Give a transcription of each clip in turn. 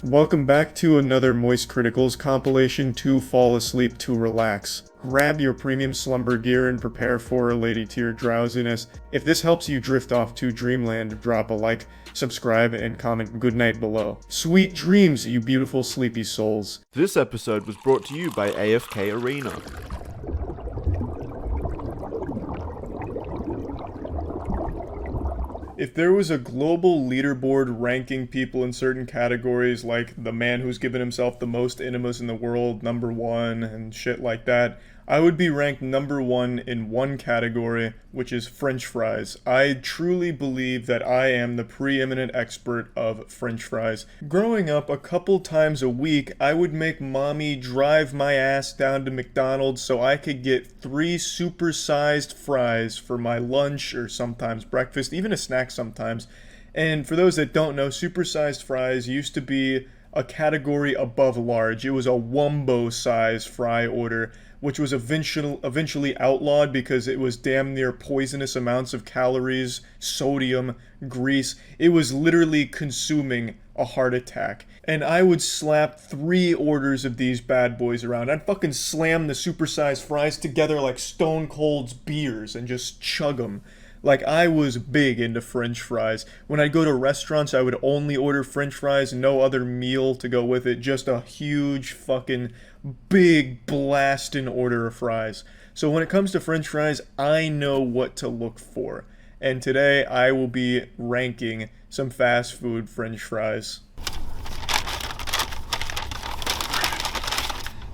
Welcome back to another Moist Criticals compilation to fall asleep to relax. Grab your premium slumber gear and prepare for a lady tier drowsiness. If this helps you drift off to dreamland, drop a like, subscribe, and comment goodnight below. Sweet dreams, you beautiful sleepy souls. This episode was brought to you by AFK Arena. If there was a global leaderboard ranking people in certain categories, like the man who's given himself the most enemas in the world, #1, and shit like that, I would be ranked #1 in one category, which is French fries. I truly believe that I am the preeminent expert of French fries. Growing up, a couple times a week, I would make mommy drive my ass down to McDonald's so I could get 3 super-sized fries for my lunch or sometimes breakfast, even a snack sometimes. And for those that don't know, supersized fries used to be a category above large. It was a wumbo size fry order, which was eventually outlawed because it was damn near poisonous amounts of calories, sodium, grease. It was literally consuming a heart attack. And I would slap 3 orders of these bad boys around. I'd fucking slam the supersized fries together like Stone Cold's beers and just chug them. Like, I was big into French fries. When I'd go to restaurants, I would only order French fries, no other meal to go with it, just a huge fucking big blastin' order of fries. So when it comes to French fries, I know what to look for. And today, I will be ranking some fast food French fries.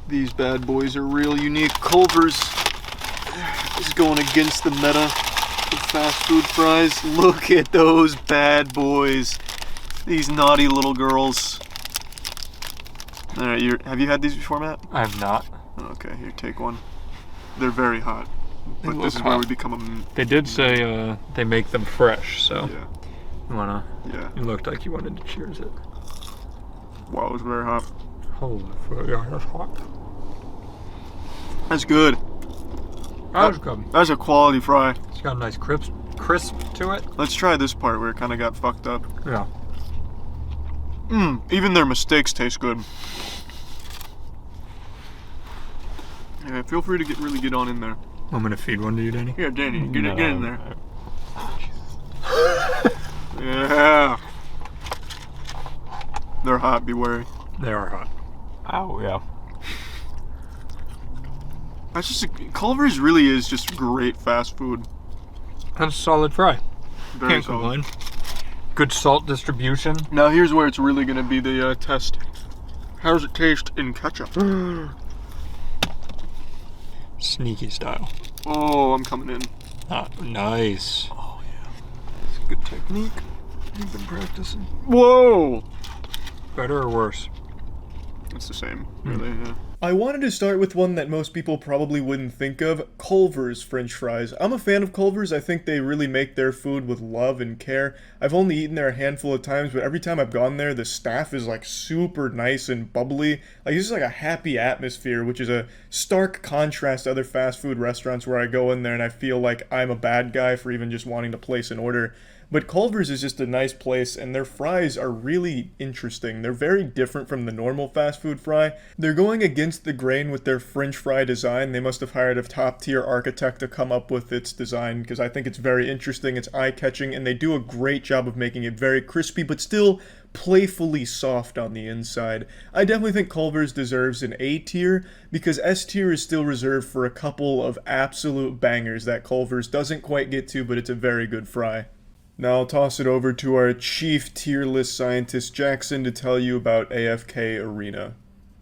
These bad boys are real unique. Culver's is going against the meta. Fast food fries. Look at those bad boys. These naughty little girls. Alright, have you had these before, Matt? I have not. Okay, here, take one. They're very hot. But this is hot. where we become a... They did say they make them fresh, so... Yeah. You wanna... Yeah. You looked like you wanted to cheers it. Wow, it was very hot. Holy fuck, yeah, that's hot. That's good. That was good. That's a quality fry. It's got a nice crisp to it. Let's try this part where it kind of got fucked up. Yeah. Even their mistakes taste good. Yeah, feel free to really get on in there. I'm gonna feed one to you, Danny. Yeah, Danny, get in there. Oh, Jesus. Yeah. They're hot, be wary. They are hot. Oh, yeah. That's just Culver's really is just great fast food. That's a solid fry. Very Can't solid. complain. Good salt distribution. Now here's where it's really gonna be the test. How does it taste in ketchup? Sneaky style. Oh, I'm coming in. Ah, nice. Oh yeah, it's a good technique. You've been practicing. Whoa! Better or worse? It's the same, really, yeah. I wanted to start with one that most people probably wouldn't think of, Culver's French fries. I'm a fan of Culver's. I think they really make their food with love and care. I've only eaten there a handful of times, but every time I've gone there, the staff is like super nice and bubbly. Like, it's just like a happy atmosphere, which is a stark contrast to other fast food restaurants where I go in there and I feel like I'm a bad guy for even just wanting to place an order. But Culver's is just a nice place, and their fries are really interesting. They're very different from the normal fast food fry. They're going against the grain with their French fry design. They must have hired a top-tier architect to come up with its design, because I think it's very interesting, it's eye-catching, and they do a great job of making it very crispy, but still playfully soft on the inside. I definitely think Culver's deserves an A tier, because S tier is still reserved for a couple of absolute bangers that Culver's doesn't quite get to, but it's a very good fry. Now I'll toss it over to our chief tier list scientist Jackson to tell you about AFK Arena.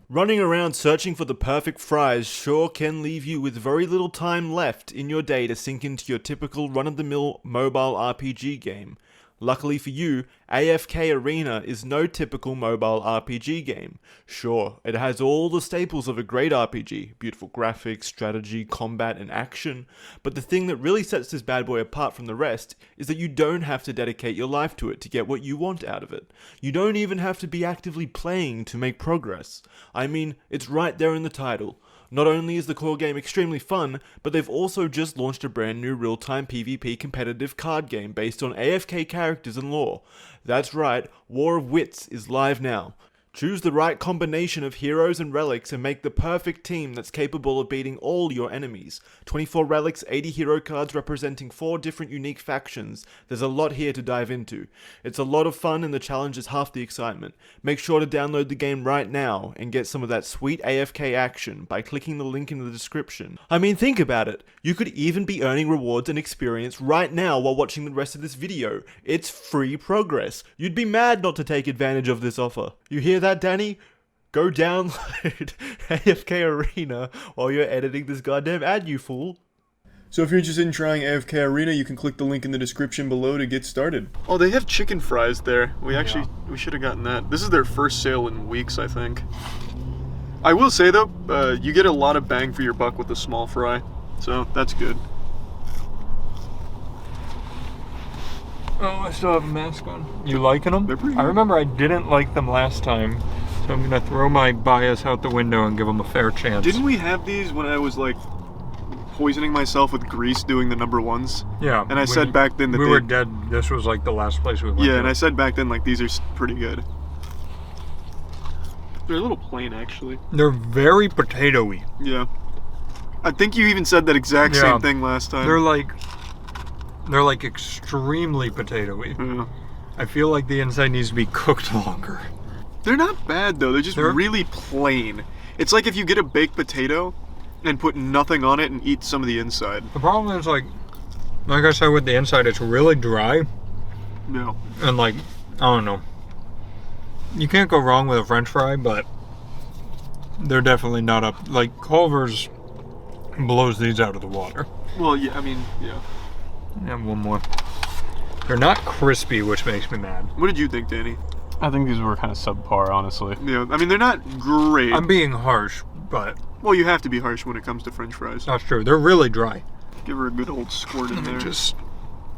Running around searching for the perfect fries sure can leave you with very little time left in your day to sink into your typical run-of-the-mill mobile RPG game. Luckily for you, AFK Arena is no typical mobile RPG game. Sure, it has all the staples of a great RPG, beautiful graphics, strategy, combat, and action, but the thing that really sets this bad boy apart from the rest is that you don't have to dedicate your life to it to get what you want out of it. You don't even have to be actively playing to make progress. I mean, it's right there in the title. Not only is the core game extremely fun, but they've also just launched a brand new real-time PvP competitive card game based on AFK characters and lore. That's right, War of Wits is live now. Choose the right combination of heroes and relics and make the perfect team that's capable of beating all your enemies. 24 relics, 80 hero cards representing 4 different unique factions. There's a lot here to dive into. It's a lot of fun and the challenge is half the excitement. Make sure to download the game right now and get some of that sweet AFK action by clicking the link in the description. I mean, think about it. You could even be earning rewards and experience right now while watching the rest of this video. It's free progress. You'd be mad not to take advantage of this offer. You hear that, Danny? Go download AFK Arena while you're editing this goddamn ad, you fool. So if you're interested in trying AFK Arena, you can click the link in the description below to get started. Oh, they have chicken fries there. We should have gotten that. This is their first sale in weeks, I think. I will say though, you get a lot of bang for your buck with the small fry, so that's good. Oh, I still have a mask on. You liking them? They're pretty I good. remember I didn't like them last time, so I'm gonna throw my bias out the window and give them a fair chance. Didn't we have these when I was like poisoning myself with grease doing the number ones? Yeah. And I said back then that we they- were dead. This was like the last place we went. Yeah, to. and I said back then like these are pretty good. They're a little plain actually. They're very potato-y. Yeah. I think you even said that exact Yeah. same thing last time. They're like extremely potato-y. Yeah. I feel like the inside needs to be cooked longer. They're not bad though. They're just really plain. It's like if you get a baked potato and put nothing on it and eat some of the inside. The problem is like I said with the inside, it's really dry No. and like I don't know. You can't go wrong with a French fry, but they're definitely not up. Like Culver's blows these out of the water. Well, yeah. I mean, yeah. And one more. They're not crispy, which makes me mad. What did you think, Danny? I think these were kind of subpar, honestly. Yeah. I mean, they're not great. I'm being harsh, but Well, you have to be harsh when it comes to French fries. that's true. They're really dry. Give her a good old squirt in there.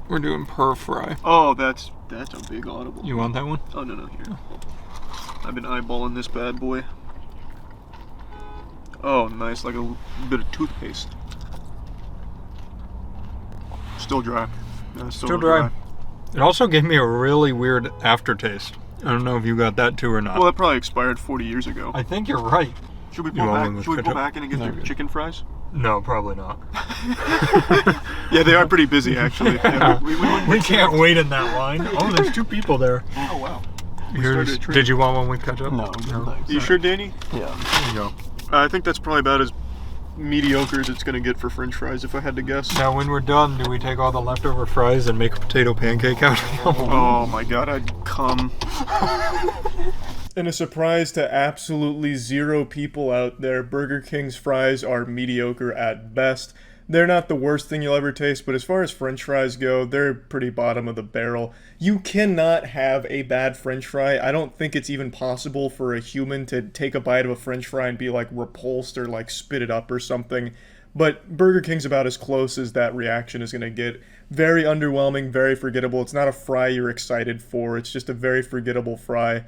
We're doing per fry. Oh, that's a big audible. You want that one? Oh no, here. I've been eyeballing this bad boy. Oh, nice, like a bit of toothpaste. Still dry. Yeah, Still dry. It also gave me a really weird aftertaste. I don't know if you got that too or not. Well, that probably expired 40 years ago. I think you're right. Should we You pull want back? one with Should we pull ketchup? back in and get No, their good. chicken fries? No, probably not. Yeah, they are pretty busy actually. Yeah, We can't wait in that line. Oh, there's 2 people there. Oh wow. Here's, started a trend. did you want one with ketchup? No, thanks. You sure, Danny? Yeah. There you go. I think that's probably about as mediocre as it's gonna get for French fries, if I had to guess. Now, when we're done, do we take all the leftover fries and make a potato pancake out of them? Oh my god, I'd come. In a surprise to absolutely 0 people out there, Burger King's fries are mediocre at best. They're not the worst thing you'll ever taste, but as far as French fries go, they're pretty bottom of the barrel. You cannot have a bad French fry. I don't think it's even possible for a human to take a bite of a French fry and be like repulsed or like spit it up or something. But Burger King's about as close as that reaction is going to get. Very underwhelming, very forgettable. It's not a fry you're excited for. It's just a very forgettable fry.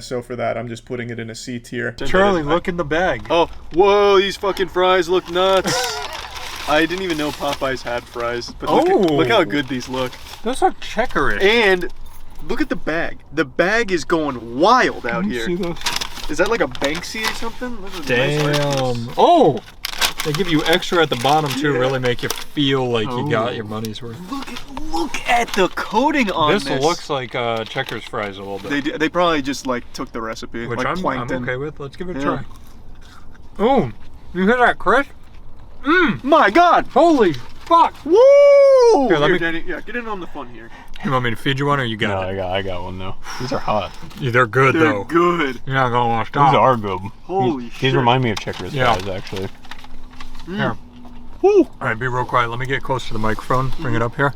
So for that, I'm just putting it in a C tier. Charlie, look in the bag. Oh, whoa, these fucking fries look nuts. I didn't even know Popeyes had fries, but look how good these look. Those are checkerish. And look at the bag. The bag is going wild out Can you here. see those? Is that like a Banksy or something? Look at the nice art piece. Damn. Oh! They give you extra at the bottom too, really make you feel like you got your money's worth. Look at the coating on this. This looks like Checkers fries a little bit. They probably just like took the recipe, Which like I'm plankton. okay with. Let's give it a Yeah. try. Oh, you hear that, Chris? My God! Holy fuck! Woo! Here, let me- Danny, yeah, get in on the fun here. You want me to feed you one or you No, got it? I got one though. These are hot. Yeah, they're good They're though. good. You're not gonna want to stop. These are good. Holy These shit. remind me of Checkers Yeah. fries, actually. Here. Woo! Alright, be real quiet. Let me get close to the microphone. Bring it up here.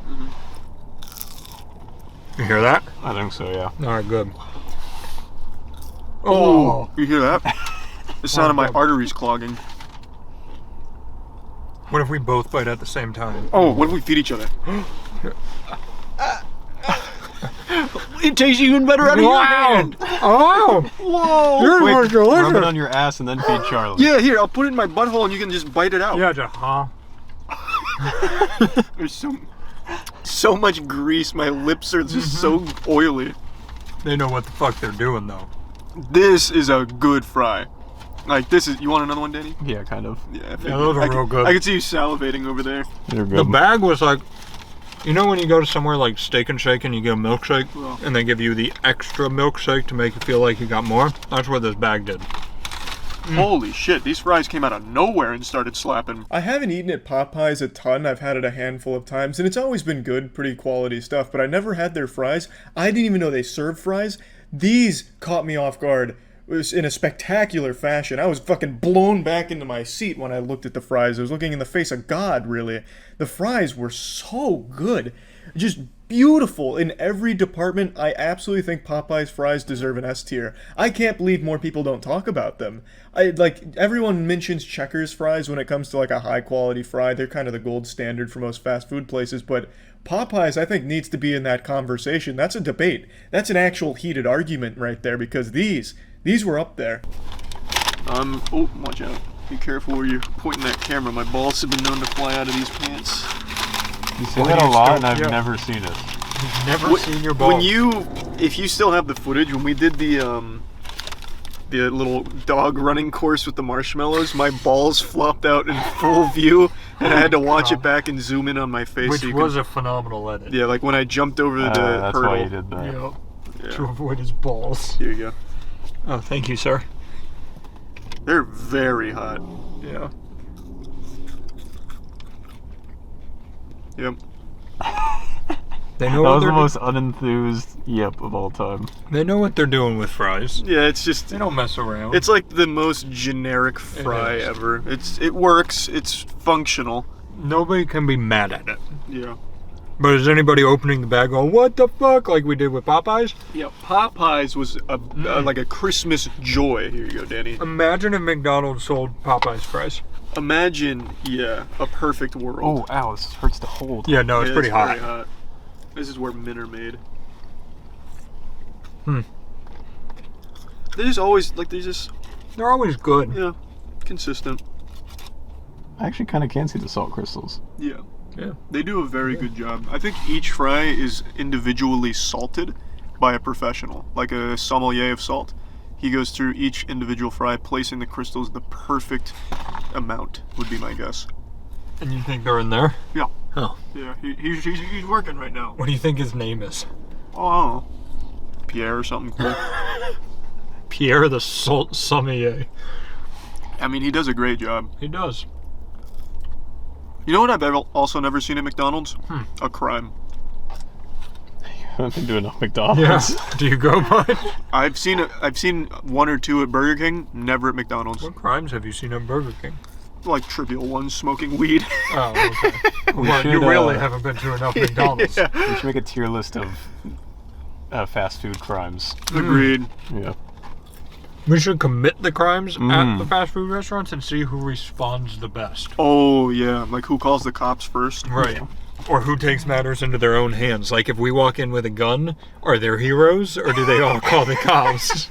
You hear that? I think so, yeah. Alright, good. Oh! You hear that? The sound of my arteries clogging. What if we both bite at the same time? Oh, what if we feed each other? It tastes even better out of your hand. Oh! Whoa! Yours was Rub it delicious! on your ass and then feed Charlie. Yeah, here, I'll put it in my butthole and you can just bite it out. Yeah, just, huh? There's so much grease. My lips are just so oily. They know what the fuck they're doing though. This is a good fry. Like, this is... You want another one, Danny? Yeah, kind of. Yeah, those are real good. I can see you salivating over there. They're good. The bag was like, you know when you go to somewhere like Steak and Shake and you get a milkshake, Well. and they give you the extra milkshake to make you feel like you got more? That's what this bag did. Holy shit, these fries came out of nowhere and started slapping. I haven't eaten at Popeyes a ton. I've had it a handful of times, and it's always been good, pretty quality stuff, but I never had their fries. I didn't even know they served fries. These caught me off guard. It was in a spectacular fashion. I was fucking blown back into my seat when I looked at the fries. I was looking in the face of God, really. The fries were so good. Just beautiful in every department. I absolutely think Popeye's fries deserve an S tier. I can't believe more people don't talk about them. Everyone mentions Checkers fries when it comes to like a high quality fry. They're kind of the gold standard for most fast food places, but Popeyes, I think, needs to be in that conversation. That's a debate. That's an actual heated argument right there, because these were up there. Oh, watch out. Be careful where you're pointing that camera. My balls have been known to fly out of these pants. You say that a lot, and I've never seen it. You've never seen your balls. If you still have the footage, when we did the little dog running course with the marshmallows, my balls flopped out in full view, and I had to watch it back and zoom in on my face. Which was a phenomenal edit. Yeah, like when I jumped over the That's hurdle. why you did that. Yep. Yeah. To avoid his balls. Here you go. Oh, thank you, sir. They're very hot. Yeah. Yep. They That know what was they're the most unenthused yep of all time. They know what they're doing with fries. Yeah, it's just... They don't mess around. It's like the most generic fry is. ever. It works. It's functional. Nobody can be mad at it. Yeah. But is anybody opening the bag going, what the fuck, like we did with Popeyes? Yeah, Popeyes was like a Christmas joy. Here you go, Danny. Imagine if McDonald's sold Popeyes fries. Imagine, yeah, a perfect world. Oh, ow, this hurts to hold. Yeah, no, it's Yeah, pretty hot. Very hot. This is where men are made. They're just always, They're always good. yeah, consistent. I actually kind of can see the salt crystals. Yeah. Yeah. They do a very good job. I think each fry is individually salted by a professional, like a sommelier of salt. He goes through each individual fry, placing the crystals the perfect amount, would be my guess. And you think they're in there? Yeah. Oh. Yeah, he's working right now. What do you think his name is? Oh, I don't know. Pierre or something cool. Pierre the Salt Sommelier. I mean, he does a great job. He does. You know what I've also never seen at McDonald's? A crime. I haven't been to enough McDonald's. Yeah. Do you go much? I've seen one or two at Burger King, never at McDonald's. What crimes have you seen at Burger King? Like trivial ones, smoking weed. Oh, okay. Well, should, you really haven't been to enough McDonald's. Yeah. We should make a tier list of fast food crimes. Agreed. Yeah. We should commit the crimes at the fast food restaurants and see who responds the best. Oh yeah, like who calls the cops first? Right. Or who takes matters into their own hands. Like if we walk in with a gun, are there heroes or do they all call the cops?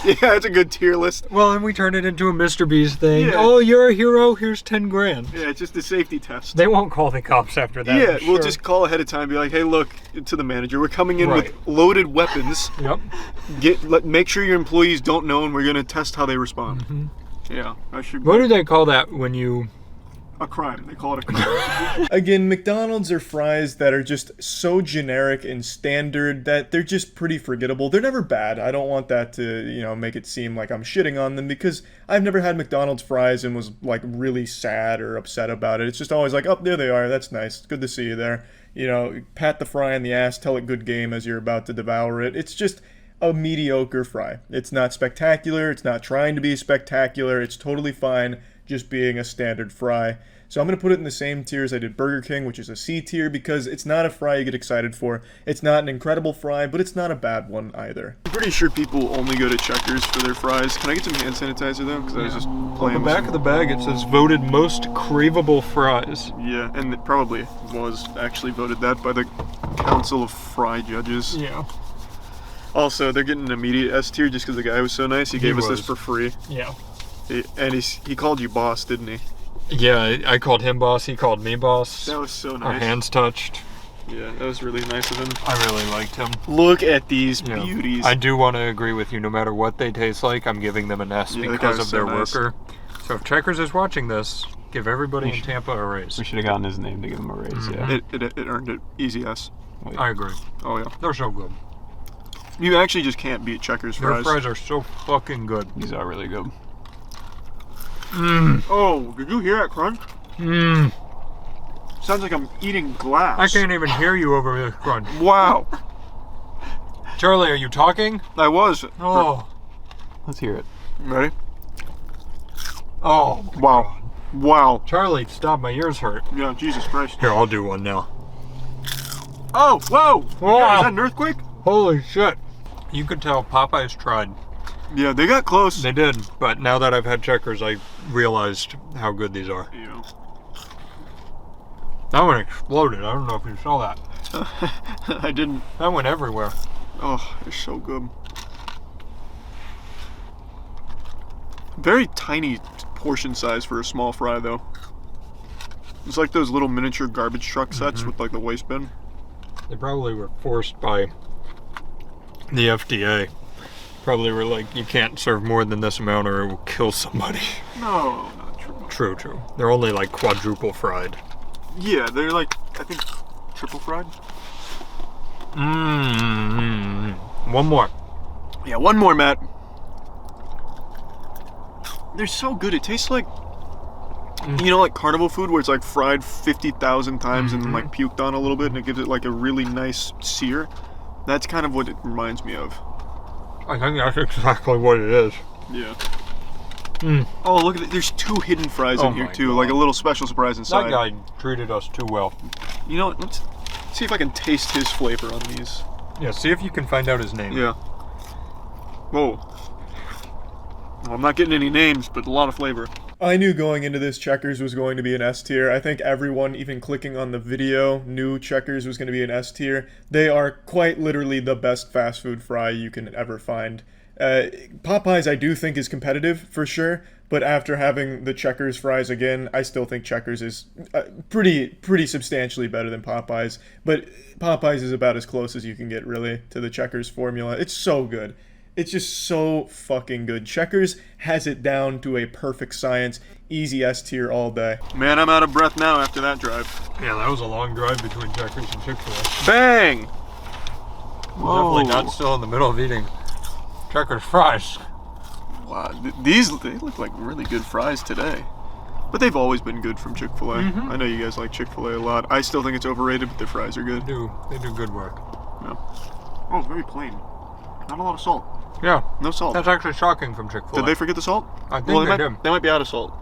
Yeah, that's a good tier list. Well, and we turn it into a Mr. Beast thing. Yeah. Oh, you're a hero, here's 10 grand. Yeah, it's just a safety test. They won't call the cops after that. Yeah, I'm we'll sure. just call ahead of time, be like, hey, look, to the manager, we're coming in Right. with loaded weapons. Yep. Make sure your employees don't know, and we're gonna test how they respond. Yeah, I should. What do they call that when you... A crime. They call it a crime. Again, McDonald's are fries that are just so generic and standard that they're just pretty forgettable. They're never bad. I don't want that to, make it seem like I'm shitting on them, because I've never had McDonald's fries and was like really sad or upset about it. It's just always like, oh, there they are. That's nice. Good to see you there. Pat the fry in the ass, tell it good game as you're about to devour it. It's just a mediocre fry. It's not spectacular. It's not trying to be spectacular. It's totally fine just being a standard fry. So I'm going to put it in the same tier as I did Burger King, which is a C tier, because it's not a fry you get excited for. It's not an incredible fry, but it's not a bad one either. I'm pretty sure people only go to Checkers for their fries. Can I get some hand sanitizer though? Because I was just On playing the with back some- of the bag it says voted most craveable fries. Yeah, and it probably was actually voted that by the Council of Fry Judges. Yeah. Also, they're getting an immediate S tier just because the guy was so nice. He gave us this was. for free. Yeah. He called you boss, didn't he? Yeah, I called him boss, he called me boss. That was so Our nice. hands touched. Yeah, that was really nice of him. I really liked him. Look at these Yeah. beauties. I do want to agree with you. No matter what they taste like, I'm giving them an S Yeah, that because guy's of so their nice. worker. So if Checkers is watching this, give everybody in Tampa a raise. We should have gotten his name to give him a raise. Yeah. It earned it. Easy S. Wait. I agree. Oh yeah. They're so good. You actually just can't beat Checkers Their fries. fries are so fucking good. These are really good. Mmm. Oh, did you hear that crunch? Mmm. Sounds like I'm eating glass. I can't even hear you over this crunch. Wow. Charlie, are you talking? I was. Oh. Let's hear it. Ready? Oh. my Wow. God. Wow. Charlie, stop. My ears hurt. Yeah, Jesus Christ. Here, I'll do one now. Oh, whoa! Whoa. Yeah, is that an earthquake? Holy shit. You could tell Popeyes tried. Yeah, they got close. They did, but now that I've had Checkers, I realized how good these are. Yeah. That one exploded. I don't know if you saw that. I didn't. That went everywhere. Oh, they're so good. Very tiny portion size for a small fry, though. It's like those little miniature garbage truck sets with like the waste bin. They probably were forced by the FDA. Probably were like, you can't serve more than this amount or it will kill somebody. No, not true. True, true. They're only like quadruple fried. Yeah, they're like, I think, triple fried. Mmm. One more. Yeah, one more, Matt. They're so good. It tastes like, you know, like carnival food where it's like fried 50,000 times and then like puked on a little bit and it gives it like a really nice sear. That's kind of what it reminds me of. I think that's exactly what it is. Yeah. Mm. Oh, look at it. There's 2 hidden fries Oh in here my too, God. like a little special surprise inside. That guy treated us too well. You know what? Let's see if I can taste his flavor on these. Yeah, see if you can find out his name. Yeah. Whoa. Well, I'm not getting any names, but a lot of flavor. I knew going into this Checkers was going to be an S tier. I think everyone, even clicking on the video, knew Checkers was going to be an S tier. They are quite literally the best fast food fry you can ever find. Popeyes I do think is competitive for sure, but after having the Checkers fries again, I still think Checkers is pretty substantially better than Popeyes. But Popeyes is about as close as you can get really to the Checkers formula. It's so good. It's just so fucking good. Checkers has it down to a perfect science. Easy S tier all day. Man, I'm out of breath now after that drive. Yeah, that was a long drive between Checkers and Chick-fil-A. Bang! Definitely not still in the middle of eating Checkers fries. Wow, they look like really good fries today. But they've always been good from Chick-fil-A. I know you guys like Chick-fil-A a lot. I still think it's overrated, but their fries are good. They do good work. Yeah. Oh, it's very plain. Not a lot of salt. Yeah, No salt. that's actually shocking from Chick-fil-A. Did they forget the salt? I think they did. They might be out of salt.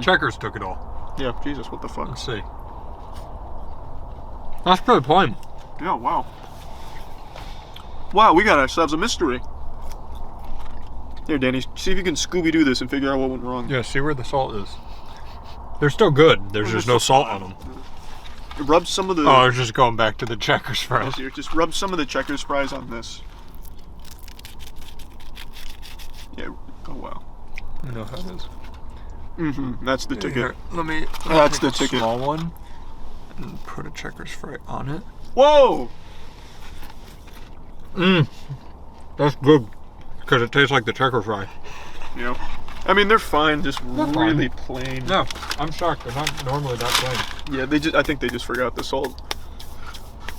Checkers took it all. Yeah, Jesus, what the fuck? Let's see. That's pretty plain. Yeah, wow. Wow, we got ourselves a mystery. Here, Danny, see if you can Scooby-Doo this and figure out what went wrong. Yeah, see where the salt is. They're still good. There's just no salt on them. Rub some of the... Oh, I was just going back to the Checkers fries. Here, just rub some of the Checkers fries on this. Yeah, oh wow. You know how it is. Mm-hmm, that's the ticket. Here, let me That's take the a ticket. small one and put a Checkers fry on it. Whoa! Mmm. That's good. Because it tastes like the Checkers fry. Yeah. I mean, they're fine, just fine. really plain. No, I'm shocked. They're not normally that plain. Yeah, I think they just forgot the salt.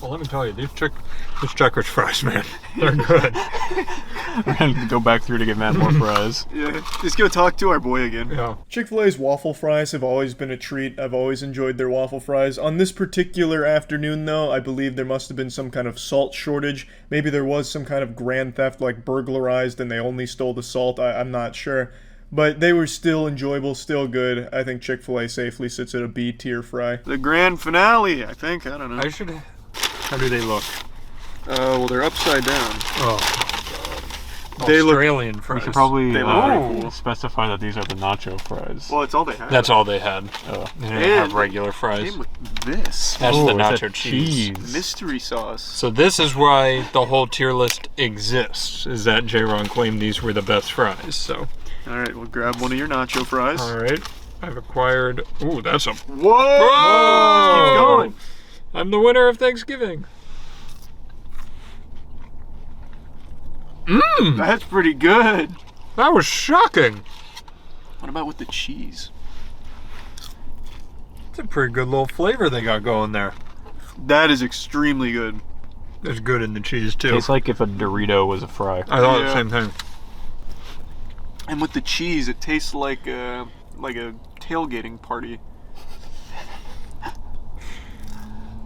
Well, let me tell you, these Checkers fries, man, they're good. We're gonna go back through to get Matt more fries. Yeah, just go talk to our boy again. Yeah. Chick-fil-A's waffle fries have always been a treat. I've always enjoyed their waffle fries. On this particular afternoon, though, I believe there must have been some kind of salt shortage. Maybe there was some kind of grand theft, like burglarized, and they only stole the salt. I'm not sure. But they were still enjoyable, still good. I think Chick-fil-A safely sits at a B tier fry. The grand finale, I think. I don't know. How do they look? Well, they're upside down. Oh. They look... Australian We fries. should probably They look very cool. specify that these are the nacho fries. Well, it's all they have. That's all they had. They didn't have And regular fries. Came with this. That's Oh, the it's nacho a cheese. Mystery sauce. So this is why the whole tier list exists, is that J-Ron claimed these were the best fries, so. Alright, we'll grab one of your nacho fries. Alright, I've acquired, ooh, that's a, Whoa! Whoa! Keep going. I'm the winner of Thanksgiving. Mmm! That's pretty good. That was shocking. What about with the cheese? It's a pretty good little flavor they got going there. That is extremely good. It's good in the cheese too. Tastes like if a Dorito was a fry. I thought the Yeah. same thing. And with the cheese, it tastes like a tailgating party.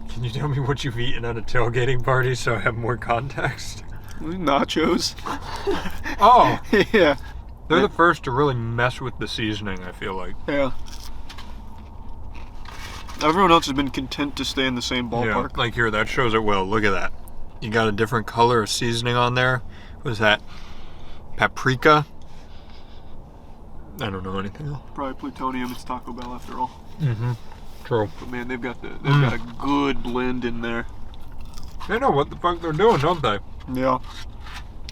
Can you tell me what you've eaten at a tailgating party so I have more context? Nachos. Oh, Yeah. they're the first to really mess with the seasoning, I feel like. Yeah. Everyone else has been content to stay in the same Yeah, ballpark. like here, that shows it well. Look at that. You got a different color of seasoning on there. What is that? Paprika? I don't know anything else. Probably plutonium. It's Taco Bell after all. Mm-hmm. True. But man, they've got a good blend in there. They know what the fuck they're doing, don't they? Yeah.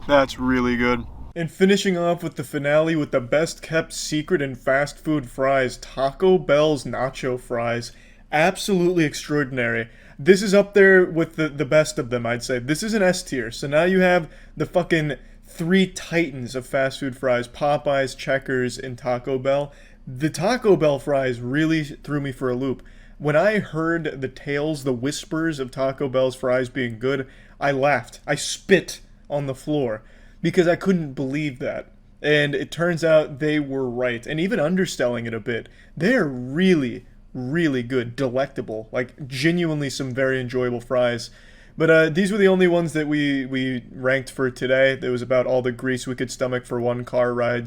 That's really good. And finishing off with the finale with the best kept secret in fast food fries, Taco Bell's nacho fries. Absolutely extraordinary. This is up there with the best of them, I'd say. This is an S tier. So now you have the fucking three titans of fast food fries, Popeyes, Checkers, and Taco Bell. The Taco Bell fries really threw me for a loop. When I heard the tales, the whispers of Taco Bell's fries being good, I laughed. I spit on the floor because I couldn't believe that. And it turns out they were right. And even underselling it a bit, they're really, really good, delectable, like genuinely some very enjoyable fries. But these were the only ones that we ranked for today. It was about all the grease we could stomach for one car ride.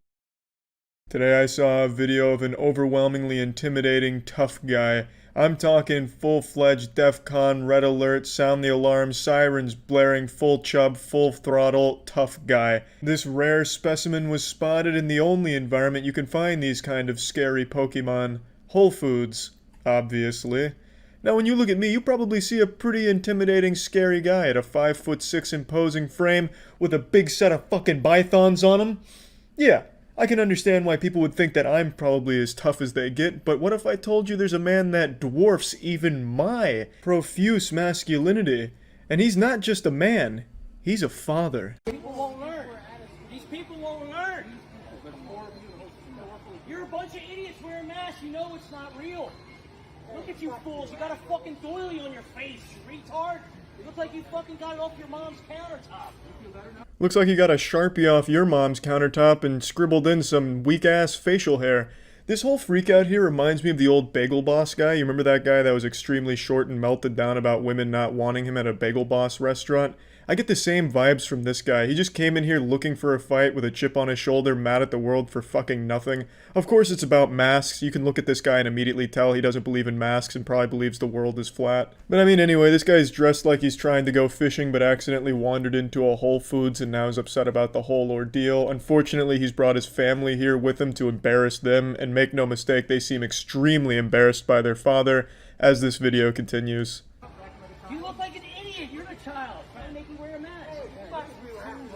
Today I saw a video of an overwhelmingly intimidating tough guy. I'm talking full-fledged DEFCON, red alert, sound the alarm, sirens blaring, full chub, full throttle, tough guy. This rare specimen was spotted in the only environment you can find these kind of scary Pokemon, Whole Foods, obviously. Now when you look at me, you probably see a pretty intimidating, scary guy at a 5'6" imposing frame with a big set of fucking pythons on him. Yeah. I can understand why people would think that I'm probably as tough as they get, but what if I told you there's a man that dwarfs even my profuse masculinity? And he's not just a man, he's a father. People won't learn. These people won't learn. You're a bunch of idiots wearing masks. You know it's not real. Look at you fools. You got a fucking doily on your face, you retard. You look like you fucking got it off your mom's countertop. Looks like you got a Sharpie off your mom's countertop and scribbled in some weak-ass facial hair. This whole freakout here reminds me of the old Bagel Boss guy. You remember that guy that was extremely short and melted down about women not wanting him at a Bagel Boss restaurant? I get the same vibes from this guy. He just came in here looking for a fight with a chip on his shoulder, mad at the world for fucking nothing. Of course it's about masks. You can look at this guy and immediately tell he doesn't believe in masks and probably believes the world is flat. But I mean, anyway, this guy's dressed like he's trying to go fishing but accidentally wandered into a Whole Foods and now is upset about the whole ordeal. Unfortunately, he's brought his family here with him to embarrass them, and make no mistake, they seem extremely embarrassed by their father as this video continues. You look like an idiot. You're the child. Trying to make you wear a mask.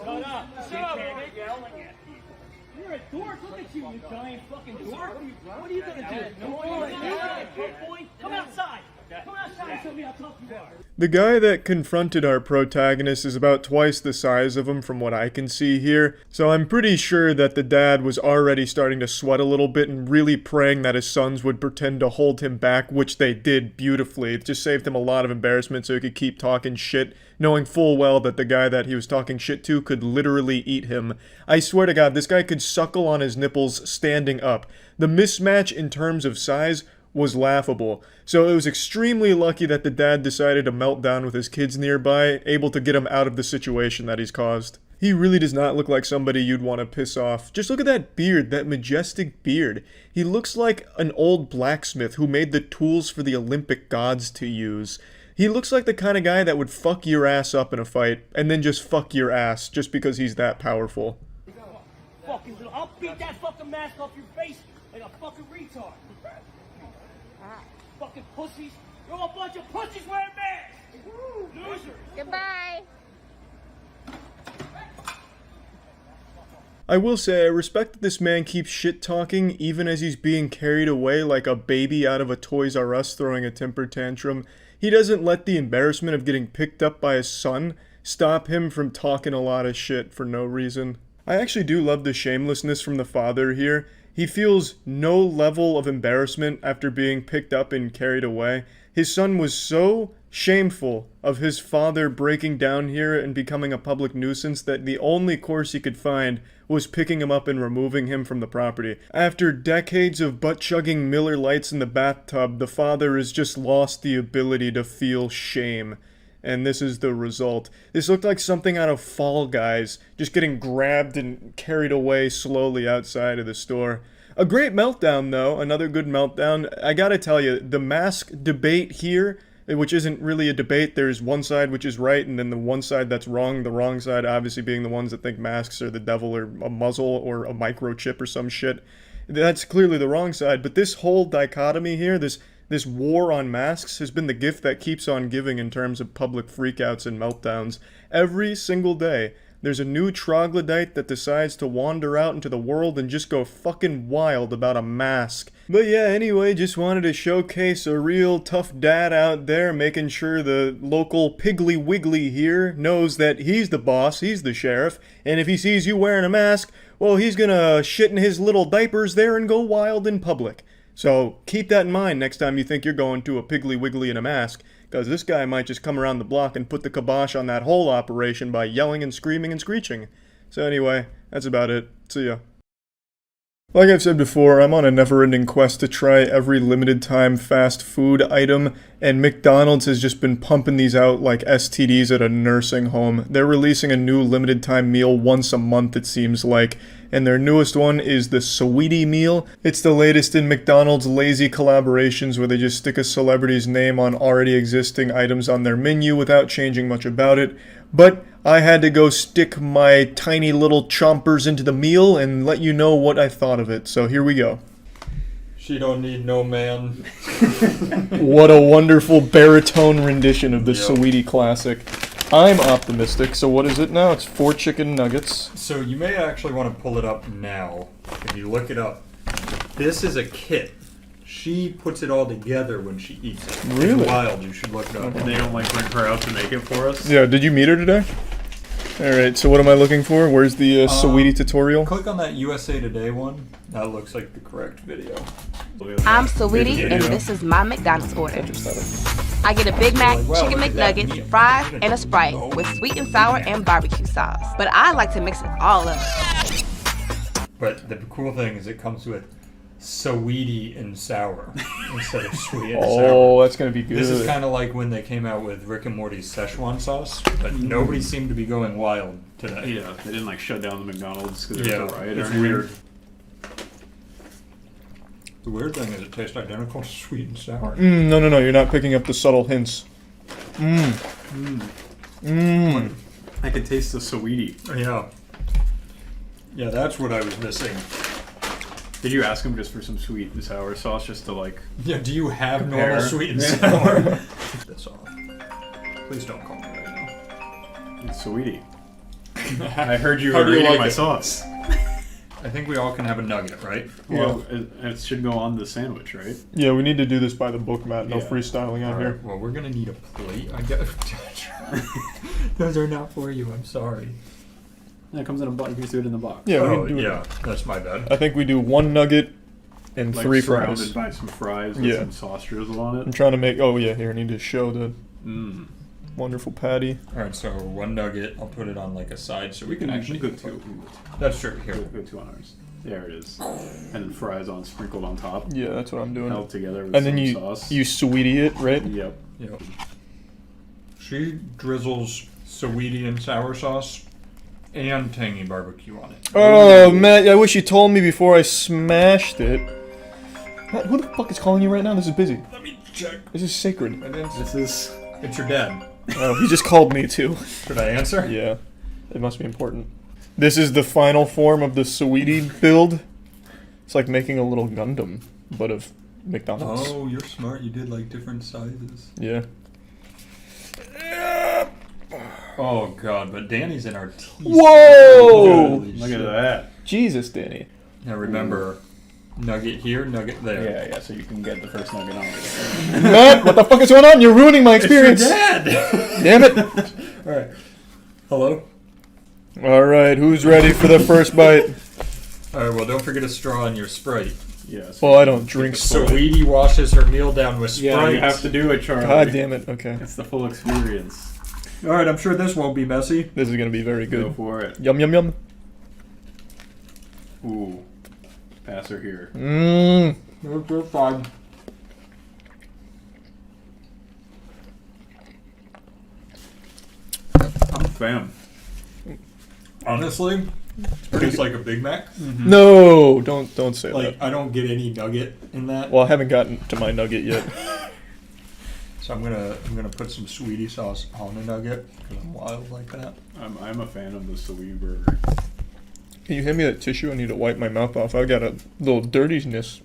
Shut up. Shut up. Yelling at people. You're a dork. Look at you, you giant fucking dork. What are you going to do? No more like that, boy. Come outside. Come outside and show me how tough you are. The guy that confronted our protagonist is about twice the size of him from what I can see here, so I'm pretty sure that the dad was already starting to sweat a little bit and really praying that his sons would pretend to hold him back, which they did beautifully. It just saved him a lot of embarrassment so he could keep talking shit, knowing full well that the guy that he was talking shit to could literally eat him. I swear to God, this guy could suckle on his nipples standing up. The mismatch in terms of size was laughable. So it was extremely lucky that the dad decided to melt down with his kids nearby, able to get him out of the situation that he's caused. He really does not look like somebody you'd want to piss off. Just look at that beard, that majestic beard. He looks like an old blacksmith who made the tools for the Olympic gods to use. He looks like the kind of guy that would fuck your ass up in a fight, and then just fuck your ass just because he's that powerful. I'll beat that fucking mask off your face like a fucking retard. Fucking pussies. You're a bunch of pussies wearing masks. Losers. Goodbye. I will say I respect that this man keeps shit-talking even as he's being carried away like a baby out of a Toys R Us throwing a temper tantrum. He doesn't let the embarrassment of getting picked up by his son stop him from talking a lot of shit for no reason. I actually do love the shamelessness from the father here. He feels no level of embarrassment after being picked up and carried away. His son was so shameful of his father breaking down here and becoming a public nuisance that the only course he could find was picking him up and removing him from the property. After decades of butt-chugging Miller Lights in the bathtub, the father has just lost the ability to feel shame. And this is the result. This looked like something out of Fall Guys, just getting grabbed and carried away slowly outside of the store. A great meltdown, though. Another good meltdown. I gotta tell you, the mask debate here, which isn't really a debate, there's one side which is right, and then the one side that's wrong. The wrong side obviously being the ones that think masks are the devil or a muzzle or a microchip or some shit. That's clearly the wrong side, but this whole dichotomy here, this war on masks has been the gift that keeps on giving in terms of public freakouts and meltdowns. Every single day, there's a new troglodyte that decides to wander out into the world and just go fucking wild about a mask. But yeah, anyway, just wanted to showcase a real tough dad out there, making sure the local Piggly Wiggly here knows that he's the boss, he's the sheriff, and if he sees you wearing a mask, well, he's gonna shit in his little diapers there and go wild in public. So keep that in mind next time you think you're going to a Piggly Wiggly in a mask, because this guy might just come around the block and put the kibosh on that whole operation by yelling and screaming and screeching. So anyway, that's about it. See ya. Like I've said before, I'm on a never-ending quest to try every limited-time fast food item, and McDonald's has just been pumping these out like STDs at a nursing home. They're releasing a new limited-time meal once a month, it seems like, and their newest one is the Saweetie meal. It's the latest in McDonald's lazy collaborations where they just stick a celebrity's name on already existing items on their menu without changing much about it. But I had to go stick my tiny little chompers into the meal and let you know what I thought of it. So here we go. She don't need no man. What a wonderful baritone rendition of the Saweetie classic. I'm optimistic. So what is it now? It's 4 chicken nuggets. So you may actually want to pull it up now. If you look it up, this is a kit. She puts it all together when she eats it. Really? It's wild. You should look it up. And they don't like bring her out to make it for us. Yeah, did you meet her today? Alright, so what am I looking for? Where's the Saweetie tutorial? Click on that USA Today one. That looks like the correct video. I'm Saweetie, and this is my McDonald's order. I get a Big Mac, chicken McNuggets, fries, and a Sprite with sweet and sour and barbecue sauce. But I like to mix it all up. But the cool thing is it comes with Saweetie and sour instead of sweet and sour. Oh, that's gonna be good. This is kind of like when they came out with Rick and Morty's Szechuan sauce, but nobody seemed to be going wild today. Yeah, they didn't like shut down the McDonald's because there was a riot or it's anything. weird. The weird thing is it tastes identical to sweet and sour. No, you're not picking up the subtle hints. I could taste the Saweetie. Yeah. Yeah, that's what I was missing. Did you ask him just for some sweet and sour sauce just to like... Yeah, do you have compare? normal sweet and sour? That's all. Please don't call me right now. It's Saweetie. I heard you How were do you eating like my it? sauce. I think we all can have a nugget, right? Well, it should go on the sandwich, right? Yeah, we need to do this by the book, Matt. No Yeah. freestyling out All here. right, well, we're gonna need a plate. I guess. Those are not for you. I'm sorry. Yeah, it comes in a box. You can do it in the box. Yeah, we Oh, can do yeah. it. That's my bad. I think we do 1 nugget and Like 3 surrounded fries. by some fries with Yeah. some sauce drizzle on I'm it. trying to make. Oh yeah, here I need to show the Mmm. wonderful patty. All right, so 1 nugget. I'll put it on like a side so we can actually go 2. That's true. Here. Go 2 on ours. There it is. And then fries on sprinkled on top. Yeah, that's what I'm doing. Held together with And then some sauce. you Saweetie it, right? Yep. Yep. She drizzles Saweetie and sour sauce and tangy barbecue on it. Oh, Matt, I wish you told me before I smashed it. Matt, who the fuck is calling you right now? This is busy. Let me check. This is sacred. This is... It's your dad. Oh, he just called me too. Should I answer? Yeah, it must be important. This is the final form of the Saweetie build. It's like making a little Gundam, but of McDonald's. Oh, you're smart. You did like different sizes. Yeah. Oh god, but Danny's in our teeth. Whoa! Look at that. Jesus, Danny. Now remember, nugget here, nugget there. Yeah, so you can get the first nugget on it. Matt, what the fuck is going on? You're ruining my experience. Dad! Damn it. Alright. Hello? All right, who's ready for the first bite? Alright, well, don't forget a straw in your Sprite. Yes. Well, I don't drink Sprite. Saweetie washes her meal down with Sprite. Yeah, you have to do it, Charlie. God damn it. Okay. It's the full experience. Alright, I'm sure this won't be messy. This is going to be very Go good. for it. Yum, yum, yum. Ooh. Passer here. Mmm. It's fine. I'm a fan. Honestly, it tastes like a Big Mac. No, don't say Like, that. I don't get any nugget in that. Well, I haven't gotten to my nugget yet. So I'm gonna put some Saweetie sauce on a nugget because I'm wild like that. I'm a fan of the Saweetie burger. Can you hand me that tissue? I need to wipe my mouth off. I've got a little dirtiness.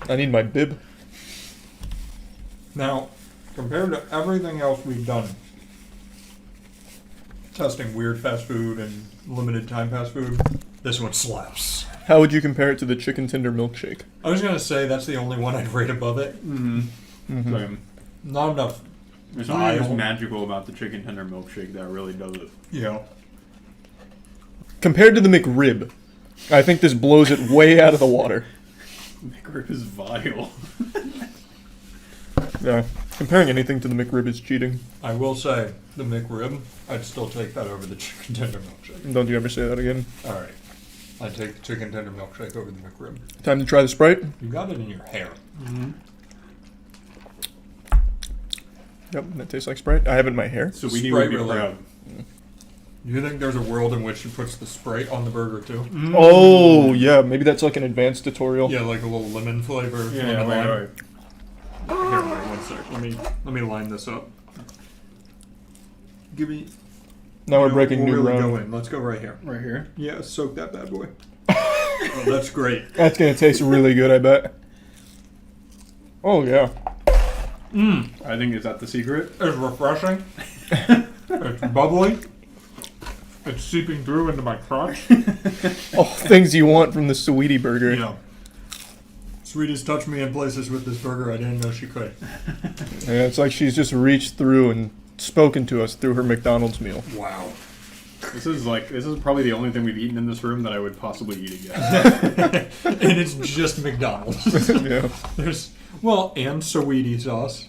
I need my bib. Now, compared to everything else we've done, testing weird fast food and limited time fast food, this one slaps. How would you compare it to the chicken tender milkshake? I was gonna say that's the only one I'd rate above it. Same. Not enough. There's something just Vile. magical about the chicken tender milkshake that really does it. Yeah. Compared to the McRib, I think this blows it way out of the water. McRib is vile. Yeah. Comparing anything to the McRib is cheating. I will say the McRib, I'd still take that over the chicken tender milkshake. Don't you ever say that again. All right. I'd take the chicken tender milkshake over the McRib. Time to try the Sprite? You got it in your hair. Yep, that tastes like Sprite. I have it in my hair. So we Sprite would be really- proud. Do you think there's a world in which she puts the Sprite on the burger too? Oh, yeah, maybe that's like an advanced tutorial. Yeah, like a little lemon flavor. Yeah, lemon wait, lime. wait. Here, wait, one sec. Let me line this up. Give me. Now we're No, breaking we'll new really ground. go in. Let's go right here. Right here. Yeah, soak that bad boy. Oh, that's great. That's gonna taste really good, I bet. Oh, yeah. I think, is that the secret? It's refreshing. It's bubbly. It's seeping through into my crotch. Oh, things you want from the Saweetie burger. Yeah. Sweetie's touched me in places with this burger I didn't know she could. Yeah, it's like she's just reached through and spoken to us through her McDonald's meal. Wow. This is probably the only thing we've eaten in this room that I would possibly eat again. And it's just McDonald's. Yeah. There's and Saweetie sauce.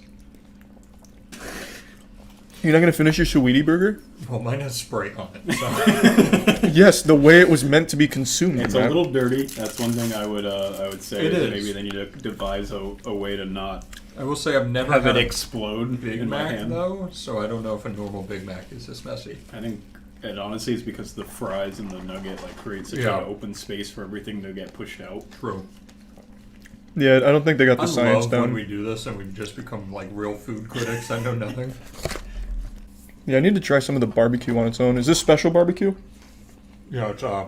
You're not gonna finish your Saweetie burger? Well, mine has Sprite on it. So. Yes, the way it was meant to be consumed. It's Matt. a little dirty. That's one thing I would say. It that is. Maybe they need to devise a way to not I will say I've never have had it a explode Big in my Mac hand. though, so I don't know if a normal Big Mac is this messy. I think it honestly is because the fries and the nugget create such Yeah. an open space for everything to get pushed out. True. Yeah, I don't think they got the I science love down. when we do this and we've just become like real food critics. I know nothing. Yeah, I need to try some of the barbecue on its own. Is this special barbecue? Yeah, it's I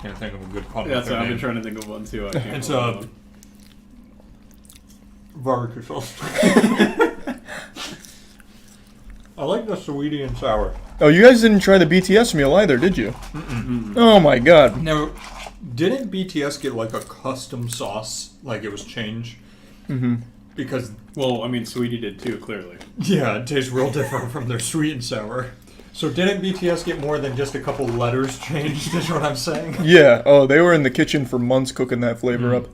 can't think of a good pun. Yeah, with so their I've been name. trying to think of one too. I can't It's remember one. barbecue sauce. I like the Saweetie and sour. Oh, you guys didn't try the BTS meal either, did you? Oh my god. Now, didn't BTS get like a custom sauce? Like it was changed? Mm-hmm. Because, Well, I mean, Saweetie did too, clearly. yeah, it tastes real different from their sweet and sour. So didn't BTS get more than just a couple letters changed, is what I'm saying? It Yeah. Oh, they were in the kitchen for months cooking that flavor up.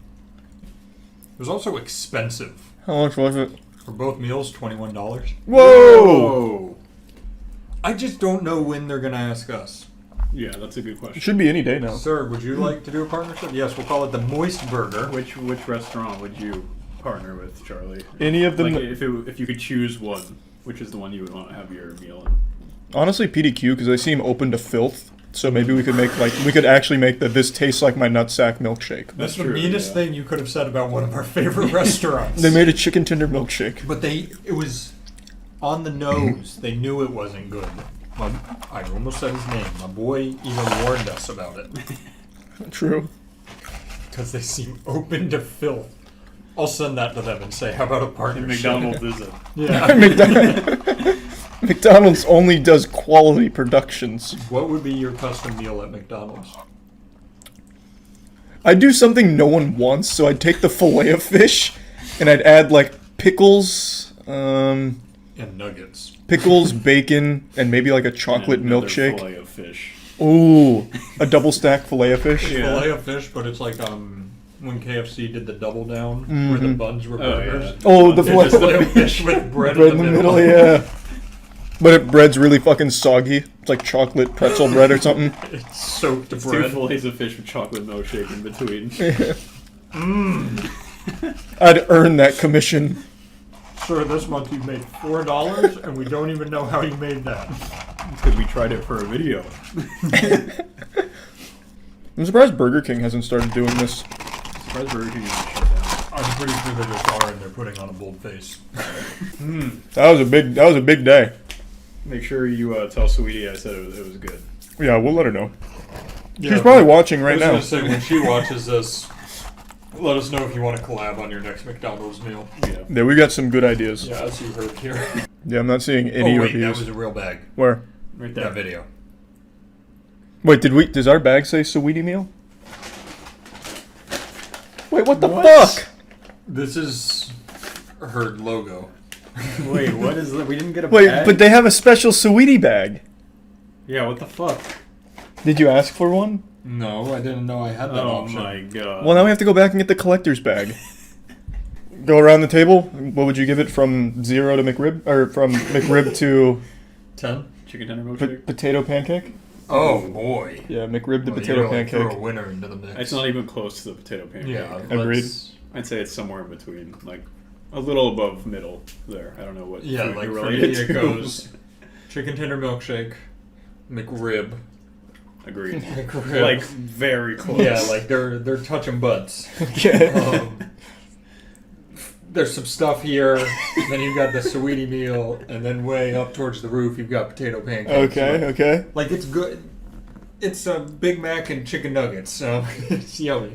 was also expensive. How much was it? For both meals, $21. Whoa! Oh, I just don't know when they're going to ask us. yeah, that's a good It question. should be any day now. Sir, would you like to do a partnership? Yes, we'll call it the Moist Burger. Which restaurant would you partner with, Charlie? Any of them? Like, if you could choose one, which is the one you would want to have your meal in? Honestly, PDQ, because they seem open to filth. So maybe we could we could actually make this tastes like my nutsack milkshake. That's the true, meanest yeah. thing you could have said about one of our favorite restaurants. They made a chicken tender milkshake. But it was on the nose. They knew it wasn't good. I almost said his name. My boy even warned us about it. True. Because they seem open to filth. I'll send that to them and say, how about a partnership? McDonald's visit. Yeah. McDonald's. McDonald's only does quality productions. What would be your custom meal at McDonald's? I'd do something no one wants, so I'd take the fillet of fish, and I'd add, like, pickles, And nuggets. pickles, bacon, and maybe, like, a chocolate Another milkshake. fillet of fish. Ooh, a double stack fillet of fish. Yeah. Fillet of fish, but it's like when KFC did the double down, where the buns were Oh, burgers. yeah. Oh, the It's fillet just fillet of fish with bread in the middle, yeah. But bread's really fucking soggy. It's like chocolate pretzel bread or something. It's soaked It's 2 bread. fillets of fish with chocolate milkshake in between. I'd earn that commission. Sir, this month you made $4, and we don't even know how you made that. Because we tried it for a video. I'm surprised Burger King hasn't started doing this. Surprised Burger King is shut down. I'm pretty sure they just are, and they're putting on a bold face. That was a big day. Make sure you tell Saweetie I said it was good. Yeah, we'll let her know. Yeah, She's probably watching right I now. was gonna say, when she watches this, let us know if you want to collab on your next McDonald's meal. Yeah. Yeah, we got some good ideas. Yeah, as you heard here. Yeah, I'm not seeing any Oh wait, that reviews. was a real bag. Where? Right That there. video. Wait, does our bag say Saweetie meal? Wait, what the fuck? This is her logo. Wait, what is that? We didn't get a Wait, bag? but they have a special Saweetie bag. Yeah, what the fuck? Did you ask for one? No, I didn't know I had that Oh option. my god. Well, now we have to go back and get the collector's bag. Go around the table. What would you give it from 0 to McRib? Or from McRib to 10? Chicken tender milkshake? potato pancake? Oh boy. Yeah, McRib to Well, potato you really threw a pancake. winner into the mix. It's not even close to the potato pancake. Yeah, Agreed. let's- I'd say it's somewhere in between. Like, a little above middle there. I don't know what Yeah, food like you're for me related it to. goes chicken tender milkshake, McRib. Agreed. McRib. Like, very close. Yeah, like they're touching butts. Yeah. There's some stuff here, then you've got the Saweetie meal, and then way up towards the roof you've got potato pancakes. Okay, okay. Like it's good. It's a Big Mac and chicken nuggets, so it's yummy.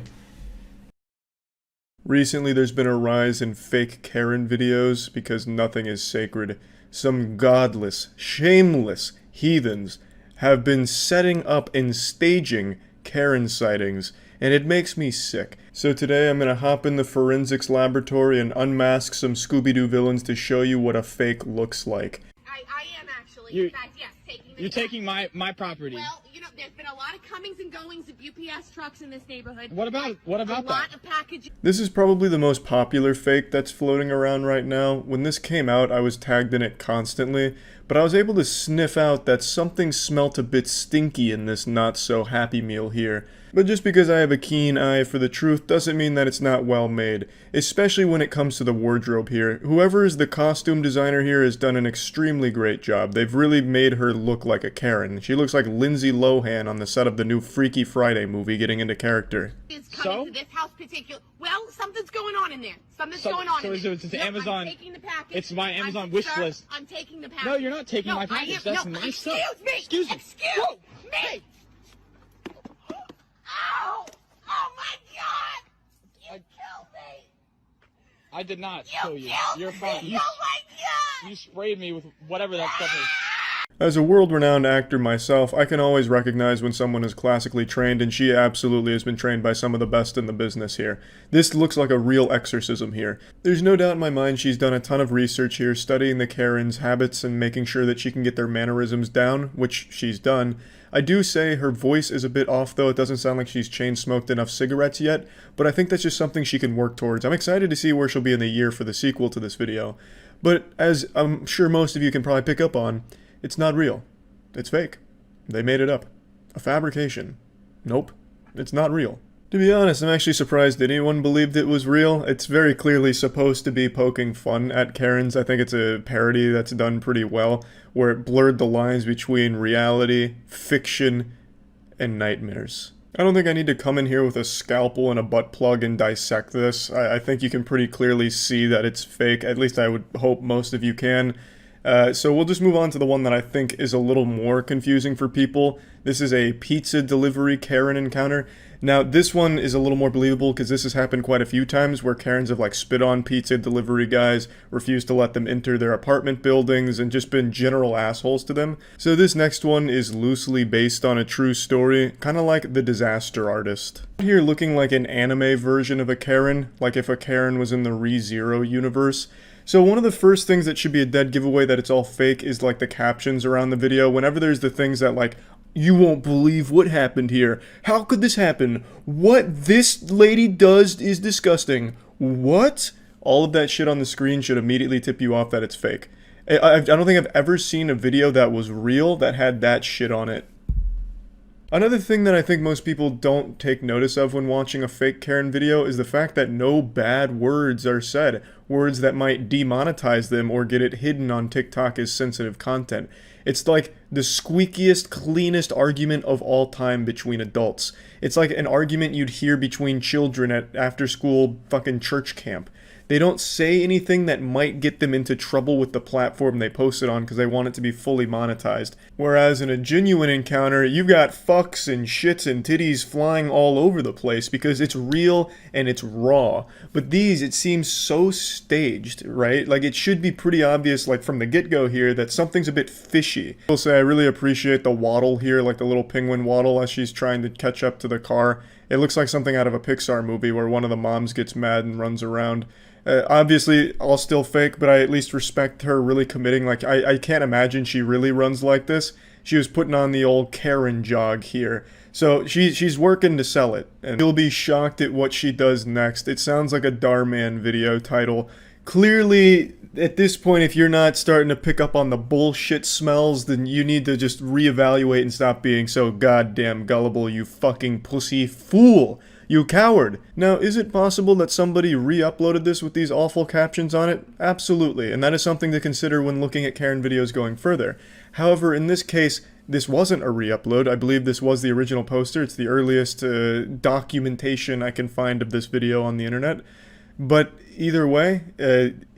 Recently, there's been a rise in fake Karen videos because nothing is sacred. Some godless, shameless heathens have been setting up and staging Karen sightings, and it makes me sick. So today I'm gonna hop in the forensics laboratory and unmask some Scooby-Doo villains to show you what a fake looks like. I am actually. You- In fact, yes, taking the You're taking my property. Well, you know, there's been a lot of comings and goings of UPS trucks in this neighborhood. What about A lot that? of packages. This is probably the most popular fake that's floating around right now. When this came out, I was tagged in it constantly, but I was able to sniff out that something smelt a bit stinky in this not-so-happy meal here. But just because I have a keen eye for the truth doesn't mean that it's not well made, especially when it comes to the wardrobe here. Whoever is the costume designer here has done an extremely great job. They've really made her look like a Karen. She looks like Lindsay Lohan on the set of the new Freaky Friday movie getting into character. Is coming So? to this house particular. Well, something's going on in there. Something's going on so in there. it's No, Amazon- I'm taking the package. it's my Amazon I'm, wish sir, list. I'm taking the package. No, you're not taking No, my I package. am- That's no, my excuse stuff. me. Excuse me. Excuse Whoa. me. Hey. Ow! Oh my God! You killed me. I did not You kill you. killed You're me. fine. Oh my God! You sprayed me with whatever that stuff is. As a world-renowned actor myself, I can always recognize when someone is classically trained, and she absolutely has been trained by some of the best in the business here. This looks like a real exorcism here. There's no doubt in my mind she's done a ton of research here, studying the Karen's habits and making sure that she can get their mannerisms down, which she's done. I do say her voice is a bit off though, it doesn't sound like she's chain-smoked enough cigarettes yet, but I think that's just something she can work towards. I'm excited to see where she'll be in the year for the sequel to this video. But as I'm sure most of you can probably pick up on, it's not real. It's fake. They made it up. A fabrication. Nope. It's not real. To be honest, I'm actually surprised that anyone believed it was real. It's very clearly supposed to be poking fun at Karens. I think it's a parody that's done pretty well, where it blurred the lines between reality, fiction, and nightmares. I don't think I need to come in here with a scalpel and a butt plug and dissect this. I think you can pretty clearly see that it's fake. At least I would hope most of you can. So we'll just move on to the one that I think is a little more confusing for people. This is a pizza delivery Karen encounter. Now, this one is a little more believable because this has happened quite a few times where Karens have like spit on pizza delivery guys, refused to let them enter their apartment buildings, and just been general assholes to them. So this next one is loosely based on a true story, kind of like The Disaster Artist. Here looking like an anime version of a Karen, like if a Karen was in the ReZero universe. So one of the first things that should be a dead giveaway that it's all fake is like the captions around the video. Whenever there's the things that like, you won't believe what happened here. How could this happen? What this lady does is disgusting. What? All of that shit on the screen should immediately tip you off that it's fake. I don't think I've ever seen a video that was real that had that shit on it. Another thing that I think most people don't take notice of when watching a fake Karen video is the fact that no bad words are said. Words that might demonetize them or get it hidden on TikTok as sensitive content. It's like the squeakiest, cleanest argument of all time between adults. It's like an argument you'd hear between children at after-school fucking church camp. They don't say anything that might get them into trouble with the platform they post it on because they want it to be fully monetized. Whereas in a genuine encounter, you've got fucks and shits and titties flying all over the place because it's real and it's raw. But these, it seems so staged, right? Like it should be pretty obvious, like from the get-go here, that something's a bit fishy. I will say I really appreciate the waddle here, like the little penguin waddle as she's trying to catch up to the car. It looks like something out of a Pixar movie where one of the moms gets mad and runs around. Obviously, all still fake, but I at least respect her really committing. Like, I can't imagine she really runs like this. She was putting on the old Karen jog here. So she's working to sell it, and you'll be shocked at what she does next. It sounds like a Darman video title. Clearly, at this point, if you're not starting to pick up on the bullshit smells, then you need to just reevaluate and stop being so goddamn gullible, you fucking pussy fool. You coward! Now, is it possible that somebody re-uploaded this with these awful captions on it? Absolutely, and that is something to consider when looking at Karen videos going further. However, in this case, this wasn't a re-upload. I believe this was the original poster. It's the earliest documentation I can find of this video on the internet. But either way,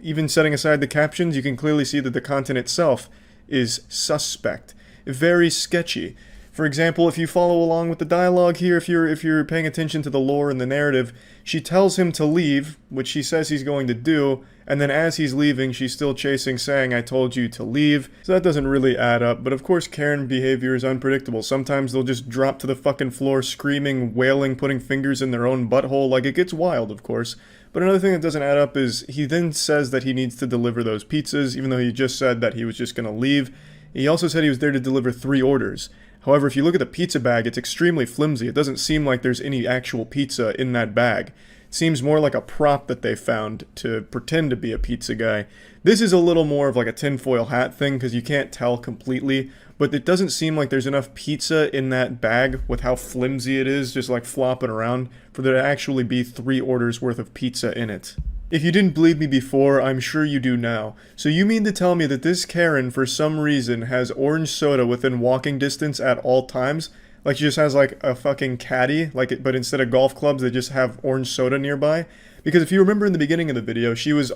even setting aside the captions, you can clearly see that the content itself is suspect. Very sketchy. For example, if you follow along with the dialogue here, if you're paying attention to the lore and the narrative, she tells him to leave, which he says he's going to do, and then as he's leaving, she's still chasing, saying, I told you to leave. So that doesn't really add up, but of course Karen behavior is unpredictable. Sometimes they'll just drop to the fucking floor screaming, wailing, putting fingers in their own butthole, like it gets wild, of course. But another thing that doesn't add up is he then says that he needs to deliver those pizzas, even though he just said that he was just going to leave. He also said he was there to deliver 3 orders. However, if you look at the pizza bag, it's extremely flimsy. It doesn't seem like there's any actual pizza in that bag. It seems more like a prop that they found to pretend to be a pizza guy. This is a little more of like a tinfoil hat thing because you can't tell completely, but it doesn't seem like there's enough pizza in that bag with how flimsy it is, just like flopping around, for there to actually be 3 orders worth of pizza in it. If you didn't believe me before, I'm sure you do now. So you mean to tell me that this Karen, for some reason, has orange soda within walking distance at all times? Like she just has like a fucking caddy, but instead of golf clubs, they just have orange soda nearby? Because if you remember in the beginning of the video, she was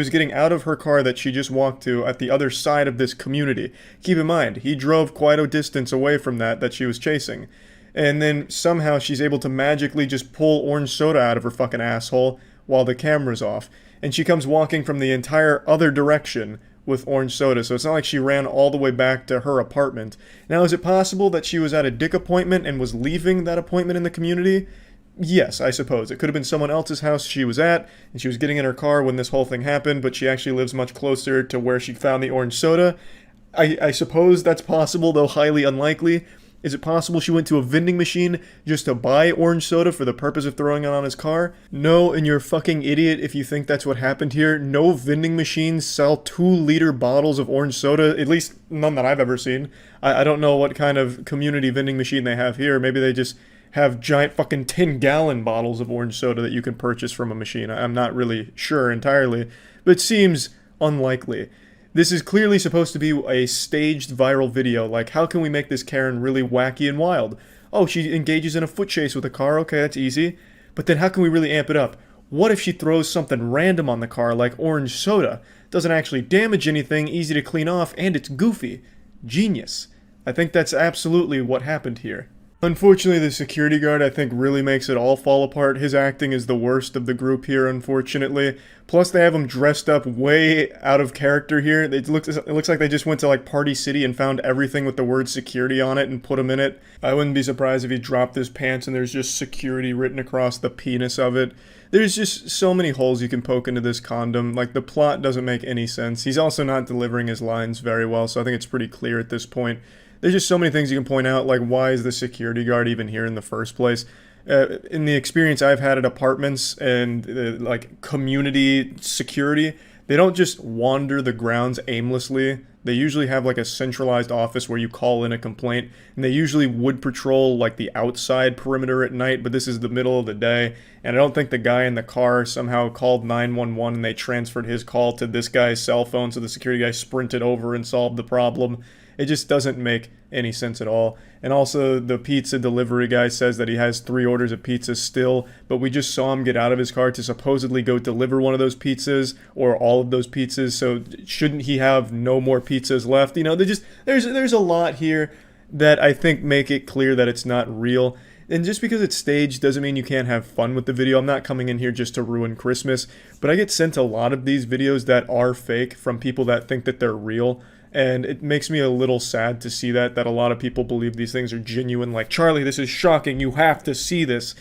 getting out of her car that she just walked to at the other side of this community. Keep in mind, he drove quite a distance away from that she was chasing. And then somehow she's able to magically just pull orange soda out of her fucking asshole while the camera's off. And she comes walking from the entire other direction with orange soda, so it's not like she ran all the way back to her apartment. Now, is it possible that she was at a dick appointment and was leaving that appointment in the community? Yes, I suppose. It could have been someone else's house she was at, and she was getting in her car when this whole thing happened, but she actually lives much closer to where she found the orange soda. I suppose that's possible, though highly unlikely. Is it possible she went to a vending machine just to buy orange soda for the purpose of throwing it on his car? No, and you're a fucking idiot if you think that's what happened here. No vending machines sell 2-liter bottles of orange soda, at least none that I've ever seen. I don't know what kind of community vending machine they have here. Maybe they just have giant fucking 10-gallon bottles of orange soda that you can purchase from a machine. I'm not really sure entirely, but it seems unlikely. This is clearly supposed to be a staged viral video, like how can we make this Karen really wacky and wild? Oh, she engages in a foot chase with a car, okay, that's easy. But then how can we really amp it up? What if she throws something random on the car, like orange soda? Doesn't actually damage anything, easy to clean off, and it's goofy. Genius. I think that's absolutely what happened here. Unfortunately, the security guard, I think, really makes it all fall apart. His acting is the worst of the group here, unfortunately. Plus, they have him dressed up way out of character here. It looks like they just went to, like, Party City and found everything with the word security on it and put him in it. I wouldn't be surprised if he dropped his pants and there's just security written across the penis of it. There's just so many holes you can poke into this condom. Like, the plot doesn't make any sense. He's also not delivering his lines very well, so I think it's pretty clear at this point. There's just so many things you can point out, like why is the security guard even here in the first place? In the experience I've had at apartments and like community security, they don't just wander the grounds aimlessly. They usually have like a centralized office where you call in a complaint, and they usually would patrol like the outside perimeter at night, but this is the middle of the day, and I don't think the guy in the car somehow called 911 and they transferred his call to this guy's cell phone, so the security guy sprinted over and solved the problem. It just doesn't make any sense at all. And also, the pizza delivery guy says that he has 3 orders of pizza still, but we just saw him get out of his car to supposedly go deliver one of those pizzas, or all of those pizzas, so shouldn't he have no more pizzas left? You know, there's a lot here that I think make it clear that it's not real. And just because it's staged doesn't mean you can't have fun with the video. I'm not coming in here just to ruin Christmas, but I get sent a lot of these videos that are fake from people that think that they're real. And it makes me a little sad to see that a lot of people believe these things are genuine, like, Charlie, this is shocking, you have to see this.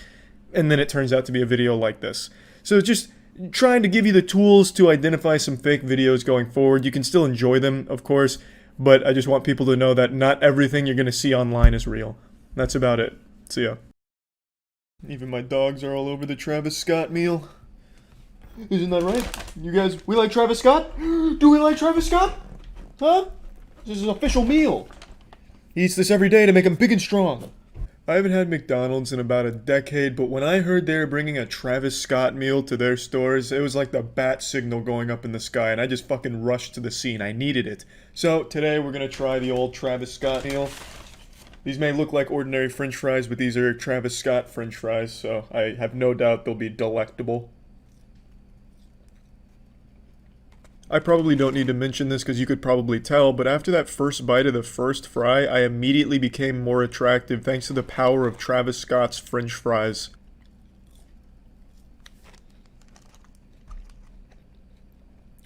And then it turns out to be a video like this. So just trying to give you the tools to identify some fake videos going forward. You can still enjoy them, of course, but I just want people to know that not everything you're going to see online is real. That's about it. See ya. Even my dogs are all over the Travis Scott meal. Isn't that right? You guys, we like Travis Scott? Do we like Travis Scott? Huh? This is an official meal. He eats this every day to make him big and strong. I haven't had McDonald's in about a decade, but when I heard they were bringing a Travis Scott meal to their stores, it was like the bat signal going up in the sky, and I just fucking rushed to the scene. I needed it. So today we're gonna try the old Travis Scott meal. These may look like ordinary French fries, but these are Travis Scott French fries, so I have no doubt they'll be delectable. I probably don't need to mention this because you could probably tell, but after that first bite of the first fry, I immediately became more attractive thanks to the power of Travis Scott's French fries.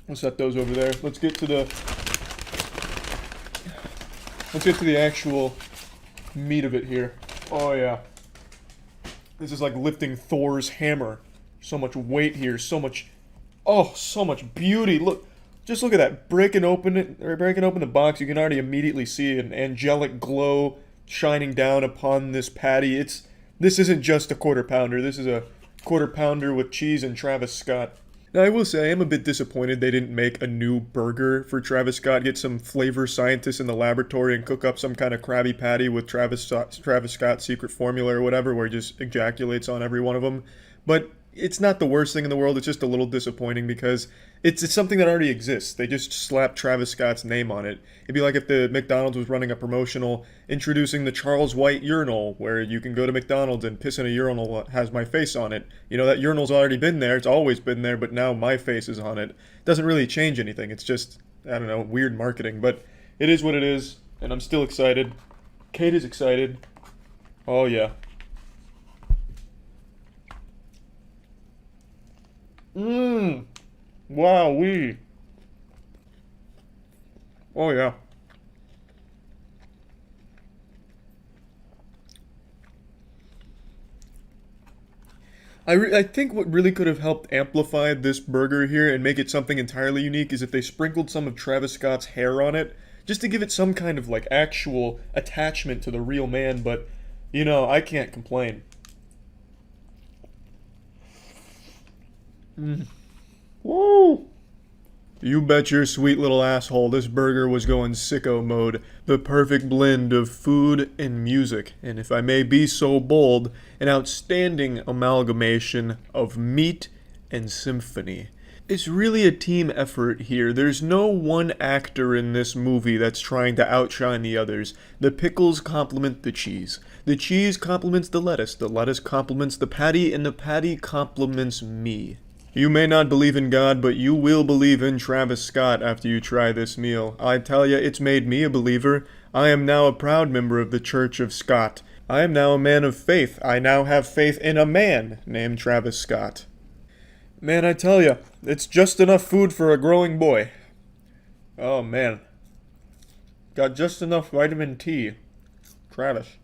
We'll set those over there. Let's get to the actual meat of it here. Oh yeah. This is like lifting Thor's hammer. So much weight here, so much beauty. Look. Just look at that. Breaking open the box, you can already immediately see an angelic glow shining down upon this patty. This isn't just a quarter pounder. This is a quarter pounder with cheese and Travis Scott. Now, I will say, I am a bit disappointed they didn't make a new burger for Travis Scott. Get some flavor scientists in the laboratory and cook up some kind of Krabby Patty with Travis Scott's secret formula or whatever, where he just ejaculates on every one of them. But it's not the worst thing in the world. It's just a little disappointing because it's something that already exists. They just slapped Travis Scott's name on it. It'd be like if the McDonald's was running a promotional introducing the Charles White urinal, where you can go to McDonald's and piss in a urinal that has my face on it. You know, that urinal's already been there. It's always been there, but now my face is on it. It doesn't really change anything. It's just, I don't know, weird marketing. But it is what it is, and I'm still excited. Kate is excited. Oh, yeah. Wowee. Oh, yeah. I think what really could have helped amplify this burger here and make it something entirely unique is if they sprinkled some of Travis Scott's hair on it, just to give it some kind of, like, actual attachment to the real man, but, you know, I can't complain. Woo! You bet your sweet little asshole this burger was going sicko mode. The perfect blend of food and music, and if I may be so bold, an outstanding amalgamation of meat and symphony. It's really a team effort here. There's no one actor in this movie that's trying to outshine the others. The pickles complement the cheese complements the lettuce complements the patty, and the patty complements me. You may not believe in God, but you will believe in Travis Scott after you try this meal. I tell ya, it's made me a believer. I am now a proud member of the Church of Scott. I am now a man of faith. I now have faith in a man named Travis Scott. Man, I tell ya, it's just enough food for a growing boy. Oh, man. Got just enough vitamin T. Travis.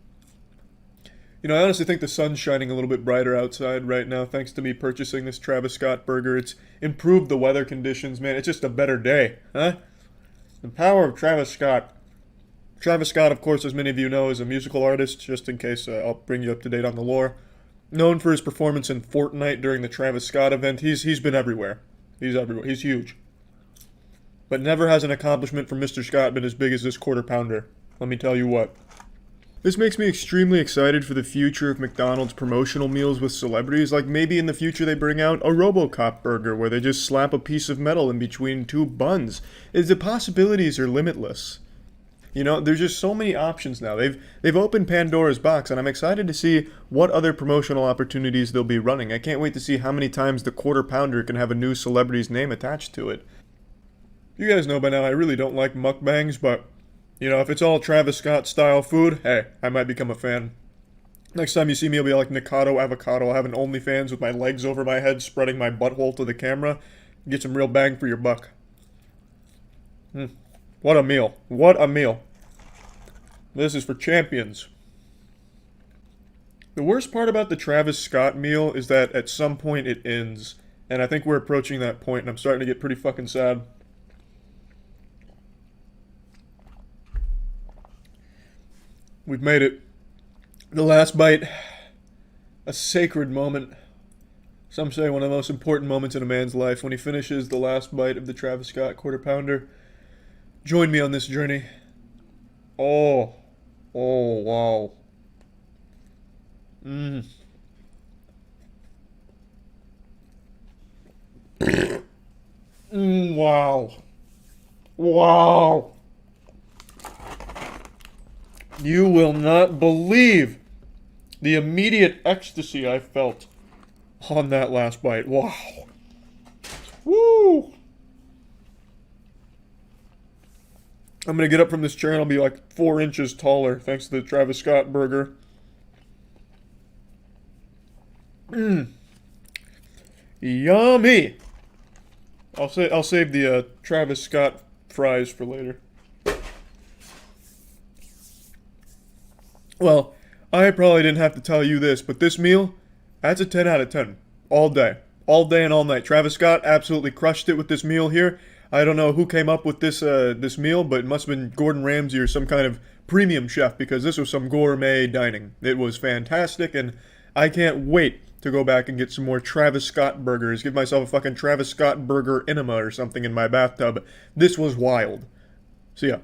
You know, I honestly think the sun's shining a little bit brighter outside right now thanks to me purchasing this Travis Scott burger. It's improved the weather conditions, man. It's just a better day, huh? The power of Travis Scott. Travis Scott, of course, as many of you know, is a musical artist, just in case I'll bring you up to date on the lore. Known for his performance in Fortnite during the Travis Scott event. He's been everywhere. He's everywhere. He's huge. But never has an accomplishment from Mr. Scott been as big as this quarter pounder. Let me tell you what. This makes me extremely excited for the future of McDonald's promotional meals with celebrities. Like maybe in the future they bring out a RoboCop burger where they just slap a piece of metal in between two buns. The possibilities are limitless. You know, there's just so many options now. They've opened Pandora's box, and I'm excited to see what other promotional opportunities they'll be running. I can't wait to see how many times the quarter pounder can have a new celebrity's name attached to it. You guys know by now I really don't like mukbangs, but you know, if it's all Travis Scott style food, hey, I might become a fan. Next time you see me, I'll be like Nikado Avocado. I'll have an OnlyFans with my legs over my head, spreading my butthole to the camera. Get some real bang for your buck. What a meal. What a meal. This is for champions. The worst part about the Travis Scott meal is that at some point it ends. And I think we're approaching that point, and I'm starting to get pretty fucking sad. We've made it. The last bite. A sacred moment. Some say one of the most important moments in a man's life when he finishes the last bite of the Travis Scott quarter pounder. Join me on this journey. Oh, wow. Wow. Wow. You will not believe the immediate ecstasy I felt on that last bite. Wow. Woo. I'm going to get up from this chair and I'll be like 4 inches taller thanks to the Travis Scott burger. Yummy. I'll save the Travis Scott fries for later. Well, I probably didn't have to tell you this, but this meal, that's a 10 out of 10. All day. All day and all night. Travis Scott absolutely crushed it with this meal here. I don't know who came up with this meal, but it must have been Gordon Ramsay or some kind of premium chef because this was some gourmet dining. It was fantastic, and I can't wait to go back and get some more Travis Scott burgers. Give myself a fucking Travis Scott burger enema or something in my bathtub. This was wild. See ya.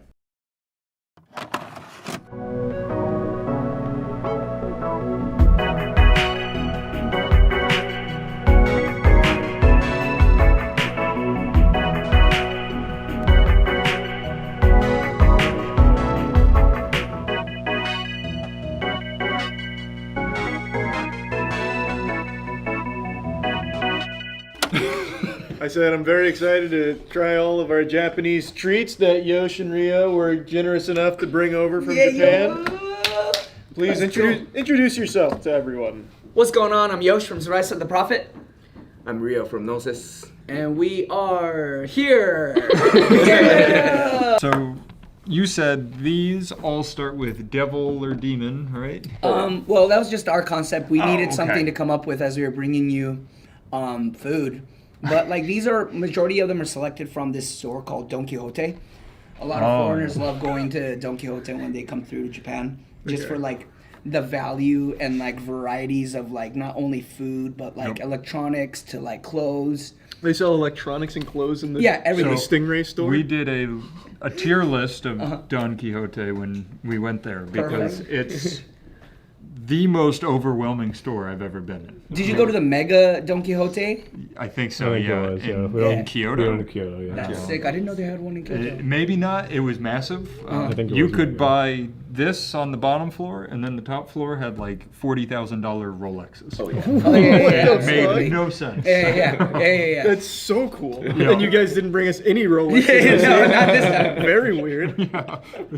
I said I'm very excited to try all of our Japanese treats that Yosh and Rio were generous enough to bring over from Japan. Please introduce yourself to everyone. What's going on? I'm Yosh from Rise of the Prophet. I'm Rio from Gnosis. And we are here. Yeah. So you said these all start with devil or demon, right? Well, that was just our concept. We needed something to come up with as we were bringing you food. But like these are, majority of them are selected from this store called Don Quixote. A lot of foreigners love going to Don Quixote when they come through to Japan, just for like the value and like varieties of like not only food but like electronics to like clothes. They sell electronics and clothes in the everything. Stingray store. We did a tier list of Don Quixote when we went there because it's the most overwhelming store I've ever been in. Did you go to the Mega Don Quixote? I think so, I think yeah. it was, In Kyoto. In Kyoto, yeah. That's sick. I didn't know they had one in Kyoto. Maybe not. It was massive. I think it you was could buy this on the bottom floor, and then the top floor had like $40,000 Rolexes. Oh yeah. Oh, yeah. It made no sense. Yeah. That's so cool. Yeah. And you guys didn't bring us any Rolex. No, not this time. Very weird.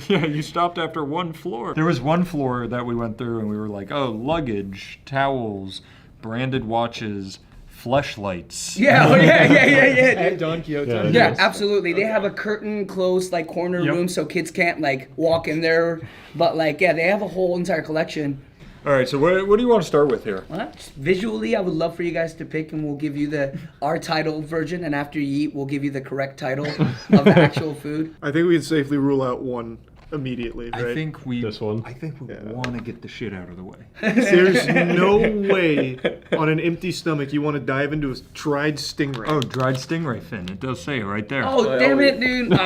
Yeah, you stopped after one floor. There was one floor that we went through, and we were like, oh, luggage, towels, branded watches, fleshlights. Yeah, At dude. Don Quixote. Yeah. Yeah, absolutely. They have a curtain closed like corner Yep. room so kids can't like walk in there. But like, yeah, they have a whole entire collection. All right, so what do you want to start with here? Well, visually, I would love for you guys to pick, and we'll give you our title version. And after you eat, we'll give you the correct title of the actual food. I think we can safely rule out one immediately, right? I think we This one? I think we want to get the shit out of the way. There's no way on an empty stomach you want to dive into a dried stingray. Oh, dried stingray fin. It does say it right there. Oh, damn it, dude. Oh.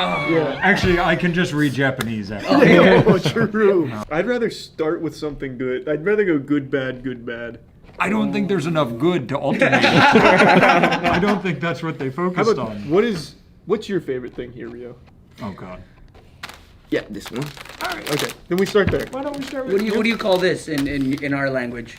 Actually, I can just read Japanese actually. Oh, true. I'd rather start with something good. I'd rather go good, bad, good, bad. I don't think there's enough good to alternate. I don't think that's what they How focused about, on. what's your favorite thing here, Rio? Oh God. Yeah, this one. Okay, then we start there. Why don't we start with What do you call this in our language?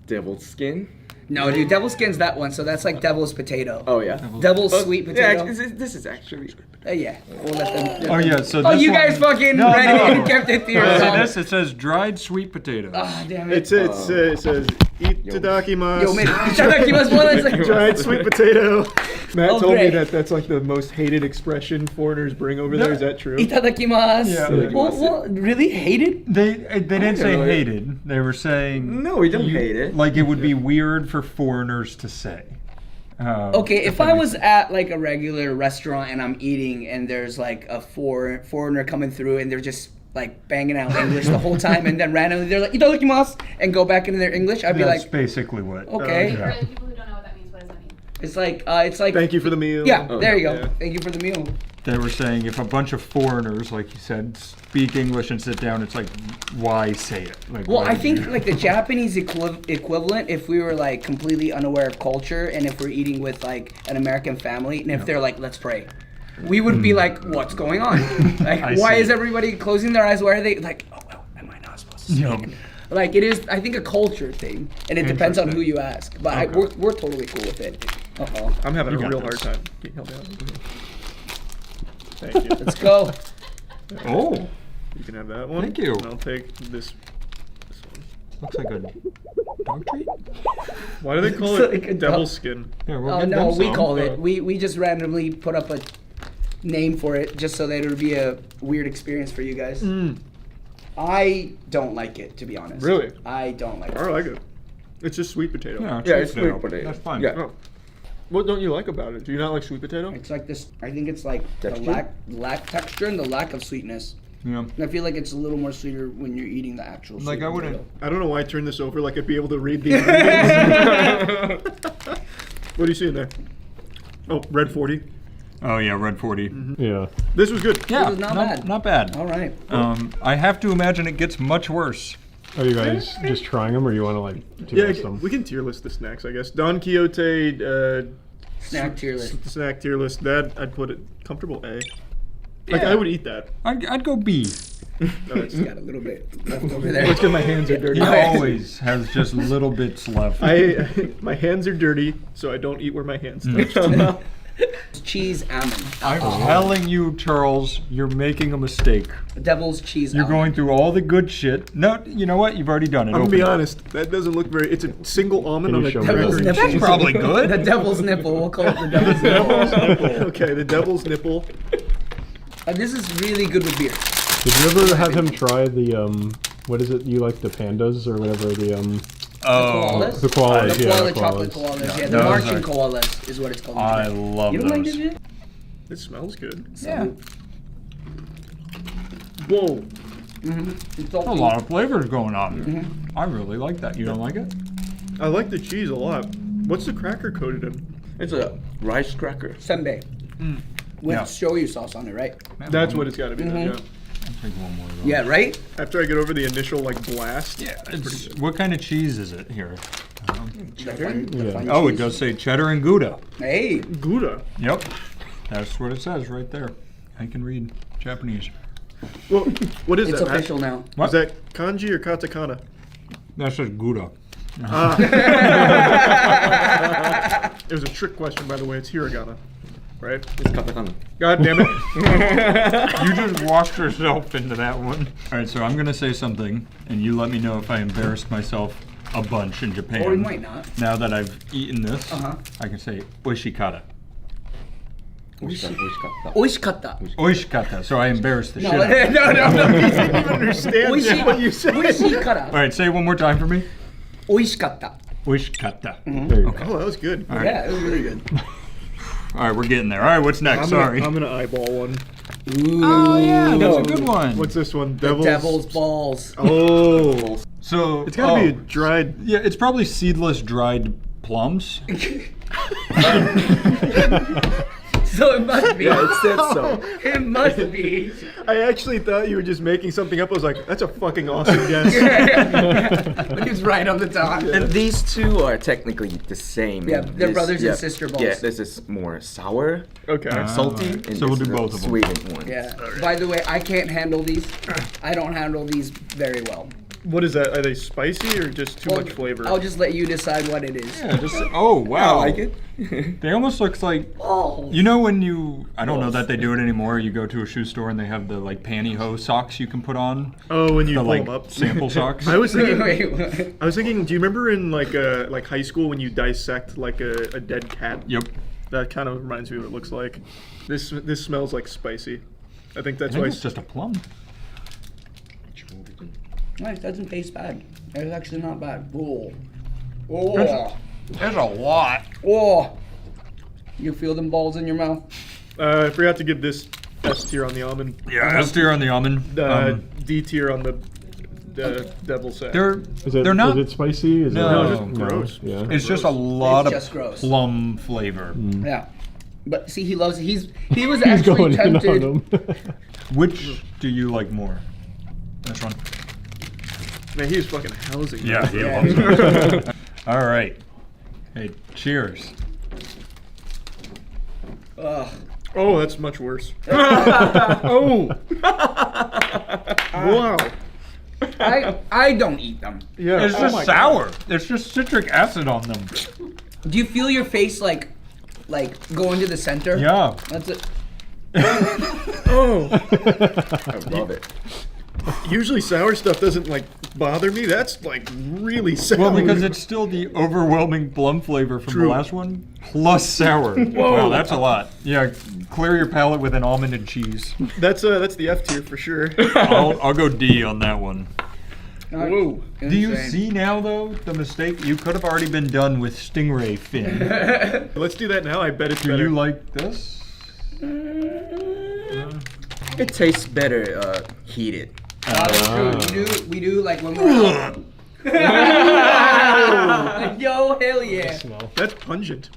Devil's skin. No, dude, devil's skin's that one. So that's like devil's potato. Oh yeah. Devil's sweet potato. Yeah, this is actually. Yeah, we'll let them. Oh yeah, so Oh, this you one- guys fucking No, read it no. and kept it to See yourself. this? It says dried sweet potatoes. Ah, damn it. It says itadakimasu. Yo, man, itadakimasu, what is it? Dried sweet potato. Matt Oh, told me great. that's like the most hated expression foreigners bring over there. Is that true? Itadakimasu. Yeah. Well, really hated? They didn't say know. hated. They were saying No, we don't hate it. like it would be weird for foreigners to say. Okay, if I was at like a regular restaurant and I'm eating and there's like a foreigner coming through and they're just like banging out English the whole time and then randomly they're like itadakimasu and go back into their English, I'd be That's like, basically what. okay. Yeah. For the people who don't know what that means, what does that mean? It's like Thank you for the meal. Yeah, Oh, there you go. yeah. Thank you for the meal. They were saying if a bunch of foreigners, like you said, speak English and sit down, it's like, why say it? Like, Well, why I do think you- like the Japanese equivalent, if we were like completely unaware of culture and if we're eating with like an American family and if they're like, let's pray, we would be like, what's going on? Like, I why see. is everybody closing their eyes? Why are they like, oh, well, am I not supposed to speak? Yeah. Like it is, I think, a culture thing, and it depends on who you ask. But we're totally cool with it. Uh-oh. I'm having You a got real this. hard time. Can you help me out? Thank you. Let's go. Oh, You can have that one. Thank you. And I'll take this one. looks like a dog treat. Why do they call It's it like a devil's dog- skin? Yeah, we'll Oh give no, them we some. called it. We just randomly put up a name for it just so that it would be a weird experience for you guys. I don't like it, to be honest. Really? I don't like it. I like it. It's just sweet potato. Yeah, Yeah, it's potato. sweet potato. That's fine. Yeah. Oh. What don't you like about it? Do you not like sweet potato? It's like this. I think it's like Texture? the lack texture and the lack of sweetness. Yeah. And I feel like it's a little more sweeter when you're eating the actual. Like, sweet I wouldn't- potato. I don't know why I turned this over like I'd be able to read the ingredients. What do you see in there? Oh, red 40. Oh yeah, red 40. Yeah. This was good. Yeah, was not bad. Not bad. All right. I have to imagine it gets much worse. Are you guys just trying them, or you want to like Yeah, tier list them? we can tier list the snacks, I guess. Don Quixote Snack tier list. snack tier list. That I'd put it comfortable A. Like I would eat that. I'd go B. No, it's, Just got a little bit left over there. it's because my hands are dirty. He always has just little bits left. My hands are dirty, so I don't eat where my hands touch. Cheese almond. I'm telling you, Charles, you're making a mistake. Devil's cheese You're almond. going through all the good shit. No, you know what? You've already done it. I'm gonna Open be it. honest. That doesn't look very. It's a single almond Can on you a show me cracker. Devil's that? nipple. That's probably good. The devil's nipple. We'll call it the devil's nipple. Okay, the devil's nipple. This is really good with beer. Did you ever have him try the what is it? You like the pandas or whatever the Koalas? the koalas? The yeah, koala the chocolate koalas. koalas. Yeah, the those Martian are- koalas is what it's called. I love You don't like those. this shit? It smells good. Yeah. Whoa. It's A lot of flavors going on. I really like that. You don't like it? I like the cheese a lot. What's the cracker coated in? It's a rice cracker. Senbei. With Yeah. shoyu sauce on it, right? That's what it's got to be. Then, yeah. I'll take one more of those. Yeah, right? After I get over the initial like blast. Yeah. What kind of cheese is it here? The fun Oh, it cheese. does say cheddar and Gouda. Hey, Gouda. Yep. That's what it says right there. I can read Japanese. Well, what is It's that? Matt? official now. Is that kanji or katakana? That's just Gouda. It was a trick question, by the way. It's hiragana, right? It's katakana. God damn it. You just walked yourself into that one. All right, so I'm gonna say something, and you let me know if I embarrassed myself a bunch in Japan. Or we might not. Now that I've eaten this, Uh-huh. I can say oishikata. Oishikatta. Oishikatta. Oishikata. So I embarrassed the No, shit out of it. no. He didn't even understand what you said. Oishikata. All right, say it one more time for me. Oishikatta. Oishikata. There you go. Oh, that was good. All right. Yeah, it was really good. All right, we're getting there. All right, what's next? Sorry. I'm gonna eyeball one. Oh yeah, that's a good one. What's this one? Devil's balls. Oh. So It's gotta be a dried. Yeah, it's probably seedless dried plums. So it must be. Yeah, it said so. It must be. I actually thought you were just making something up. I was like, that's a fucking awesome guess. He was right on the top. And these two are technically the same. Yeah, they're brothers and sister balls. Yeah, this is more sour, Okay. salty, and So we'll this do is a both of them. sweetened one. Yeah. By the way, I can't handle these. I don't handle these very well. What is that? Are they spicy or just too much flavor? I'll just let you decide what it is. Yeah, just oh wow. I like it. They almost looks like Oh. you know when you I don't know that they do it anymore. You go to a shoe store and they have the like pantyhose socks you can put on. Oh, when you The pull like them up. sample socks. I was thinking. Wait, what? I was thinking. Do you remember in like high school when you dissect like a dead cat? Yep. That kind of reminds me of what it looks like. This smells like spicy. I think I that's think why. it's just a plum. No, it doesn't taste bad. It's actually not bad. Oh. There's a lot. Oh. You feel them balls in your mouth? I forgot to give this S tier on the almond. Yeah, S tier on the almond. D tier on the devil's sack. They're Is it, they're not. Is it spicy? Is No, it, it's just gross. Yeah. It's just a lot just of gross. plum flavor. Yeah. But see, he loves it. He was He's actually going in on tempted. them. Which do you like more? This one. Man, he was fucking housing. Yeah, that. he Yeah. loves it. All right. Hey, cheers. Ugh. Oh, that's much worse. Oh. Wow. I don't eat them. Yeah. It's oh just my sour. There's just citric acid on them. Do you feel your face like go into the center? Yeah. That's it. Oh. I love it. Usually sour stuff doesn't like bother me. That's like really sour. Well, because it's still the overwhelming plum flavor from True. the last one, plus sour. Wow, that's a lot. Yeah, clear your palate with an almond and cheese. that's the F tier for sure. I'll go D on that one. Whoa. Do you see now, though, the mistake? You could have already been done with stingray fin. Let's do that now. I bet it's Do better. you like this? It tastes better heated. That's true. We do like when we're out. Yo, hell yeah. Smell. That's pungent.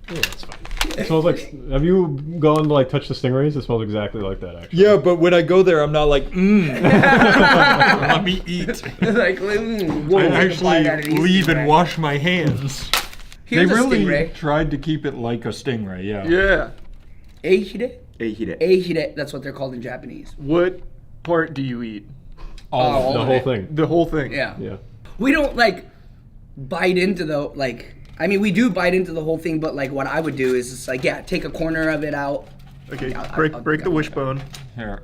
Yeah, it's fine. It smells like. Have you gone to like touch the stingrays? It smells exactly like that, actually. Yeah, but when I go there, I'm not like, let me eat. Like, I actually leave and wash my hands. Here's They a really stingray. tried to keep it like a stingray, yeah. Yeah. Eihire? Heated. Eihire, that's what they're called in Japanese. What part do you eat? All The of whole it. thing. The whole thing. Yeah. Yeah. We don't like bite into the like. I mean, we do bite into the whole thing, but like what I would do is just like, yeah, take a corner of it out. Okay. I'll- break I'll- the wishbone. Here.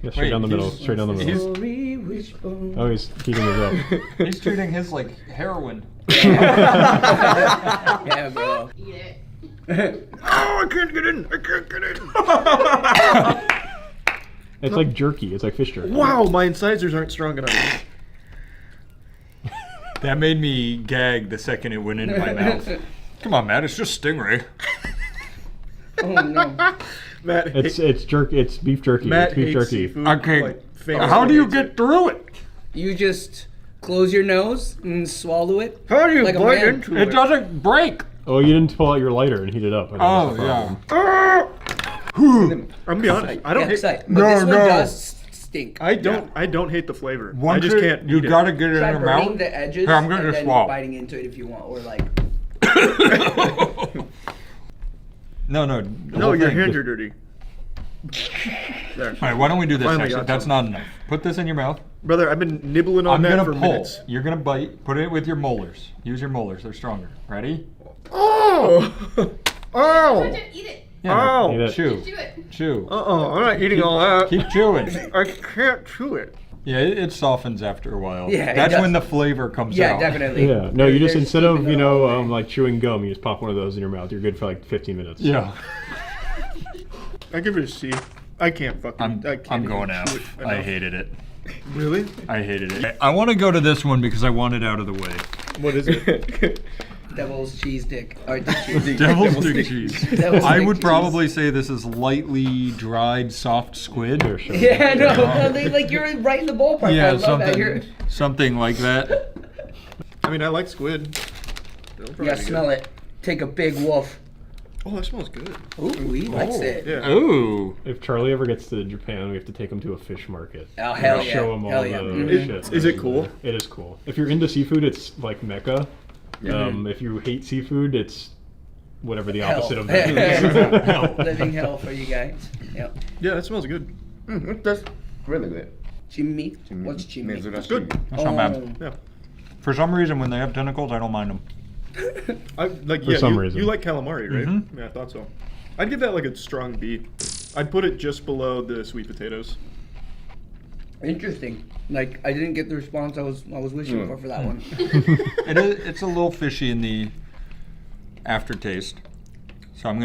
Yeah, straight Wait, down the middle. he's- Straight down the middle. Sorry, wishbone. Oh, he's heating it up. He's treating his like heroin. Yeah, bro. Oh, I can't get in. I can't get in. It's like jerky. It's like fish jerky. Wow, my incisors aren't strong enough. That made me gag the second it went into my mouth. Come on, Matt, it's just stingray. Oh no. Matt, It's jerky. It's beef jerky. Matt It's beef hates jerky. seafood. Okay, like, famously how do you hates get it. through it? You just close your nose and swallow it. How do you like a bite man. into It doesn't break. Oh, you didn't pull out your lighter and heat it up. I think Oh, that's the yeah. problem. I'm gonna be honest. I don't Yeah, hate. but No, this one no. does stink. I don't hate the flavor. I Once just it- can't. You eat gotta get it Try in your burning mouth. the edges Here, I'm gonna and just then swallow. biting into it if you want, or like. No, it. No, your hands are dirty. There. All right, why don't we do this Finally actually? got That's some. not enough. Put this in your mouth. Brother, I've been nibbling on I'm that gonna for pull. minutes. You're gonna bite. Put it with your molars. Use your molars. They're stronger. Ready? Oh! Oh! Eat it. Yeah, Eat it. chew. Do it. Chew. I'm not eating all that. Keep chewing. I can't chew it. Yeah, it softens after a while. Yeah, it That's does. when the flavor comes Yeah, out. definitely. Yeah. No, you just They're instead of steaming it all away. like chewing gum, you just pop one of those in your mouth. You're good for like 15 minutes. Yeah. I give it a C. I can't fucking. I can't I'm even going out. chew it I enough. hated it. Really? I hated it. I want to go to this one because I want it out of the way. What is it? Devil's cheese dick. Or dick cheese. Devil's dick cheese. Devil's I dick would cheese. probably say this is lightly dried soft squid. Sure, sure. Yeah, no, like you're right in the ballpark. I Yeah, love that. You're, something like that. I mean, I like squid. yeah, smell it. Take a big wolf. Oh, that smells good. Ooh, he likes it. Yeah. Ooh. If Charlie ever gets to Japan, we have to take him to a fish market. Oh, hell yeah. Show him all Hell yeah. the Mhm. shit. Is it cool? It is cool. If you're into seafood, it's like Mecca. If you hate seafood, it's whatever the Hell. opposite of that is. Hell. Living hell for you guys. Yep. Yeah, that smells good. That's really good. Chimmy? What's chimmy? It's good. That's not bad. Yeah. For some reason, when they have tentacles, I don't mind them. I like. For Yeah, some you, reason. you like calamari, right? Mhm. Yeah, I thought so. I'd give that like a strong B. I'd put it just below the sweet potatoes. Interesting. Like I didn't get the response I was wishing for that one. It's a little fishy in the aftertaste. So I'm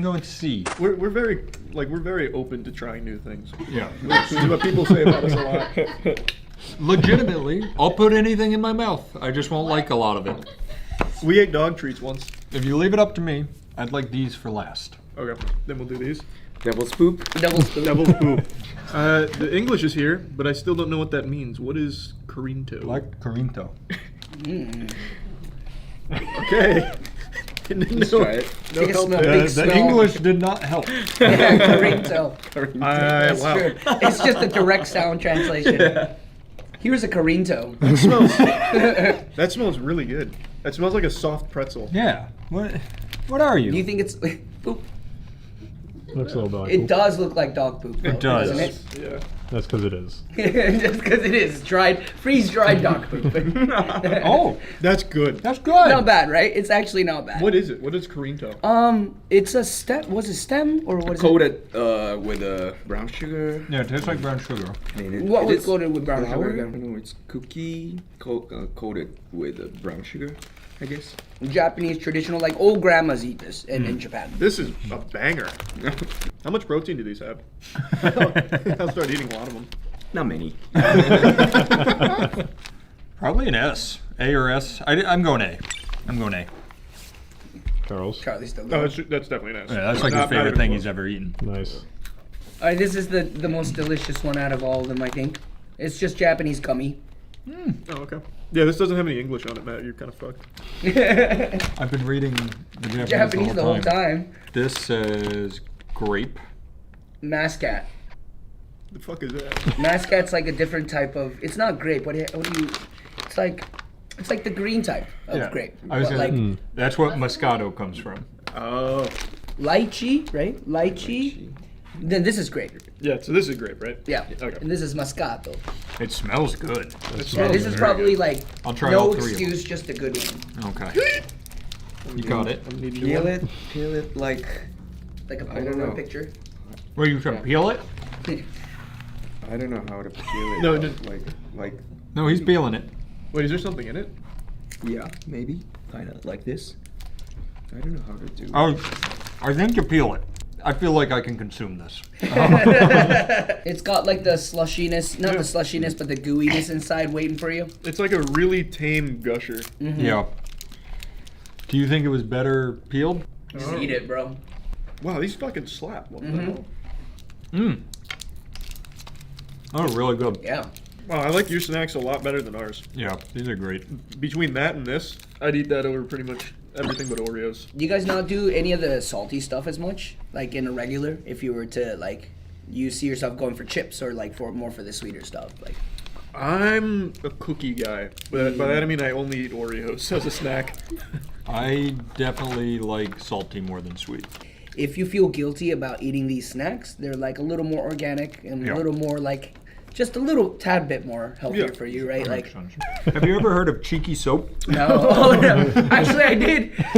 going C. We're very open to trying new things. Yeah. This is what people say about us a lot. Legitimately, I'll put anything in my mouth. I just won't like a lot of it. We ate dog treats once. If you leave it up to me, I'd like these for last. Okay, then we'll do these. Devil's poop. Devil's food. Devil's poop. The English is here, but I still don't know what that means. What is Corinto? Like Corinto. Okay. Let's try it. Take a help smell, there. big The smell. English did not help. Yeah, Corinto. That's Wow. true. It's just a direct sound translation. Here's a Corinto. That smells really good. That smells like a soft pretzel. Yeah. What are you? Do you think it's poop? Looks a little dog. It does look like dog poop. Though, It does. doesn't it? Yeah. That's because it is. Just because it is dried, freeze-dried dog poop. Oh, That's good. that's good. Not bad, right? It's actually not bad. What is it? What is Corinto? It's a stem. Was it stem or what is Coated with brown sugar. Yeah, it tastes like brown sugar. And it? What it was is coated with brown flour. sugar I again? know it's cookie coated with brown sugar, I guess. Japanese traditional, like old grandmas eat this in Japan. This is a banger. How much protein do these have? I'll start eating a lot of them. Not many. Probably an S. A or S. I'm going A. I'm going A. Charles. Charlie's still No, going. that's definitely an S. Yeah, that's like Not- his not favorite even thing close. he's ever eaten. Nice. All right, this is the most delicious one out of all of them, I think. It's just Japanese gummy. Oh, okay. Yeah, this doesn't have any English on it, Matt. You're kind of fucked. I've been reading the Japanese, Japanese the whole time. This says grape. Mascat. The fuck is that? Mascat's like a different type of. It's not grape. What do you? It's like the green type of grape. I was But gonna, like that's what Moscato comes from. Oh. lychee, right? Lychee. Then this is grape. Yeah, so this is grape, right? Yeah. Okay. And this is Moscato. It smells good. Yeah, this is probably like I'll try no all three of excuse, just a good one. Okay. You got it. Peel it like Like a I don't know. Polaroid picture. Were you trying to peel it? I don't know how to peel it. No, like No, he's peeling it. Wait, is there something in it? yeah, maybe kind of like this. I don't know how to do. I think you peel it. I feel like I can consume this. It's got like the slushiness, not the slushiness, but the gooiness inside waiting for you. It's like a really tame gusher. Yeah. Do you think it was better peeled? Just eat it, bro. Wow, these fucking slap. What the hell? Mmm. Oh, really good. Yeah. Wow, I like your snacks a lot better than ours. Yeah, these are great. Between that and this, I'd eat that over pretty much everything but Oreos. Do you guys not do any of the salty stuff as much? Like in a regular, if you were to like, you see yourself going for chips or like for more for the sweeter stuff, like. I'm a cookie guy, but by that I mean I only eat Oreos as a snack. I definitely like salty more than sweet. if you feel guilty about eating these snacks, they're like a little more organic and a little more like, just a little tad bit more healthier for you, right? Like, have you ever heard of cheeky soap? no. Oh, no. Actually,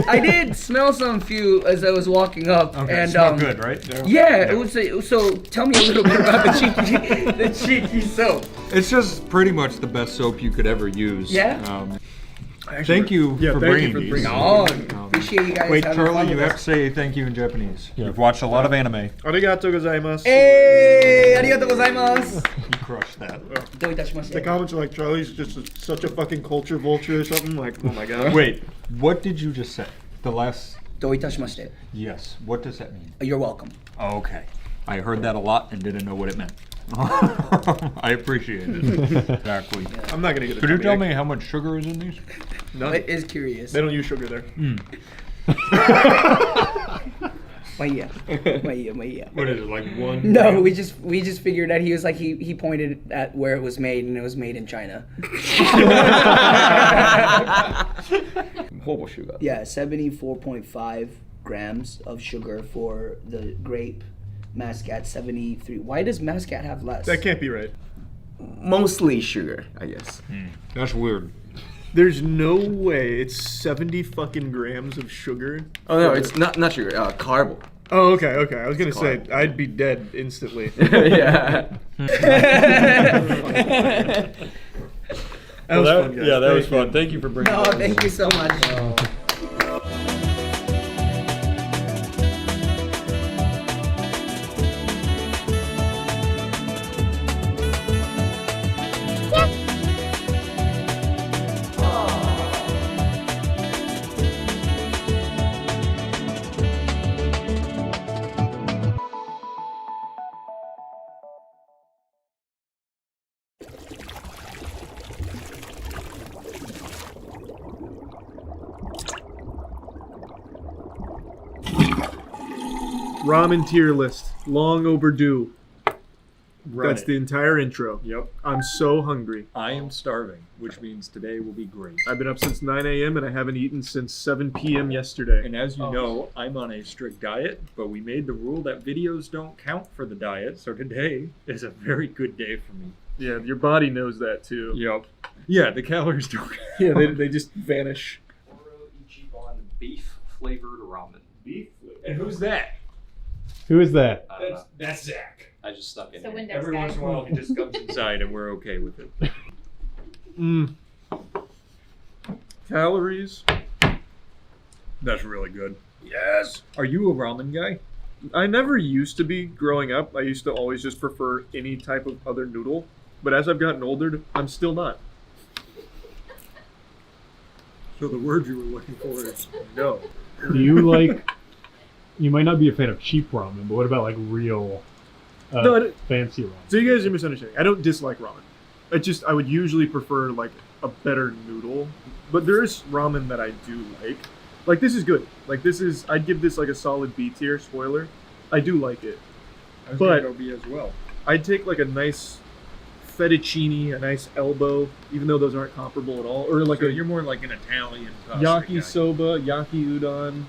I did smell some few as I was walking up. Okay, and smell good, right? Yeah, it was. So tell me a little bit about the cheeky soap. It's just pretty much the best soap you could ever use. Yeah. Thank you for bringing these. No, appreciate you guys. Wait, having Charlie, fun you with have us. to say thank you in Japanese. You've watched a lot of anime. Arigato gozaimasu. Hey, arigatou gozaimasu. You crushed that. Do itashimashite. The comments are like, Charlie's just such a fucking culture vulture or something. Like, oh my god. Wait, what did you just say? The last... Do itashimashite. Yes, what does that mean? You're welcome. Okay. I heard that a lot and didn't know what it meant. I appreciate it. Exactly. I'm not gonna get a Could you tell tummy me how much sugar is in these? None. It is curious. They don't use sugar there. Maya. What is it, like one? No, we just figured that he was like he pointed at where it was made and it was made in China. sugar. Yeah, 74.5 grams of sugar for the grape. Mascat 73. Why does Mascat have less? That can't be right. Mostly sugar, I guess. That's weird. There's no way it's 70 fucking grams of sugar. Oh no, it's not sugar. Carb. Oh, okay. I was gonna say carb. I'd be dead instantly. Yeah. That was fun, guys. Yeah, that was Thank you. fun. Thank you for bringing No, that. thank you so much. Ramen tier list, long overdue. Right. That's the entire intro. Yep. I'm so hungry. I am starving, which means today will be great. I've been up since 9 a.m. and I haven't eaten since 7 p.m. yesterday. And as you know, I'm on a strict diet, but we made the rule that videos don't count for the diet, so today is a very good day for me. Yeah, your body knows that too. Yep. Yeah, the calories don't count. Yeah, they just vanish. Beef flavored ramen. Beef flavored. And who's that? Who is that? That's Zach. I just stuck in So here. Windows Every guy. once in a while, he just comes inside, and we're okay with it. Calories. That's really good. Yes. Are you a ramen guy? I never used to be growing up. I used to always just prefer any type of other noodle. But as I've gotten older, I'm still not. So the word you were looking for is no. Do you like? You might not be a fan of cheap ramen, but what about like real, fancy ramen? So you guys are misunderstanding. I don't dislike ramen. I would usually prefer like a better noodle. But there's ramen that I do like. Like this is good. Like I'd give this like a solid B tier. Spoiler. I do like it. I was But- gonna go B as well. I'd take like a nice fettuccine, a nice elbow, even though those aren't comparable at all. Or like So a you're more like an Italian pasta yaki guy. soba, yaki udon.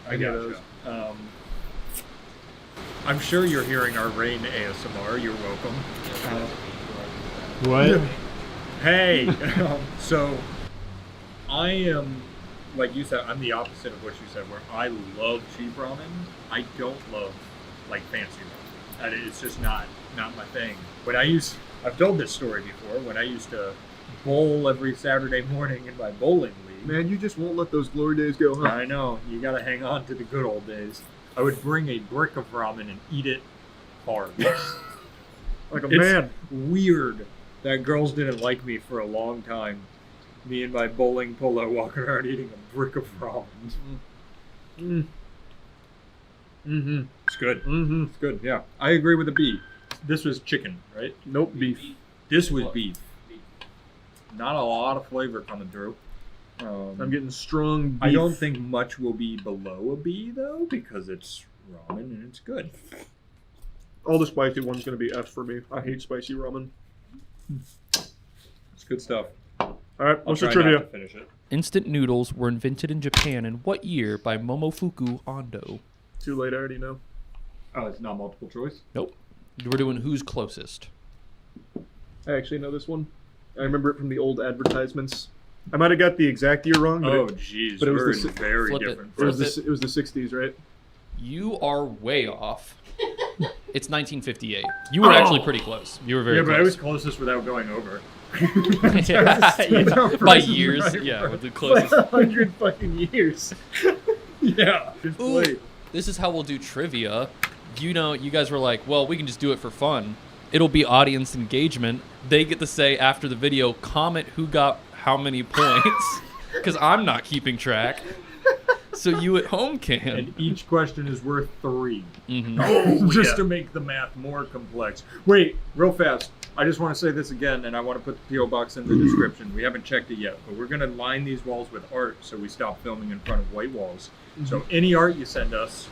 I Any of gotcha. those. I'm sure you're hearing our rain ASMR. You're welcome. What? Hey, so I am, like you said, I'm the opposite of what you said. Where I love cheap ramen, I don't love like fancy ramen. And it's just not my thing. When I've told this story before. When I used to bowl every Saturday morning in my bowling league. Man, you just won't let those glory days go, huh? I know, you gotta hang on to the good old days. I would bring a brick of ramen and eat it hard. Like a It's man. weird that girls didn't like me for a long time. Me and my bowling polo walking around eating a brick of ramen. It's good. It's good, yeah. I agree with the B. This was chicken, right? Nope, beef. This was beef. Not a lot of flavor coming through. I'm getting strong beef. I don't think much will be below a B though, because it's ramen and it's good. All the spicy one's gonna be F for me. I hate spicy ramen. It's good stuff. All right, I'll what's the try not trivia? to finish it. Instant noodles were invented in Japan in what year by Momofuku Ando? Too late, I already know. Oh, it's not multiple choice? Nope. We're doing who's closest. I actually know this one. I remember it from the old advertisements. I might have got the exact year wrong. But Jeez, but it we're was in very Flip it. different. it was the 60s, right? You are way off. It's 1958. You were actually pretty close. You were very Yeah, close. but I was closest without going over. Yeah, by years. Yeah, with the closest. Like 100 fucking years. Yeah. Ooh, this is how we'll do trivia. You know, you guys were like, well, we can just do it for fun. It'll be audience engagement. They get to say after the video, comment who got how many points. Because I'm not keeping track. So you at home can. And each question is worth 3. Mm-hmm. Just to make the math more complex. Wait, real fast. I just want to say this again, and I want to put the P.O. box in the description. We haven't checked it yet, but we're going to line these walls with art so we stop filming in front of white walls. So any art you send us,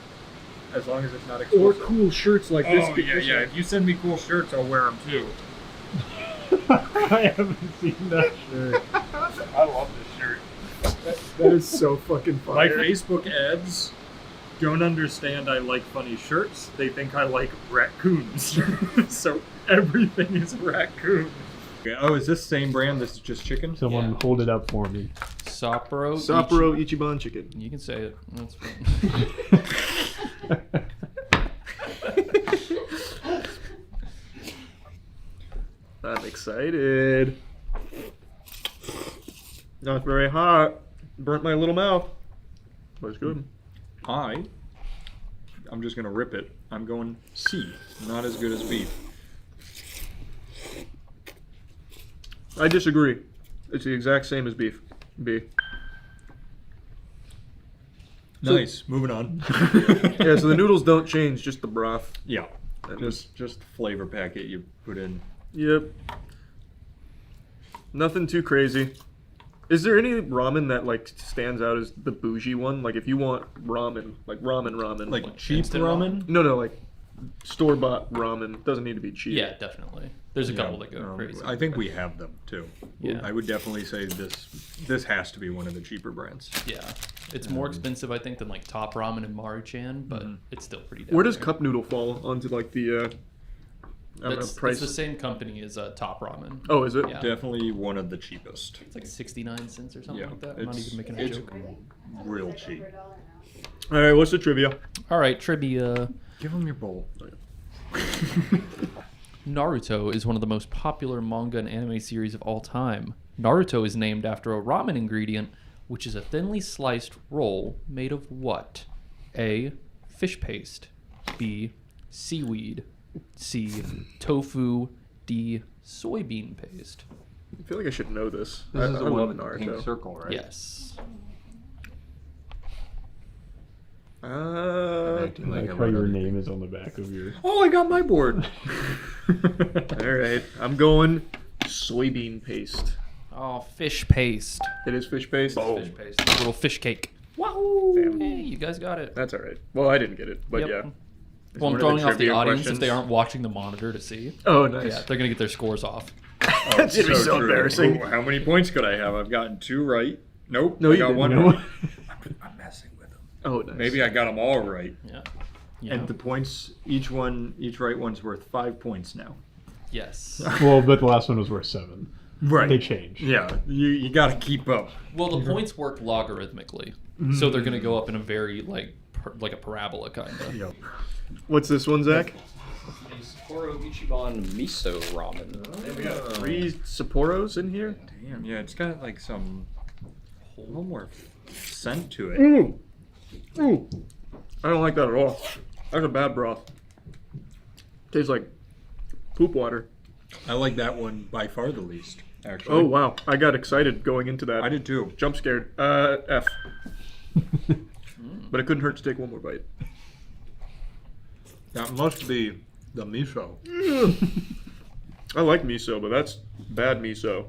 as long as it's not exclusive. Or cool shirts like this. Oh, yeah. If you send me cool shirts, I'll wear them too. I haven't seen that shirt. I love this shirt. That is so fucking My fire. Facebook ads don't understand I like funny shirts. They think I like raccoons. So everything is raccoon. Okay, oh, is this same brand? This is just chicken? Someone hold it up for me. Sapporo Ichiban chicken. You can say it. That's fine. I'm excited. Not very hot. Burnt my little mouth. But it's good. I'm just going to rip it. I'm going C. Not as good as beef. I disagree. It's the exact same as beef. B. Nice. Moving on. Yeah, so the noodles don't change, just the broth. Yeah. Just the flavor packet you put in. Yep. Nothing too crazy. Is there any ramen that like stands out as the bougie one? Like if you want ramen, like ramen. Like cheap instant ramen? No, like store-bought ramen. Doesn't need to be cheap. Yeah, definitely. There's a couple that go crazy. I think we have them too. Yeah. I would definitely say this has to be one of the cheaper brands. Yeah. It's more expensive, I think, than like Top Ramen and Maruchan, but it's still pretty down Where does there. cup noodle fall onto like the I don't know, price? It's the same company as Top Ramen. Oh, is it? Yeah. Definitely one of the cheapest. It's like 69 cents or something Yeah, like that. I'm not even making a it's joke. real cheap. All right, what's the trivia? All right, trivia. Give them your bowl. Naruto is one of the most popular manga and anime series of all time. Naruto is named after a ramen ingredient, which is a thinly sliced roll made of what? A. Fish paste. B. Seaweed. C. Tofu. D. Soybean paste. I feel like I should know this. This is I the love one with the Naruto. pink circle, right? Yes. I like how your name is on the back of your... Oh, I got my board. All right, I'm going soybean paste. Oh, fish paste. It is fish paste. Fish paste. A little fish cake. Wow. Hey, you guys got it. That's all right. Well, I didn't get it, but Yep. yeah. Well, I'm one of throwing the off the trivia audience if questions. they aren't watching the monitor to see. Oh, nice. Yeah, they're gonna get their scores off. That's gonna be so true. embarrassing. Ooh, how many points could I have? I've gotten 2 right. Nope. No, I you got didn't. 1 No. right. I'm messing with them. Oh, nice. Maybe I got them all right. Yeah. And the points, each right one's worth 5 points now. Yes. Well, but the last one was worth 7. Right. They changed. Yeah, you got to keep up. Well, the points work logarithmically, so they're gonna go up in a very like a parabola kind of. Yep. What's this one, Zach? Sapporo Ichiban Miso Ramen. We got 3 Sapporos in here. Damn. Yeah, it's got like a little more scent to it. Ooh. Ooh. I don't like that at all. That's a bad broth. Tastes like poop water. I like that one by far the least, actually. Oh, wow. I got excited going into that. I did too. Jump scared. F. But it couldn't hurt to take one more bite. That must be the miso. I like miso, but that's bad miso.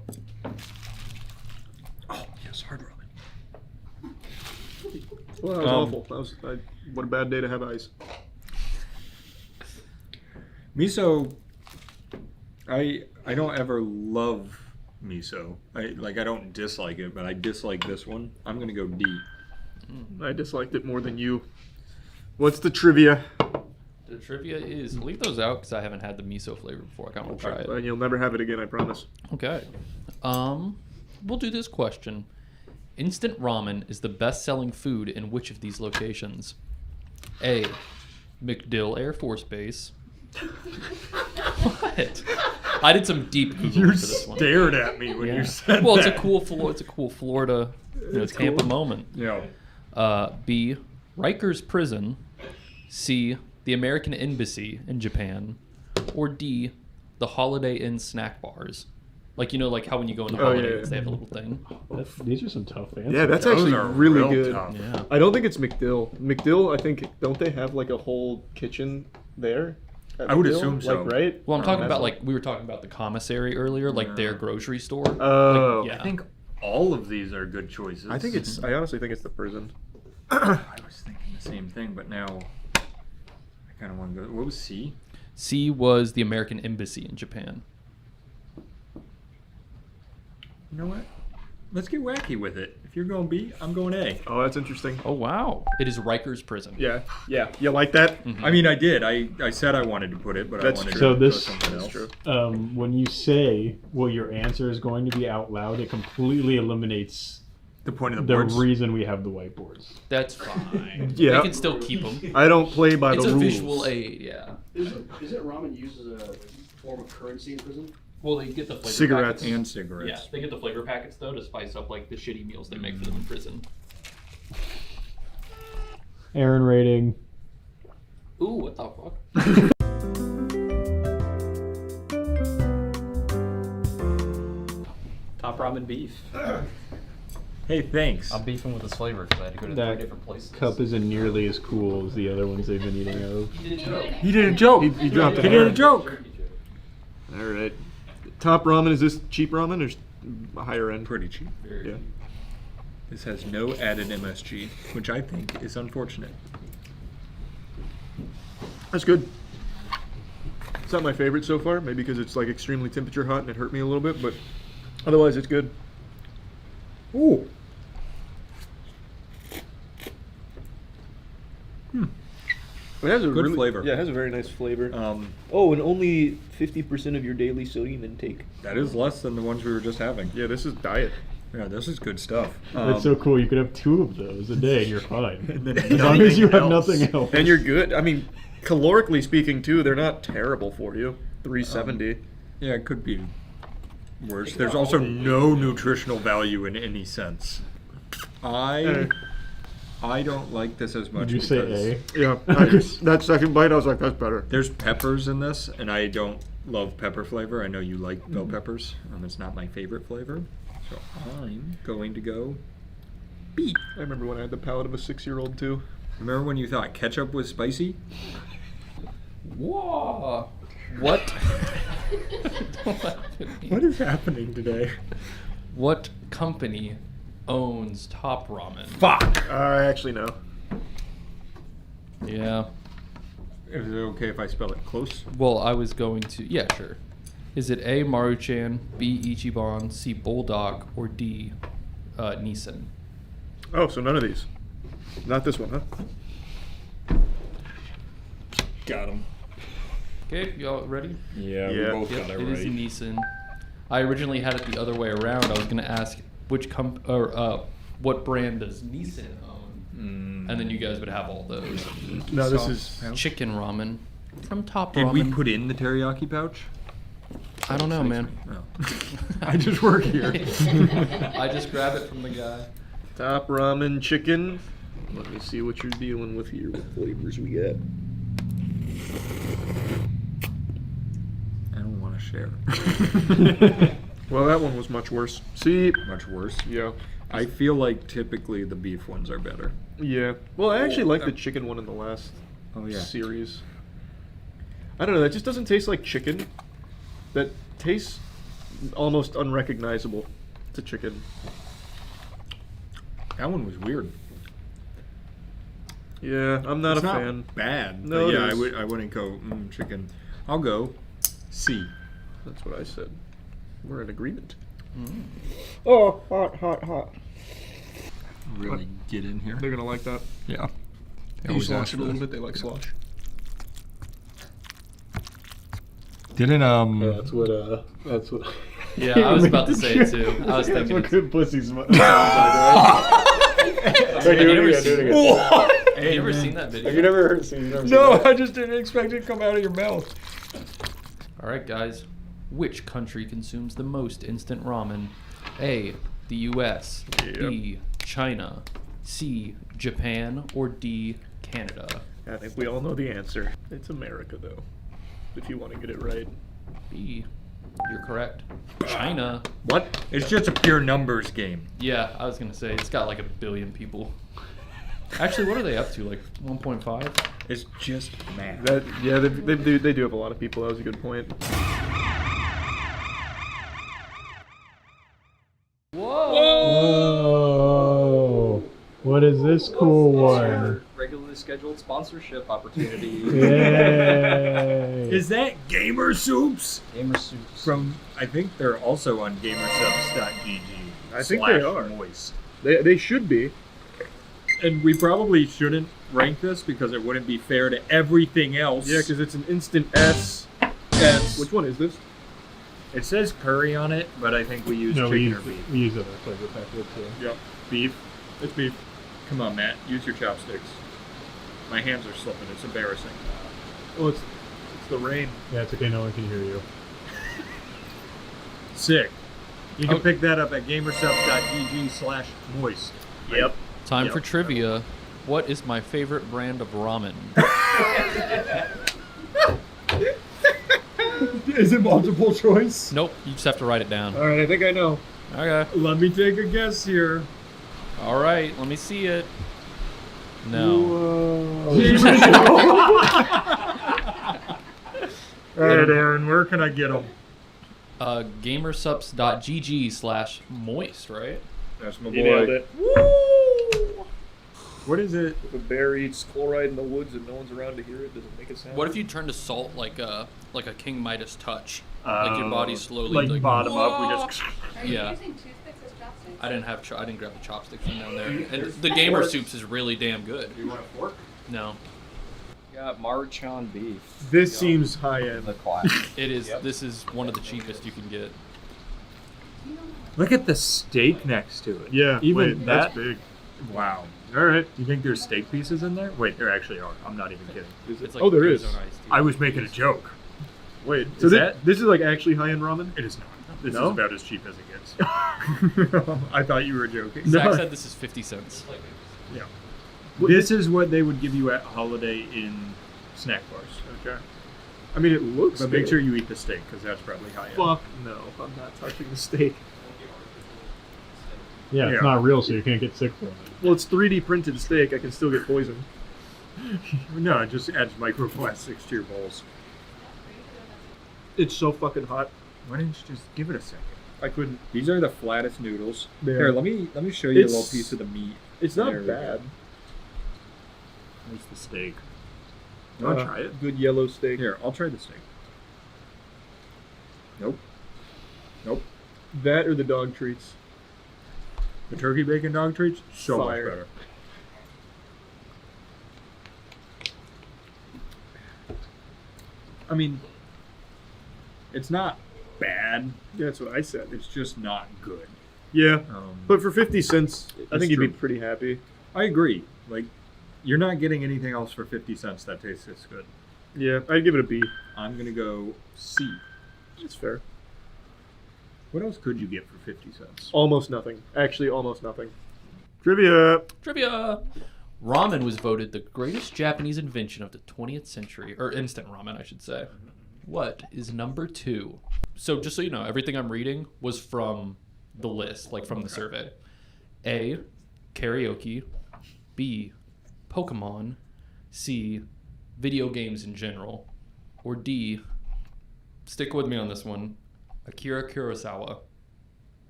Oh, yes, hard ramen. Well, that was awful. That was what a bad day to have ice. Miso, I don't ever love miso. I don't dislike it, but I dislike this one. I'm gonna go D. I disliked it more than you. What's the trivia? The trivia is leave those out because I haven't had the miso flavor before. I kind of want to try it. And you'll never have it again, I promise. Okay. We'll do this question. Instant ramen is the best-selling food in which of these locations? A. MacDill Air Force Base. What? I did some deep Googling You for this one. stared at me when you said well, that. it's a cool Florida, Tampa moment. Yeah. B. Rikers Prison. C. The American Embassy in Japan. Or D. The Holiday Inn snack bars. Like, like how when you go into Holiday Inns, they have a little thing. These are some tough answers. Yeah, that's Those actually are really real good. tough. Yeah. I don't think it's MacDill. MacDill, I think, don't they have like a whole kitchen there? at I would MacDill? assume so. Like, right? Well, I'm talking about, that's- like, we were talking about the commissary earlier, like their grocery store. Oh. Like, yeah. I think all of these are good choices. I think it's. I honestly think it's the prison. I was thinking the same thing, but now I kind of want to go. What was C? C was the American Embassy in Japan. You know what? Let's get wacky with it. If you're going B, I'm going A. Oh, that's interesting. Oh, wow. It is Rikers Prison. Yeah, yeah. You like that? I mean, I did. I said I wanted to put it, but That's I wanted true. So to this- go something That's else. true. When you say, well, your answer is going to be out loud, it completely eliminates The point of the the boards. reason we have the whiteboards. That's fine. Yeah. They can still keep them. I don't play by It's the a rules. visual aid, yeah. Isn't ramen used as a form of currency in prison? Well, they get the flavor Cigarettes. packets. And cigarettes. Yeah, they get the flavor packets, though, to spice up, like, the shitty meals they make for them in prison. Aaron rating. Ooh, what the fuck? Top ramen beef. Hey, thanks. I'm beefing with this flavor because I had to go to That 3 different places. cup isn't nearly as cool as the other ones they've been eating out of. He did a joke. He dropped He it. did a joke. All right. Top ramen, is this cheap ramen or higher end? Pretty cheap. Yeah. This has no added MSG, which I think is unfortunate. That's good. It's not my favorite so far, maybe because it's like extremely temperature hot and it hurt me a little bit, but otherwise it's good. Ooh. It has a Good really, flavor. Yeah, it has a very nice flavor. Oh, and only 50% of your daily sodium intake. That is less than the ones we were just having. Yeah, this is diet. Yeah, this is good stuff. That's so cool. You could have 2 of those a day and you're fine. And then As long as you have nothing nothing else. And you're good. I mean, calorically speaking, too, they're not terrible for you. 370. Yeah, it could be worse. There's also no nutritional value in any sense. I don't like this as much. Did you say because A? Yeah, that second bite, I was like, that's better. There's peppers in this, and I don't love pepper flavor. I know you like bell peppers, and it's not my favorite flavor. So I'm going to go B. I remember when I had the palate of a 6-year-old, too. Remember when you thought ketchup was spicy? Whoa. What? What is happening today? What company owns Top Ramen? Fuck! I actually know. Yeah. Is it okay if I spell it close? Well, I was going to. Yeah, sure. Is it A. Maruchan, B. Ichiban, C. Bulldog, or D. Nissan? Oh, so none of these. Not this one, huh? Got him. Okay, y'all ready? Yeah, we Yeah. both Yep, got that it is right. Nissan. I originally had it the other way around. I was going to ask which what brand does Nissan own, and then you guys would have all those. No, this is... Chicken ramen from Top Did Ramen. we put in the teriyaki pouch? I don't know, man. No. I just work here. I just grab it from the guy. Top ramen chicken. Let me see what you're dealing with here. What flavors we got? I don't want to share. Well, that one was much worse. See? Much worse. Yeah. I feel like typically the beef ones are better. Yeah. Well, I actually like the chicken one in the last series. I don't know. That just doesn't taste like chicken. That tastes almost unrecognizable to chicken. That one was weird. Yeah, I'm not It's a not fan. bad. No, but it yeah, is. I wouldn't go chicken. I'll go C. That's what I said. We're in agreement. Mm. Oh, hot, hot, hot. Really get in here. They're gonna like that. Yeah. You slosh it a little bit. They like slosh. Didn't That's what. Yeah, I was about to say it too. I was thinking. That's what good pussy smells like. Have you ever Do it again. Have you ever seen that video? Have you never seen No, that? I just didn't expect it to come out of your mouth. All right, guys. Which country consumes the most instant ramen? A. The U.S. B. China. C. Japan. Or D. Canada. I think we all know the answer. It's America, though. If you want to get it right. B. You're correct. China. What? It's just a pure numbers game. Yeah, I was gonna say it's got like 1 billion people. Actually, what are they up to? Like 1.5? It's just math. They do have a lot of people. That was a good point. Whoa! What is this cool one? Regularly scheduled sponsorship opportunity. Yay! Is that Gamer Soups? Gamer Soups. From, I think they're also on gamersubs.gg. I think they are. Moist. They should be. And we probably shouldn't rank this because it wouldn't be fair to everything else. Yeah, because it's an instant S. Which one is this? It says curry on it, but I think we use chicken or beef. We use other flavor packets too. Yep, beef. It's beef. Come on, Matt. Use your chopsticks. My hands are slipping. It's embarrassing. Well, it's the rain. Yeah, it's okay. No one can hear you. Sick. You can pick that up at gamersubs.gg/moist. Yep. Time for trivia. What is my favorite brand of ramen? Is it multiple choice? Nope, you just have to write it down. All right, I think I know. Okay. Let me take a guess here. All right, let me see it. No. All right, Aaron, where can I get them? Gamersubs.gg/moist, right? That's my boy. You nailed it. Woo! What is it? If a bear eats chloride in the woods and no one's around to hear it, does it make a sound? What if you turn to salt like a King Midas touch? Like your body slowly like bottom up, we just yeah. I didn't grab the chopsticks from down there. And the Gamer Soups is really damn good. Do you want a fork? No. Got Maruchan beef. This seems high end. The class. It is. This is one of the cheapest you can get. Look at the steak next to it. Yeah, even that's big. Wow. All right. Do you think there's steak pieces in there? Wait, there actually are. I'm not even kidding. It's like there is. I was making a joke. Wait, so this is like actually high-end ramen? It is not. This No? is about as cheap as it gets. I thought you were joking. Zach said this is 50 cents. Yeah. This is what they would give you at Holiday in snack bars. Okay. I mean, it looks But good. make sure you eat the steak, because that's probably high end. Fuck no, I'm not touching the steak. Yeah, it's Yeah. not real, so you can't get sick from it. Well, it's 3D printed steak. I can still get poisoned. No, it just adds microplastics to your bowls. It's so fucking hot. Why didn't you just give it a second? I couldn't. These are the flattest noodles. They Here, are. let me show you a It's- little piece of the meat. It's not There we bad. go. There's the steak. You want to try it? Good yellow steak. Here, I'll try the steak. Nope. Nope. That or the dog treats. The turkey bacon dog treats, so Fire. much better. I mean, it's not bad. That's what I said. It's just not good. Yeah, but for 50 cents, I That's think you'd be true. pretty happy. I agree. Like, you're not getting anything else for 50 cents that tastes this good. Yeah, I'd give it a B. I'm gonna go C. That's fair. What else could you get for 50 cents? Almost nothing. Actually, almost nothing. Trivia. Trivia! Ramen was voted the greatest Japanese invention of the 20th century, or instant ramen, I should say. What is number 2? So just so you know, everything I'm reading was from the list, like from the survey. A, karaoke. B, Pokemon. C, video games in general. Or D, stick with me on this one, Akira Kurosawa.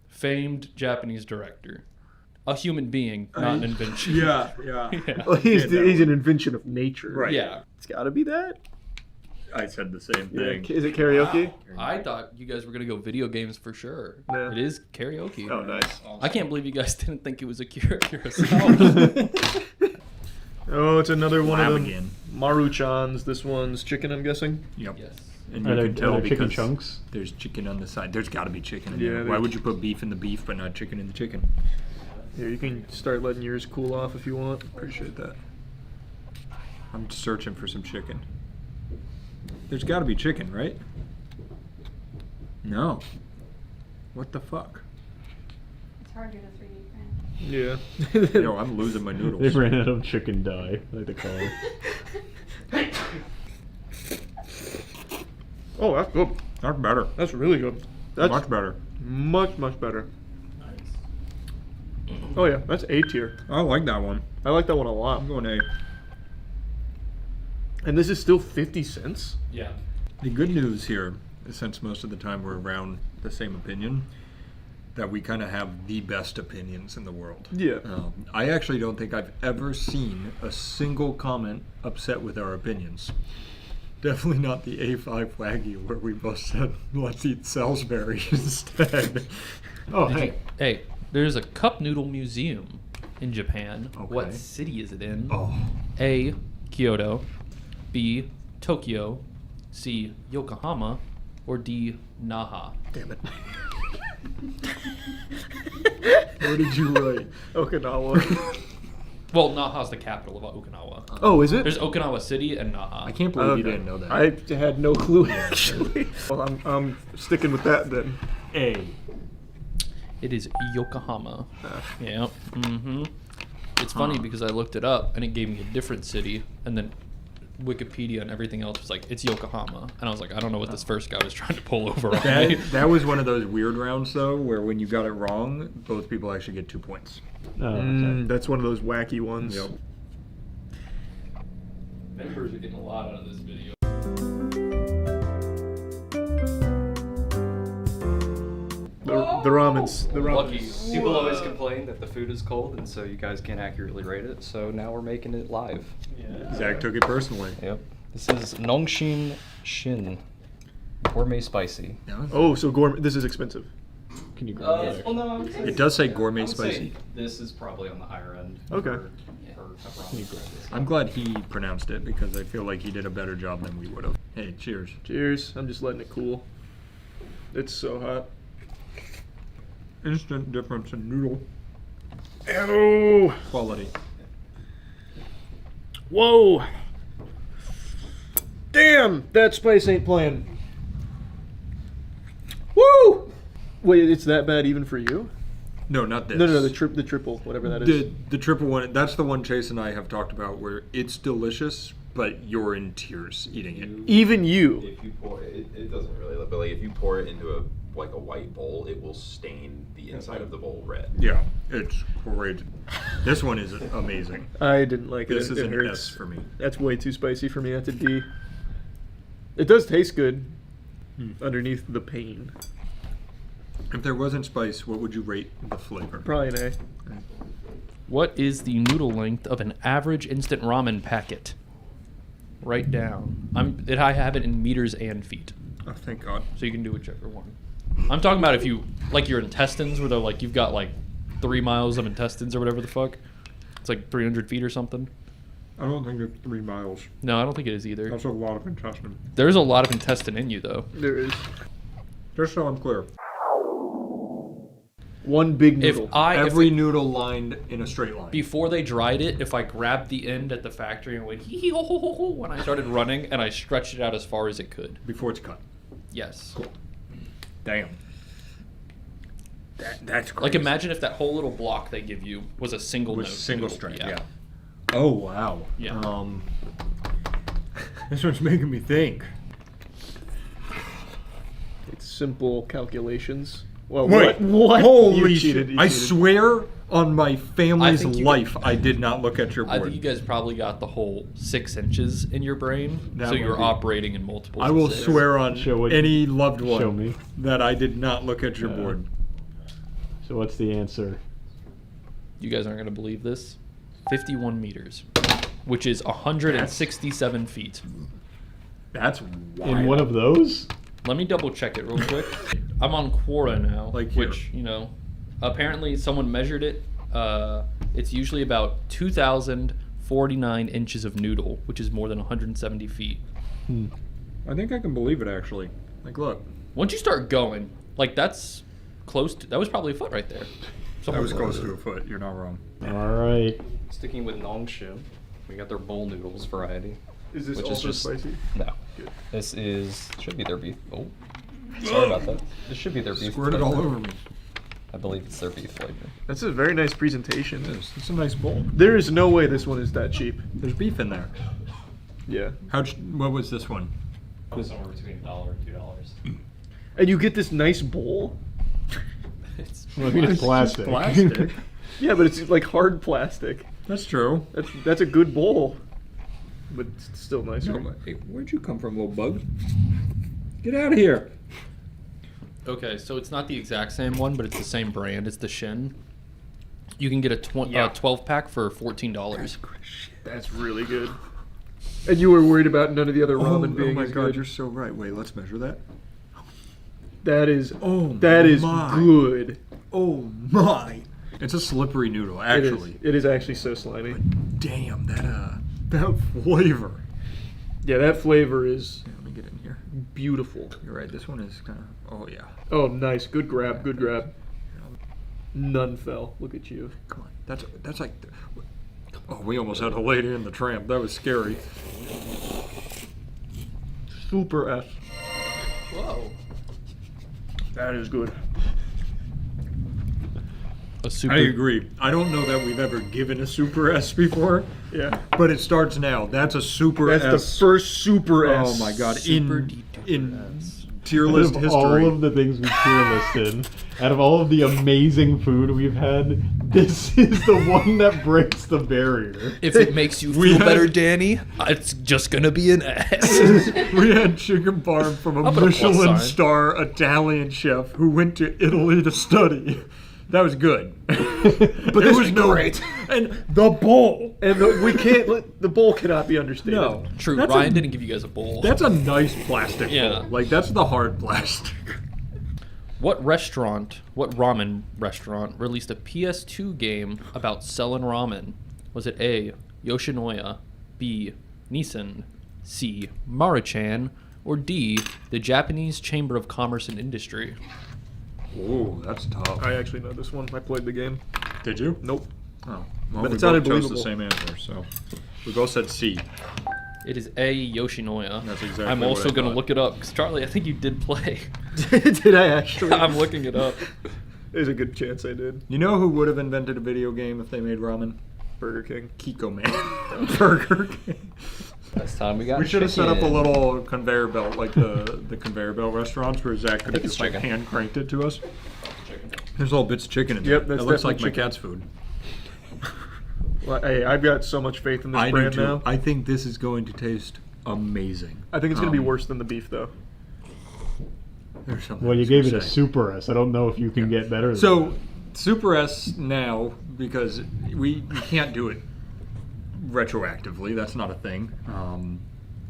Famed Japanese director. A human being, not an invention. Yeah. Well, he's an invention of nature. Right. Yeah. It's got to be that. I said the same Yeah. thing. Is it karaoke? I thought you guys were going to go video games for sure. Yeah. It is karaoke. Oh, nice. I can't believe you guys didn't think it was Akira Kurosawa. Oh, it's another one of them. again. Maruchans. This one's chicken, I'm guessing. Yep. Yes. And Are you there- can tell are there chicken because chunks? there's chicken on the side. There's got to be chicken in Yeah, there. there- Why would you put beef in the beef but not chicken in the chicken? Here, you can start letting yours cool off if you want. Appreciate that. I'm searching for some chicken. There's got to be chicken, right? No. What the fuck? It's hard to get a 3D print. Yeah. Yo, I'm losing my They noodles. ran out of chicken dye, like they call it. Oh, that's good. That's better. That's really good. That's Much better. Much, much better. Oh yeah, that's A tier. I like that one. I like that one a lot. I'm going A. And this is still 50 cents? Yeah. The good news here, since most of the time we're around the same opinion, that we kind of have the best opinions in the world. Yeah. I actually don't think I've ever seen a single comment upset with our opinions. Definitely not the A5 Wagyu where we both said, let's eat Salisbury instead. Oh, Did hey. you- hey, there's a cup noodle museum in Japan. Okay. What city is it in? Oh. A. Kyoto. B. Tokyo. C. Yokohama. Or D. Naha. Damn it. What did you write? Okinawa. Well, Naha's the capital of Okinawa. Oh, is it? There's Okinawa City and Naha. I can't believe you Okay. didn't know that. I had no clue actually. Well, I'm sticking with that then. A. It is Yokohama. Yeah. Mm-hmm. It's funny because I looked it up and it gave me a different city, and then Wikipedia and everything else was like, it's Yokohama. And I was like, I don't know what this first guy was trying to pull over on me. That was one of those weird rounds, though, where when you got it wrong, both people actually get 2 points. That's one of those wacky ones. Yep. Members are getting a lot out of this video. The ramens. The ramens. People always complain that the food is cold, and so you guys can't accurately rate it. So now we're making it live. Zach took it personally. Yep. This is Nongshin Shin, gourmet spicy. Oh, so gourmet. This is expensive. Can you grab Well, no, I would say It does say gourmet I would say spicy. This is probably on the higher end. Okay. For pepperoni. I'm glad he pronounced it because I feel like he did a better job than we would have. Hey, cheers. Cheers. I'm just letting it cool. It's so hot. Instant difference in noodle Ew. quality. Whoa. Damn, that spice ain't playing. Woo! Wait, it's that bad even for you? No, not this. No, the triple, whatever that is. The triple one, that's the one Chase and I have talked about where it's delicious, but you're in tears eating it. Even you. If you pour it, it doesn't really, but like if you pour it into a white bowl, it will stain the inside of the bowl red. Yeah, it's great. This one is amazing. I didn't like it. This is It an hurts. S for me. That's way too spicy for me. That's a D. It does taste good underneath the pain. If there wasn't spice, what would you rate the flavor? Probably an A. What is the noodle length of an average instant ramen packet? Write down. I have it in meters and feet. Oh, thank God. So you can do whichever one. I'm talking about if you, like your intestines, where they're like, you've got like 3 miles of intestines or whatever the fuck. It's like 300 feet or something. I don't think it's 3 miles. No, I don't think it is either. That's a lot of intestine. There's a lot of intestine in you, though. There is. Just so I'm clear. One big noodle. Every noodle lined in a straight line. Before they dried it, if I grabbed the end at the factory and went hee hee ho ho ho ho when I started running, and I stretched it out as far as it could. Before it's cut. Yes. Cool. Damn. That's crazy. Like imagine if that whole little block they give you was a single note. Single noodle. strand, yeah. Oh, wow. Yeah. This one's making me think. It's simple calculations. Well, Wait, what? Holy You shit. cheated, you I cheated. swear on my family's think you life, I did not look at your I board. think you guys probably got the whole 6 inches in your brain, That so might you're be- operating in multiple. I will swear on Show it- any loved one show me. that I did not look at your board. So what's the answer? You guys aren't going to believe this. 51 meters, which is 167 feet. That's wild. In one of those? Let me double check it real quick. I'm on Quora now, Like here. which, you know, apparently someone measured it. It's usually about 49 inches of noodle, which is more than 170 feet. I think I can believe it, actually. Like, look. Once you start going, like, that's close to... That was probably a foot right there. That was close to a foot. You're not wrong. All right. Sticking with Nongshim, we got their bowl noodles variety. Is this which also just, spicy? No. Good. This should be their beef. Oh, sorry about that. This should be their beef. Squirted all over me. I believe it's their beef flavor. That's a very nice presentation. It is. It's a nice bowl. There is no way this one is that cheap. There's beef in there. Yeah. What was this one? Somewhere between $1 and $2. And you get this nice bowl. Well, I mean, it's plastic. Plastic. Yeah, but it's like hard plastic. That's true. That's a good bowl. But it's still nicer. No, hey, where'd you come from, little bug? Get out of here. Okay, so it's not the exact same one, but it's the same brand. It's the Shin. You can get a 12-pack for $14. That's really good. And you were worried about none of the other ramen being oh my as god, good. you're so right. Wait, let's measure that. That is my. good. Oh my! It's a slippery noodle, actually. It is actually so slimy. But damn, that flavor. Yeah, that flavor is Let me get in here. beautiful. You're right. This one is kind of. Oh yeah. Oh, nice. Good grab. Good grab. None fell. Look at you. Come on. That's like. Oh, we almost had a lady in the tramp. That was scary. Super S. Whoa. That is good. I agree. I don't know that we've ever given a Super S before. Yeah. But it starts now. That's a Super S. That's the first Super S. Oh my god. Super In tier list Out of history. all of the things we tier listed, out of all of the amazing food we've had, this is the one that breaks the barrier. If it makes you feel better, Danny, it's just gonna be an S. We had chicken parm from a I'll put a plus Michelin sign. star Italian chef who went to Italy to study. That was good. But there was no great. And the bowl. And we can't let the bowl cannot be understated. No. True, That's Ryan a- didn't give you guys a bowl. That's a nice plastic Yeah. bowl. Like, that's the hard plastic. What ramen restaurant released a PS2 game about selling ramen? Was it A, Yoshinoya, B, Nissan, C, Maruchan, or D, the Japanese Chamber of Commerce and Industry? Ooh, that's tough. I actually know this one. I played the game. Did you? Nope. Oh. Well, But we it sounded both chose believable. the same answer, so. We both said C. It is A, Yoshinoya. That's exactly I'm what also I going to thought. look it up, because Charlie, I think you did play. Did I actually? I'm looking it up. There's a good chance I did. You know who would have invented a video game if they made ramen? Burger King. Kiko Man. Burger King. This time we got We should have set up a chicken. little conveyor belt, like the conveyor belt restaurants, where Zach could have it's just like chicken. hand cranked it to us. There's little bits of chicken in there. Yep, that's That looks like definitely my chicken. cat's food. Well, hey, I've got so much faith in this I do brand too. now. I think this is going to taste amazing. I think it's going to be worse than the beef, though. There's something Well, I you was gave it gonna a say. Super S. I don't know if you can get better than So, that. Super S now, because we can't do it retroactively. That's not a thing.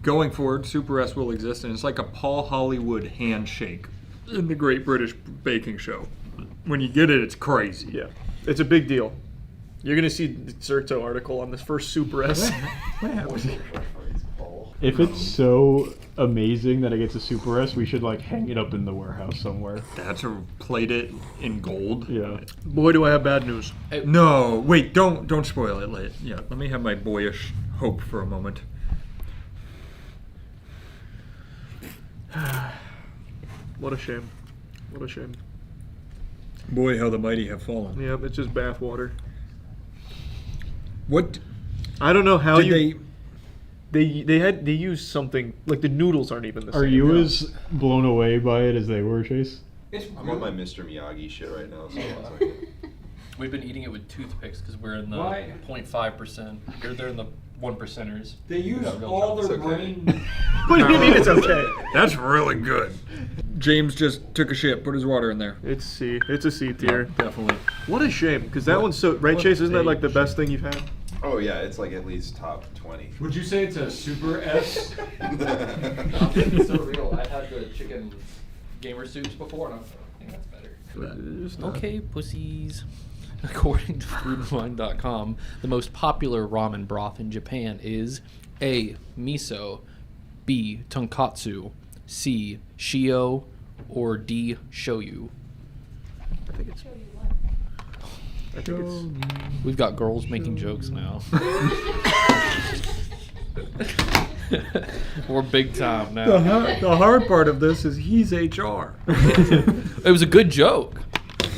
Going forward, Super S will exist, and it's like a Paul Hollywood handshake in the Great British Baking Show. When you get it, it's crazy. Yeah. It's a big deal. You're going to see the Zerto article on this first Super S. If it's so amazing that it gets a Super S, we should like hang it up in the warehouse somewhere. That's a plate it in gold. Yeah. Boy, do I have bad news. No, wait, don't spoil it. Yeah, let me have my boyish hope for a moment. What a shame. What a shame. Boy, how the mighty have fallen. Yep, it's just bathwater. What? I don't know how Did they used something like the noodles aren't even the same. Are you as blown away by it as they were, Chase? I'm on my Mr. Miyagi shit right now. So We've been eating it with toothpicks because we're in the Why? 0.5%. They're in the 1%ers. They use got real all chocolate. their It's okay. brain. What do you mean it's okay? That's really good. James just took a shit, put his water in there. It's C. It's a C tier. Definitely. What a shame, because that one's so right, what Chase. Isn't that a like the best thing you've had? oh yeah, it's like at least top 20. Would you say it's a Super S? It's so real. I had the chicken gamer soups before, and I think that's better. Okay, pussies. According to foodandwine.com, the most popular ramen broth in Japan is A. Miso, B. Tonkatsu, C. Shio, or D. Shoyu. I think it's. We've got girls making jokes now. We're big time now. The hard part of this is he's HR. It was a good joke.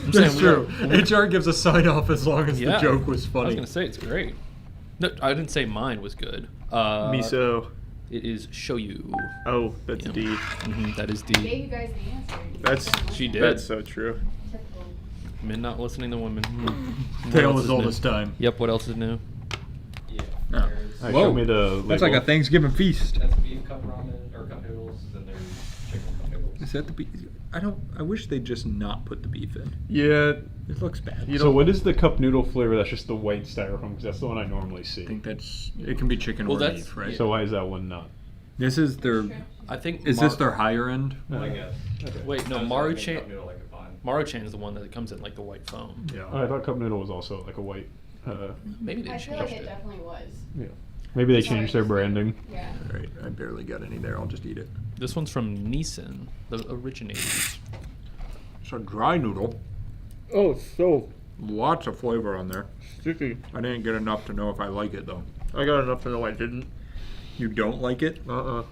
That's true. HR gives a sign off as long as Yeah. the joke was funny. I was gonna say it's great. No, I didn't say mine was good. Miso. It is shoyu. Oh, that's Yeah. D. That is I gave D. you guys the answer. That's She did. That's so true. Typical. Men not listening to women. What Tale else as is old new? as time. Yep. What else is new? Alright, show me the label. That's like a Thanksgiving feast. That's beef cup ramen or cup noodles, then there's chicken cup noodles. Is that the beef? I wish they'd just not put the beef in. Yeah. It looks bad. So what is the cup noodle flavor? That's just the white styrofoam, because that's the one I normally see. I think it can be chicken or beef, right? So why is that one not? This is their. I think. Is this their higher end? I guess. Wait, no. Cup Maruchan. noodle, I could find. Maruchan is the one that comes in like the white foam. Yeah. Oh, I thought cup noodle was also like a white. Maybe they I feel changed like it it. definitely was. Yeah. Maybe they changed their branding. Yeah. All right, I barely got any there. I'll just eat it. This one's from Nissan, the originators. It's a dry noodle. Oh, so Lots of flavor on there. sticky. I didn't get enough to know if I like it though. I got enough to know I didn't. You don't like it? Ugh.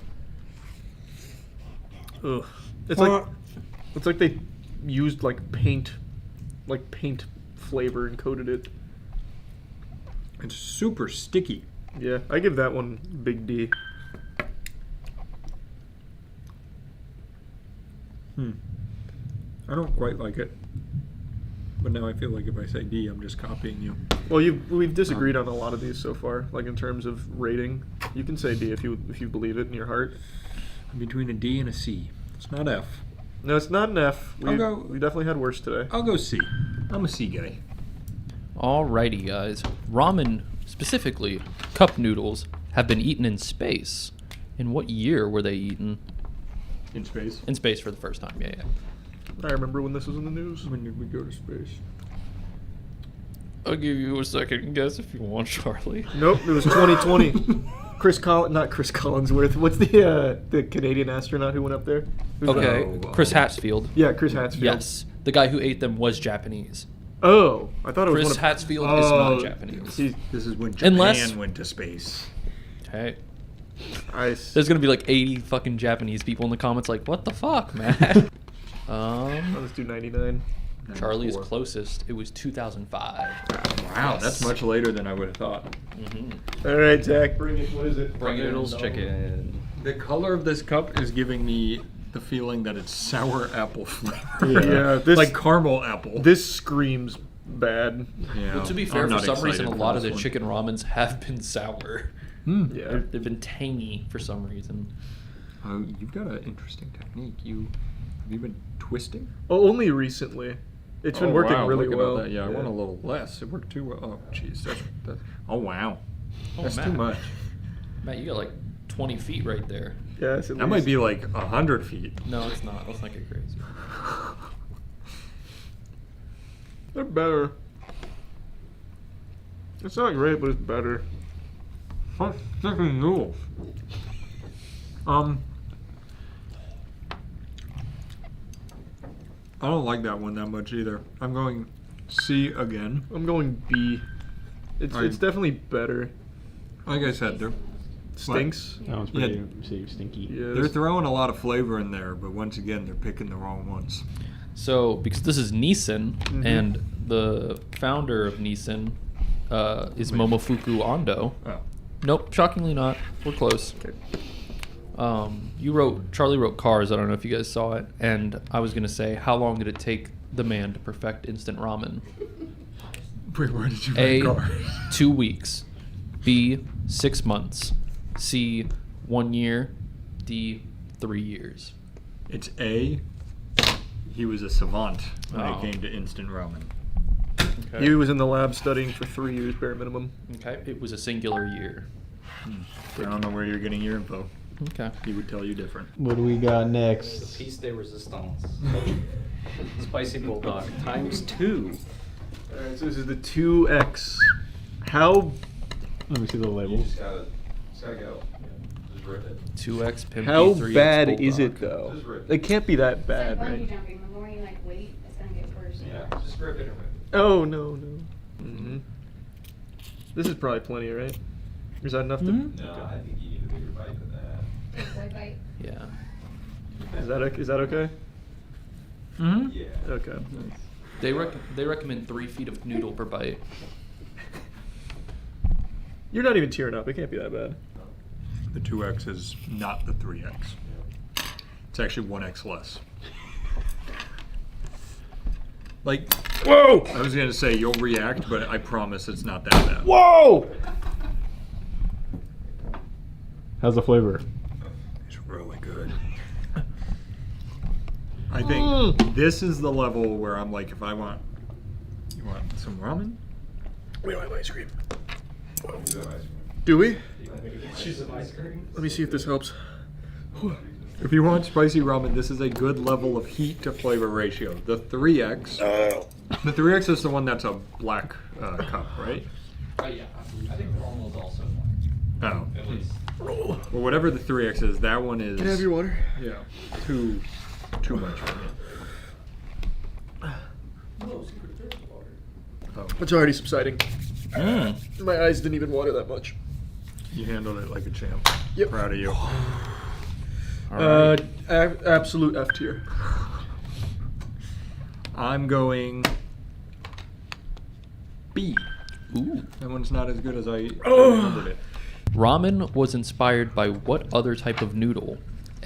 It's like they used like paint flavor and coated it. It's super sticky. Yeah, I give that one big D. I don't quite like it. But now I feel like if I say D, I'm just copying you. Well, we've disagreed on a lot of these so far. Like in terms of rating, you can say D if you believe it in your heart. I'm between a D and a C. It's not F. No, it's not an F. We go- we definitely had worse today. I'll go C. I'm a C guy. Alrighty, guys. Ramen, specifically cup noodles, have been eaten in space. In what year were they eaten? In space? In space for the first time, yeah. I remember when this was in the news. When did we go to space? I'll give you a second guess if you want, Charlie. Nope, it was 2020. Not Chris Collinsworth. What's the Canadian astronaut who went up there? Who's Okay, Chris Hatsfield. Yeah, Chris Hatsfield. Yes, the guy who ate them was Japanese. Oh, I thought it was Chris one of... Hatsfield is not Japanese. This is when Japan Unless- went to space. Hey. Nice. There's gonna be like 80 fucking Japanese people in the comments like, what the fuck, man? Let's do 99. Charlie is closest. It was 2005. Wow, Yes. that's much later than I would have thought. Mm-hmm. All right, Zach, bring it. What is it? Cup noodles, chicken. The color of this cup is giving me the feeling that it's sour apple flavor. Yeah, this, like caramel apple. This screams bad. Yeah, Well, to be I'm fair, for not some reason, excited a for lot of this the one. chicken ramens have been sour. Yeah. They've been tangy for some reason. Oh, you've got an interesting technique. Have you been twisting? Oh, only recently. It's been working wow, really look at all well. that. Yeah, I want a little less. It worked too well. Oh, jeez. That's. Oh, wow. Oh, That's Matt. too much. Matt, you got like 20 feet right there. Yes, That might be like 100 feet. No, it's not. Let's not get crazy. They're better. It's not great, but it's better. Fuck chicken noodles. I don't like that one that much either. I'm going C again. I'm going B. It's definitely better. Like I said, they're Stinks. That one's pretty stinky. Yeah, they're throwing a lot of flavor in there, but once again, they're picking the wrong ones. So, because this is Nissan, Mm-hmm. and the founder of Nissan is Momofuku Ando. Oh. Nope, shockingly not. We're close. Charlie wrote Cars. I don't know if you guys saw it. And I was going to say, how long did it take the man to perfect instant ramen? Wait, where did you A, write Cars? 2 weeks. B, 6 months. C, 1 year. D, 3 years. It's A. He was a savant when Oh. it came to instant ramen. Okay. He was in the lab studying for 3 years, bare minimum. Okay, it was a singular year. I don't know where you're getting your info. Okay. He would tell you different. What do we got next? Piece de resistance. Spicy bulldog ×2. Alright, so this is the 2X. How... Let me see the You label. just gotta go. Just rip it. 2X Pimpy, How 3X bad Bulldog. is it, though? Just rip It can't be that It's bad, like bungee right? jumping. The more you like wait, it's gonna get worse. Yeah, just rip it and rip it. Oh, no. Mm-hmm. This is probably plenty, right? Is that enough to... No, I think you need a bigger bite than that. Big boy bite. Yeah. Is that okay? Mm-hmm. Yeah. Okay. They recommend 3 feet of noodle per bite. You're not even tearing up. It can't be that bad. The 2X is not the 3X. It's actually 1X less. Like, whoa! I was gonna say you'll react, but I promise it's not that bad. Whoa! How's the flavor? It's really good. I think this is the level where I'm like, if I want, you want some ramen? We don't have ice cream. You have ice cream. Do we? She's an ice cream. Let me see if this helps. If you want spicy ramen, this is a good level of heat to flavor ratio. The 3X. The 3X is the one that's a black cup, right? Oh yeah, I think the normal is also Oh. at least. Roll. Well, whatever the 3X is, that one is. Can I have your water? Yeah. Too much for me. Oh. It's already subsiding. My eyes didn't even water that much. You handled it like a champ. Yep. Proud of you. Absolute F tier. I'm going B. Ooh. That one's not as good as I remembered it. Ramen was inspired by what other type of noodle?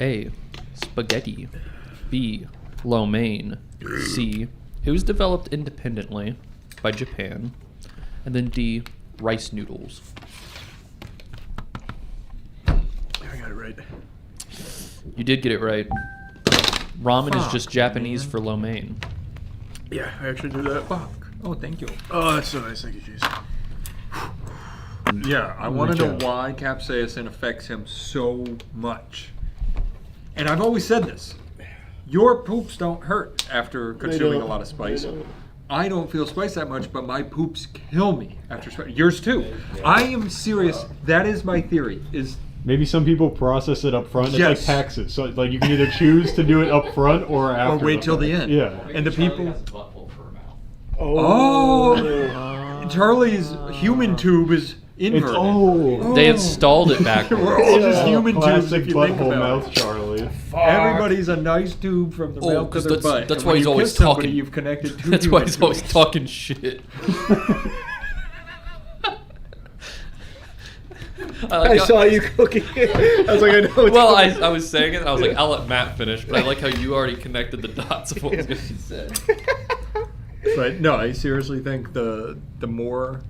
A. Spaghetti. B. Lo mein. C. It was developed independently by Japan. And then D. Rice noodles. I got it right. You did get it right. Ramen is just Japanese for lo mein. Yeah, I actually do that. Fuck. Oh, thank you. Oh, that's so nice. Thank you, jeez. Yeah, I want to know why capsaicin affects him so much. And I've always said this. Your poops don't hurt after consuming a lot of spice. I don't feel spice that much, but my poops kill me after spice. Yours too. I am serious. That is my theory. Is Maybe some people process it up front. Yes. It's like taxes. So like you can either choose to do it up front or after. or wait till the end. Yeah. And the people. Oh. Charlie's human tube is inverted. They installed it backwards. We're all just human tubes classic if you think butthole about mouth, it. Charlie. Everybody's a nice tube from the mouth to 'cause their that's- butt. that's And why when he's you always kiss somebody, talking. You've connected two That's why human he's always tubes. talking shit. I saw you cooking it. I was like, I know it's Well, coming. I was saying it. I was like, I'll let Matt finish, but I like how you already connected the dots of what was going to be said. But no, I seriously think the more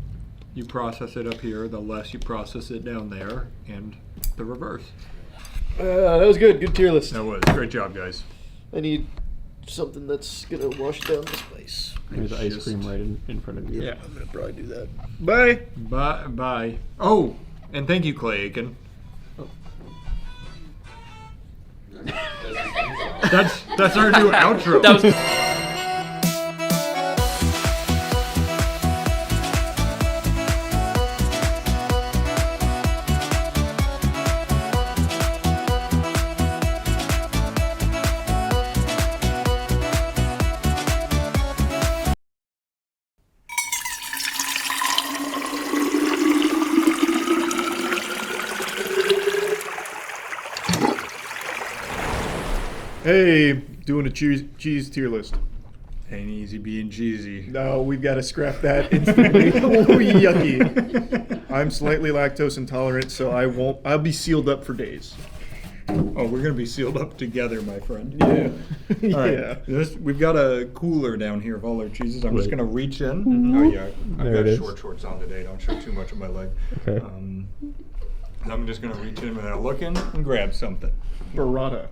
you process it up here, the less you process it down there, and the reverse. That was good. Good tier list. That was. Great job, guys. I need something that's gonna wash down the spice. There's ice cream right in front of you. Yeah, I'm gonna probably do that. Bye. Bye. Oh, and thank you, Clay Aiken. That's our new outro. That was. Hey, doing a cheese tier list. Ain't easy being cheesy. No, we've got to scrap that instantly. Ooh, yucky. I'm slightly lactose intolerant, so I'll be sealed up for days. Oh, we're gonna be sealed up together, my friend. Yeah. All right. Yeah. We've got a cooler down here of all our cheeses. I'm just Right. gonna reach in. Mm-hmm. Oh yeah, I've There got it is. short shorts on today. Don't show too much of my leg. Okay. I'm just gonna reach in without looking and grab something. Burrata.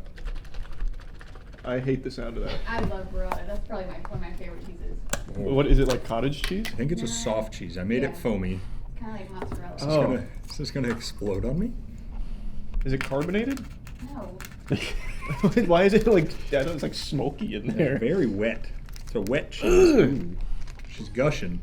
I hate the sound of that. I love burrata. That's probably one of my favorite cheeses. What is it, like cottage cheese? I think it's a soft cheese. I made it foamy. Kind of like mozzarella. Oh. Is this gonna explode on me? Is it carbonated? No. Why is it like, it's like smoky in there? Very wet. It's a wet cheese. Ooh. She's gushing.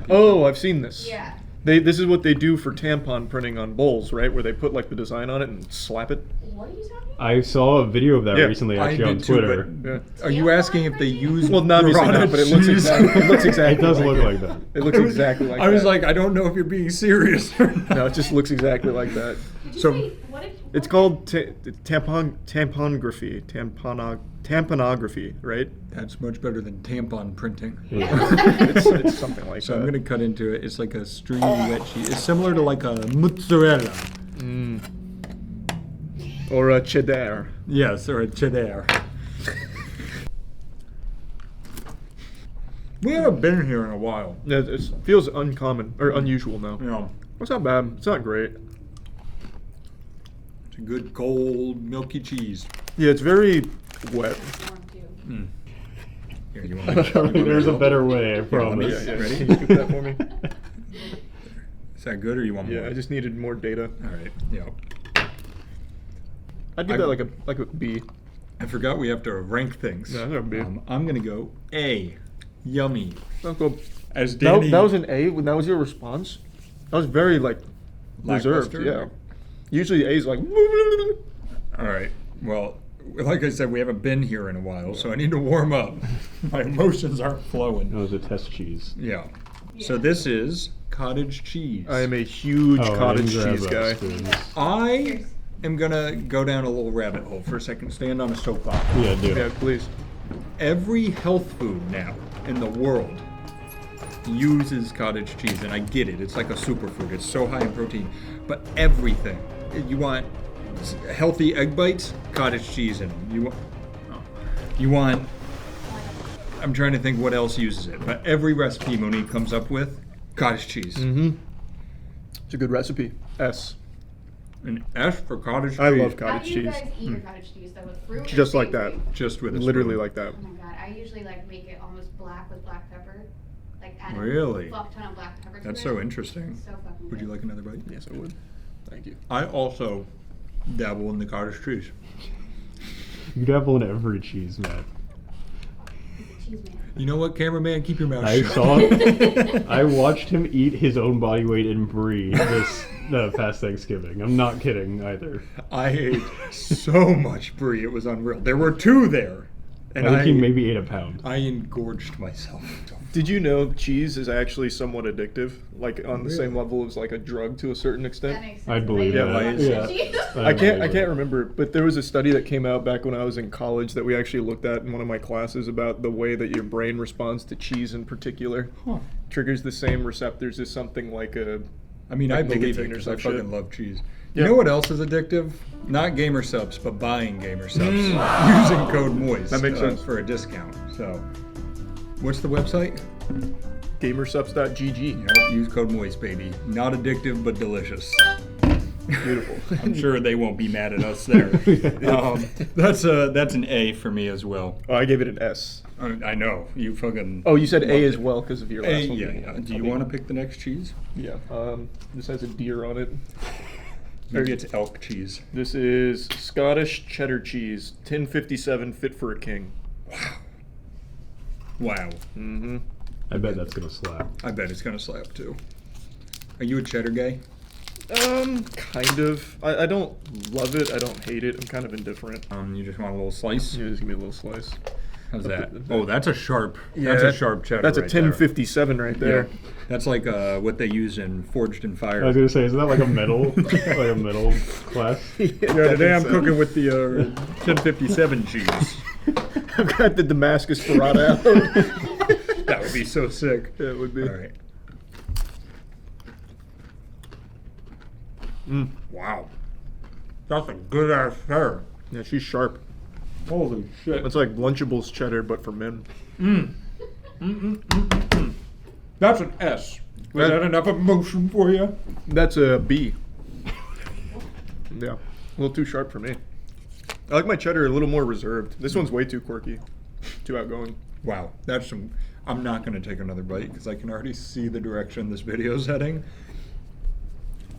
Oh, I've seen this. Yeah. This is what they do for tampon printing on bowls, right? Where they put like the design on it and slap it. What are you talking about? I saw a video of that Yeah, recently I actually on did too, Twitter. but are you asking if they use Well, not obviously burrata not, but it looks cheese? exactly. It looks exactly. It does like look it. like that. It looks exactly like that. I was like, I don't know if you're being serious or not. No, it just looks exactly like that. So It's called tamponography, tamponography, right? that's much better than tampon printing. It's something like So that. I'm gonna cut into it. It's like a stringy wet cheese. It's similar to like a mozzarella. Or a cheddar. Yes, or a cheddar. We haven't been here in a while. Yeah, it feels uncommon or unusual now. Yeah. It's not bad. It's not great. It's a good cold milky cheese. Yeah, it's very wet. Here, you want There's a better way, I Here, let promise. me- Yeah, Ready? Can you scoop that for me? Is that good or you want more? Yeah, I just needed more data. All right. Yeah. I'd give that like a B. I forgot we have to rank things. Yeah, that'd be. I'm gonna go A. Yummy. I'll go. As That, Danny. that was an A. When that was your response, that was very like reserved. Lackluster? Yeah. Usually A's like. All right. Well, like I said, we haven't been here in a while, so I need to warm up. My emotions aren't flowing. That was a test cheese. Yeah. So this is cottage cheese. I am a huge Oh, I cottage didn't grab cheese those guy. spoons. I am gonna go down a little rabbit hole for a second. Stand on a soapbox. Yeah, do. Yeah, please. Every health food now in the world uses cottage cheese, and I get it. It's like a superfood. It's so high in protein. But everything, you want healthy egg bites, cottage cheese in them. You want. I'm trying to think what else uses it, but every recipe Monique comes up with, cottage cheese. Mm-hmm. It's a good recipe. S. An S for cottage cheese. I love How cottage do you cheese. guys eat your cottage cheese though? With fruit? Just or like savory? that. Just with a Literally spoon. like that. Oh my god, I usually like make it almost black with black pepper. Like add Really? a fuck ton of black pepper to That's it. so interesting. So fucking Would you good. like another bite? Yes, I would. Thank you. I also dabble in the cottage cheese. You dabble in every cheese, Matt. Cheese man. You know what, cameraman? Keep your mouth I shut. saw. I watched him eat his own body weight in brie this past Thanksgiving. I'm not kidding either. I ate so much brie, it was unreal. There were two there. And I think he maybe ate a pound. I engorged myself. Did you know cheese is actually somewhat addictive? Like on the same level as like a drug to a certain extent? That makes sense. I'd believe Yeah, that. why is Yeah. Cheese. I can't remember, but there was a study that came out back when I was in college that we actually looked at in one of my classes about the way that your brain responds to cheese in particular. Huh. Triggers the same receptors as something like a. I mean, like I believe it nicotine or because I some shit. fucking love cheese. Yeah. You know what else is addictive? Not gamer subs, but buying gamer subs using code MOIST. That makes sense. For a discount. So, what's the website? Gamersubs.gg. Use code MOIST, baby. Not addictive, but delicious. Beautiful. I'm sure they won't be mad at us there. That's an A for me as well. Oh, I gave it an S. I know you fucking. Oh, you said loved A as it. well because of your A, last one. yeah. Do you want to pick the next cheese? Yeah. This has a deer on it. Maybe it's elk cheese. This is Scottish cheddar cheese, 1057, fit for a king. Wow. Mm-hmm. I bet that's gonna slap. I bet it's gonna slap too. Are you a cheddar guy? Kind of. I don't love it. I don't hate it. I'm kind of indifferent. You just want a little slice? Yeah, just give me a little slice. How's that? Oh, that's a sharp. Yeah, that's a sharp cheddar. That's a right there. 1057 right there. Yeah. That's like what they use in Forged in Fire. I was gonna say, isn't that like a metal, like a metal class? Yeah, today I'm cooking with the 1057 cheese. I've got the Damascus burrata out. That would be so sick. Yeah, it would be. All right. Wow. That's a good ass cheddar. Yeah, she's sharp. Holy shit. That's like Lunchables cheddar, but for men. That's an S. Was that enough emotion for you? That's a B. Yeah, a little too sharp for me. I like my cheddar a little more reserved. This one's way too quirky, too outgoing. Wow, that's some. I'm not going to take another bite because I can already see the direction this video's heading.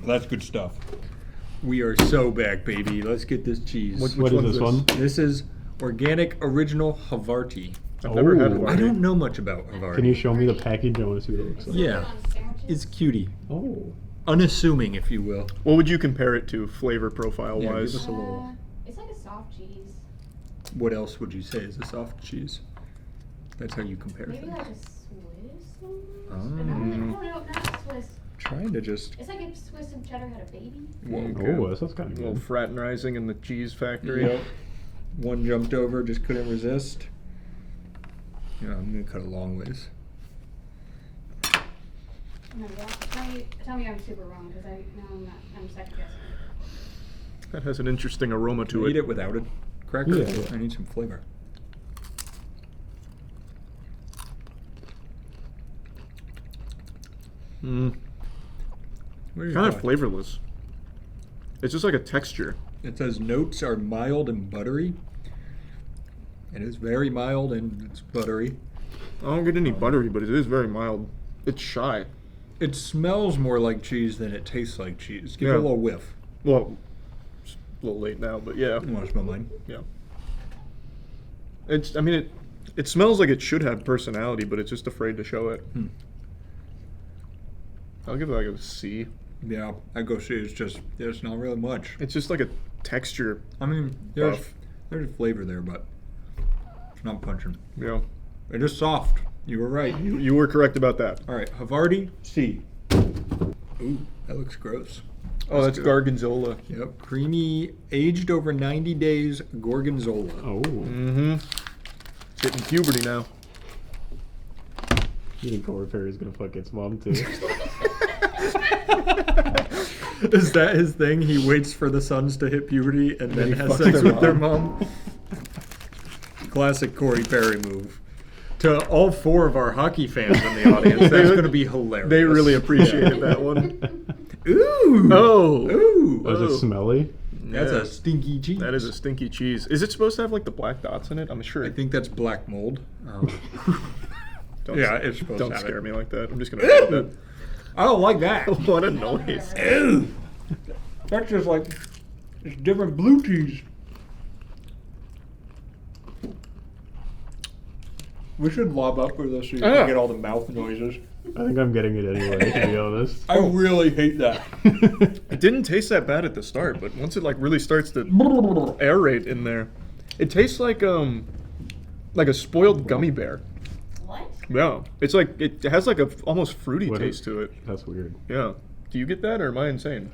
That's good stuff. We are so back, baby. Let's get this cheese. What is this one? This is organic original Havarti. I've never had Oh. Havarti. I don't know much about Havarti. Can you show me the package? I want to see what it looks like. Yeah. It's cutie. Oh. Unassuming, if you will. What would you compare it to, flavor profile Yeah, wise? give us a little. It's like a soft cheese. What else would you say is a soft cheese? That's how you compare Maybe things. like a Swiss almost? Oh. But no, not Swiss. Trying to just. It's like if Swiss and cheddar had a baby. Oh, that sounds kind of A little good. fraternizing in the cheese factory. Yep. One jumped over, just couldn't resist. Yeah, I'm gonna cut a long ways. No, tell me I'm super wrong because I'm second guessing. That has an interesting aroma to Eat it. it without a cracker. Yeah, yeah. I need some flavor. Mm. What are your Kind of thoughts? flavorless. It's just like a texture. It says notes are mild and buttery. It is very mild and it's buttery. I don't get any buttery, but it is very mild. It's shy. It smells more like cheese than it tastes like cheese. Give it Yeah. a little whiff. Well, it's a little late now, but yeah. You want to smell mine? Yeah. It's. I mean, it smells like it should have personality, but it's just afraid to show it. I'll give it like a C. Yeah, I go see. It's just there's not really much. It's just like a texture. I mean, there's flavor there, but it's not punching. Yeah. It is soft. You were right. You were correct about that. All right, Havarti C. Ooh, that looks gross. Oh, that's good. Gorgonzola. Yep, creamy, aged over 90 days Gorgonzola. Oh. Mm-hmm. It's hitting puberty now. You think Cobra Perry's gonna fuck its mom too? Is that his thing? He waits for the sons to hit puberty and then he has fucks sex their with their mom. Classic Corey Perry move. To all four of our hockey fans in the audience, that's going to be hilarious. They really appreciated that one. Ooh! Oh! Ooh! Was it smelly? That's a stinky cheese. That is a stinky cheese. Is it supposed to have like the black dots in it? I'm sure. I think that's black mold. Don't, yeah, it's supposed don't to have scare it. me like that. I'm just gonna do that. I don't like that. What a noise! Ew! That's just like it's different blue cheese. We should lob up for this so you can get all the mouth noises. I think I'm getting it anyway, to be honest. I really hate that. It didn't taste that bad at the start, but once it like really starts to aerate in there, it tastes like a spoiled gummy bear. What? Yeah, it's like it has like a almost fruity What taste is- to it. That's weird. Yeah. Do you get that, or am I insane?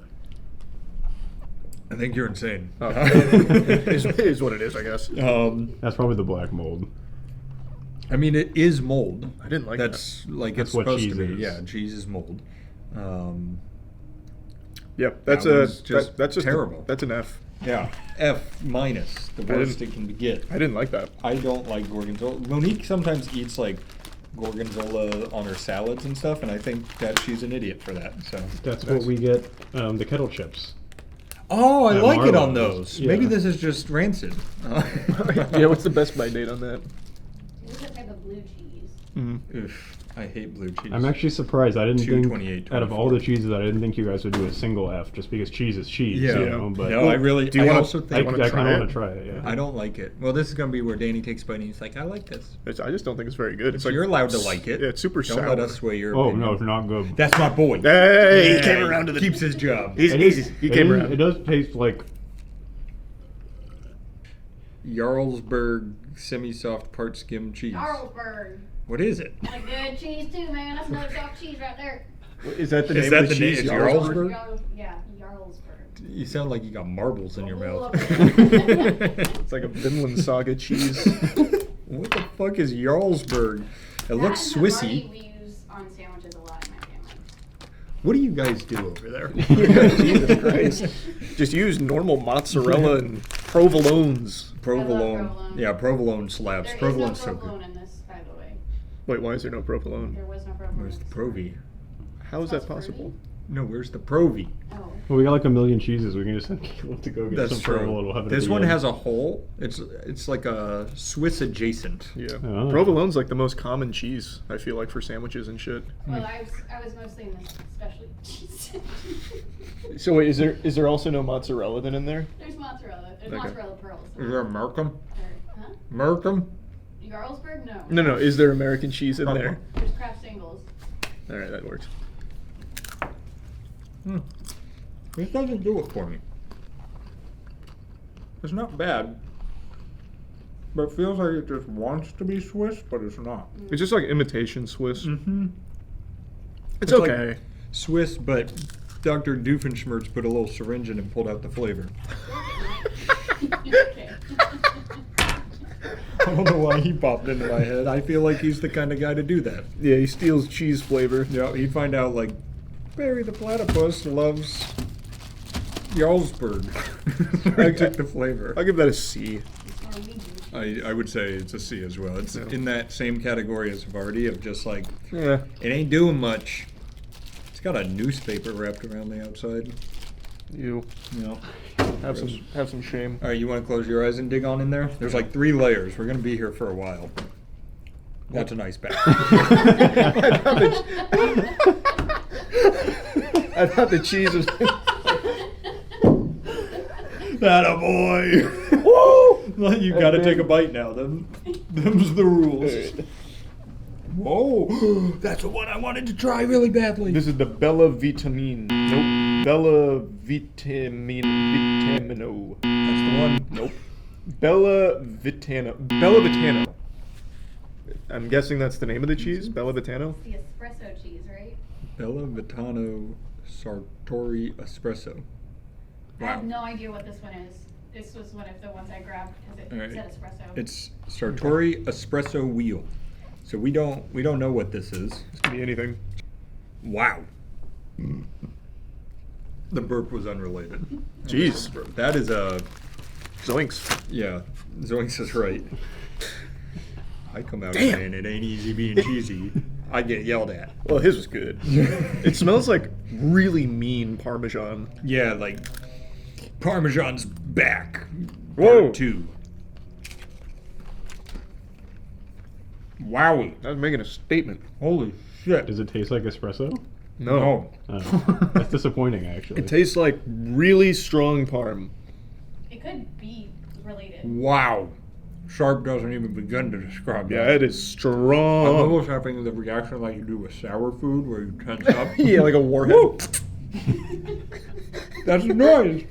I think you're insane. Oh. is what it is, I guess. That's probably the black mold. I mean, it is mold. I didn't like That's like That's it's what supposed cheese to be. is. Yeah, cheese is mold. Yep, that's That one's just that's just terrible. That's an F. Yeah, F minus, the I worst didn't- it can get. I didn't like that. I don't like gorgonzola. Monique sometimes eats like gorgonzola on her salads and stuff, and I think that she's an idiot for that. So That's what we get, the kettle chips. Oh, I At like it on Marlowe's. those. Yeah. Maybe this is just rancid. Yeah, what's the best by date on that? It's a type of blue cheese. Oof, I hate blue cheese. I'm actually surprised. I didn't think, 228, out of all the cheeses, I didn't think you guys would do a single F, just because cheese is cheese. Yeah. You know, but No, I really. Do you I wanna- also do think you wanna I try kind of it? want to try it. Yeah. I don't like it. Well, this is gonna be where Danny takes a bite and he's like, "I like this." I just don't think it's very good. It's like You're allowed to like it. Yeah, it's super Don't sour. let us sway your Oh opinion. no, it's not good. That's my boy. Hey, he Yeah, came around to the. keeps his job. He It came is- around. It does taste like Jarlsberg semi-soft part skim cheese. Jarlsberg. What is it? Like good cheese too, man. That's another soft cheese right there. Is that the Is name that of the the name? cheese? Is Jarlsberg? Yeah, Jarlsberg. You sound like you got marbles in your mouth. It's like a Vinland Saga cheese. What the fuck is Jarlsberg? It looks That and Swissy. Havarti we use on sandwiches a lot in my family. What do you guys do over there? Jesus Christ. Just use normal mozzarella and provolones. Provolone. provolone. Yeah, provolone slaps. There is Provolone's no so provolone good. in this, by the way. Wait, why is there no provolone? There was no provolone. Where's the Provi? How is that possible? No, where's the Provi? Oh. well, we got like a million cheeses. We can just send Caleb to go get That's some true. provolone. We'll have it at This the one end. has a hole. It's like a Swiss adjacent. Yeah. Oh. Provolone's like the most common cheese, I feel like, for sandwiches and shit. Well, I was mostly in this specialty cheese. So wait, is there also no mozzarella then in there? There's mozzarella. There's Okay. mozzarella pearls. Is there Markham? Huh? Markham? Jarlsberg? No. No. Is there American cheese in there? There's Kraft singles. All right, that works. This doesn't do it for me. It's not bad, but it feels like it just wants to be Swiss, but it's not. It's just like imitation Swiss. Mm-hmm. It's okay. Like Swiss, but Dr. Doofenshmirtz put a little syringe in and pulled out the flavor. Okay. I don't know why he popped into my head. I feel like he's the kind of guy to do that. Yeah, he steals cheese flavor. Yeah, he'd find out like Barry the Platypus loves Jarlsberg. I took the flavor. I'll give that a C. I would say it's a C as well. It's in that same category as Vardy of just like, Yeah. it ain't doing much. It's got a newspaper wrapped around the outside. You. Yeah. Have some shame. All right, you want to close your eyes and dig on in there? There's like 3 layers. We're gonna be here for a while. That's a nice bag. I thought the cheese was. That a boy. Woo! You gotta take a bite now. Them's the rules. Whoa! That's the one I wanted to try really badly. This is the Bella Vitamine. Nope. Bella Vitamino. That's the one. Nope. Bella Vitano. Bella Vitano. I'm guessing that's the name of the cheese. Bella Vitano. It's the espresso cheese, right? Bella Vitano Sartori Espresso. I have no idea what this one is. This was one of the ones I grabbed because it said espresso. It's Sartori Espresso Wheel. So we don't know what this is. This could be anything. Wow. The burp was unrelated. Jeez. That is a Zoinks. Yeah, Zoinks is right. I come out Damn. saying it ain't easy being cheesy. I get yelled at. Well, his was good. It smells like really mean Parmesan. Yeah, like Parmesan's back. Whoa. Part 2. Wowie. I was making a statement. Holy shit. Does it taste like espresso? No. Oh. That's disappointing, actually. It tastes like really strong parm. It could be related. Wow. Sharp doesn't even begin to describe Yeah, that. it is strong. I'm almost having the reaction like you do with sour food where you tense up. Yeah, like a warhead. That's the noise.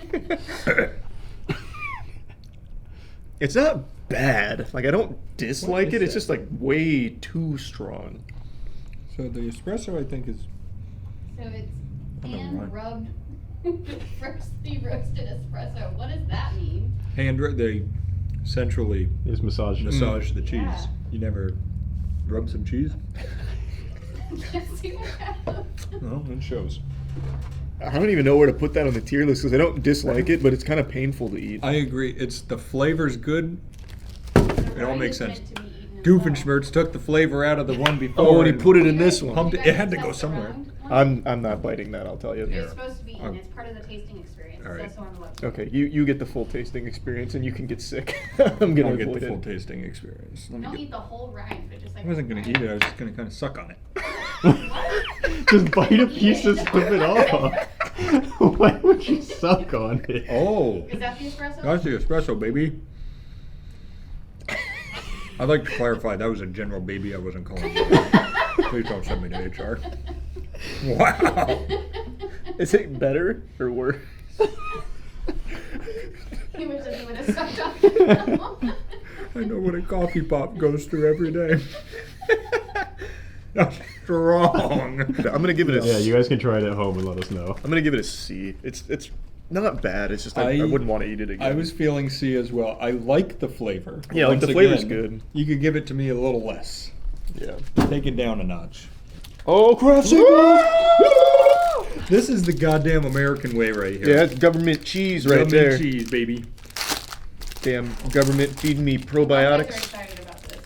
It's not bad. Like, I don't dislike it. It's just like way too strong. So the espresso, I think, is So it's I don't know hand why. rubbed freshly roasted espresso. What does that mean? they centrally It's massage. massage the cheese. Yeah. You never rub some cheese? Yes, you have. No, it shows. I don't even know where to put that on the tier list because I don't dislike it, but it's kind of painful to eat. I agree. It's the flavor's good. It all makes sense. Doofenshmirtz took the flavor out of the one before. Oh, and he put it in this one. Pumped it. It had to go somewhere. I'm not biting that, I'll tell you. It's supposed to be eaten. It's part of the tasting experience. All right. It's also on the website. Okay, you get the full tasting experience and you can get sick. I'm gonna I'll get avoid the full it. tasting experience. Let me Don't get- eat the whole rind, but just like. I wasn't gonna eat it. I was just gonna kind of suck on it. Just bite a piece and slip it off. Why would you suck on it? Oh, Is that the espresso? that's the espresso, baby. I'd like to clarify that was a general baby. I wasn't calling you. Please don't send me to HR. Wow. Is it better or worse? He wish that he would have sucked on it. I know what a coffee pop goes through every day. That's strong. I'm gonna give it a. Yeah, you guys can try it at home and let us know. I'm gonna give it a C. It's not bad. It's just I wouldn't want to eat it again. I was feeling C as well. I like the flavor. Yeah, like Once the flavor's again, good. You could give it to me a little less. Yeah. Take it down a notch. Oh, Kraft singles! This is the goddamn American way right here. Yeah, that's government cheese right Government there. cheese, baby. Damn government feeding me I'm glad you're probiotics. excited about this.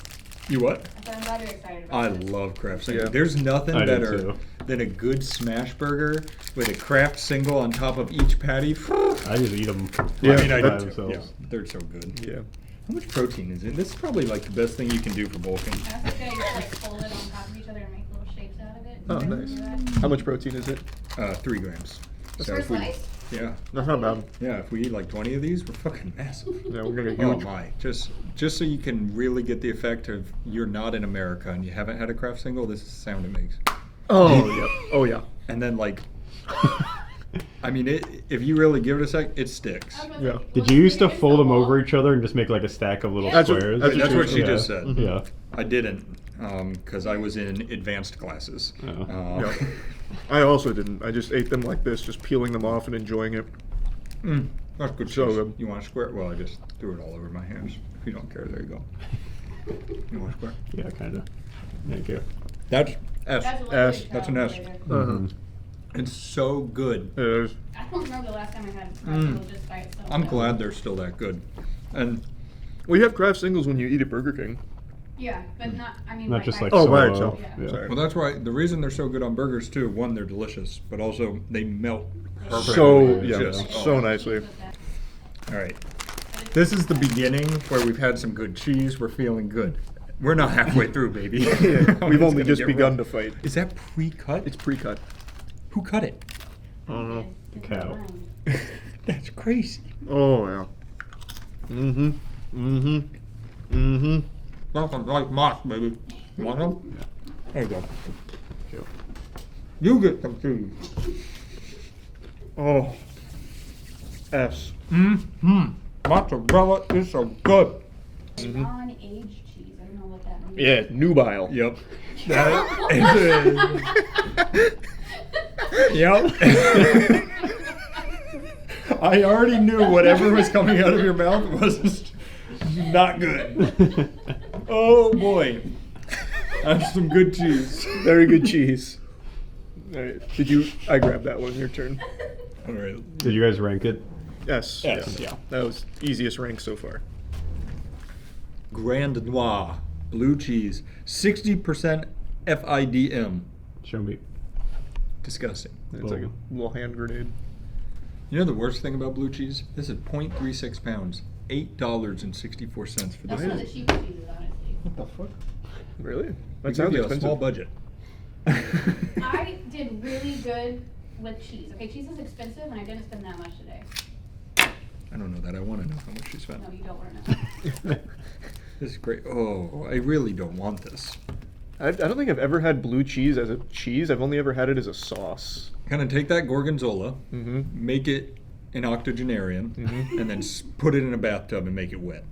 You what? I'm glad you're excited about I this. love Kraft singles. Yeah. There's nothing I do better too. than a good smash burger with a Kraft single on top of each patty. I just eat them. Yeah, I by do. themselves. Yeah, they're so good. Yeah. How much protein is in? This is probably like the best thing you can do for bulking. I was gonna just like fold it on top of each other and make little shapes out of it. Oh, You guys nice. do that? How much protein is it? 3 grams. Per if we- slice? Yeah. That's not bad. Yeah, if we eat like 20 of these, we're fucking massive. Yeah, we're gonna get Oh huge. my. Just so you can really get the effect of you're not in America and you haven't had a craft single, this is the sound it makes. Oh yeah. Oh yeah. And then like, I mean, if you really give it a sec, it sticks. Yeah. Did you used to fold them over each other and just make like a stack of little squares? That's what she Yeah. just said. Yeah. I didn't, because I was in advanced classes. Yeah. I also didn't. I just ate them like this, just peeling them off and enjoying it. That's good. So cheese. good. You want a square? Well, I just threw it all over my hands. If you don't care, there you go. You want a square? Yeah, kind of. Thank you. That's S. That's S. That's an S. Uh-huh. It's so good. It is. I don't remember the last time I had craft single just by itself. I'm glad they're still that good. And well, you have craft singles when you eat at Burger King. Yeah, but not. I mean, Not just by like Oh, solo. by itself. Yeah. Sorry. well, that's why the reason they're so good on burgers too. One, they're delicious, but also they melt perfectly. So Just- so nicely. All right. This is the beginning where we've had some good cheese. We're feeling good. We're not halfway through, baby. Yeah, we've It's only gonna just get begun rough. to fight. Is that pre-cut? It's pre-cut. Who cut it? I don't know. The cow. That's crazy. Oh yeah. Mm-hmm. Mm-hmm. Mm-hmm. Nothing like moss, baby. You want some? There you go. You get some cheese. Oh. S. Mozzarella is so good. Non-aged cheese. I don't know what that means. Yeah, nubile. Yep. Yep. I already knew whatever was coming out of your mouth was not good. Oh boy. That's some good cheese. Very good cheese. All right. Did you? I grabbed that one. Your turn. All right. Did you guys rank it? S. S. Yeah. That was easiest rank so far. Grand Noir blue cheese, 60% FIDM. Show me. Disgusting. It's like a little hand grenade. You know the worst thing about blue cheese? This is 0.36 pounds, $8.64 for That's this. one of the cheapest cheeses, honestly. What the fuck? Really? That That sounds you a expensive. small budget. I did really good with cheese. Okay, cheese is expensive, and I didn't spend that much today. I don't know that. I want to know how much you spent. No, you don't want to know. This is great. Oh, I really don't want this. I don't think I've ever had blue cheese as a cheese. I've only ever had it as a sauce. Kind of take that gorgonzola, Mm-hmm. make it an octogenarian, and then put it in a bathtub and make it wet.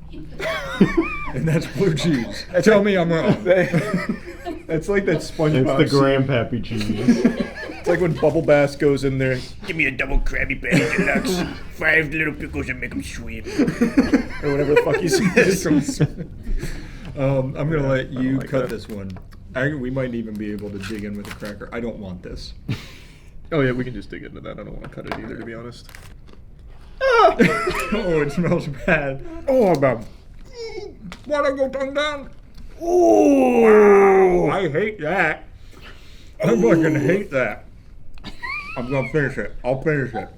And that's blue cheese. Tell me I'm wrong. That's like that SpongeBob. It's the grandpappy cheese. It's like when Bubble Bass goes in there. Give me a double Krabby Patty Deluxe. 5 little pickles and make them swim. Or whatever the fuck he says. I'm gonna let you like cut that. this one. We might even be able to dig in with a cracker. I don't want this. Oh yeah, we can just dig into that. I don't want to cut it either, to be honest. Oh, it smells bad. Oh, man. Wanna go tongue down? Oh, wow, I hate that. I fucking hate that. I'm gonna finish it. I'll finish it.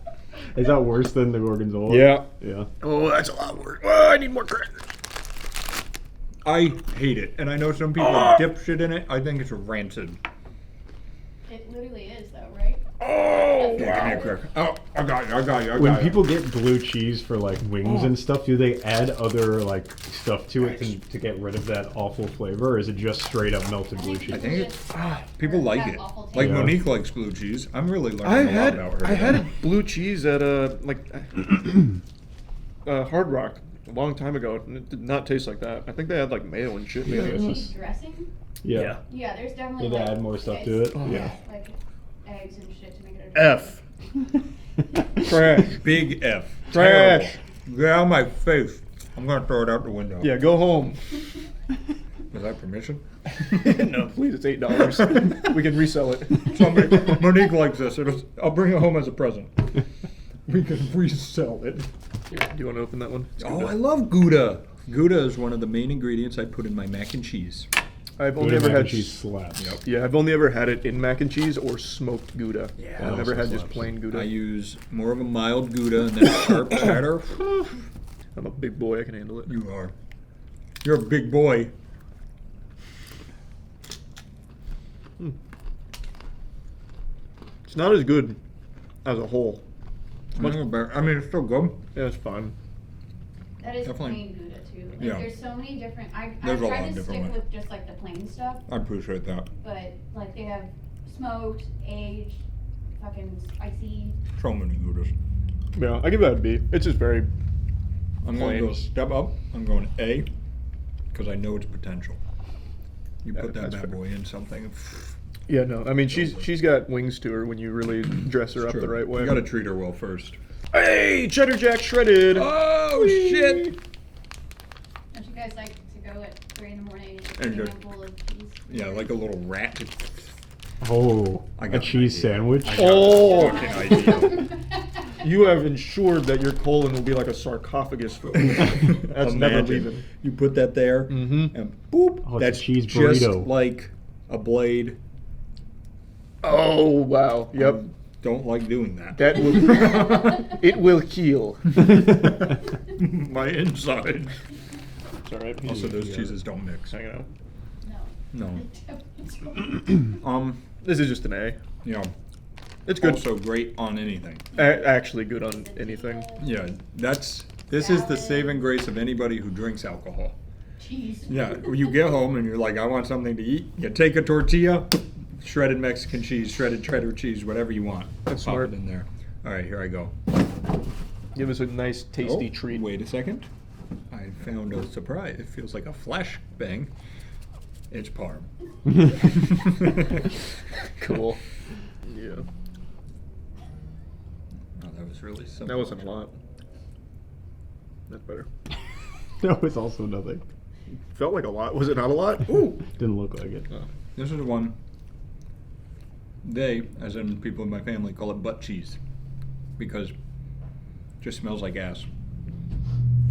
Is that worse than the gorgonzola? Yeah. Yeah. Oh, that's a lot worse. Oh, I need more crackers. I hate it, and I know some people dip shit in it. I think it's rancid. It literally is, though, right? Oh, Yeah, give me a cracker. Oh, I got you. When people get blue cheese for like wings and stuff, do they add other like stuff to it to get rid of that awful flavor, or is it just straight up melted blue cheese? I think it's people like it. Like Yeah. Monique likes blue cheese. I'm really learning a lot about her. I had blue cheese at Hard Rock a long time ago, and it did not taste like that. I think they had like mayo and shit. Yeah, Maybe. it's Cheese just- dressing? Yeah. Yeah, there's definitely Did they like, add more stuff eggs. to it? Oh. Yeah. Like eggs and shit to make it a F. Trash. Big F. Trash. Terrible. Get out of my face. I'm gonna throw it out the window. Yeah, go home. Is that permission? No, please. It's $8. We can resell it. Monique likes this. I'll bring it home as a present. We can resell it. Do you want to open that one? It's Oh, Gouda. I love Gouda. Gouda is one of the main ingredients I put in my mac and cheese. I've only Gouda ever mac had and cheese slaps. Yep. Yeah, I've only ever had it in mac and cheese or smoked Gouda. Yeah, I've never also had just slaps. plain Gouda. I use more of a mild Gouda and then sharp cheddar. I'm a big boy. I can handle it. You are. You're a big boy. It's not as good as a whole. I mean, it's still good. Yeah, it's fine. That is Definitely. plain Gouda too. Like, Yeah. there's so many different. I There's a lot tried of to different stick ones. with just like the plain stuff, I appreciate that. but like they have smoked, aged, fucking spicy. So many Goudas. Yeah, I give that a B. It's just very I'm going to go a step up. I'm going A because I know its potential. You put that that's bad fair. boy in something. Yeah, no. I mean, she's got wings to her when you really dress her up the right way. You got to treat her well first. Hey, cheddar jack shredded. Oh shit! Don't you guys like to go at 3 in the morning And and just- a bowl of cheese? Yeah, like a little rat. Oh, I a got cheese sandwich. Oh, fucking idea. You have ensured that your colon will be like a sarcophagus. That's never Imagine. leaving. You put that there, and boop. Oh, it's a that's cheese just burrito. like a blade. Oh wow! Yep. Don't like doing that. That will. It will heal. My inside. It's all right. Also, those cheeses don't mix. Hang out. No. This is just an A. Yeah. It's good. Also great on anything. Actually good on anything. Yeah, this is the saving grace of anybody who drinks alcohol. Cheese. Yeah, when you get home and you're like, I want something to eat. You take a tortilla, shredded Mexican cheese, shredded cheddar cheese, whatever you want. That's Pop smart. it in there. All right, here I go. Give us a nice, tasty Oh, treat. Wait a second. I found a surprise. It feels like a flash bang. It's parm. Cool. Yeah. Oh, that was really simple. That wasn't a lot. That's better. That was also nothing. Felt like a lot. Was it not a lot? Ooh. Didn't look like it. This is the one. They, as in people in my family, call it butt cheese because it just smells like ass.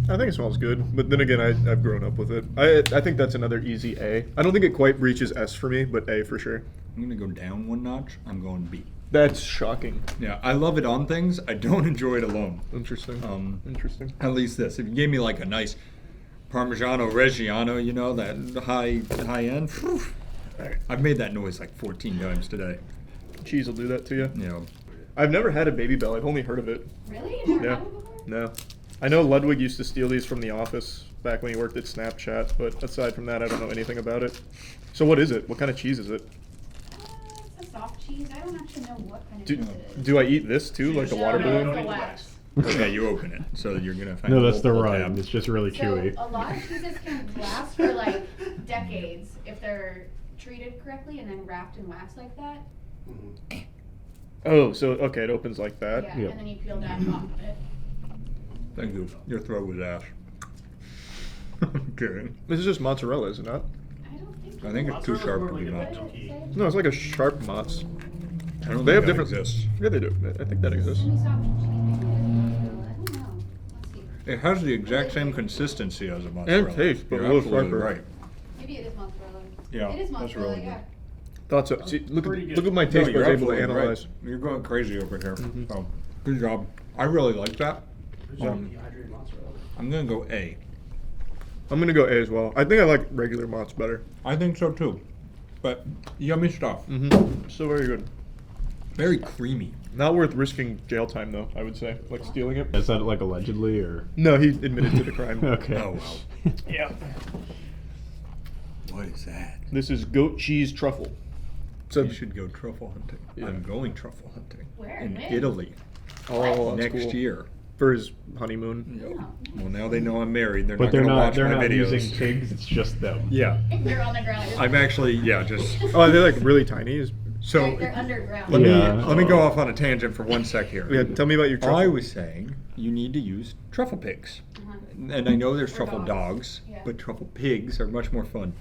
I think it smells good, but then again, I've grown up with it. I think that's another easy A. I don't think it quite reaches S for me, but A for sure. I'm gonna go down one notch. I'm going B. That's shocking. Yeah, I love it on things. I don't enjoy it alone. Interesting. Interesting. At least this. If you gave me like a nice Parmigiano Reggiano, you know, that high end. Whew. I've made that noise like 14 times today. Cheese will do that to you. Yeah. I've never had a Baby Bell. I've only heard of it. Really? You never Yeah. had one before? No. I know Ludwig used to steal these from the office back when he worked at Snapchat, but aside from that, I don't know anything about it. So what is it? What kind of cheese is it? It's a soft cheese. I don't actually know what kind of cheese it is. Do I eat this too, like the water balloon? It's a wax. Okay, you open it, so you're gonna find. No, a that's the little rind. tab. It's just really chewy. So a lot of cheeses can last for like decades if they're treated correctly and then wrapped in wax like that. Oh, so okay, it opens like that. Yeah, and then you peel that off of it. Thank you. Your throat was ash. I'm kidding. This is just mozzarella, is it not? I think it's too sharp to be nuts. No, it's like a sharp mozz. I don't They think have that different. exists. Yeah, they do. I think that exists. It has the exact same consistency as a mozzarella. And taste, but You're a little absolutely sharper. right. Maybe it is mozzarella. Yeah, It is that's mozzarella, really yeah. Thought so. See, look at my No, taste you're buds able to absolutely right. analyze. You're going crazy over here. So, good job. I really like that. I'm gonna go A. I'm gonna go A as well. I think I like regular mozz better. I think so too. But yummy stuff. So very good. Very creamy. Not worth risking jail time though. I would say, like stealing it. Is that like allegedly or? No, he admitted to the crime. Okay. Oh wow. Yeah. What is that? This is goat cheese truffle. So You should go truffle hunting. Yeah. I'm going truffle hunting. Where? In When? Italy. oh, that's Next cool. year. For his honeymoon. Well, now they know I'm married. They're But not they're gonna not. watch They're my not videos. using pigs. It's just them. Yeah. They're on the ground. I'm actually just. Oh, are they like really tiny? So They're underground. let me go off on a tangent for 1 sec here. Yeah, tell me about your truffle. I was saying you need to use truffle pigs. And I know there's Or truffle dogs. dogs, Yeah. but truffle pigs are much more fun.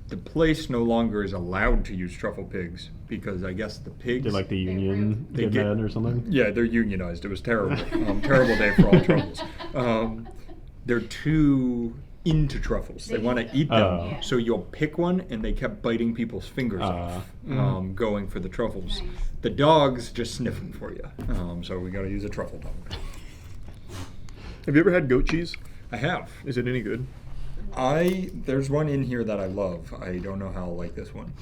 The place no longer is allowed to use truffle pigs because I guess the pigs. Did like the union They get get- mad or something? Yeah, they're unionized. It was terrible. Terrible day for all truffles. They're too into truffles. They want to eat them. Oh. Yeah. So you'll pick one, and they kept biting people's fingers off, going for the truffles. Nice. The dogs just sniff them for you. So we got to use a truffle dog. Have you ever had goat cheese? I have. Is it any good? There's one in here that I love. I don't know how I'll like this one.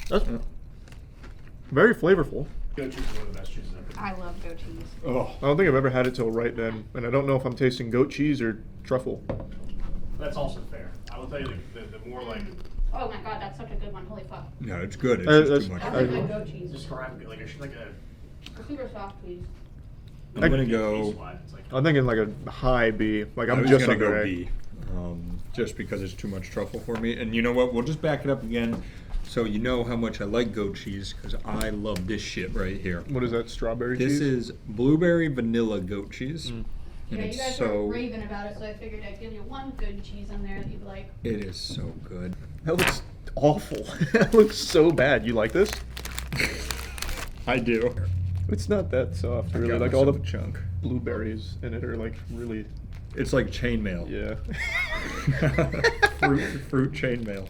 That's very flavorful. Goat cheese is one of the best cheeses ever. I love goat cheese. Oh, I don't think I've ever had it till right then, and I don't know if I'm tasting goat cheese or truffle. That's also fair. I will tell you the more like. Oh my god, that's such a good one. Holy fuck. No, it's good. It's just too much. I like goat cheese. Describe like a It's super soft, please. I'm gonna go. I'm thinking like a high B. Like I I'm was just gonna under go A. B, just because it's too much truffle for me. And you know what? We'll just back it up again, so you know how much I like goat cheese because I love this shit right here. What is that? Strawberry This cheese? is blueberry vanilla goat cheese. And Yeah, you it's guys so. were raving about it, so I figured I'd give you one good cheese in there that you'd like. It is so good. That looks awful. That looks so bad. You like this? I do. It's not that soft, I really. got Like all the myself a chunk. blueberries in it are like really. It's like chainmail. Yeah. fruit chainmail.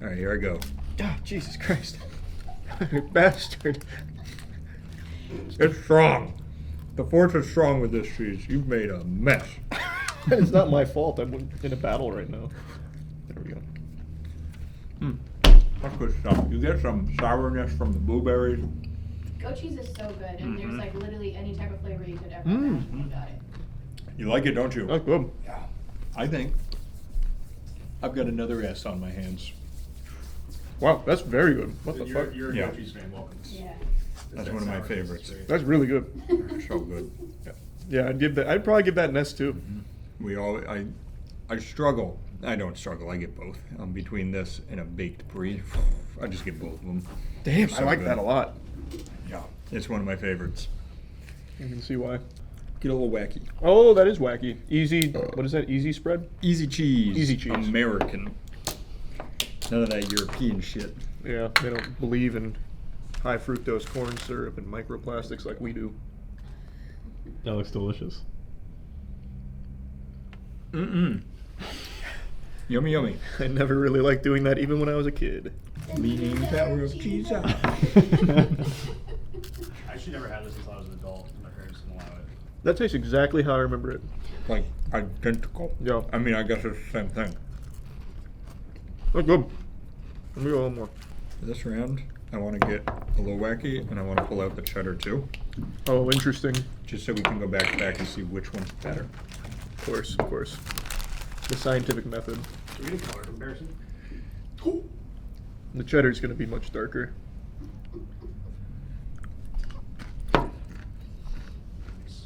All right, here I go. Oh, Jesus Christ. Bastard. It's strong. The force is strong with this cheese. You've made a mess. It's not my fault. I'm in a battle right now. There we go. That's good stuff. You get some sourness from the blueberries. Goat cheese is so good, and there's like literally any type of flavor you could ever Mm. imagine when you got it. You like it, don't you? That's good. Yeah. I think I've got another S on my hands. Wow, that's very good. What the fuck? You're a Yeah. goat cheese fan. Welcome. Yeah. That's one of my favorites. That's really good. So good. Yeah, I'd probably give that an S too. I struggle. I don't struggle. I get both. Between this and a baked brie, I just get both of them. Damn, So I like good. that a lot. Yeah, it's one of my favorites. You can see why. Get a little wacky. Oh, that is wacky. Easy. What is that? Easy spread? Easy cheese. Easy cheese. American. None of that European shit. Yeah, they don't believe in high fructose corn syrup and microplastics like we do. That looks delicious. Yummy, yummy. I never really liked doing that, even when I was a kid. Meaning power of cheese. I actually never had this until I was an adult, and my parents didn't allow it. That tastes exactly how I remember it. Like identical. Yeah. I mean, I guess it's the same thing. That's good. Let me go a little more. For this round, I want to get a little wacky, and I want to pull out the cheddar too. Oh, interesting. Just so we can go back to back and see which one's better. Of course, of course. The scientific method. Can we get a color comparison? The cheddar's going to be much darker.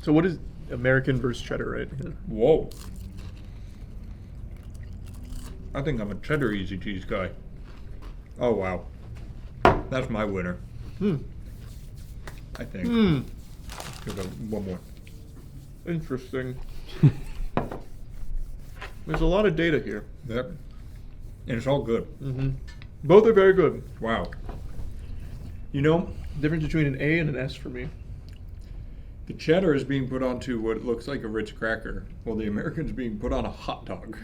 So what is American versus cheddar, right? Yeah. Whoa. I think I'm a cheddar easy cheese guy. Oh, wow. That's my winner. I think. Give it one more. Interesting. There's a lot of data here. Yep. And it's all good. Mm-hmm. Both are very good. Wow. You know, Difference between an A and an S for me. the cheddar is being put onto what looks like a Ritz cracker, while the American's being put on a hot dog.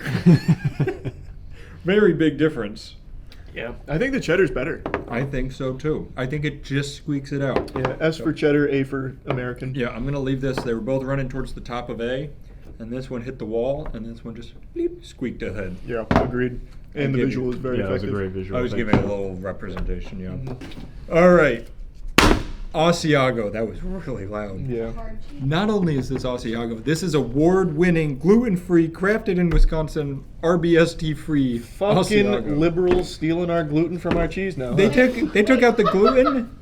Very big difference. Yeah. I think the cheddar's better. I think so too. I think it just squeaks it out. Yeah, S for cheddar, A for American. Yeah, I'm going to leave this. They were both running towards the top of A, and this one hit the wall, and this one just bleep, squeaked ahead. Yeah, agreed. And the give visual you- is very Yeah, that was effective. a great visual. I was Thanks. giving a little representation, yeah. All right. Asiago. That was really loud. Yeah. Not only is this Asiago, this is award-winning, gluten-free, crafted in Wisconsin, RBST-free Fucking Asiago. liberals stealing our gluten from our cheese now. They huh? took out the gluten.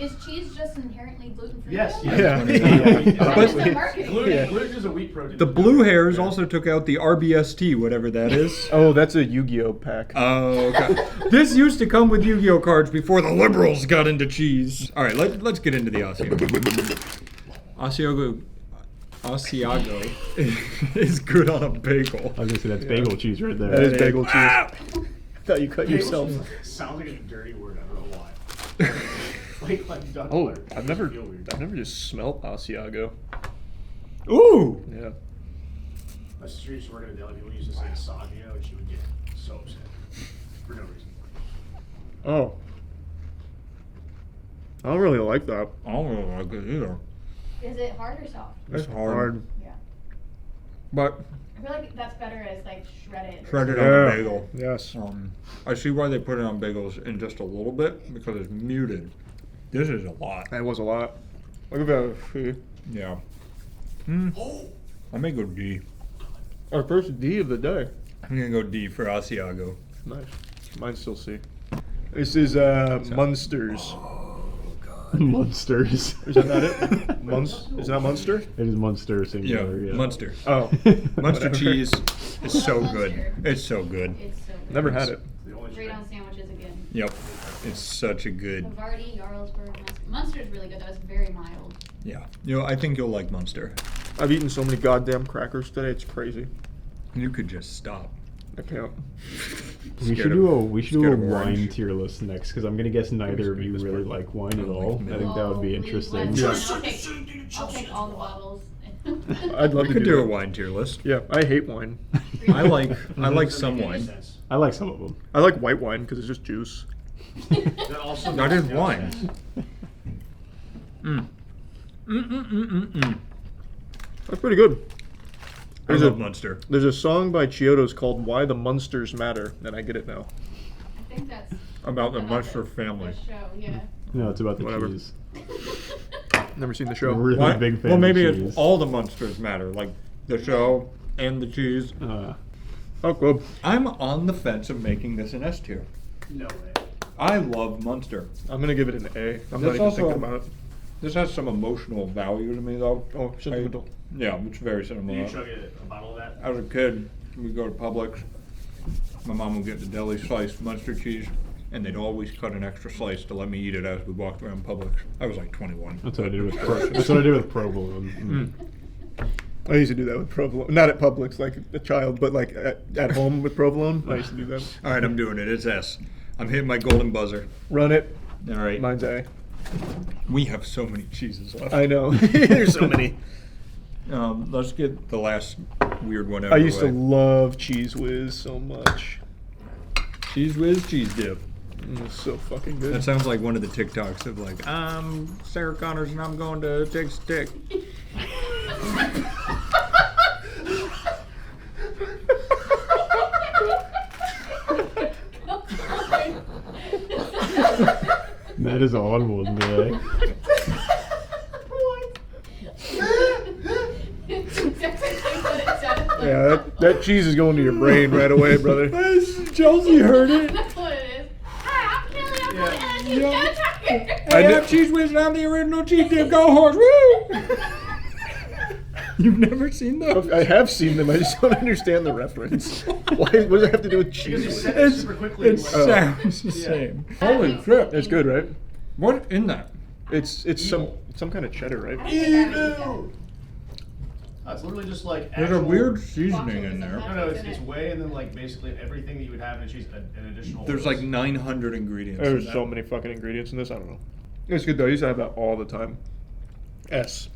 Is cheese just inherently gluten free? Yes, Yeah. That's But the marketing. Gluten is a wheat protein. the blue hairs also took out the RBST, whatever that is. Oh, that's a Yu-Gi-Oh pack. Oh, okay. This used to come with Yu-Gi-Oh cards before the liberals got into cheese. All right, let's get into the Asiago. Asiago is good on a bagel. I was gonna say that's bagel cheese right there. That is bagel cheese. I thought you cut yourself. Sounds like a dirty word. I don't know why. like duck Oh, butter. I've never just smelt Asiago. Ooh. Yeah. My sister used to work at a deli. People used to say Saggio, and she would get so upset for no reason. Oh. I don't really like that. I don't really like it either. Is it hard or soft? It's hard. Yeah. But I feel like that's better as like shredded. shredded on a bagel. Yes. I see why they put it on bagels in just a little bit because it's muted. This is a lot. That was a lot. Look at that. Yeah. I may go D. Our first D of the day. I'm gonna go D for Asiago. Nice. Mine's still C. This is Munsters. Munsters. Is that not it? Is that Munster? It is Munster singular. Yeah. Munster. Oh. Munster cheese is so good. It's so good. It's so good. Never had it. Great on sandwiches again. Yep. It's such a good. Havarti, Jarlsberg, Munster is really good. That was very mild. Yeah. I think you'll like Munster. I've eaten so many goddamn crackers today. It's crazy. You could just stop. I can't. We should do a wine tier list next because I'm gonna guess neither of you really like wine at all. I think that would be interesting. I'll take all the bottles. I'd love We to could do a wine tier list. Yeah, I hate wine. I like some wine. I like some of them. I like white wine because it's just juice. That is wine. That's pretty good. I love Munster. There's a song by Chiodos called "Why the Munsters Matter," and I get it now. I think that's About the Munster family. the show, yeah. No, it's about the Whatever. cheese. Never seen the show. I'm really big fan Well, maybe of cheese. it's all the Munsters matter, like the show and the cheese. Oh, good. I'm on the fence of making this an S tier. No way. I love Munster. I'm gonna give it an A. I'm not This even also- thinking about it. This has some emotional value to me, though. Oh, sentimental. Yeah, it's very sentimental. Did you chug a bottle of that? As a kid, we'd go to Publix. My mom would get the deli sliced Munster cheese, and they'd always cut an extra slice to let me eat it as we walked around Publix. I was like 21. That's what I did with provolone. I used to do that with provolone. Not at Publix, like a child, but like at home with provolone. I used to do that. All right, I'm doing it. It's S. I'm hitting my golden buzzer. Run it. All right. Mine's A. We have so many cheeses left. I know. There's so many. Let's get the last weird one out I of the used to way. love Cheese Whiz so much. Cheese Whiz cheese dip. It's so fucking good. That sounds like one of the TikToks of like, I'm Sarah Connors and I'm going to take stick. That is on one day. Yeah, that cheese is going to your brain right away, brother. Chelsea heard it. That's what it is. Hi, I'm Kelly. I'm from the NSU. I have Cheese Whiz and I'm the original cheese dip. Go horse. Woo! You've never seen those? I have seen them. I just don't understand the reference. Why? What does it have to do with cheese? Because you said it super quickly. It sounds the same. Holy crap. It's good, right? What in that? It's some kind of cheddar, right? Evil. It's literally just like There's a actual- weird seasoning in there. No, it's whey and then like basically everything that you would have in a cheese, an additional. There's like 900 ingredients. There's in so that. many fucking ingredients in this. I don't know. It's good though. I used to have that all the time. S.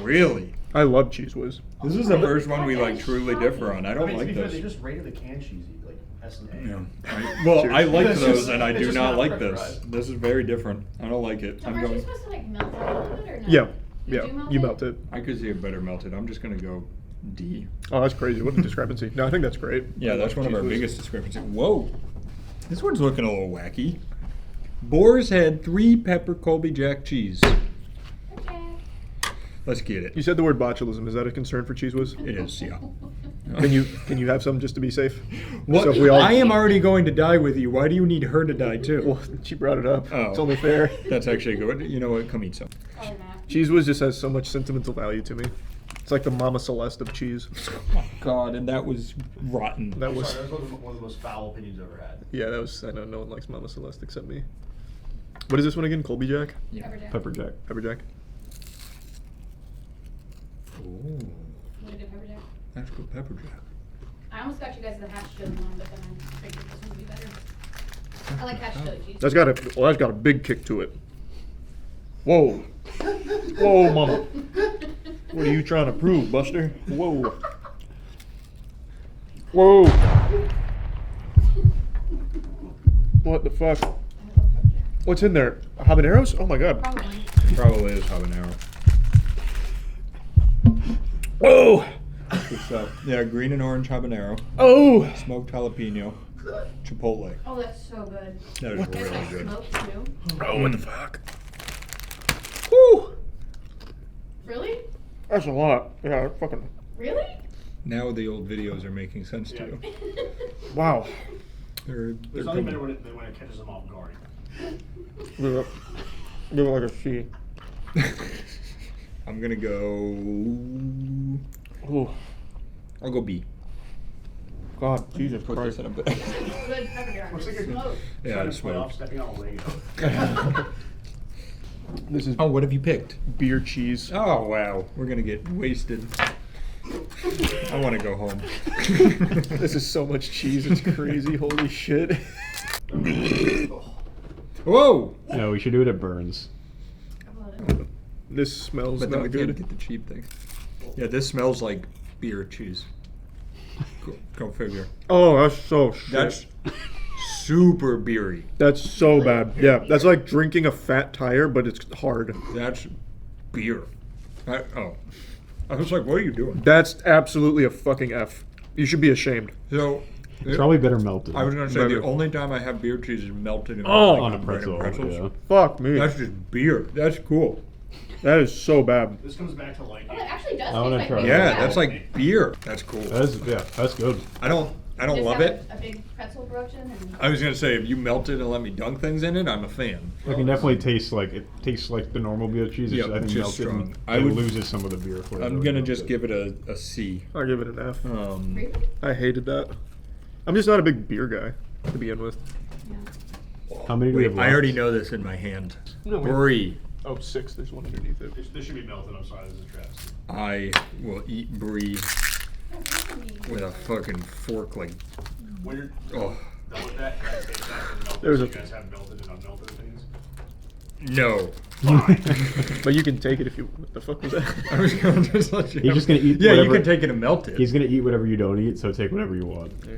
Really? I love Cheese Whiz. This is the first one we like truly differ on. I don't to like be fair, this. they just rated the canned cheesy like S and A. Yeah. Well, I like It's those just- and I it's do just not not like perfect, this. right? This is very different. I don't like it. So I'm aren't you going. supposed to like melt it a little bit or no? Yeah. You Yeah. do melt You it? melt it. I could see it better melted. I'm just gonna go D. Oh, that's crazy. What a discrepancy. No, I think that's great. Yeah, I that's love one of our Cheese Whiz. biggest discrepancies. Whoa, this one's looking a little wacky. Boar's Head 3 pepper Colby Jack cheese. Let's get it. You said the word botulism. Is that a concern for Cheese Whiz? It is, yeah. Can you have some just to be safe? What? So if we all, I am already going to die with you. Why do you need her to die too? Well, she brought it up. Oh. It's only fair. That's actually good. You know what? Come eat some. Cheese Whiz just has so much sentimental value to me. It's like the Mama Celeste of cheese. Oh God, and that was rotten. That was. Sorry, that was one of the most foul opinions I've ever had. Yeah, that was. I know no one likes Mama Celeste except me. What is this one again? Colby Jack? Yeah. Pepper Jack. Pepper Jack. Ooh, What a good pepper jack. that's good pepper jack. I almost got you guys the hash chili one, but then I figured this one would be better. I like hash chili cheese. That's got a big kick to it. Whoa. Whoa, Mama. What are you trying to prove, Buster? Whoa. Whoa. What the fuck? What's in there? Habaneros? Oh my god. Probably is habanero. Whoa. Good stuff. Yeah, green and orange habanero. Oh. Smoked jalapeno. Chipotle. Oh, that's so good. That is It's really like good. smoked too. Oh, what the fuck? Really? That's a lot. Yeah, that's fucking. Really? Now the old videos are making sense to you. Wow. They're There's nothing better when it catches them off guard. Give it like a C. I'm gonna go. Ooh. I'll go B. God, Jesus Put Christ. this in a bit. Good pepper Looks like you're smoked. Yeah, trying it's to play off smoked. stepping on a Lego. This is Oh, what have you picked? beer cheese. Oh wow, we're gonna get wasted. I want to go home. This is so much cheese, it's crazy. Holy shit. Whoa! No, we should do it at Burns. This smells But then not we good. can't get the cheap thing. Yeah, this smells like beer cheese. Go figure. Oh, that's so shit. That's super beery. That's so bad. Yeah, that's like drinking a fat tire, but it's hard. That's beer. I was like, what are you doing? That's absolutely a fucking F. You should be ashamed. So, It's probably better melted. I was gonna say Better. the only time I have beer cheese is melted in on a bread pretzel. and pretzels. Yeah. Fuck me. That's just beer. That's cool. That is so bad. This comes back to like. Oh, it actually does I wanna taste try like it. Yeah, that's like beer. That's cool. That's good. I don't Just love have it. A big pretzel production and I was gonna say if you melt it and let me dunk things in it, I'm a fan. I can definitely taste like it tastes like the normal beer cheese. It's, Yeah, I think just melted. strong. And I it would- loses some of the beer flavor. I'm gonna just give it a C. I give it an F. really? I hated that. I'm just not a big beer guy to begin with. How many do we Wait, have I left? already know this in my hand. No, we- Brie. Oh, 6. There's one underneath it. This should be melted. I'm sorry, this is a travesty. I will eat brie with a fucking fork like. When you're Oh done with that, guys, take that and melt There's it. a- You guys have melted and unmelted things. no! But you can take it if you. What the fuck was that? I was gonna just let you. He's just gonna eat. Yeah, whatever, you can take it and melt it. He's gonna eat whatever you don't eat, so take whatever you want. Yeah.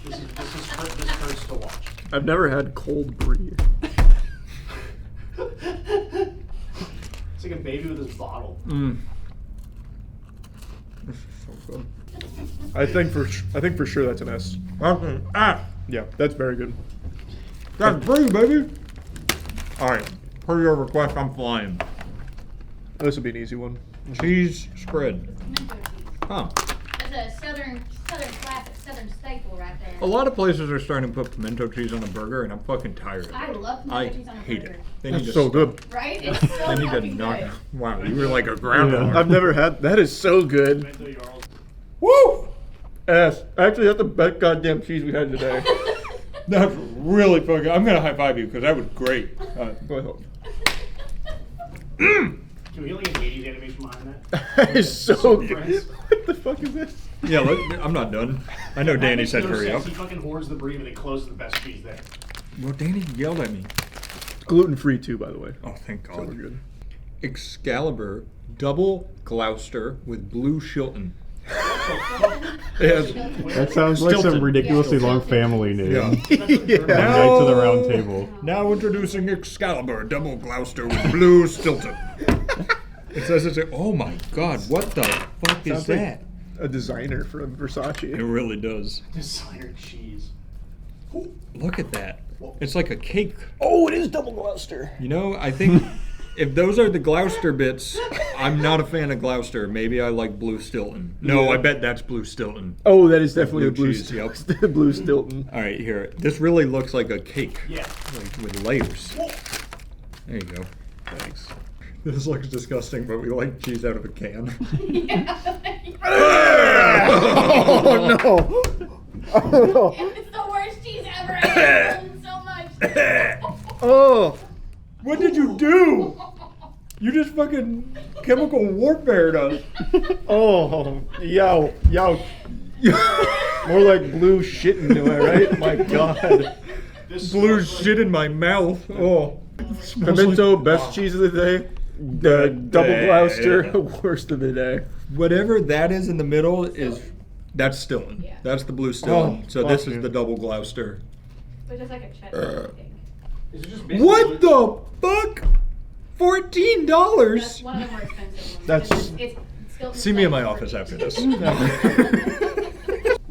This hurts to watch. I've never had cold brie. It's like a baby with his bottle. Mm. This is so good. I think for sure that's an S. Yeah, that's very good. That's brie, baby. All right, per your request, I'm flying. This would be an easy one. Cheese spread. pimento cheese. Huh. That's a southern classic, southern staple right there. A lot of places are starting to put pimento cheese on a burger, and I'm fucking tired of it. I love pimento cheese on a hate burger. it. They That's need to so stop. good. Right? It's so They need to fucking knock. good. Wow, you were like a groundhog. I've never had. That is so good. Woo! S. Actually, that's the best goddamn cheese we had today. That's really fucking. I'm gonna high five you because that was great. Go ahead. Can we get like an 80s animation behind that? That is so good. Friends. What the fuck is this? Yeah, look, I'm not done. I know Danny makes said no hurry sense. up. He fucking hoards the brie and then closes the best cheese there. Well, Danny yelled at me. Gluten free too, by the way. Oh, thank So we're God. good. Excalibur double Gloucester with blue Shilton. Yes. That sounds like some Stilton. ridiculously long family name. Yeah. Knight to the round table. Now introducing Excalibur double Gloucester with blue Stilton. It says it's a, oh my God, what the fuck is Sounds like that? a designer from Versace. It really does. Designer cheese. Look at that. It's like a cake. Oh, it is double Gloucester. You know, I think if those are the Gloucester bits, I'm not a fan of Gloucester. Maybe I like blue Stilton. No, Yeah. I bet that's blue Stilton. Oh, that is definitely a Blue blue cheese, yep. blue Stilton. All right, here. This really looks like a cake. Yeah. Like with layers. There you go. Thanks. This looks disgusting, but we like cheese out of a can. Oh no! Oh no! It's the worst cheese ever. I hate it so much. Oh! What did you do? You just fucking chemical warfare us. Oh! Yow! Yow! More like blue shit into it, right? My God! Blue shit in my mouth. Oh. Pimento, best cheese of the day. The double Gloucester, worst of the day. Whatever that is in the middle is that's Stilton. Yeah. That's the blue Stilton. Oh, so this fuck is you. the double Gloucester. It's just like a cheddar cake. Is it just What the fuck? $14. That's one of the more expensive ones. That's- It's still See me in my office after this.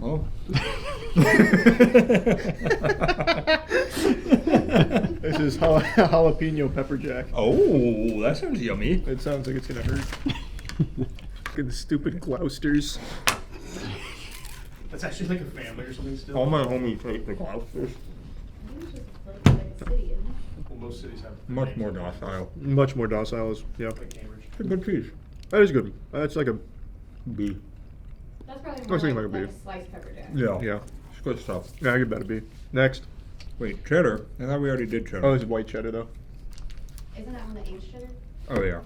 Oh. This is jalapeno pepper jack. Oh, that sounds yummy. It sounds like it's gonna hurt. Fucking stupid Gloucesters. That's actually like a family or something still. All my homies hate the Gloucesters. Well, most cities have. Much more docile. Much more docile, yeah. Like Cambridge. It's a good cheese. That is good. That's like a B. That's probably I more was thinking like like a a B. sliced pepper jack. Yeah. Yeah. It's good stuff. Yeah, I give that a B. Next. Wait, cheddar? I thought we already did cheddar. Oh, this is white cheddar though. Isn't that one the aged cheddar? Oh, yeah.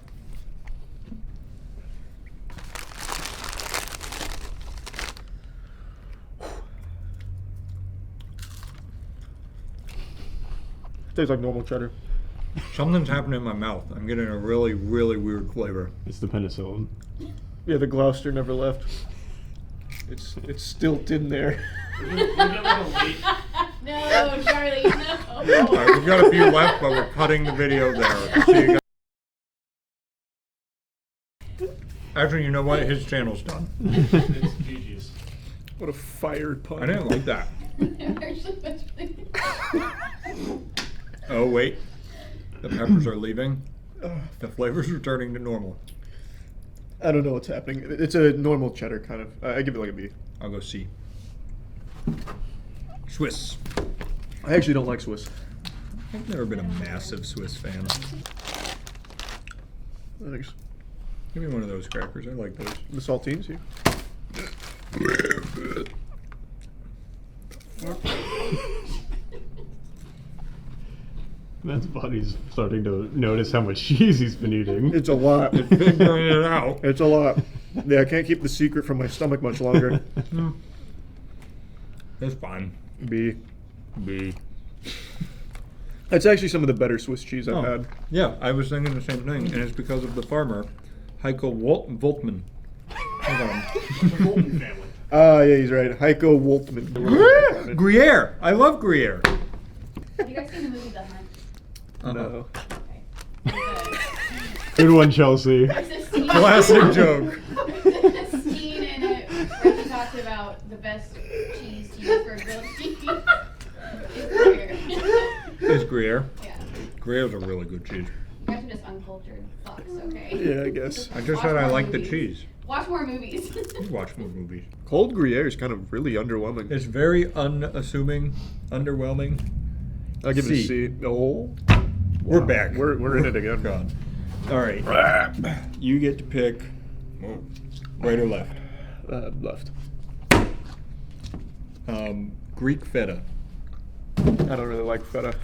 Tastes like normal cheddar. Something's happening in my mouth. I'm getting a really, really weird flavor. It's the penicillin. Yeah, the Gloucester never left. It's still in there. No, Charlie, no. All right, we've got a few left, but we're cutting the video there. See you guys. Actually, you know what? His channel's done. It's GG's. What a fire pun. I didn't like that. Actually, Oh, wait. The peppers are leaving. The flavor's returning to normal. I don't know what's happening. It's a normal cheddar kind of. I give it like a B. I'll go C. Swiss. I actually don't like Swiss. I've never been a massive Swiss fan. Thanks. Give me one of those crackers. I like those. The saltines, yeah. Matt's body's starting to notice how much cheese he's been eating. It's a lot. It's figuring it out. It's a lot. Yeah, I can't keep the secret from my stomach much longer. That's fine. B. B. That's actually some of the better Swiss cheese I've had. Yeah, I was thinking the same thing, and it's because of the farmer, Heiko Voltman. Hold on. Bolton family. Yeah, he's right. Heiko Woltman. Gruyere. I love Gruyere. have you guys seen the movie The Hunt? No. Good one, Chelsea. There's a scene- Classic joke. There's a scene in it where he talks about the best cheese to use for grilled cheese. It's Gruyere. Is Gruyere? Yeah. Gruyere's a really good cheese. You guys are just uncultured fucks, okay? Yeah, I guess. I just Watch said I more like the movies. cheese. Watch more movies. You watch more movies. Cold Gruyere is kind of really underwhelming. It's very unassuming, underwhelming. I'll give it a C. Oh. We're back. We're in it again. God. All right. You get to pick right or left. Left. Greek feta. I don't really like feta.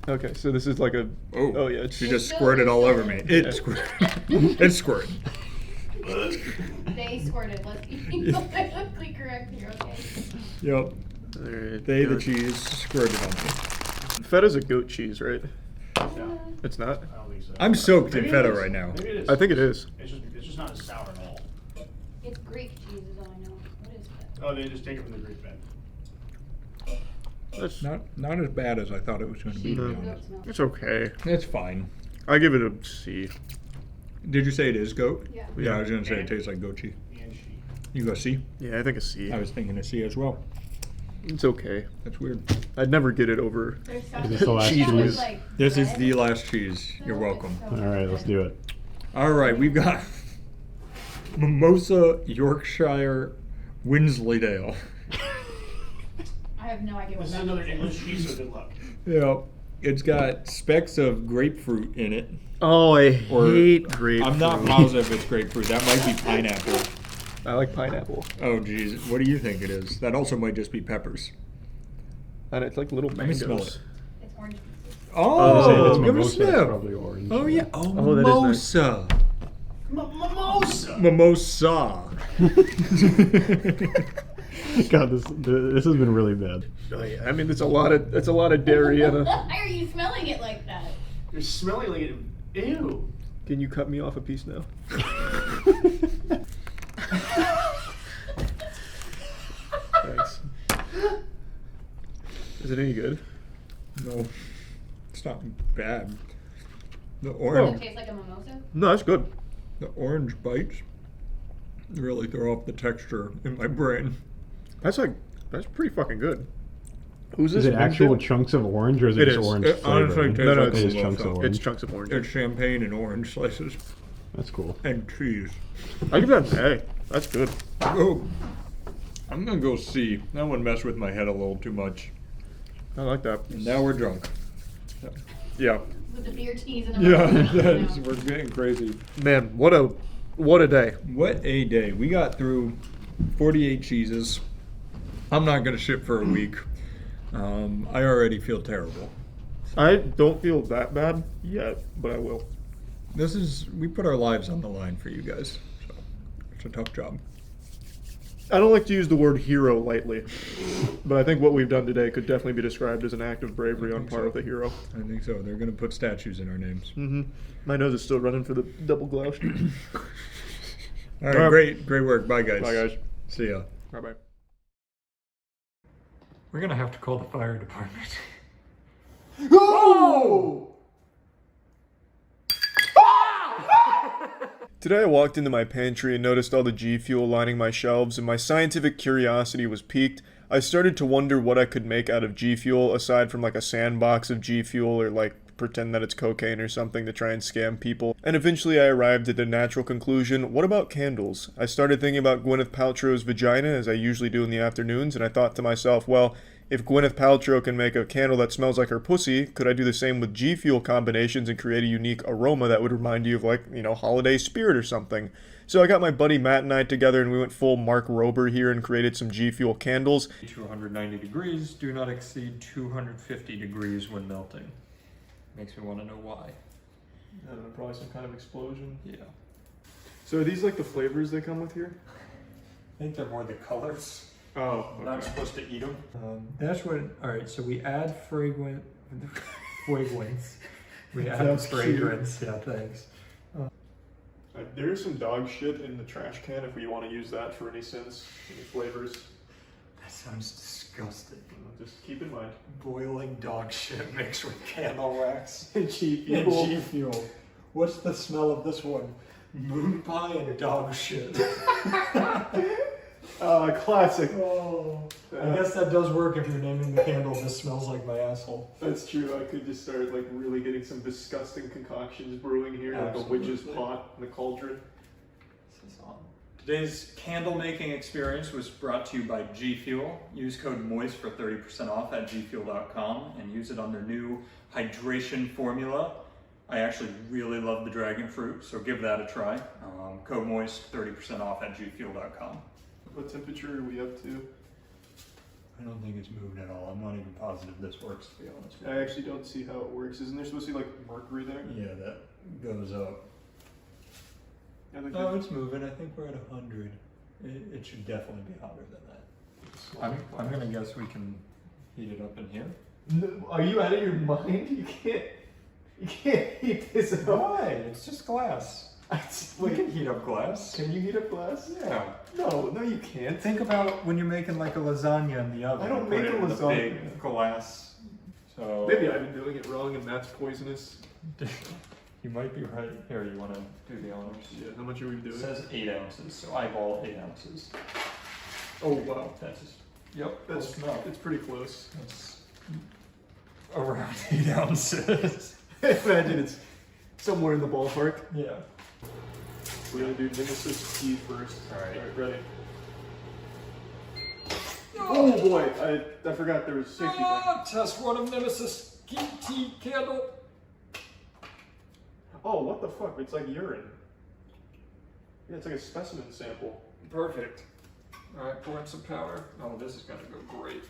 Okay, so this is like a. Oh yeah, She just squirted all over me. It squirted. It squirted. They squirted. Let's be politically correct here, okay? Yep. Alright, They, the goat. cheese, squirted on me. Feta's a goat cheese, right? No. It's not. I don't think so. I'm soaked Maybe in it feta is. right now. Maybe it is. I think it is. It's just not as sour at all. It's Greek cheese is all I know. What is that? Oh, they just take it from the Greek bed. That's Not as bad as I thought it was going to be, to be honest. It's okay. It's fine. I give it a C. Did you say it is goat? Yeah. Yeah, I was going to say it tastes like goat cheese. You go C? Yeah, I think a C. I was thinking a C as well. It's okay. That's weird. I'd never get it over. There's Is this the last cheese? cheese? This is the last cheese. You're welcome. All right, let's do it. All right, we've got Mimosa Yorkshire Wensleydale. I have no idea what This is that another is. English cheese, so good luck. Yeah, it's got specks of grapefruit in it. Oh, I Or- hate grapefruit. I'm not positive it's grapefruit. That might be pineapple. I like pineapple. Oh, geez. What do you think it is? That also might just be peppers. And it's like little Let me mangoes. smell it. It's orange. Oh, it's give it a mimosa, it's sniff. probably orange. Oh, yeah. Oh, Oh, that is nice. mimosa. Mimosa. Mimosa. God, this has been really bad. Oh, yeah. I mean, it's a lot of dairy in a. Why are you smelling it like that? You're smelling like it. Ew. Can you cut me off a piece now? Thanks. Is it any good? No, it's not bad. The Does orange, it taste like a mimosa? No, that's good. the orange bites really throw off the texture in my brain. That's pretty fucking good. Who's this? Is it actual Winston? chunks of orange, or is it just orange It honestly flavor? tastes No, like it's It is chunks of orange. It's chunks of orange. It's champagne and orange slices. That's cool. And cheese. I give that an A. That's good. Oh, I'm gonna go C. That one messed with my head a little too much. I like that. And now we're drunk. Yeah. With the beer cheese and Yeah, we're getting crazy. Man, what a day. What a day. We got through 48 cheeses. I'm not gonna ship for a week. I already feel terrible. I don't feel that bad yet, but I will. We put our lives on the line for you guys. So it's a tough job. I don't like to use the word hero lightly, but I think what we've done today could definitely be described as an act of bravery on par with a hero. I think so. They're gonna put statues in our names. Mm-hmm. My nose is still running for the double glouse. All right, great work. Bye, guys. Bye, guys. See ya. Bye-bye. We're gonna have to call the fire department. Oh! Today I walked into my pantry and noticed all the G Fuel lining my shelves, and my scientific curiosity was piqued. I started to wonder what I could make out of G Fuel, aside from like a sandbox of G Fuel, or like pretend that it's cocaine or something to try and scam people. And eventually I arrived at a natural conclusion: what about candles? I started thinking about Gwyneth Paltrow's vagina, as I usually do in the afternoons, and I thought to myself, well, if Gwyneth Paltrow can make a candle that smells like her pussy, could I do the same with G Fuel combinations and create a unique aroma that would remind you of, like, you know, holiday spirit or something? So I got my buddy Matt and I together, and we went full Mark Rober here and created some G Fuel candles. 290 degrees, do not exceed 250 degrees when melting. Makes me want to know why. I don't know, probably some kind of explosion. Yeah. So are these like the flavors they come with here? I think they're more the colors. Oh, okay. I'm not supposed to eat them. That's what. All right, so we add fragrance. We add That's fragrance. Yeah, thanks. There is some dog shit in the trash can if we want to use that for any sense, any flavors. That sounds disgusting. Just keep in mind. Boiling dog shit mixed with candle wax and G and Fuel. G Fuel. What's the smell of this one? Moon pie and dog shit. Classic. Oh, I guess that does work if you're naming the candle "This Smells Like My Asshole." That's true. I could just start like really getting some disgusting concoctions brewing here, like a witch's pot in the cauldron. Today's candle making experience was brought to you by G Fuel. Use code MOIST for 30% off at gfuel.com and use it on their new hydration formula. I actually really love the dragon fruit, so give that a try. Code MOIST, 30% off at gfuel.com. What temperature are we up to? I don't think it's moved at all. I'm not even positive this works, to be honest with I you. actually don't see how it works. Isn't there supposed to be like mercury there? Yeah, that goes up. I think No, it's moving. I think we're at 100. It should definitely be hotter than that. I'm gonna guess we can heat it up in here. No, are you out of your mind? You can't heat this up. Why? It's just glass. We can heat up glass. Can you heat up glass? Yeah. No, you can't. Think about when you're making like a lasagna in the oven. I don't You make put a it in the lasagna. big glass. So Maybe I've been doing it wrong and that's poisonous. You might be right. Here, you want to do the honors? Yeah, how much are we doing? It says 8 ounces, so eyeball 8 ounces. Oh, wow. That's just, yep, That's it's pretty close. That's around 8 ounces. Imagine it's somewhere in the ballpark. Yeah. We're gonna do Nemesis tea first. Alright. Ready? Oh boy, I forgot there was a safety thing. Test run of Nemesis tea candle. Oh, what the fuck? It's like urine. Yeah, it's like a specimen sample. Perfect. Alright, pour in some powder. Oh, this is gonna go great.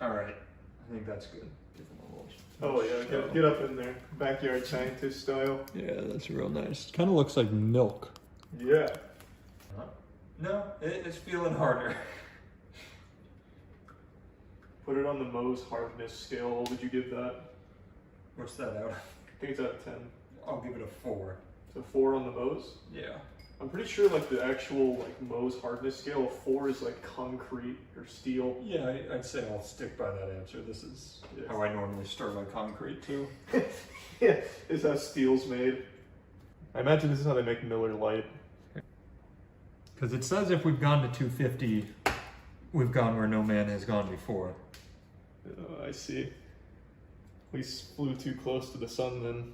Alright, I think that's good. Give them a little. Oh yeah, get up in there. Backyard scientist style. Yeah, that's real nice. Kind of looks like milk. Yeah. No, it's feeling harder. Put it on the Mohs hardness scale. What would you give that? What's that out of? I think it's out of 10. I'll give it a 4. So 4 on the Mohs? Yeah. I'm pretty sure like the actual like Mohs hardness scale of 4 is like concrete or steel. Yeah, I'd say I'll stick by that answer. This is how I normally stir my concrete too. Yeah, is how steel's made. I imagine this is how they make Miller Lite. Because it says if we've gone to 250, we've gone where no man has gone before. Oh, I see. We flew too close to the sun then.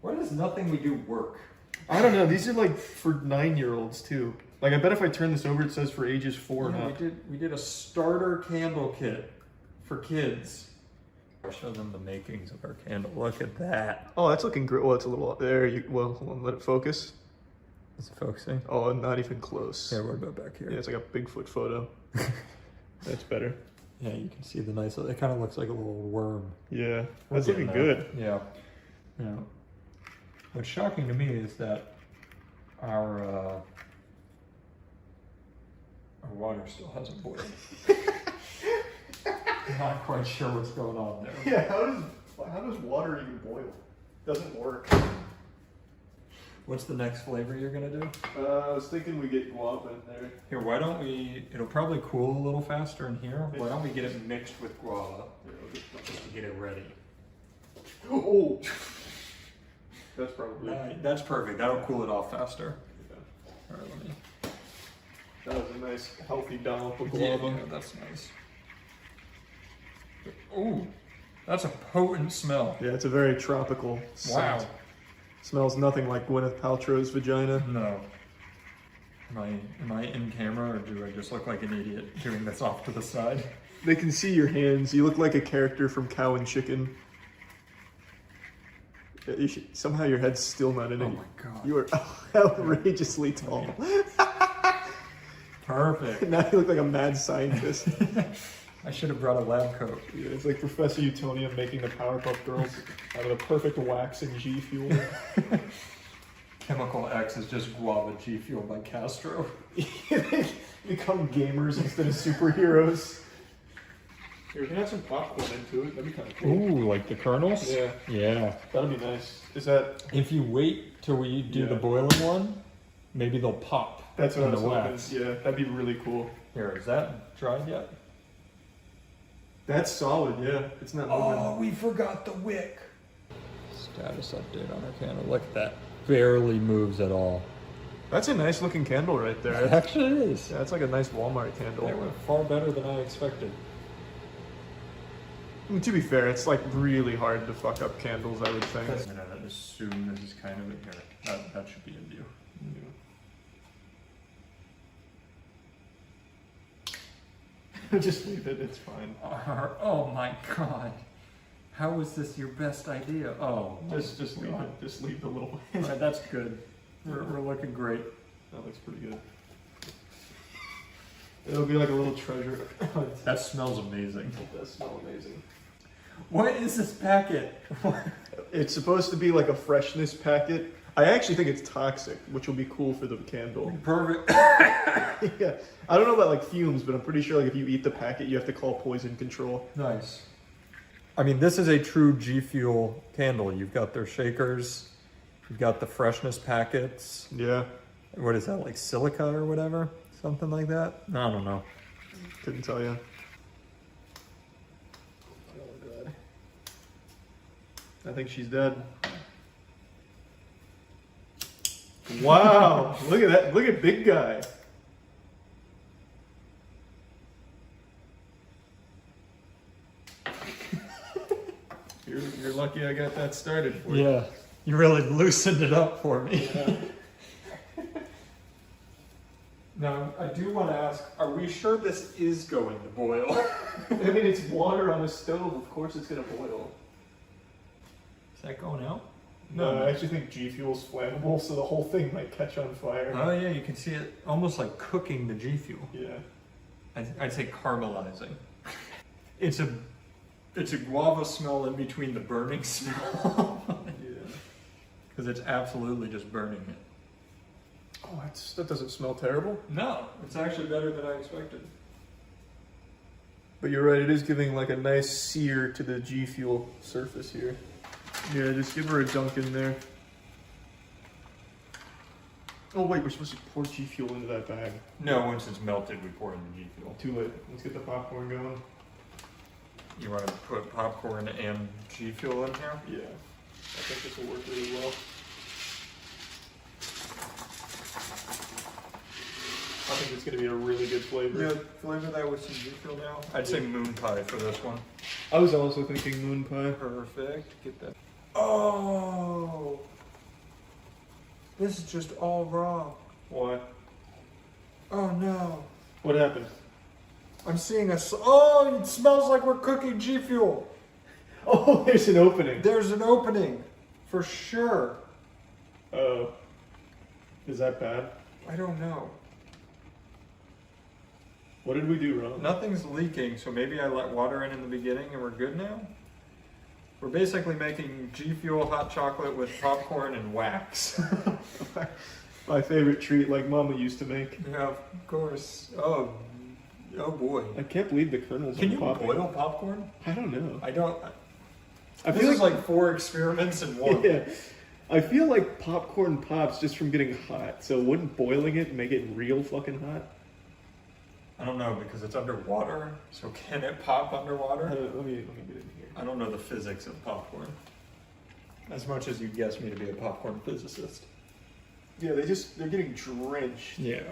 Why does nothing we do work? I don't know. These are like for 9-year-olds too. Like I bet if I turn this over, it says for ages 4 and up. We did a starter candle kit for kids. I'll show them the makings of our candle. Look at that. Oh, that's looking great. Well, it's a little there. Well, hold on, let it focus. Is it focusing? Oh, not even close. Yeah, what about back here? Yeah, it's like a Bigfoot photo. That's better. Yeah, you can see the nice. It kind of looks like a little worm. Yeah, that's looking good. Yeah. Yeah. What's shocking to me is that our water still hasn't boiled. Not quite sure what's going on there. Yeah, how does water even boil? Doesn't work. What's the next flavor you're gonna do? I was thinking we get guava in there. Here, why don't we? It'll probably cool a little faster in here. Why don't we get it mixed with guava just to get it ready? Oh, that's probably. That's perfect. That'll cool it off faster. Yeah. All right, let me. That was a nice, healthy dollop of Yeah, guava. that's nice. Ooh, that's a potent smell. Yeah, it's a very tropical Wow. scent. Smells nothing like Gwyneth Paltrow's vagina. No. Am I in camera or do I just look like an idiot doing this off to the side? They can see your hands. You look like a character from Cow and Chicken. Somehow your head's still not in it. Oh my god. You are outrageously tall. Perfect. Now you look like a mad scientist. I should have brought a lab coat. Yeah, it's like Professor Utonium making the Powerpuff Girls out of the perfect wax and G Fuel. Chemical X is just guava G Fuel by Castro. They become gamers instead of superheroes. Here, we can add some popcorn into it. That'd be kind of cool. Ooh, like the kernels? Yeah. Yeah. That'd be nice. Is that... If you wait till we do the boiling one, maybe they'll pop. That's what I in was the hoping. wax. Yeah, that'd be really cool. Here, is that dried yet? That's solid, yeah. It's not moving. Oh, we forgot the wick. Status update on our candle. Look at that. Barely moves at all. That's a nice looking candle right there. It actually is. Yeah, it's like a nice Walmart candle. They went far better than I expected. I mean, to be fair, it's like really hard to fuck up candles, I would think. I'm gonna assume this is kind of it here. That should be in view. Just leave it, it's fine. Oh my god. How is this your best idea? Oh, Just leave it. Just leave the little... Alright, that's good. We're looking great. That looks pretty good. It'll be like a little treasure. That smells amazing. It does smell amazing. What is this packet? It's supposed to be like a freshness packet. I actually think it's toxic, which will be cool for the candle. Perfect. Yeah. I don't know about like fumes, but I'm pretty sure like if you eat the packet, you have to call poison control. Nice. I mean, this is a true G Fuel candle. You've got their shakers. You've got the freshness packets. Yeah. What is that, like silica or whatever? Something like that? I don't know. Couldn't tell you. Oh, God. I think she's dead. Wow. Look at that. Look at big guy. You're lucky I got that started for you. Yeah. You really loosened it up for me. Yeah. Now, I do want to ask, are we sure this is going to boil? I mean, it's water on a stove. Of course it's going to boil. Is that going out? No, I actually think G Fuel's flammable, so the whole thing might catch on fire. Oh yeah, you can see it almost like cooking the G Fuel. Yeah. I'd say caramelizing. It's a guava smell in between the burning smell. Yeah. Because it's absolutely just burning it. Oh, that doesn't smell terrible. No, it's actually better than I expected. But you're right, it is giving like a nice sear to the G Fuel surface here. Yeah, just give her a dunk in there. Oh wait, we're supposed to pour G Fuel into that bag. No, once it's melted, we pour in the G Fuel. Too late. Let's get the popcorn going. You want to put popcorn and G Fuel in here? Yeah. I think this will work really well. it's gonna be a really good flavor. Yeah, flavor that with some G Fuel now. I'd say moon pie for this one. I was also thinking moon pie. Perfect. Get that. Oh, this is just all wrong. Why? Oh no. What happened? I'm seeing oh, it smells like we're cooking G Fuel. Oh, there's an opening. There's an opening, for sure. Oh. Is that bad? I don't know. What did we do wrong? Nothing's leaking, so maybe I let water in the beginning and we're good now? We're basically making G Fuel hot chocolate with popcorn and wax. My favorite treat, like Mama used to make. Yeah, of course. Oh boy. I can't believe the kernels Can are you popping. boil popcorn? I don't know. I don't. I This feel is like 4 experiments in one. Yeah. I feel like popcorn pops just from getting hot, so wouldn't boiling it make it real fucking hot? I don't know, because it's underwater, so can it pop underwater? Let me get in here. I don't know the physics of popcorn. As much as you'd guess me to be a popcorn physicist. Yeah, they're getting drenched. Yeah.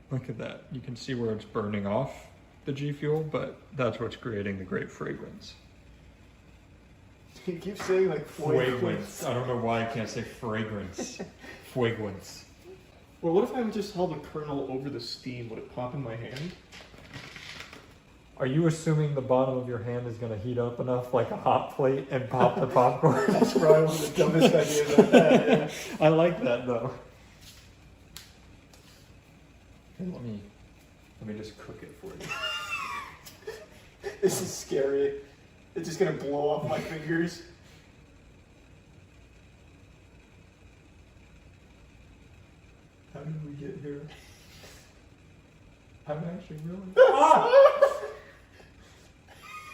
Look at that. You can see where it's burning off the G Fuel, but that's what's creating the great fragrance. You keep saying like Fragrance. I don't know why I can't say fragrance. Fragrance. Well, what if I would just held the kernel over the steam? Would it pop in my hand? Are you assuming the bottom of your hand is going to heat up enough like a hot plate and pop the popcorn? That's probably one of the dumbest ideas I've had. Yeah. I like that though. Here, let me just cook it for you. This is scary. It's just gonna blow off my fingers. How did we get here? I'm actually really.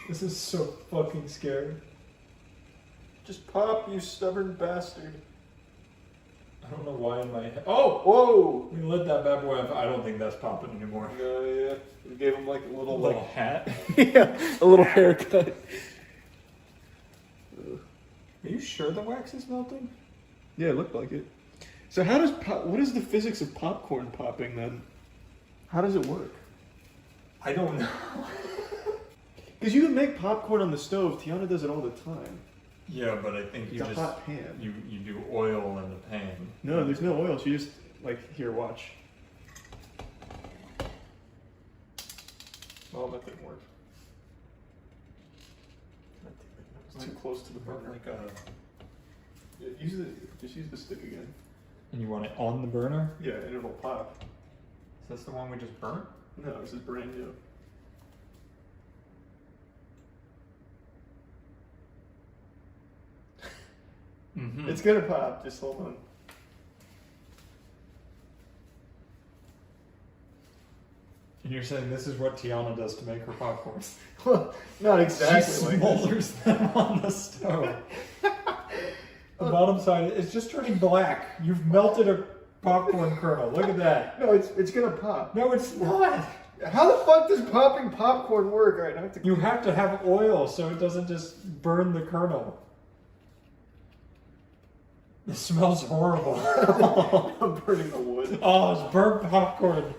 This is so fucking scary. Just pop, you stubborn bastard. I don't know why in my head. Oh! Whoa! We lit that bad boy up. I don't think that's popping anymore. No, yeah. We gave him like a little hat. Yeah, a little haircut. Are you sure the wax is melting? Yeah, it looked like it. So how does what is the physics of popcorn popping then? How does it work? I don't know. Because you can make popcorn on the stove. Tiana does it all the time. Yeah, but I think It's a hot pan. You do oil in the pan. No, there's no oil. She just here, watch. Oh, that didn't work. It's too close to the burner. Yeah, just use the stick again. And you want it on the burner? Yeah, and it'll pop. Is this the one we just burnt? No, this is brand new. Mm-hmm. It's gonna pop. Just hold on. And you're saying this is what Tiana does to make her popcorn? Not exactly. She like smolders them on the stove. The bottom side is just turning black. You've melted a popcorn kernel. Look at that. No, it's gonna pop. No, it's not. How the fuck does popping popcorn work? All right, I have to. You have to have oil so it doesn't just burn the kernel. It smells horrible. I'm burning the wood. Oh, it's burnt popcorn.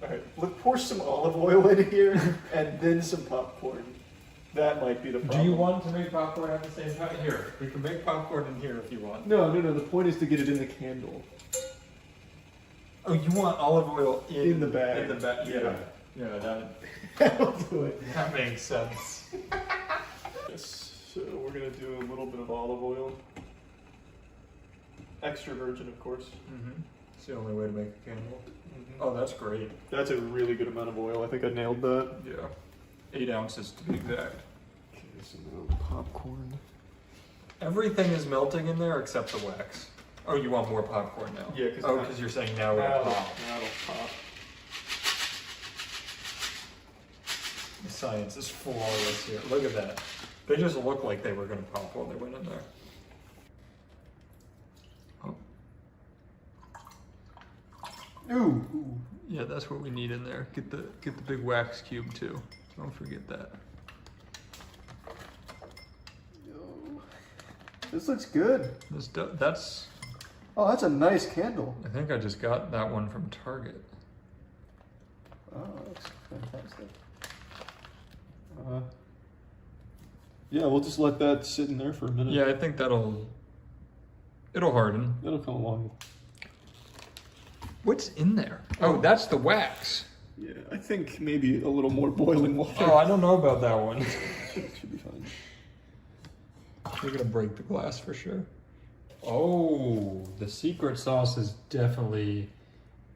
Alright, let's pour some olive oil in here and then some popcorn. That might be the problem. Do you want to make popcorn at the same time? Here, we can make popcorn in here if you want. No. The point is to get it in the candle. Oh, you want olive oil In the bag. In the bag. Yeah. Yeah, That'll do it. that makes sense. Yes, so we're gonna do a little bit of olive oil. Extra virgin, of course. Mm-hmm. It's the only way to make a candle. Mm-hmm. Oh, that's great. That's a really good amount of oil. I think I nailed that. Yeah. 8 ounces to be exact. Okay, some popcorn. Everything is melting in there except the wax. Oh, you want more popcorn now? Yeah, because you're saying now it'll pop. That'll pop. The science is flawless here. Look at that. They just looked like they were going to pop while they went in there. Oh. Ooh. Yeah, that's what we need in there. Get the big wax cube too. Don't forget that. This looks good. That's. Oh, that's a nice candle. I think I just got that one from Target. Oh, that's fantastic. Yeah, we'll just let that sit in there for a minute. Yeah, I think it'll harden. It'll come along. What's in there? Oh, that's the wax. Yeah, I think maybe a little more boiling water. Oh, I don't know about that one. Should be fine. We're gonna break the glass for sure. Oh, the secret sauce is definitely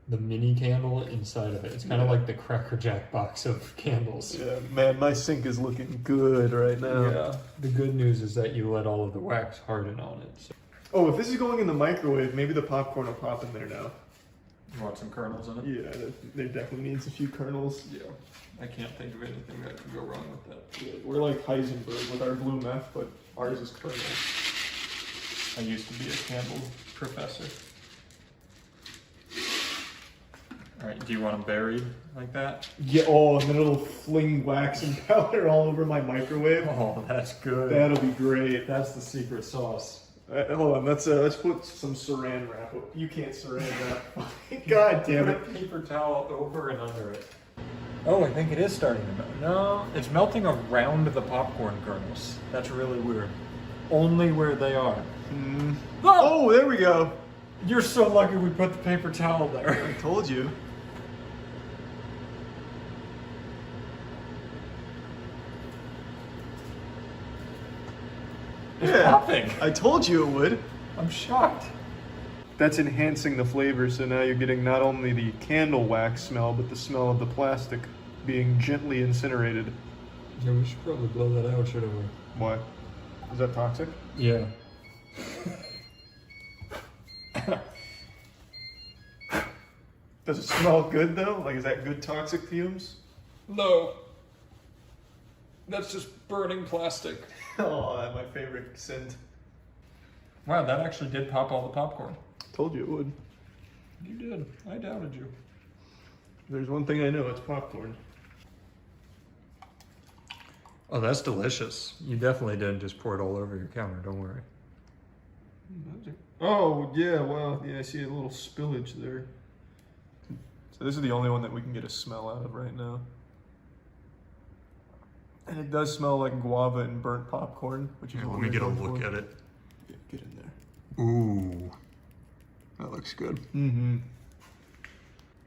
the mini candle inside of it. It's kind of like the Cracker Jack box of candles. Yeah, man, my sink is looking good right now. Yeah. The good news is that you let all of the wax harden on it. So. Oh, if this is going in the microwave, maybe the popcorn will pop in there now. You want some kernels in it? Yeah, there definitely needs a few kernels. Yeah. I can't think of anything that could go wrong with that. Yeah, we're like Heisenberg with our blue meth, but ours is kernels. I used to be a candle professor. All right, do you want them buried like that? Yeah, oh, and then it'll fling wax and powder all over my microwave. Oh, that's good. That'll be great. That's the secret sauce. Hold on, let's put some saran wrap. You can't saran wrap. God damn it. Put a paper towel over and under it. Oh, I think it is starting to melt. No, it's melting around the popcorn kernels. That's really weird. Only where they are. Oh, there we go. You're so lucky we put the paper towel there. I told you. Yeah, popping. I told you it would. I'm shocked. That's enhancing the flavor, so now you're getting not only the candle wax smell, but the smell of the plastic being gently incinerated. Yeah, we should probably blow that out, shouldn't we? Why? Is that toxic? Yeah. Does it smell good though? Like, is that good toxic fumes? No. That's just burning plastic. Oh, that's my favorite scent. Wow, that actually did pop all the popcorn. Told you it would. You did. I doubted you. There's one thing I know, it's popcorn. Oh, that's delicious. You definitely didn't just pour it all over your counter, don't worry. Oh, yeah, wow. Yeah, I see a little spillage there. So this is the only one that we can get a smell out of right now. And it does smell like guava and burnt popcorn, which is Here, what let me we're get a going look for. at it. Yeah, get in there. Ooh. That looks good. Mm-hmm.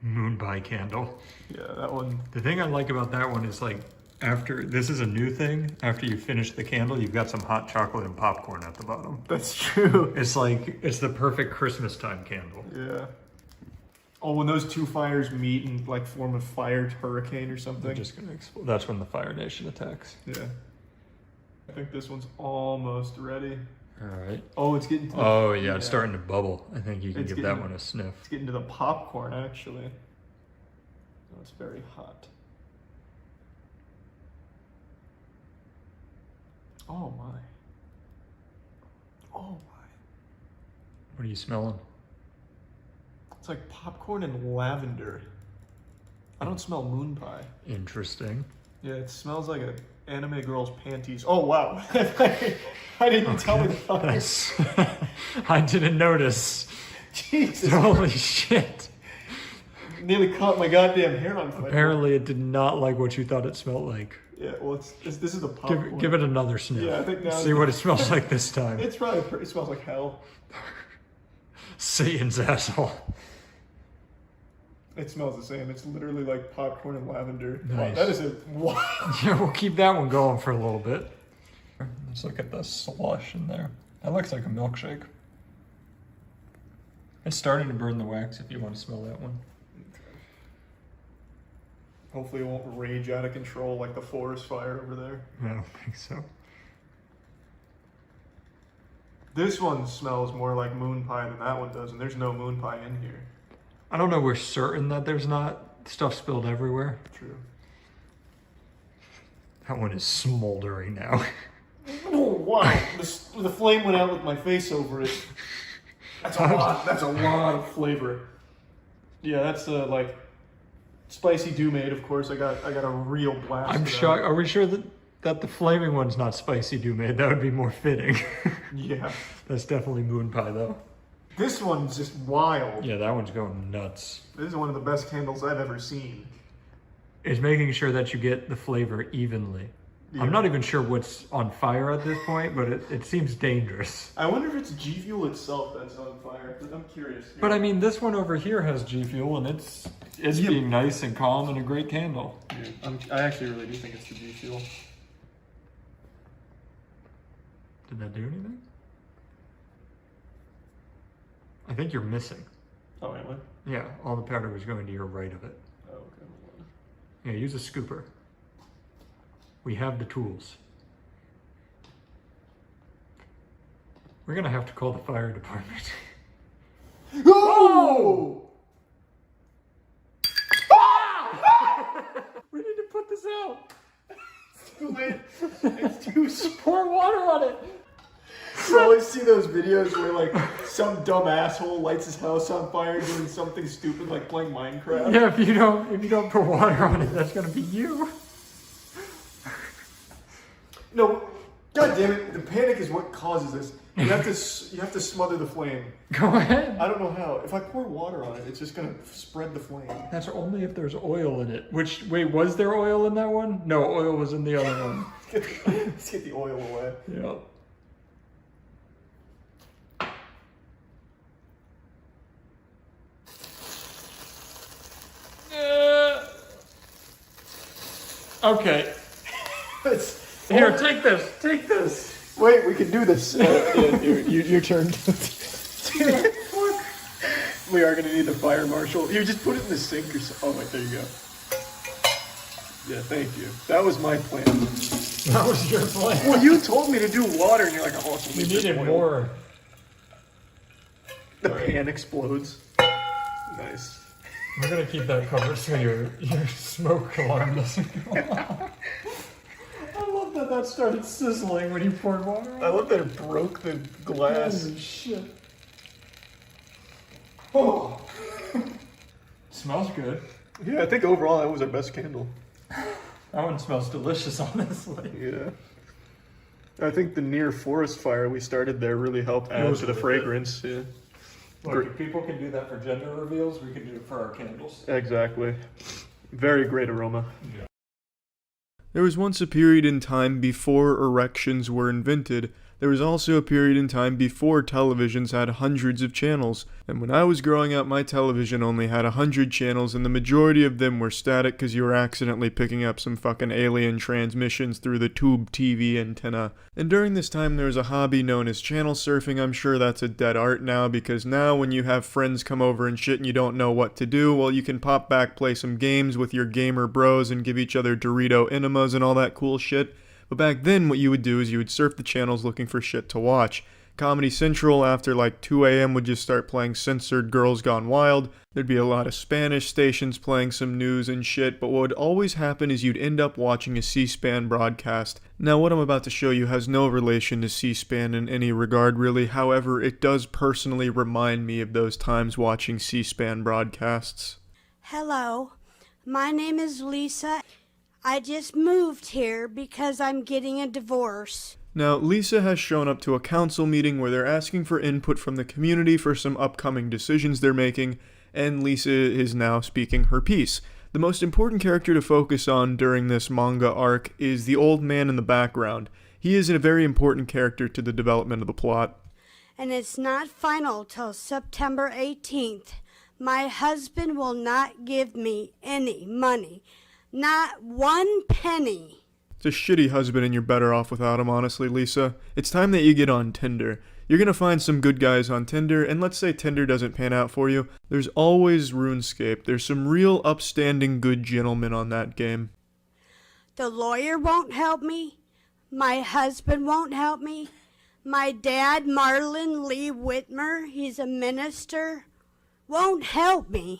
Moon pie candle. Yeah, that one. The thing I like about that one is like, this is a new thing. After you finish the candle, you've got some hot chocolate and popcorn at the bottom. That's true. It's like, it's the perfect Christmas time candle. Yeah. Oh, when those two fires meet and like form a fired hurricane or something. They're just gonna explode. That's when the Fire Nation attacks. Yeah. I think this one's almost ready. All right. Oh, it's getting to the, Oh yeah, it's starting to bubble. I think you can It's give that getting- one a sniff. It's getting to the popcorn actually. Oh, it's very hot. Oh my. Oh my. What are you smelling? It's like popcorn and lavender. I don't smell moon pie. Interesting. Yeah, it smells like an anime girl's panties. Oh wow. I didn't tell me the That's, I didn't notice. Jesus. Holy shit. Nearly caught my goddamn hair on fire. Apparently it did not like what you thought it smelled like. Yeah, well, this is a popcorn. Give it another sniff. Yeah, I think now. See what it smells like this time. It's probably it smells like hell. Satan's asshole. It smells the same. It's literally like popcorn and lavender. Nice. Wow, that is a wow. Yeah, we'll keep that one going for a little bit. Let's look at the slush in there. That looks like a milkshake. It's starting to burn the wax if you want to smell that one. Hopefully it won't rage out of control like the forest fire over there. I don't think so. This one smells more like moon pie than that one does, and there's no moon pie in here. I don't know, we're certain that there's not stuff spilled everywhere. True. That one is smoldering now. Oh wow! The flame went out with my face over it. That's a lot. That's a lot of flavor. Yeah, that's like spicy do-made. Of course, I got a real blast. I'm of that. shocked. Are we sure that the flaming one's not spicy do-made? That would be more fitting. Yeah. That's definitely moon pie though. This one's just wild. Yeah, that one's going nuts. This is one of the best candles I've ever seen. It's making sure that you get the flavor evenly. Yeah. I'm not even sure what's on fire at this point, but it seems dangerous. I wonder if it's G Fuel itself that's on fire. I'm curious. But I mean, this one over here has G Fuel, and it's being nice and calm and a great candle. Yeah, I actually really do think it's the G Fuel. Did that do anything? I think you're missing. Oh, am I? Yeah, all the powder was going to your right of it. Oh, okay. Yeah, use a scooper. We have the tools. We're gonna have to call the fire department. Oh! We need to put this out. It's too late. It's too Pour water on it. You always see those videos where like some dumb asshole lights his house on fire doing something stupid like playing Minecraft. Yeah, if you don't put water on it, that's gonna be you. No, God damn it! The panic is what causes this. You have to smother the flame. Go ahead. I don't know how. If I pour water on it, it's just gonna spread the flame. That's only if there's oil in it. Wait, was there oil in that one? No, oil was in the other one. Let's get the oil away. Yeah. Okay. Here, take this. Take this. Wait, we can do this. Here, your turn. We are gonna need the fire marshal. Here, just put it in the sink or so. Oh, like there you go. Yeah, thank you. That was my plan. That was your plan. Well, you told me to do water, and you're like, oh, we needed more. The pan explodes. Nice. We're gonna keep that covered so your smoke alarm doesn't go off. I love that started sizzling when you poured water on it. I love that it broke the glass. Holy shit. Oh. Smells good. Yeah, I think overall that was our best candle. That one smells delicious, honestly. Yeah. I think the near forest fire we started there really helped add to the fragrance. Yeah. Look, if people can do that for gender reveals, we can do it for our candles. Exactly. Very great aroma. Yeah. There was once a period in time before erections were invented. There was also a period in time before televisions had hundreds of channels. And when I was growing up, my television only had 100 channels, and the majority of them were static because you were accidentally picking up some fucking alien transmissions through the tube TV antenna. And during this time, there was a hobby known as channel surfing. I'm sure that's a dead art now, because now when you have friends come over and shit and you don't know what to do, well, you can pop back, play some games with your gamer bros, and give each other Dorito enemas and all that cool shit. But back then, what you would do is you would surf the channels looking for shit to watch. Comedy Central, after like 2 a.m., would just start playing censored Girls Gone Wild. There'd be a lot of Spanish stations playing some news and shit, but what would always happen is you'd end up watching a C-SPAN broadcast. Now, what I'm about to show you has no relation to C-SPAN in any regard, really. However, it does personally remind me of those times watching C-SPAN broadcasts. Hello, my name is Lisa. I just moved here because I'm getting a divorce. Now, Lisa has shown up to a council meeting where they're asking for input from the community for some upcoming decisions they're making, and Lisa is now speaking her piece. The most important character to focus on during this manga arc is the old man in the background. He is a very important character to the development of the plot. And it's not final till September 18th. My husband will not give me any money. Not 1 penny. It's a shitty husband and you're better off without him, honestly, Lisa. It's time that you get on Tinder. You're gonna find some good guys on Tinder, and let's say Tinder doesn't pan out for you. There's always RuneScape. There's some real upstanding good gentlemen on that game. The lawyer won't help me. My husband won't help me. My dad, Marlon Lee Whitmer, he's a minister, won't help me.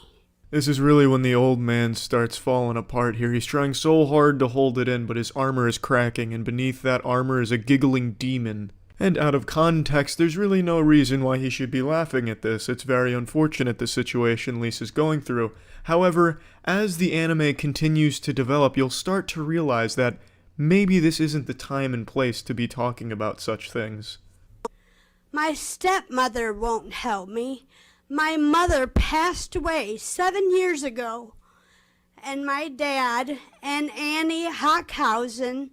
This is really when the old man starts falling apart here. He's trying so hard to hold it in, but his armor is cracking, and beneath that armor is a giggling demon. And out of context, there's really no reason why he should be laughing at this. It's very unfortunate the situation Lisa's going through. However, as the anime continues to develop, you'll start to realize that maybe this isn't the time and place to be talking about such things. My stepmother won't help me. My mother passed away 7 years ago. And my dad and Annie Hockhausen,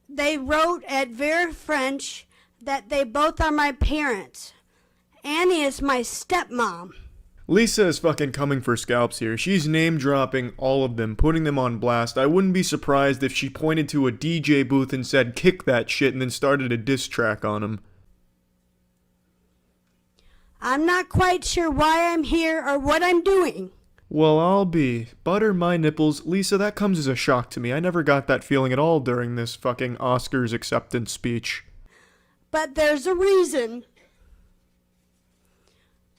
they wrote at Vera French that they both are my parents. Annie is my stepmom. Lisa is fucking coming for scalps here. She's name dropping all of them, putting them on blast. I wouldn't be surprised if she pointed to a DJ booth and said, "Kick that shit," and then started a diss track on him. I'm not quite sure why I'm here or what I'm doing. Well, I'll be. Butter my nipples. Lisa, that comes as a shock to me. I never got that feeling at all during this fucking Oscars acceptance speech. But there's a reason.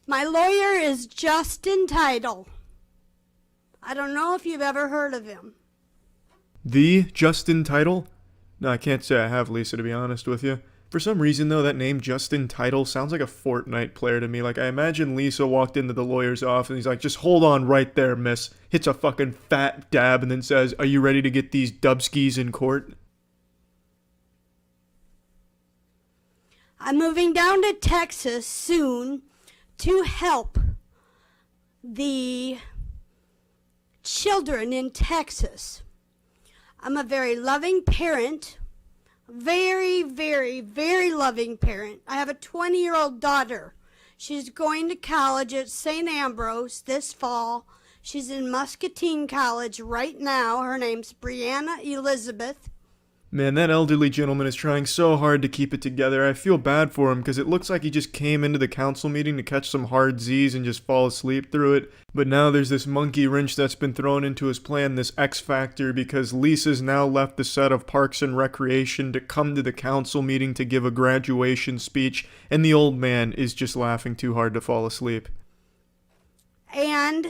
My lawyer is Justin Title. I don't know if you've ever heard of him. The Justin Title? No, I can't say I have, Lisa, to be honest with you. For some reason, though, that name Justin Title sounds like a Fortnite player to me. Like, I imagine Lisa walked into the lawyer's office and he's like, "Just hold on right there, miss." Hits a fucking fat dab and then says, "Are you ready to get these dubskis in court?" I'm moving down to Texas soon to help the children in Texas. I'm a very loving parent. Very, very, very loving parent. I have a 20-year-old daughter. She's going to college at St. Ambrose this fall. She's in Muscatine College right now. Her name's Brianna Elizabeth. Man, that elderly gentleman is trying so hard to keep it together. I feel bad for him because it looks like he just came into the council meeting to catch some hard Z's and just fall asleep through it. But now there's this monkey wrench that's been thrown into his plan, this X Factor, because Lisa's now left the set of Parks and Recreation to come to the council meeting to give a graduation speech, and the old man is just laughing too hard to fall asleep. And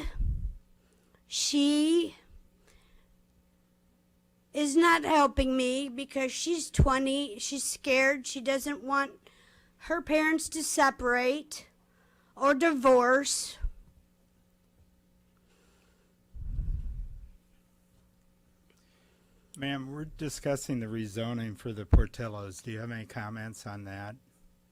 she is not helping me because she's 20. She's scared. She doesn't want her parents to separate or divorce. Ma'am, we're discussing the rezoning for the Portillos. Do you have any comments on that?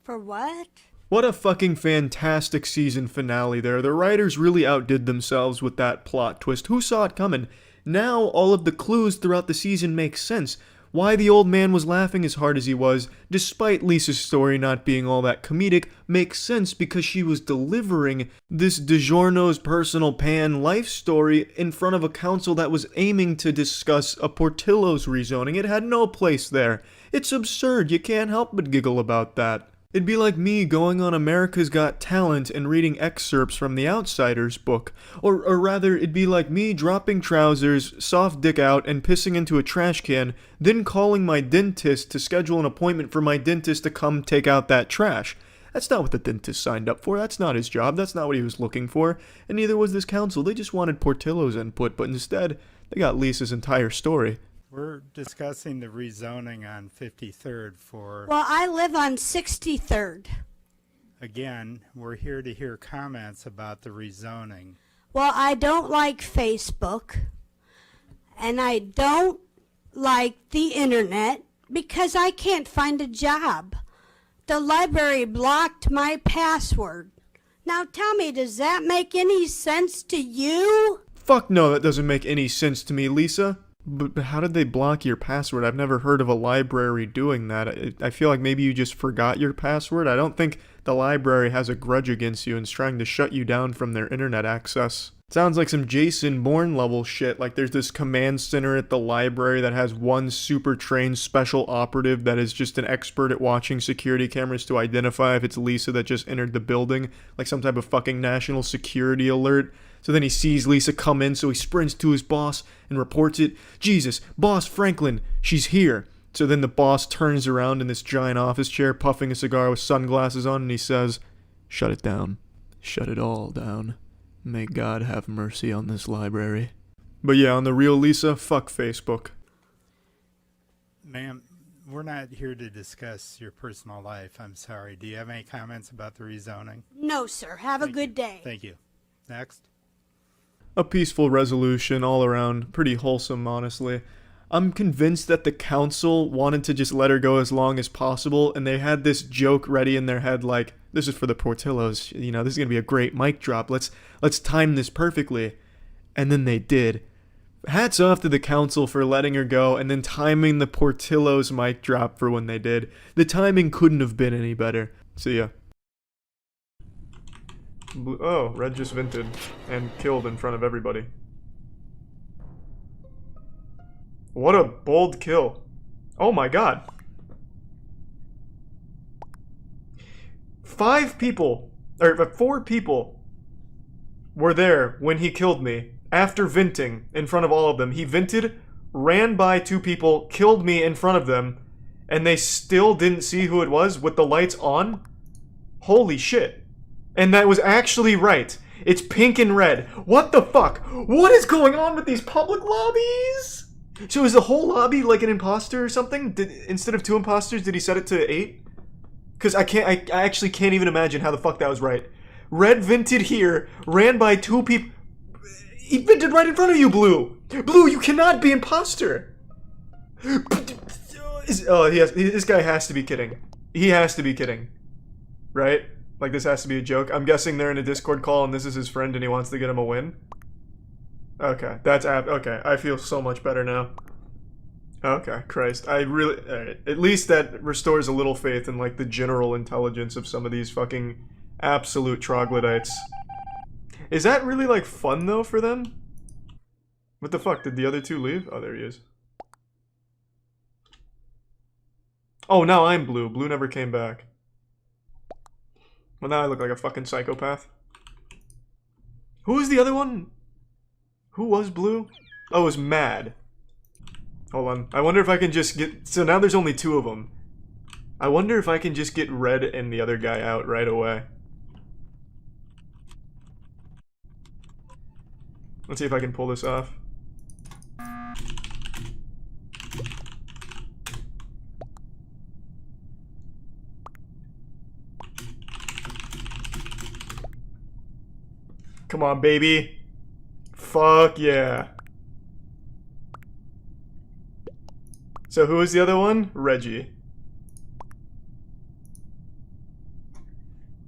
For what? What a fucking fantastic season finale there. The writers really outdid themselves with that plot twist. Who saw it coming? Now all of the clues throughout the season make sense. Why the old man was laughing as hard as he was, despite Lisa's story not being all that comedic, makes sense because she was delivering this DiGiorno's personal pan life story in front of a council that was aiming to discuss a Portillo's rezoning. It had no place there. It's absurd. You can't help but giggle about that. It'd be like me going on America's Got Talent and reading excerpts from The Outsider's book. Or rather, it'd be like me dropping trousers, soft dick out, and pissing into a trash can, then calling my dentist to schedule an appointment for my dentist to come take out that trash. That's not what the dentist signed up for. That's not his job. That's not what he was looking for. And neither was this council. They just wanted Portillo's input, but instead, they got Lisa's entire story. We're discussing the rezoning on 53rd for... Well, I live on 63rd. Again, we're here to hear comments about the rezoning. Well, I don't like Facebook, and I don't like the internet because I can't find a job. The library blocked my password. Now tell me, does that make any sense to you? Fuck no, that doesn't make any sense to me, Lisa. But how did they block your password? I've never heard of a library doing that. I feel like maybe you just forgot your password. I don't think the library has a grudge against you and is trying to shut you down from their internet access. Sounds like some Jason Bourne level shit. Like there's this command center at the library that has one super trained special operative that is just an expert at watching security cameras to identify if it's Lisa that just entered the building. Like some type of fucking national security alert. So then he sees Lisa come in, so he sprints to his boss and reports it. Jesus, Boss Franklin, she's here. So then the boss turns around in this giant office chair, puffing a cigar with sunglasses on, and he says, "Shut it down. Shut it all down. May God have mercy on this library." But yeah, on the real, Lisa, fuck Facebook. Ma'am, we're not here to discuss your personal life. I'm sorry. Do you have any comments about the rezoning? No, sir. Have a good day. Thank you. Next. A peaceful resolution all around, pretty wholesome, honestly. I'm convinced that the council wanted to just let her go as long as possible, and they had this joke ready in their head, like, this is for the Portillos, you know, this is gonna be a great mic drop, let's time this perfectly. And then they did. Hats off to the council for letting her go and then timing the Portillo's mic drop for when they did. The timing couldn't have been any better. See ya. Oh, Red just vented and killed in front of everybody. What a bold kill. Oh my god. 4 people were there when he killed me. After venting in front of all of them. He vented, ran by 2 people, killed me in front of them, and they still didn't see who it was with the lights on? Holy shit. And that was actually right. It's pink and red. What the fuck? What is going on with these public lobbies? So is the whole lobby like an imposter or something? Instead of 2 imposters, did he set it to 8? Because I actually can't even imagine how the fuck that was right. Red vented here, ran by 2 people. He vented right in front of you, Blue! Blue, you cannot be imposter! This guy has to be kidding. He has to be kidding. Right? Like, this has to be a joke. I'm guessing they're in a Discord call and this is his friend and he wants to get him a win. Okay, okay, I feel so much better now. Okay, Christ. Alright. At least that restores a little faith in, like, the general intelligence of some of these fucking absolute troglodytes. Is that really, like, fun, though, for them? What the fuck? Did the other 2 leave? Oh, there he is. Oh, now I'm Blue. Blue never came back. Well, now I look like a fucking psychopath. Who was the other one? Who was Blue? Oh, it was Mad. Hold on. I wonder if I can just get... So now there's only 2 of them. I wonder if I can just get Red and the other guy out right away. Let's see if I can pull this off. Come on, baby. Fuck yeah. So who was the other one? Reggie.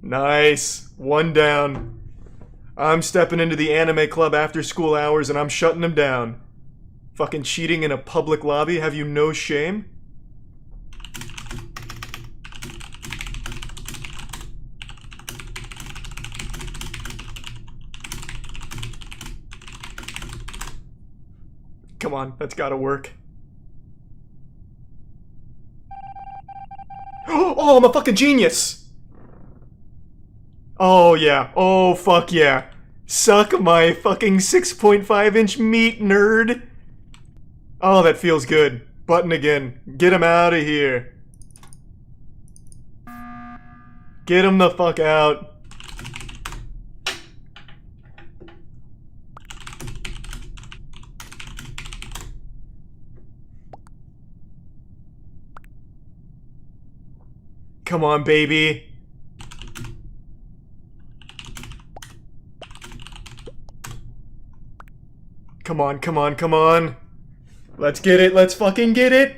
Nice. 1 down. I'm stepping into the anime club after school hours and I'm shutting him down. Fucking cheating in a public lobby? Have you no shame? Come on, that's gotta work. Oh, I'm a fucking genius! Oh yeah, oh fuck yeah. Suck my fucking 6.5-inch meat, nerd! Oh, that feels good. Button again. Get him out of here. Get him the fuck out. Come on, baby. Come on, come on, come on. Let's get it, let's fucking get it.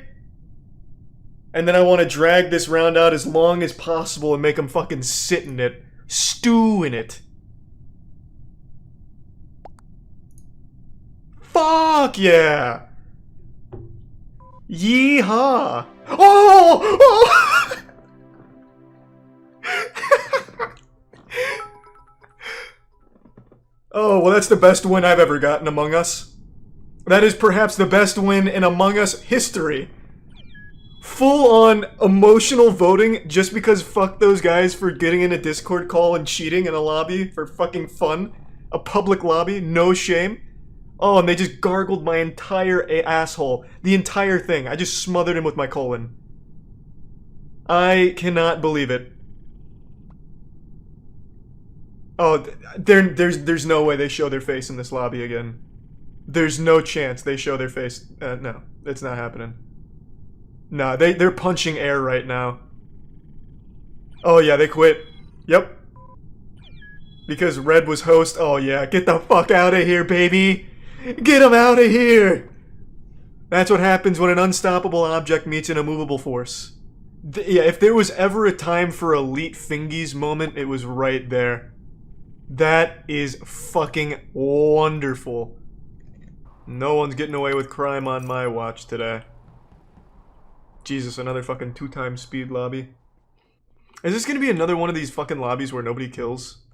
And then I want to drag this round out as long as possible and make him fucking sit in it. Stew in it. Fuck yeah! Yeehaw! Oh! Oh! Oh, well that's the best win I've ever gotten Among Us. That is perhaps the best win in Among Us history. Full-on emotional voting just because fuck those guys for getting in a Discord call and cheating in a lobby for fucking fun. A public lobby, no shame. Oh, and they just gargled my entire asshole. The entire thing. I just smothered him with my colon. I cannot believe it. Oh, there's no way they show their face in this lobby again. There's no chance they show their face. No, it's not happening. Nah, they're punching air right now. Oh yeah, they quit. Yep. Because Red was host. Oh yeah, get the fuck out of here, baby. Get him out of here. That's what happens when an unstoppable object meets an immovable force. Yeah, if there was ever a time for elite fingies moment, it was right there. That is fucking wonderful. No one's getting away with crime on my watch today. Jesus, another fucking 2x speed lobby. Is this gonna be another one of these fucking lobbies where nobody kills?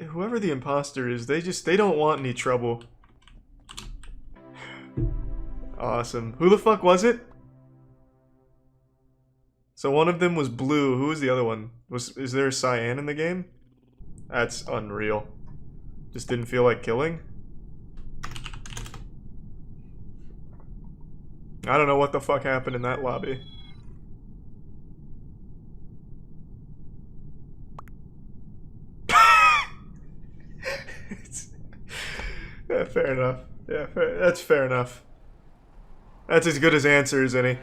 Whoever the imposter is, they don't want any trouble. Awesome. Who the fuck was it? So one of them was blue. Who was the other one? Is there a cyan in the game? That's unreal. Just didn't feel like killing? I don't know what the fuck happened in that lobby. Yeah, fair enough. Yeah, that's fair enough. That's as good as answer as any.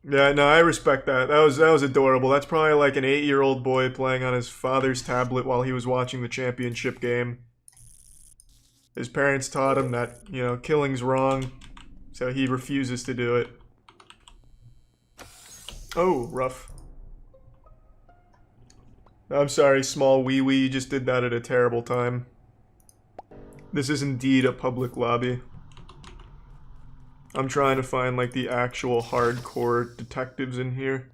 Yeah, no, I respect that. That was adorable. That's probably like an 8-year-old boy playing on his father's tablet while he was watching the championship game. His parents taught him that, you know, killing's wrong, so he refuses to do it. Oh, rough. I'm sorry, small wee-wee, you just did that at a terrible time. This is indeed a public lobby. I'm trying to find, like, the actual hardcore detectives in here.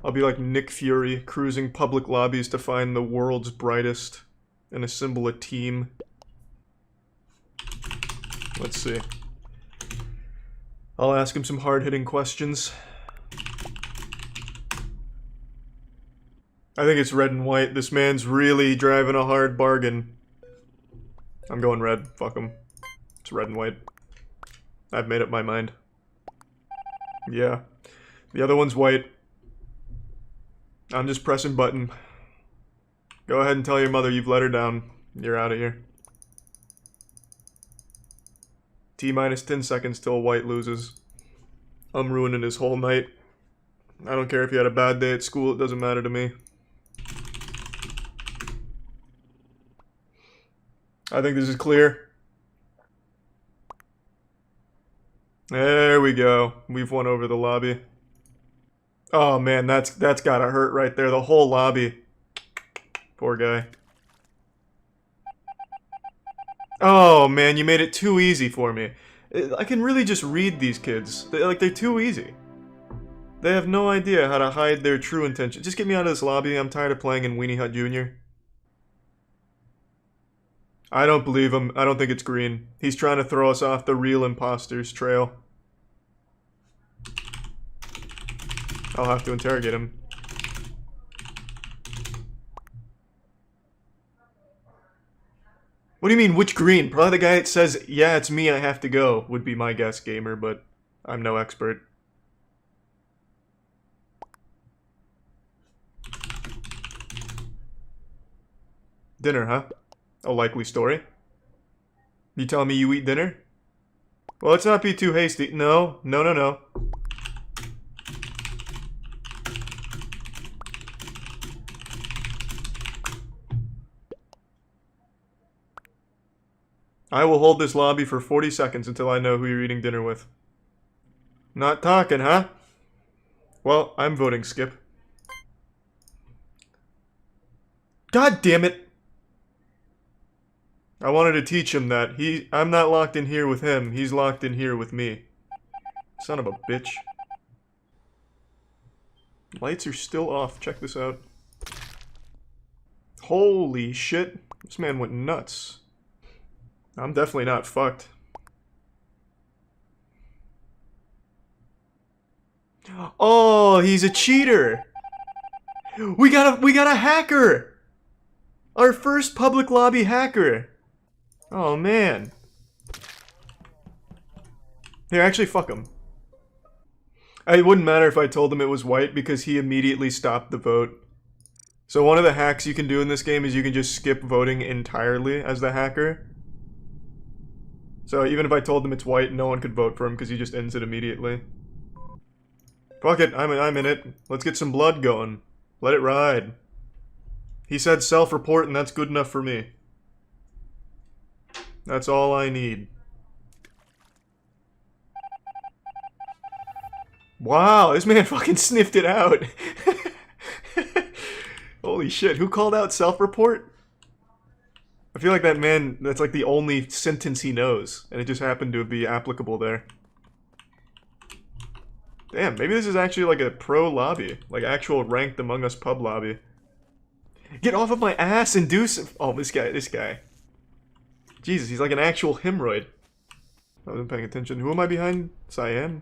I'll be like Nick Fury, cruising public lobbies to find the world's brightest and assemble a team. Let's see. I'll ask him some hard-hitting questions. I think it's red and white. This man's really driving a hard bargain. I'm going red. Fuck him. It's red and white. I've made up my mind. Yeah. The other one's white. I'm just pressing button. Go ahead and tell your mother you've let her down. You're out of here. T-minus 10 seconds till white loses. I'm ruining his whole night. I don't care if you had a bad day at school, it doesn't matter to me. I think this is clear. There we go. We've won over the lobby. Oh man, that's gotta hurt right there. The whole lobby. Poor guy. Oh man, you made it too easy for me. I can really just read these kids. They're too easy. They have no idea how to hide their true intention. Just get me out of this lobby. I'm tired of playing in Weenie Hut Jr. I don't believe him. I don't think it's green. He's trying to throw us off the real imposters trail. I'll have to interrogate him. What do you mean, which green? Probably the guy that says, yeah, it's me, I have to go, would be my guess, gamer, but I'm no expert. Dinner, huh? A likely story. You telling me you eat dinner? Well, let's not be too hasty. No. I will hold this lobby for 40 seconds until I know who you're eating dinner with. Not talking, huh? Well, I'm voting skip. God damn it! I wanted to teach him that. I'm not locked in here with him. He's locked in here with me. Son of a bitch. Lights are still off. Check this out. Holy shit. This man went nuts. I'm definitely not fucked. Oh, he's a cheater. We got a hacker. Our first public lobby hacker. Oh, man. Here, actually, fuck him. It wouldn't matter if I told him it was white because he immediately stopped the vote. So one of the hacks you can do in this game is you can just skip voting entirely as the hacker. So even if I told him it's white, no one could vote for him because he just ends it immediately. Fuck it, I'm in it. Let's get some blood going. Let it ride. He said self-report and that's good enough for me. That's all I need. Wow, this man fucking sniffed it out. Holy shit, who called out self-report? I feel like that man, that's like the only sentence he knows, and it just happened to be applicable there. Damn, maybe this is actually like a pro lobby, like actual ranked Among Us pub lobby. Get off of my ass and do some— oh, this guy. Jesus, he's like an actual hemorrhoid. I wasn't paying attention. Who am I behind? Cyan?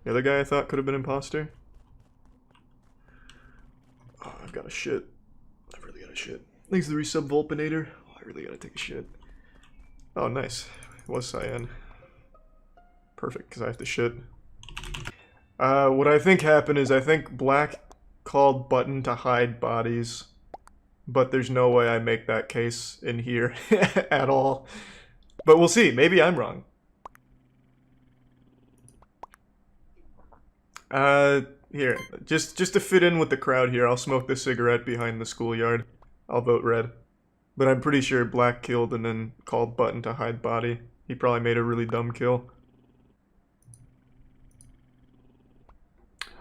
The other guy I thought could have been imposter? Oh, I've got a shit. I've really got a shit. Thanks to the resub-vulpinator. Oh, I really gotta take a shit. Oh, nice. It was Cyan. Perfect, because I have to shit. What I think happened is I think Black called Button to hide bodies. But there's no way I make that case in here at all. But we'll see. Maybe I'm wrong. Here. Just to fit in with the crowd here, I'll smoke the cigarette behind the schoolyard. I'll vote red. But I'm pretty sure Black killed and then called Button to hide body. He probably made a really dumb kill.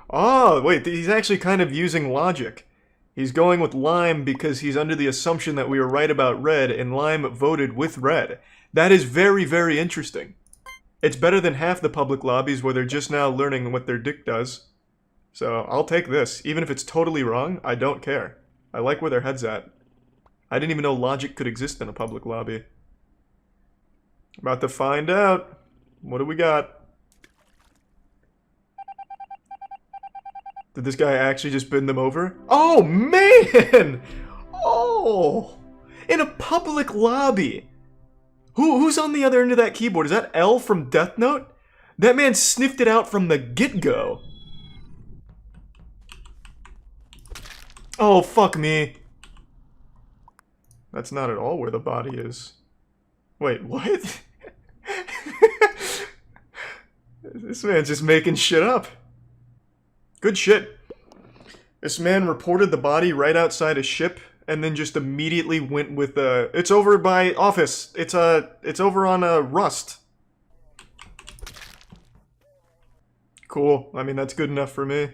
Oh, wait, he's actually kind of using logic. He's going with Lime because he's under the assumption that we were right about red, and Lime voted with red. That is very, very interesting. It's better than half the public lobbies where they're just now learning what their dick does. So, I'll take this. Even if it's totally wrong, I don't care. I like where their head's at. I didn't even know logic could exist in a public lobby. About to find out. What do we got? Did this guy actually just bend them over? Oh, man! Oh! In a public lobby! Who's on the other end of that keyboard? Is that L from Death Note? That man sniffed it out from the get-go. Oh, fuck me. That's not at all where the body is. Wait, what? This man's just making shit up. Good shit. This man reported the body right outside a ship, and then just immediately went with it's over by office. It's over on Rust. Cool. I mean, that's good enough for me.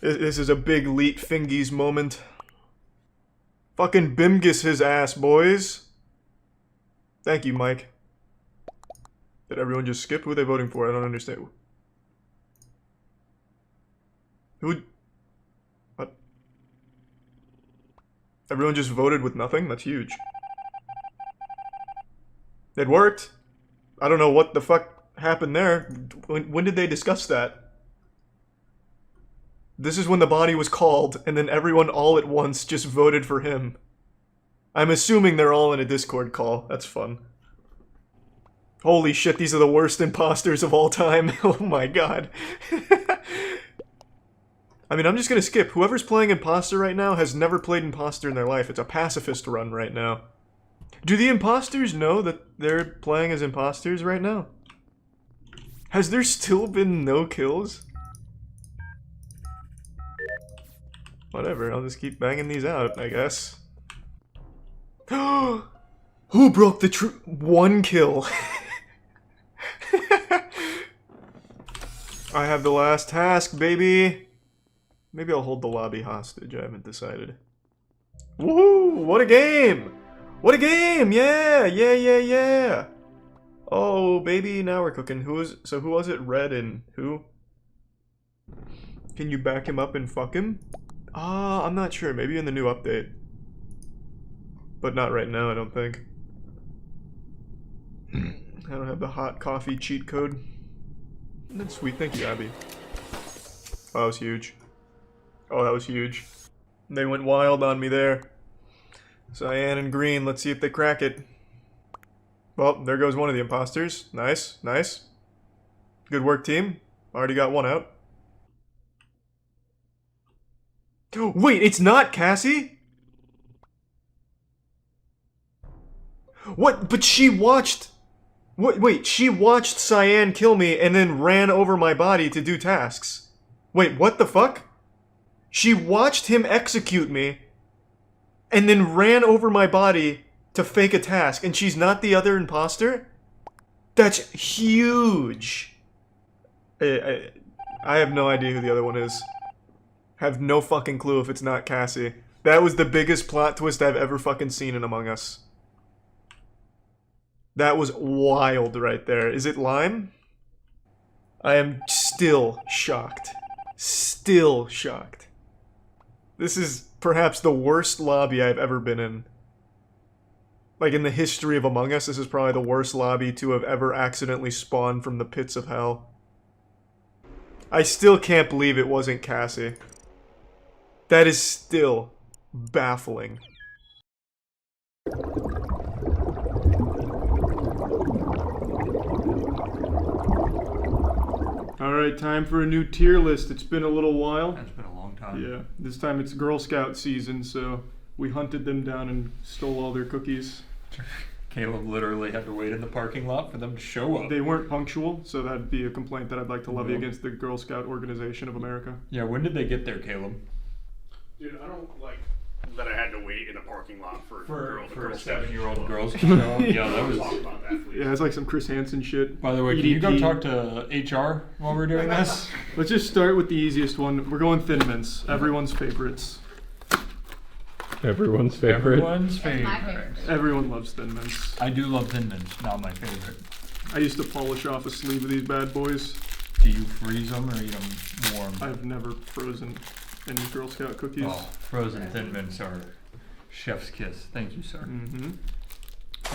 This is a big Leet Fingies moment. Fucking Bimgus his ass, boys. Thank you, Mike. Did everyone just skip? Who are they voting for? I don't understand. Who? What? Everyone just voted with nothing? That's huge. It worked. I don't know what the fuck happened there. When did they discuss that? This is when the body was called, and then everyone all at once just voted for him. I'm assuming they're all in a Discord call. That's fun. Holy shit, these are the worst imposters of all time. Oh my god. I mean, I'm just gonna skip. Whoever's playing imposter right now has never played imposter in their life. It's a pacifist run right now. Do the imposters know that they're playing as imposters right now? Has there still been no kills? Whatever, I'll just keep banging these out, I guess. Who broke the truth? 1 kill. I have the last task, baby. Maybe I'll hold the lobby hostage, I haven't decided. Woohoo! What a game! What a game! Yeah! Yeah, yeah, yeah! Oh, baby, now we're cooking. Who was it? Red and who? Can you back him up and fuck him? I'm not sure. Maybe in the new update. But not right now, I don't think. I don't have the hot coffee cheat code. That's sweet. Thank you, Abby. Oh, that was huge. Oh, that was huge. They went wild on me there. Cyan and green. Let's see if they crack it. Well, there goes one of the imposters. Nice, nice. Good work, team. Already got one out. Wait, it's not Cassie? What? But she watched... Wait, she watched Cyan kill me and then ran over my body to do tasks. Wait, what the fuck? She watched him execute me and then ran over my body to fake a task, and she's not the other imposter? That's huge. I have no idea who the other one is. Have no fucking clue if it's not Cassie. That was the biggest plot twist I've ever fucking seen in Among Us. That was wild right there. Is it Lime? I am still shocked. Still shocked. This is perhaps the worst lobby I've ever been in. Like, in the history of Among Us, this is probably the worst lobby to have ever accidentally spawned from the pits of hell. I still can't believe it wasn't Cassie. That is still baffling. Alright, time for a new tier list. It's been a little while. It's been a long time. Yeah, this time it's Girl Scout season, so we hunted them down and stole all their cookies. Caleb literally had to wait in the parking lot for them to show up. They weren't punctual, so that'd be a complaint that I'd like to levy against the Girl Scout Organization of America. Yeah, when did they get there, Caleb? Dude, I don't like that I had to wait in a parking lot for a girl for a to Scout. 7-year-old girls to show up. Yeah, that was. Talk about that, please. Yeah, it's like some Chris Hansen shit. By the way, can you go talk to HR while we're doing this? Let's just start with the easiest one. We're going Thin Mints, everyone's favorites. Everyone's favorite. Everyone's favorite. Everyone loves Thin Mints. I do love Thin Mints, not my favorite. I used to polish off a sleeve of these bad boys. Do you freeze them or eat them warm? I've never frozen any Girl Scout cookies. Oh, frozen Thin Mints are chef's kiss. Thank you, sir. Mm-hmm.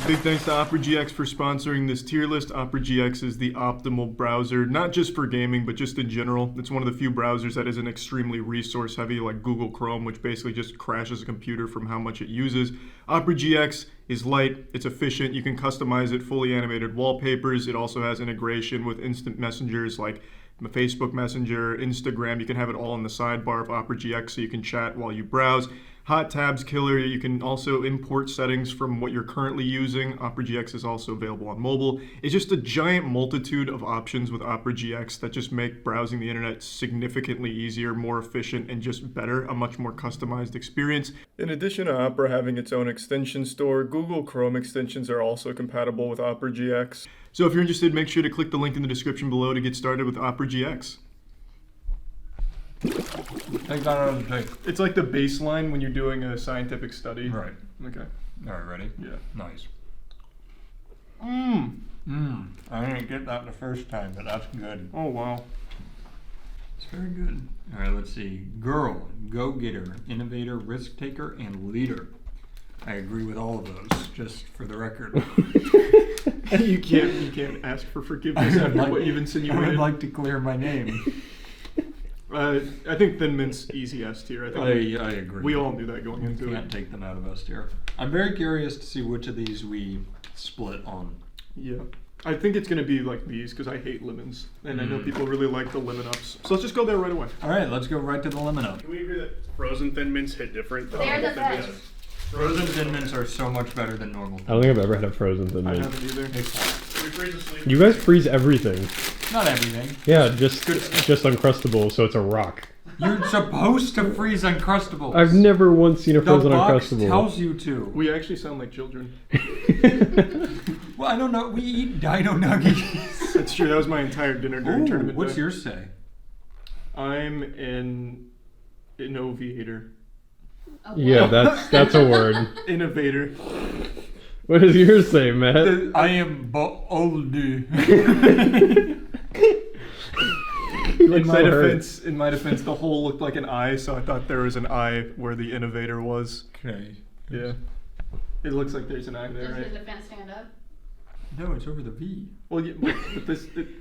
Big thanks to Opera GX for sponsoring this tier list. Opera GX is the optimal browser, not just for gaming, but just in general. It's one of the few browsers that isn't extremely resource heavy like Google Chrome, which basically just crashes a computer from how much it uses. Opera GX is light, it's efficient, you can customize it, fully animated wallpapers. It also has integration with instant messengers like Facebook Messenger, Instagram. You can have it all in the sidebar of Opera GX so you can chat while you browse. Hot tabs killer. You can also import settings from what you're currently using. Opera GX is also available on mobile. It's just a giant multitude of options with Opera GX that just make browsing the internet significantly easier, more efficient, and just better, a much more customized experience. In addition to Opera having its own extension store, Google Chrome extensions are also compatible with Opera GX. So if you're interested, make sure to click the link in the description below to get started with Opera GX. Take that out of the tape. It's like the baseline when you're doing a scientific study. Right. Okay. All right, ready? Yeah. Nice. I didn't get that the first time, but that's good. Oh, wow. It's very good. All right, let's see. Girl, go-getter, innovator, risk-taker, and leader. I agree with all of those, just for the record. You can't ask for forgiveness after what you've insinuated. I would like to clear my name. I think Thin Mint's easy S tier. I agree. We all knew that going into it. We can't take them out of S tier. I'm very curious to see which of these we split on. Yeah. I think it's going to be like these because I hate lemons. And I know people really like the lemon ups. So let's just go there right away. All right, let's go right to the lemon up. Can we agree that frozen Thin Mints hit different than They're the Thin Mints? best. Frozen Thin Mints are so much better than normal. I don't think I've ever had a frozen Thin I Mint. haven't either. Can we freeze the sleeve? You guys freeze everything. Not everything. Yeah, just Uncrustable, so it's a rock. You're supposed to freeze Uncrustables. I've never once seen a frozen The box Uncrustable. tells you to. We actually sound like children. Well, I don't know. We eat Dino Nuggies. That's true. That was my entire dinner during tournament What's day. yours say? I'm an innovator. Yeah, that's a word. Innovator. What does yours say, Matt? I am old. In my defense, the hole looked like an eye, so I thought there was an eye where the innovator was. Okay. Yeah. It looks like there's an eye there, Does right? the defense stand up? No, it's over the V. Well, yeah, but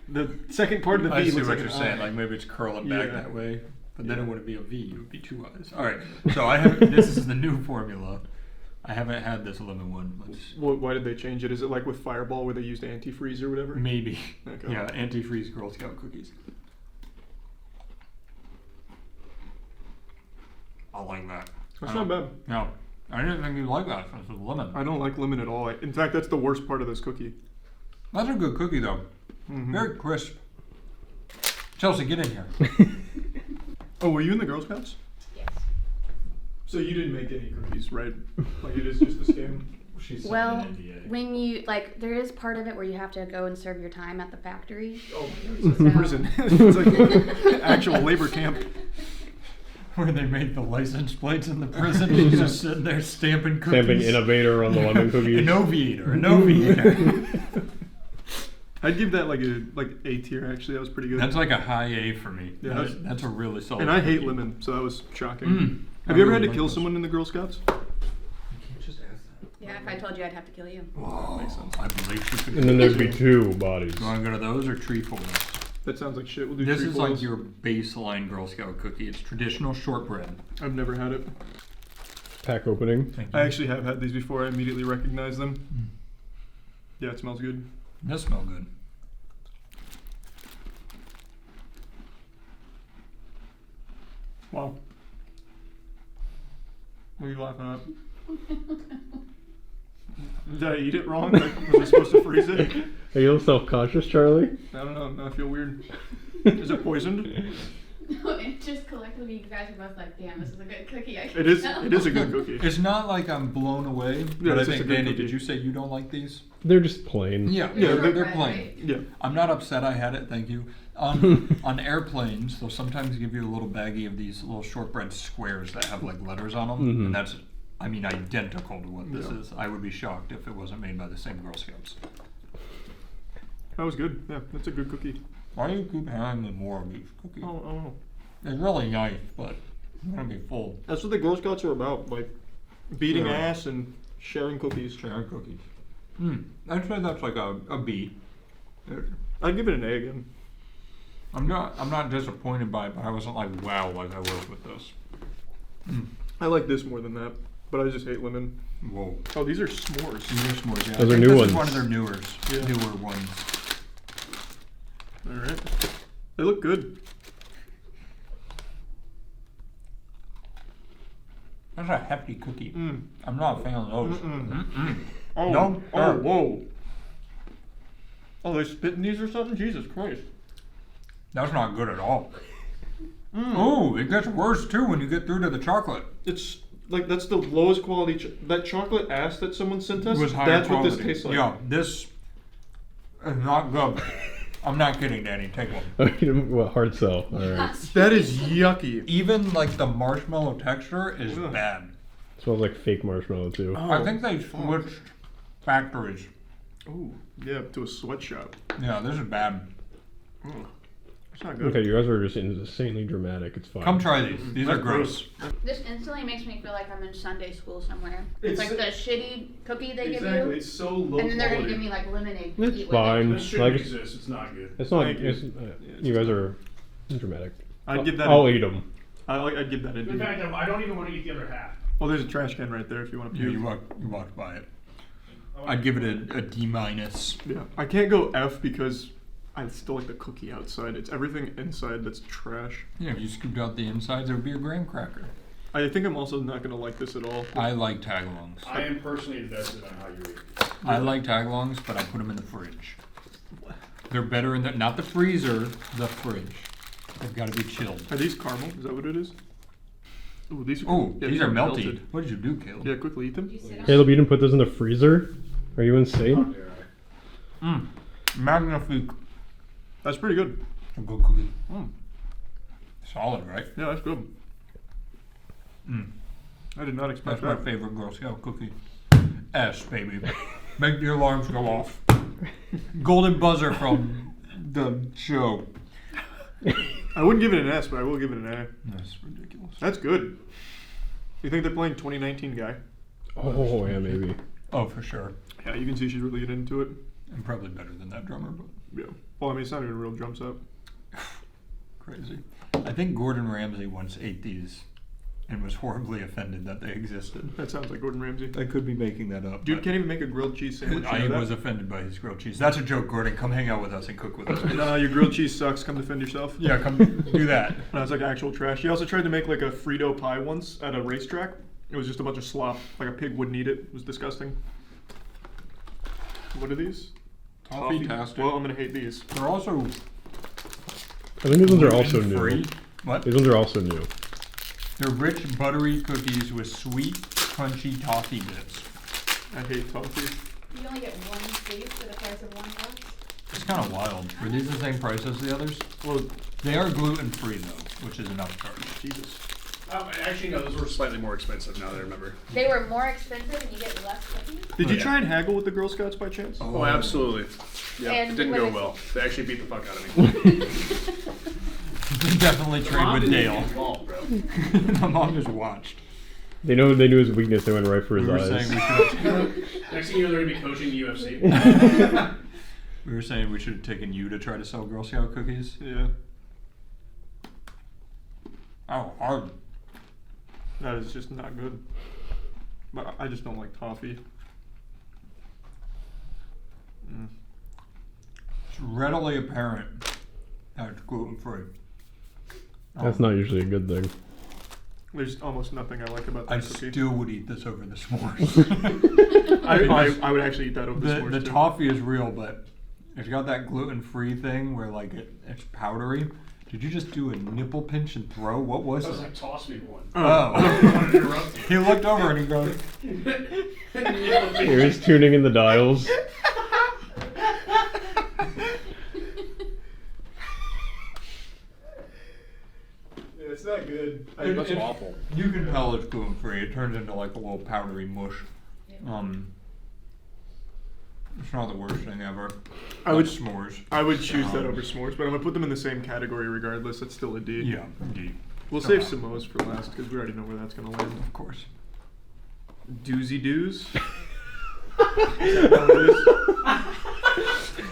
the second part of the V I see looks what like you're an saying. eye. Like maybe it's curling back Yeah. that way, but then it wouldn't be a V. It would be two eyes. All right. So I have. This is the new formula. I haven't had this lemon one. Why did they change it? Is it like with Fireball where they used antifreeze or whatever? Maybe. Okay. Yeah, antifreeze Girl Scout cookies. I like that. That's not bad. No, I didn't think you'd like that. It's with lemon. I don't like lemon at all. In fact, that's the worst part of this cookie. That's a good cookie though. Mm-hmm. Very crisp. Chelsea, get in here. Oh, were you in the Girl Scouts? Yes. So you didn't make any cookies, right? Like it is just a scam? Well, when you like, there is part of it where you have to go and serve your time at the factory. Oh, it's like prison. It's like an actual labor camp. Where they made the license plates in the prison. He's just sitting there stamping cookies. Stamping innovator on the lemon cookies. Innovator. I'd give that like A tier. Actually, that was pretty good. That's like a high A for me. Yeah, that's a really solid. And I hate cookie. lemon, so that was shocking. Have you ever had to kill someone in the Girl Scouts? Yeah, if I told you, I'd have to kill you. Oh, makes sense. I believe you could. And then there'd be 2 bodies. You want to go to those or trefoils? That sounds like shit. We'll do This trefoils. is like your baseline Girl Scout cookie. It's traditional shortbread. I've never had it. Pack opening. I actually have had these before. I immediately recognize them. Yeah, it smells good. It does smell good. Wow. What are you laughing at? Did I eat it wrong? Like, was I supposed to freeze it? Are you a little self-conscious, Charlie? I don't know. Now I feel weird. Is it poisoned? No, it just collectively, you guys are both like, damn, this is a good cookie. It is a good cookie. It's not like I'm blown away, but I it's just think, a good Danny, cookie. did you say you don't like these? They're just plain. Yeah, they're plain. Yeah. I'm not upset I had it, thank you. On airplanes, they'll sometimes give you a little baggie of these little shortbread squares that have like letters on them, and that's, I mean, identical to what this is. I would be shocked if it wasn't made by the same Girl Scouts. That was good. Yeah, that's a good cookie. Why do you keep having me more of these cookies? Oh. It's really nice, but I'm gonna be full. That's what the Girl Scouts are about, like beating Yeah. ass and sharing cookies. Sharing cookies. I'd say that's like a B. I'd give it an A again. I'm not disappointed by it, but I wasn't like wow like I was with this. I like this more than that, but I just hate lemon. Whoa. Oh, these are s'mores. These are s'mores, yeah. Those I are think new this ones. is one of their newer ones. All right. They look good. That's a hefty cookie. I'm not a fan of those. Oh, No, oh, sir. whoa. Oh, they spit in these or something? Jesus Christ. That's not good at all. Oh, it gets worse too when you get through to the chocolate. It's like that's the lowest quality. That chocolate ass that someone sent us. Was higher That's quality. what this tastes like. Yeah, this is not good. I'm not kidding, Danny. Take one. What, hard sell. All right. That is yucky. Even like the marshmallow texture is bad. Smells like fake marshmallow too. I think they switched factories. Oh, yeah, to a sweatshop. Yeah, this is bad. It's not good. Okay, you guys are just insanely dramatic. It's fine. Come try these. These are That's gross. This instantly makes me feel like I'm in Sunday school somewhere. It's It's like the shitty cookie they give Exactly. you. It's so low And then they're gonna quality. give me like lemonade. to It's eat with fine. it. Like, It's not good. it's not. Thank you. It's, you guys are dramatic. I'd give that. I'll eat them. I'd give that a In D. fact, I don't even want to eat the other half. Well, there's a trash can right there if you want to Yeah, puke. you walked by it. I'd give it a D minus. Yeah, I can't go F because I still like the cookie outside. It's everything inside that's trash. Yeah, if you scooped out the insides, there would be a graham cracker. I think I'm also not gonna like this at all. I like tagalongs. I am personally invested on how you eat. I like tagalongs, but I put them in the fridge. They're better in the not the freezer, the fridge. They've got to be chilled. Are these caramel? Is that what it is? Ooh, these are. Oh, yeah, these are melted. What did you do, Caleb? Yeah, quickly eat them. Caleb, you didn't put those in the freezer? Are you insane? Magnifique. That's pretty good. A good cookie. Solid, right? Yeah, that's good. I did not expect That's that. my favorite Girl Scout cookie. S, baby. Make the alarms go off. Golden buzzer from the show. I wouldn't give it an S, but I will give it an A. That's ridiculous. That's good. You think they're playing 2019 guy? Oh, yeah, maybe. Oh, for sure. Yeah, you can see she's really getting into it. And probably better than that drummer, but Yeah. Well, I mean, it's not even a real drum set. crazy. I think Gordon Ramsay once ate these and was horribly offended that they existed. That sounds like Gordon Ramsay. I could be making that up. Dude can't even make a grilled cheese sandwich. I you know was that? offended by his grilled cheese. That's a joke, Gordon. Come hang out with us and cook with us. No, your grilled cheese sucks. Come defend yourself. Yeah, come do that. No, it's like actual trash. He also tried to make like a Frito pie once at a racetrack. It was just a bunch of slop. Like a pig wouldn't eat it. It was disgusting. What are these? Toffee-tastic. Well, I'm gonna hate these. They're also. I think these ones are also new. Gluten-free. What? These ones are also new. They're rich, buttery cookies with sweet, crunchy toffee bits. I hate toffee. You only get one sleeve for the price of one box. It's kind of wild. Were these the same price as the others? Well, They are gluten free though, which is an upcharge. Jesus. Actually, no, those were slightly more expensive now that I remember. They were more expensive and you get less cookies? Did you try and haggle with the Girl Scouts by chance? Oh, absolutely. Yeah, And it didn't was go it- well. They actually beat the fuck out of me. You definitely trade with Dale. Involved, bro. My mom just watched. They knew his weakness. They went right for his We were eyes. saying we should. Next thing you know, they're gonna be coaching the UFC. We were saying we should have taken you to try to sell Girl Scout cookies. Yeah. Oh, hard. That is just not good. But I just don't like toffee. It's readily apparent that it's gluten free. That's not usually a good thing. There's almost nothing I like about that I cookie. still would eat this over the s'mores. I would actually eat that over the s'mores The too. toffee is real, but it's got that gluten free thing where like it's powdery. Did you just do a nipple pinch and throw? What was That it? was like toss me one. Oh. I don't want to interrupt you. He looked over and he goes. He was tuning in the dials. It's not good. That's awful. You can tell it's gluten free. It turns into like a little powdery mush. It's not the worst thing ever. I would s'mores. I would choose that over s'mores, but I'm gonna put them in the same category regardless. It's still a D. Yeah, D. We'll save Samoas for last because we already know where that's gonna land. Of course. Doozy doos.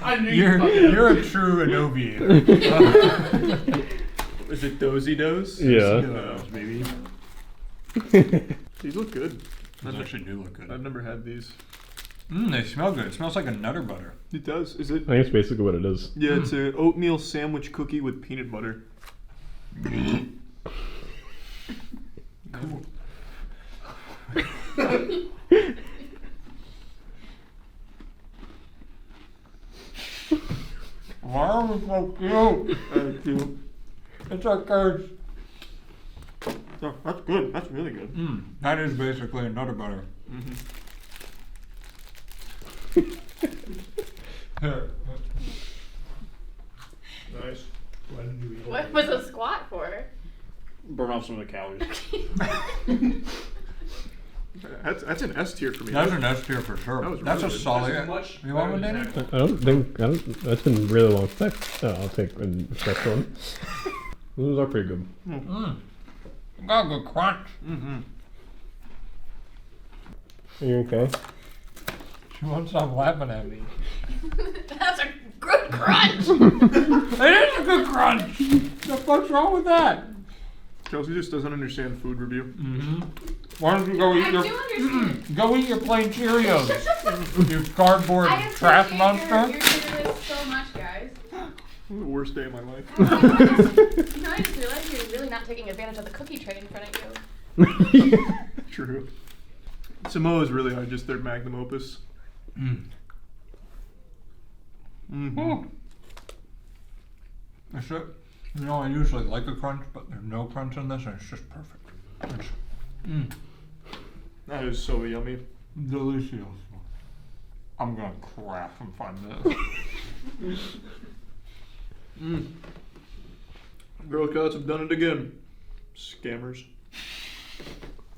I knew You're a true innovator. Is it dozy does? Yeah. Maybe. These look good. These actually do look good. I've never had these. They smell good. It smells like a Nutter Butter. It does. Is it? I think it's basically what it is. Yeah, it's an oatmeal sandwich cookie with peanut butter. Cool. Why are we so cute? It's like curds. Oh, that's good. That's really good. That is basically a Nutter Butter. Nice. What was a squat for? Burn off some of the calories. That's an S tier for me. That's an S tier for sure. That was That's really a good. solid. That's much You want one, better Danny? than I don't. That's been really long. I'll take the next one. Those are pretty good. Got a good crunch. Are you okay? She won't stop laughing at me. That's a good crunch. It is a good crunch. The fuck's wrong with that? Chelsea just doesn't understand food review. Why don't you go eat I your do understand. go eat your plain Cheerios? You cardboard I trash appreciate monster. your service so much, guys. The worst day of my life. No, I just realized you're really not taking advantage of the cookie tray in front of you. True. Samoa is really just their magnum opus. It's a, you know, I usually like a crunch, but there's no crunch in this, and it's just perfect. It's, That is so yummy. delicious. I'm gonna crash and find this. Girl Scouts have done it again. Scammers.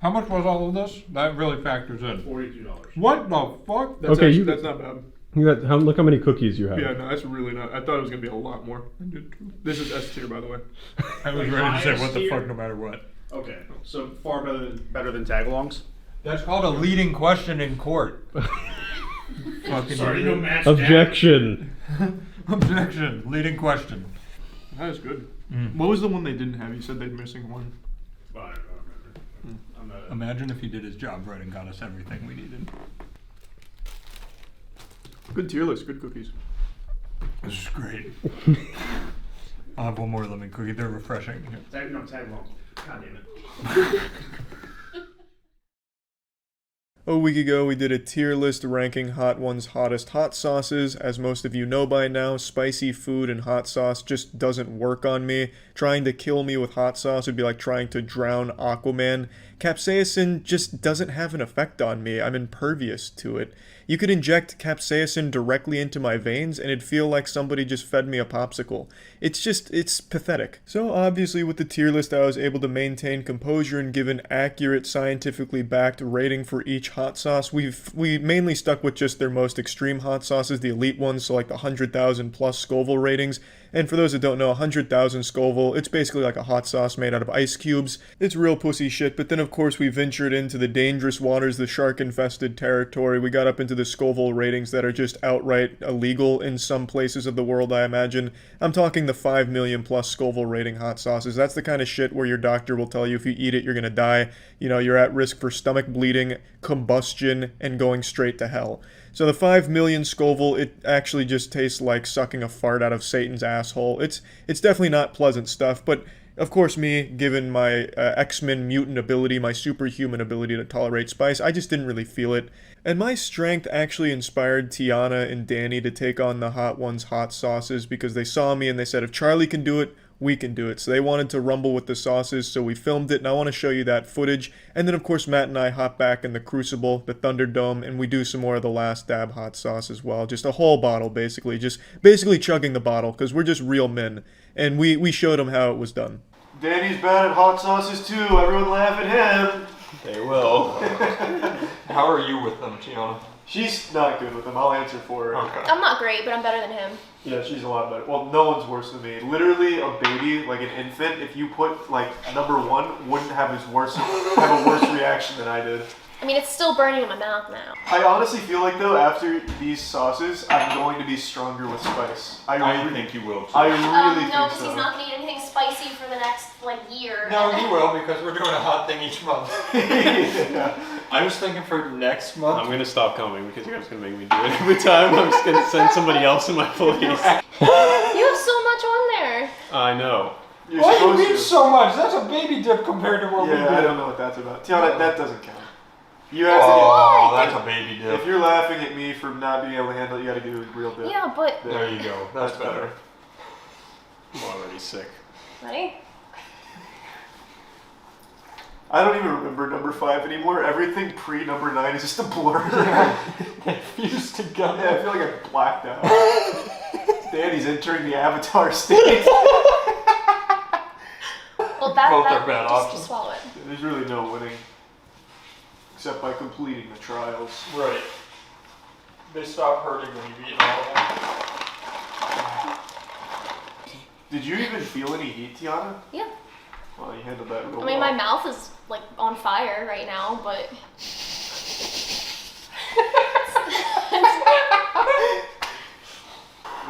How much was all of this? That really factors in. $42. What the fuck? That's Okay, actually, you- that's not bad. You got look how many cookies you have. Yeah, no, that's really not. I thought it was gonna be a lot more. This is S tier, by the way. I was Like ready to say highest what the tier? fuck no matter what. Okay, so far better than tagalongs. That's called a leading question in court. Fucking Sorry, no match. Objection. Objection. Leading question. That is good. What was the one they didn't have? You said they're missing one. I don't remember. I'm not a, Imagine if he did his job right and got us everything we needed. Good tier list. Good cookies. This is great. I'll have one more lemon cookie. They're refreshing. tagalongs. God damn it. A week ago, we did a tier list ranking Hot One's hottest hot sauces. As most of you know by now, spicy food and hot sauce just doesn't work on me. Trying to kill me with hot sauce would be like trying to drown Aquaman. Capsaicin just doesn't have an effect on me. I'm impervious to it. You could inject capsaicin directly into my veins and it'd feel like somebody just fed me a popsicle. It's pathetic. So obviously with the tier list I was able to maintain composure and give an accurate, scientifically backed rating for each hot sauce. We mainly stuck with just their most extreme hot sauces, the elite ones, so like the 100,000 plus Scoville ratings. And for those that don't know, 100,000 Scoville, it's basically like a hot sauce made out of ice cubes. It's real pussy shit, but then of course we ventured into the dangerous waters, the shark-infested territory. We got up into the Scoville ratings that are just outright illegal in some places of the world, I imagine. I'm talking the 5 million plus Scoville rating hot sauces. That's the kind of shit where your doctor will tell you if you eat it, you're gonna die. You know, you're at risk for stomach bleeding, combustion, and going straight to hell. So the 5 million Scoville, it actually just tastes like sucking a fart out of Satan's asshole. It's definitely not pleasant stuff, but of course me, given my X-Men mutant ability, my superhuman ability to tolerate spice, I just didn't really feel it. And my strength actually inspired Tiana and Danny to take on the Hot Ones hot sauces because they saw me and they said, if Charlie can do it, we can do it. So they wanted to rumble with the sauces, so we filmed it, and I want to show you that footage. And then, of course, Matt and I hop back in the Crucible, the Thunderdome, and we do some more of the Last Dab hot sauce as well. Just a whole bottle, basically. Just basically chugging the bottle, because we're just real men. And we showed them how it was done. Danny's bad at hot sauces, too. Everyone laugh at him. They will. How are you with them, Tiana? She's not good with them. I'll answer for her. Okay. I'm not great, but I'm better than him. Yeah, she's a lot better. Well, no one's worse than me. Literally, a baby, like an infant, if you put, like, number one, wouldn't have a worse reaction than I did. I mean, it's still burning in my mouth now. I honestly feel like, though, after these sauces, I'm going to be stronger with spice. I think you will, too. I really No, think because so. he's not going to eat anything spicy for the next, like, year. No, he will, because we're doing a hot thing each month. Yeah. I was thinking for next month. I'm going to stop coming because you're just going to make me do it every time. I'm just going to send somebody else in my place. You have so much on there. I know. Why do you mean so much? That's a baby dip compared to what we did. Yeah, I don't know what that's about. Tiana, that doesn't count. You have to that's a baby dip. If you're laughing at me for not being able to handle it, you got to do a real dip. Yeah, but... There you go. That's better. I'm already sick. Ready? I don't even remember number 5 anymore. Everything pre number 9 is just a blur. They fused together. Yeah, I feel like I blacked out. Danny's entering the Avatar state. Well, that... Both are bad just options. swallow it. There's really no winning. Except by completing the trials. Right. They stop hurting when you've eaten all of them. Did you even feel any heat, Tiana? Yeah. Well, you handled that real well. I mean, my mouth is, like, on fire right now, but...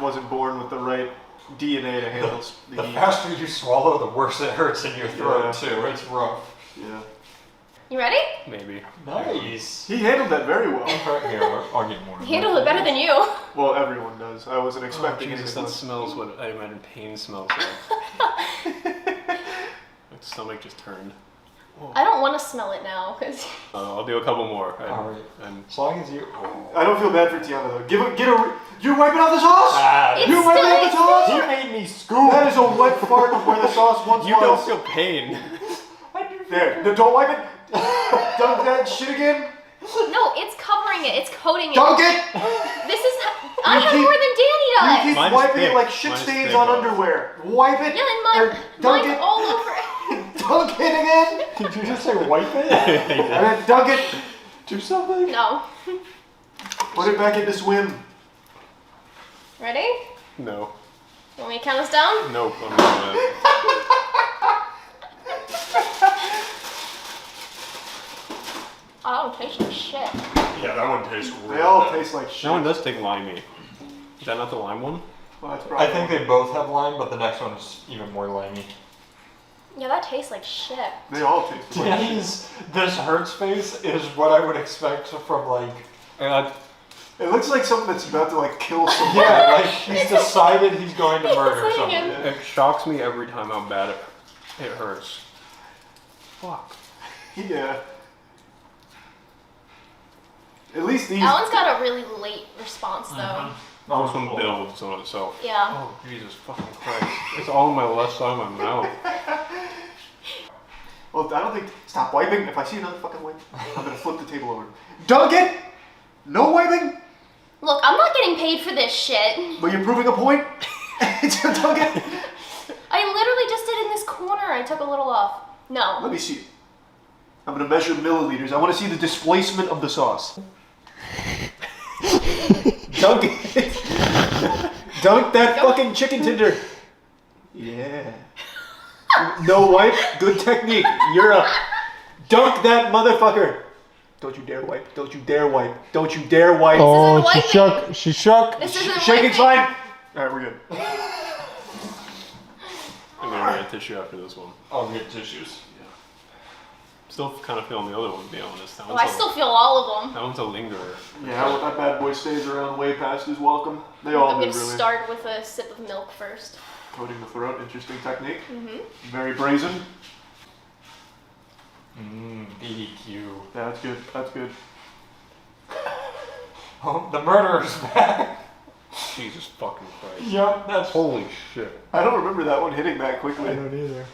Wasn't born with the right DNA to handle The heat. faster you swallow, the worse it hurts in your throat, Yeah. too. It's rough. Yeah. You ready? Maybe. Nice. He handled that very well. Here, I'll get more. He handled it better than you. Well, everyone does. I wasn't expecting Jesus, anything that less. smells what I imagine pain smells like. My stomach just turned. I don't want to smell it now, because... I'll do a couple more. Alright. As long as you... I don't feel bad for Tiana though. You're wiping out the sauce? It's You're wiping out the still sauce? You made me scoop. That is a wet fart of where the sauce once You don't was. feel pain. There, don't wipe it. Dunk that shit again. No, it's covering it. It's coating it. Dunk it. This is... I have more than Danny You does. keep Mine's wiping thick. it like shit Mine's stains thick, on though. underwear. Wipe it. Yeah, and or dunk mine's it. all over it. Dunk it again. Did you just say wipe it? And then dunk it. Do something? No. Put it back into swim. Ready? No. Want me to count us down? Nope. I'm not doing it. Oh, it tastes like shit. Yeah, that one tastes real They all bad. taste like shit. That one does take limey. Is that not the lime one? Well, that's I probably think they both have lime, but the next one's even more limey. Yeah, that tastes like shit. They all taste like shit. Danny's this hurts face is what I would expect from like... It looks like something that's about to like kill somebody. Yeah, like he's decided he's going to murder like somebody. him. It shocks me every time how bad it hurts. Fuck. Yeah. At least these. That one's got a really late response though. Oh, this one builds on itself. Yeah. Oh, Jesus fucking Christ. It's all on my left side of my mouth. Well, I don't think. Stop wiping. If I see another fucking wipe, I'm gonna flip the table over. Dunk it! No wiping? Look, I'm not getting paid for this shit. But you're proving a point? Dunk it? I literally just did in this corner. I took a little off. No. Let me see it. I'm gonna measure milliliters. I wanna see the displacement of the sauce. Dunk it. Dunk that fucking chicken tender. Yeah. No wipe. Good technique. You're up. Dunk that motherfucker. Don't you dare wipe. Don't you dare wipe. Don't you dare wipe. Oh, she shook. She shook. This isn't Shaking's wiping. fine. Alright, we're good. I'm gonna get a tissue after this one. I'll get tissues. Still kind of feeling the other one, to be honest. That Oh, one's I still feel all of them. That one's a lingerer. Yeah, well, that bad boy stays around way past his welcome. They all I'm do, gonna really. start with a sip of milk first. Coating the throat, interesting technique. Mm-hmm. Very brazen. BDQ. Yeah, that's good. That's good. Oh, the murderer's back. Jesus fucking Christ. Yep, that's. Holy shit. I don't remember that one hitting that quickly. I don't either.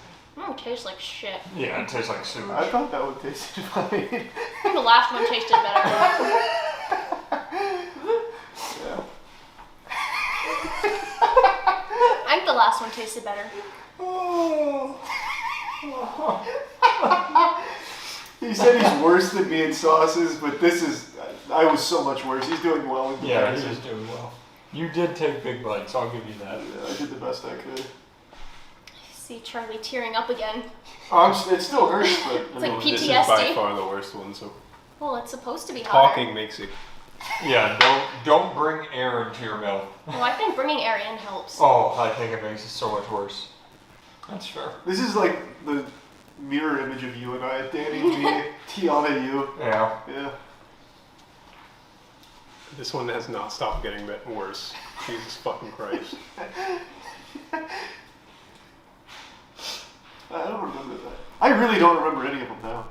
It tastes like shit. Yeah, it tastes like sewage. I thought that one tasted fine. I think the last one tasted better. Yeah. I think the last one tasted better. He said he's worse than me in sauces, but this is. I was so much worse. He's doing well in Yeah, comparison. he's doing well. You did take big bites, I'll give you that. Yeah, I did the best I could. See Charlie tearing up again. It still hurts, but It's like This is PTSD. by far the worst one, so Well, it's supposed to be hotter. talking makes it. Yeah, don't bring air into your mouth. Well, I think bringing air in helps. Oh, I think it makes it so much worse. That's fair. This is like the mirror image of you and I. Danny, me, Tiana, you. Yeah. Yeah. This one has not stopped getting worse. Jesus fucking Christ. I don't remember that. I really don't remember any of them now.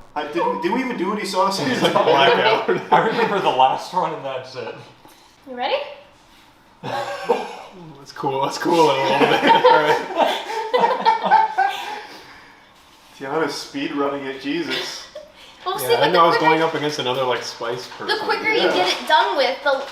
Did we even do any sauces? Blackout. I remember the last one and that's it. You ready? Let's cool it a little bit. Alright. Tiana's speed running it, Jesus. Well, see, Yeah, I but know I was the quicker, going up against another like spice person. the quicker you get it done with, the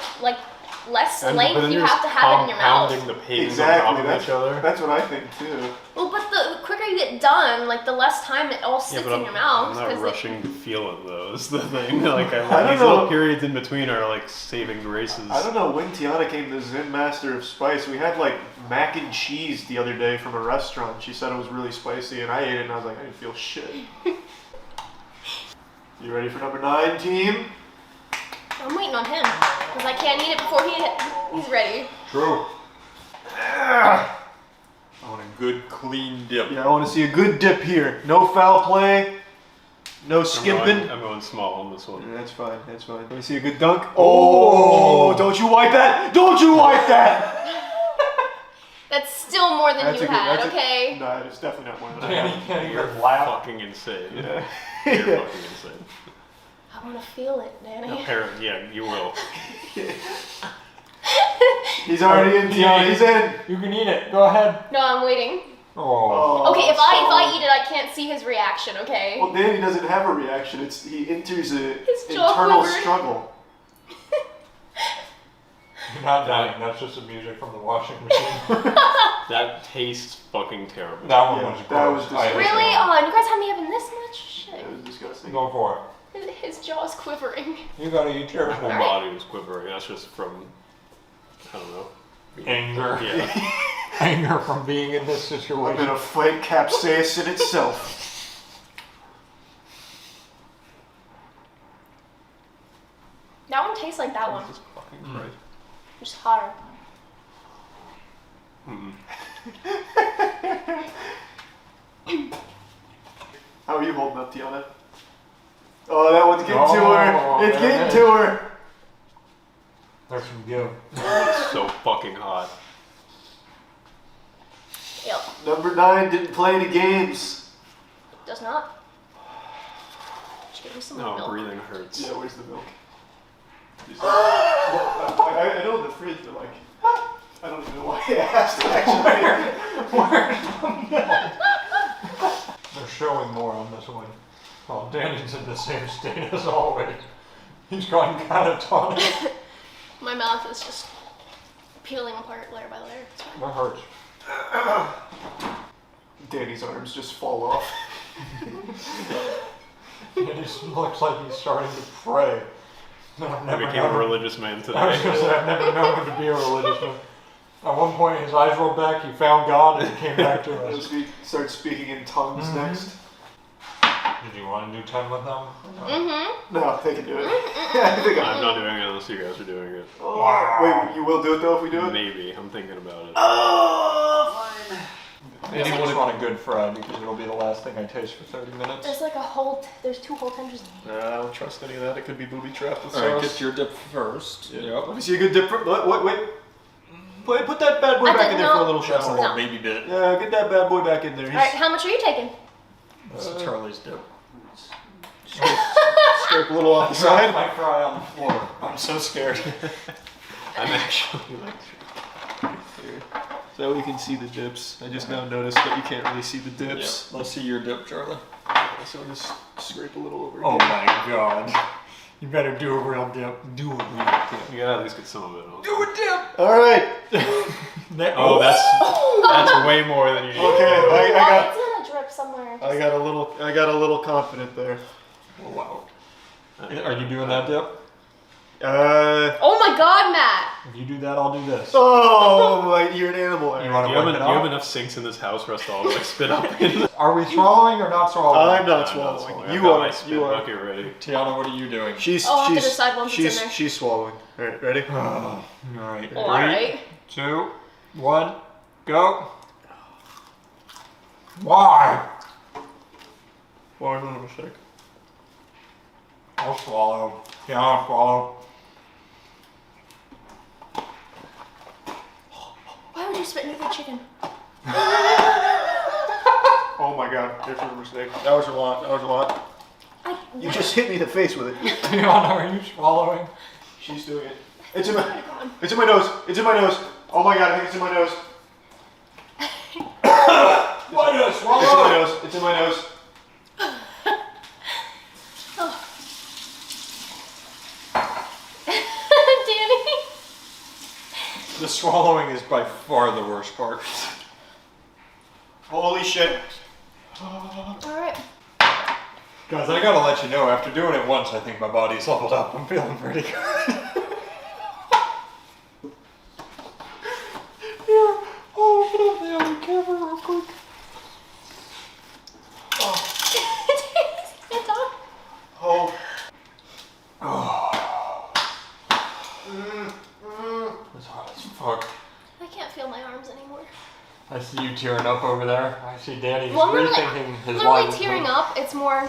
less But length then you you're have to have it in your mouth. compounding the pains Exactly. on top of each other. That's what I think too. Well, but the quicker you get done, the less time it all sits in your mouth. I'm not 'cause rushing to feel it though. Is the thing. Like I don't these know. little periods in between are like saving graces. I don't know when Tiana came to Zen Master of Spice. We had like mac and cheese the other day from a restaurant. She said it was really spicy, and I ate it, and I was like, I didn't feel shit. You ready for number 9, team? I'm waiting on him because I can't eat it before he's ready. True. I want a good clean dip. Yeah, I want to see a good dip here. No foul play. No skimping. I'm going small on this one. Yeah, that's fine. That's fine. Let me see a good dunk. Oh! Don't you wipe that! Don't you wipe that! That's still more than That's you a good- had, that's a- okay? No, it's definitely not more than Danny, that. can You're you laugh? fucking insane. Yeah. You're fucking insane. I want to feel it, Danny. Apparently, yeah, you will. He's already in, Tiana. He's in. You can eat it. Go ahead. No, I'm waiting. Oh. Okay, if I eat it, I can't see his reaction, okay? Well, Danny doesn't have a reaction. He enters a jaw internal quivered. struggle. You're not dying. That's just the music from the washing machine. That tastes fucking terrible. That one Yeah, was that gross. was disgusting. Really? Oh, and you guys have me having this much? Shit. It was disgusting. Go for His jaw's quivering. it. You gotta eat Your yours. whole Alright. body was quivering. That's just from, I don't know. Anger. Yeah. Anger from being in this I'm situation. gonna fight capsaicin itself. That one tastes like that one. Jesus fucking Christ. Just hotter. How are you holding up, Tiana? Oh, that one's getting to Oh, her. It's there getting it to her. There's some give. It's so fucking hot. Yep. Number 9 didn't play any games. Does not. Should give me some more No, milk. breathing hurts. Yeah, where's the milk? I know the fridge, but like, I don't even know why I asked actually. They're showing more on this one. Oh, Danny's in the same state as always. He's gone catatonic. My mouth is just peeling apart layer by layer. That hurts. Danny's arms just fall off. It looks like he's starting to pray. I became a religious man today. I was going to say, I've never known him to be a religious man. At one point, his eyes rolled back, he found God, and he came back to us. He started speaking in tongues next. Did you want to do 10 with them? Mm-hmm. No, they can do it. I think I'm not doing it unless you guys are doing it. Oh, wait, you will do it though if we do it? Maybe. I'm thinking about it. Oh, fine. Anyone want a good fry because it'll be the last thing I taste for 30 minutes. There's like there's 2 whole tenders. I don't trust any of that. It could be booby trapped with Alright, sauce. get your dip first. Yep. Let me see a good dip. Wait. Put that bad boy back in there for a little That's a shot. little baby bit. Yeah, get that bad boy back in there. Alright, how much are you taking? This is Charlie's dip. Scrape a little off the side. My fry on the floor. I'm so scared. I'm actually like... So you can see the dips. I just now noticed that you can't really see the dips. Let's see your dip, Charlie. So I'll just scrape a little over Oh here. my god. You better do a real dip. Do a real dip. You gotta at least get some of it on. Do a dip! Alright. Oh, that's way more than you need. Okay, It's gonna drip somewhere. I got a little confident there. Oh, wow. Are you doing that dip? Oh my god, Matt! If you do that, I'll do this. Oh, you're an animal. You want Do to you wipe it have off? enough sinks in this house for us to all like spit up in? Are we swallowing or not swallowing? I'm not swallowing. I've You got are. my spit You are. bucket ready. Tiana, what are you doing? I'll have to decide once it's in there. She's swallowing. Alright, ready? Alright. Alright. 3, 2, 1, go. Why? Why not a mistake? I'll swallow. Yeah, I'll swallow. Why would you spit into the chicken? Oh my god, there's a mistake. That was a lot. You just hit me in the face with it. Tiana, are you swallowing? She's doing it. It's in my nose. It's in my nose. Oh my god, I think it's in my nose. Why did I swallow? It's in my nose. It's in my nose. Danny. The swallowing is by far the worst part. Holy shit. Alright. Guys, I gotta let you know, after doing it once, I think my body's leveled up. I'm feeling pretty good. Here, open up the other camera real quick. Oh. It's hot as fuck. I can't feel my arms anymore. I see you tearing up over there. I see Danny Well, I'm rethinking his not life. really tearing up. It's more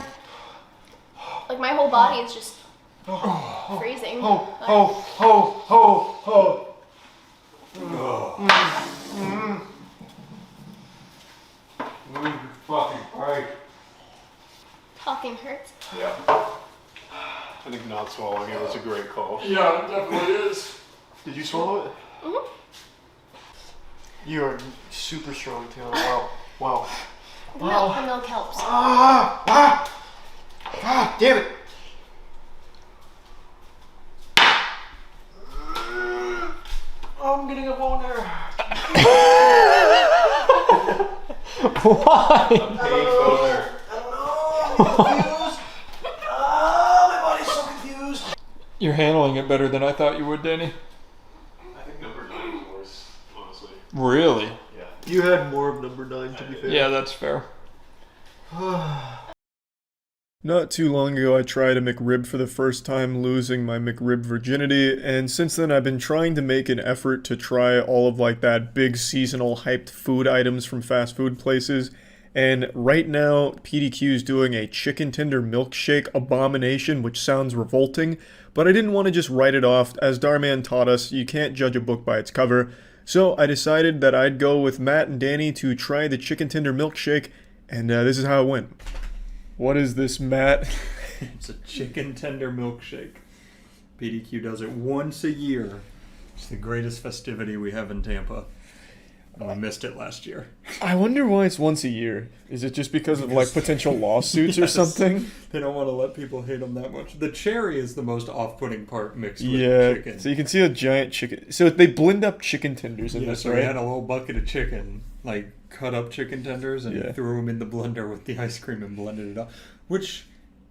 like my whole body is just freezing. Fucking right. Talking hurts. Yeah. I think not swallowing it was a great call. Yeah, it definitely is. Did you swallow it? Mm-hmm. You are super strong, Taylor. Wow. Wow. The milk helps. Damn it. I'm getting a boner. Why? I'm paying boner. I don't know. I'm confused. My body's so confused. You're handling it better than I thought you would, Danny. I think number 9 was worse, honestly. Really? Yeah. You had more of number 9, to be fair. Yeah, that's fair. Not too long ago, I tried a McRib for the first time, losing my McRib virginity, and since then I've been trying to make an effort to try all of like that big seasonal hyped food items from fast food places, and right now PDQ is doing a chicken tender milkshake abomination, which sounds revolting, but I didn't want to just write it off. As Darman taught us, you can't judge a book by its cover, so I decided that I'd go with Matt and Danny to try the chicken tender milkshake, and this is how it went. What is this, Matt? It's a chicken tender milkshake. PDQ does it once a year. It's the greatest festivity we have in Tampa. And we missed it last year. I wonder why it's once a year. Is it just because of like potential lawsuits or Yes. something? They don't want to let people hate them that much. The cherry is the most off-putting part mixed with Yeah. chicken. So you can see a giant chicken. So they blend up chicken tenders in Yeah, this, so right? we had a little bucket of chicken, like cut up chicken tenders, and Yeah. threw them in the blender with the ice cream and blended it up. Which,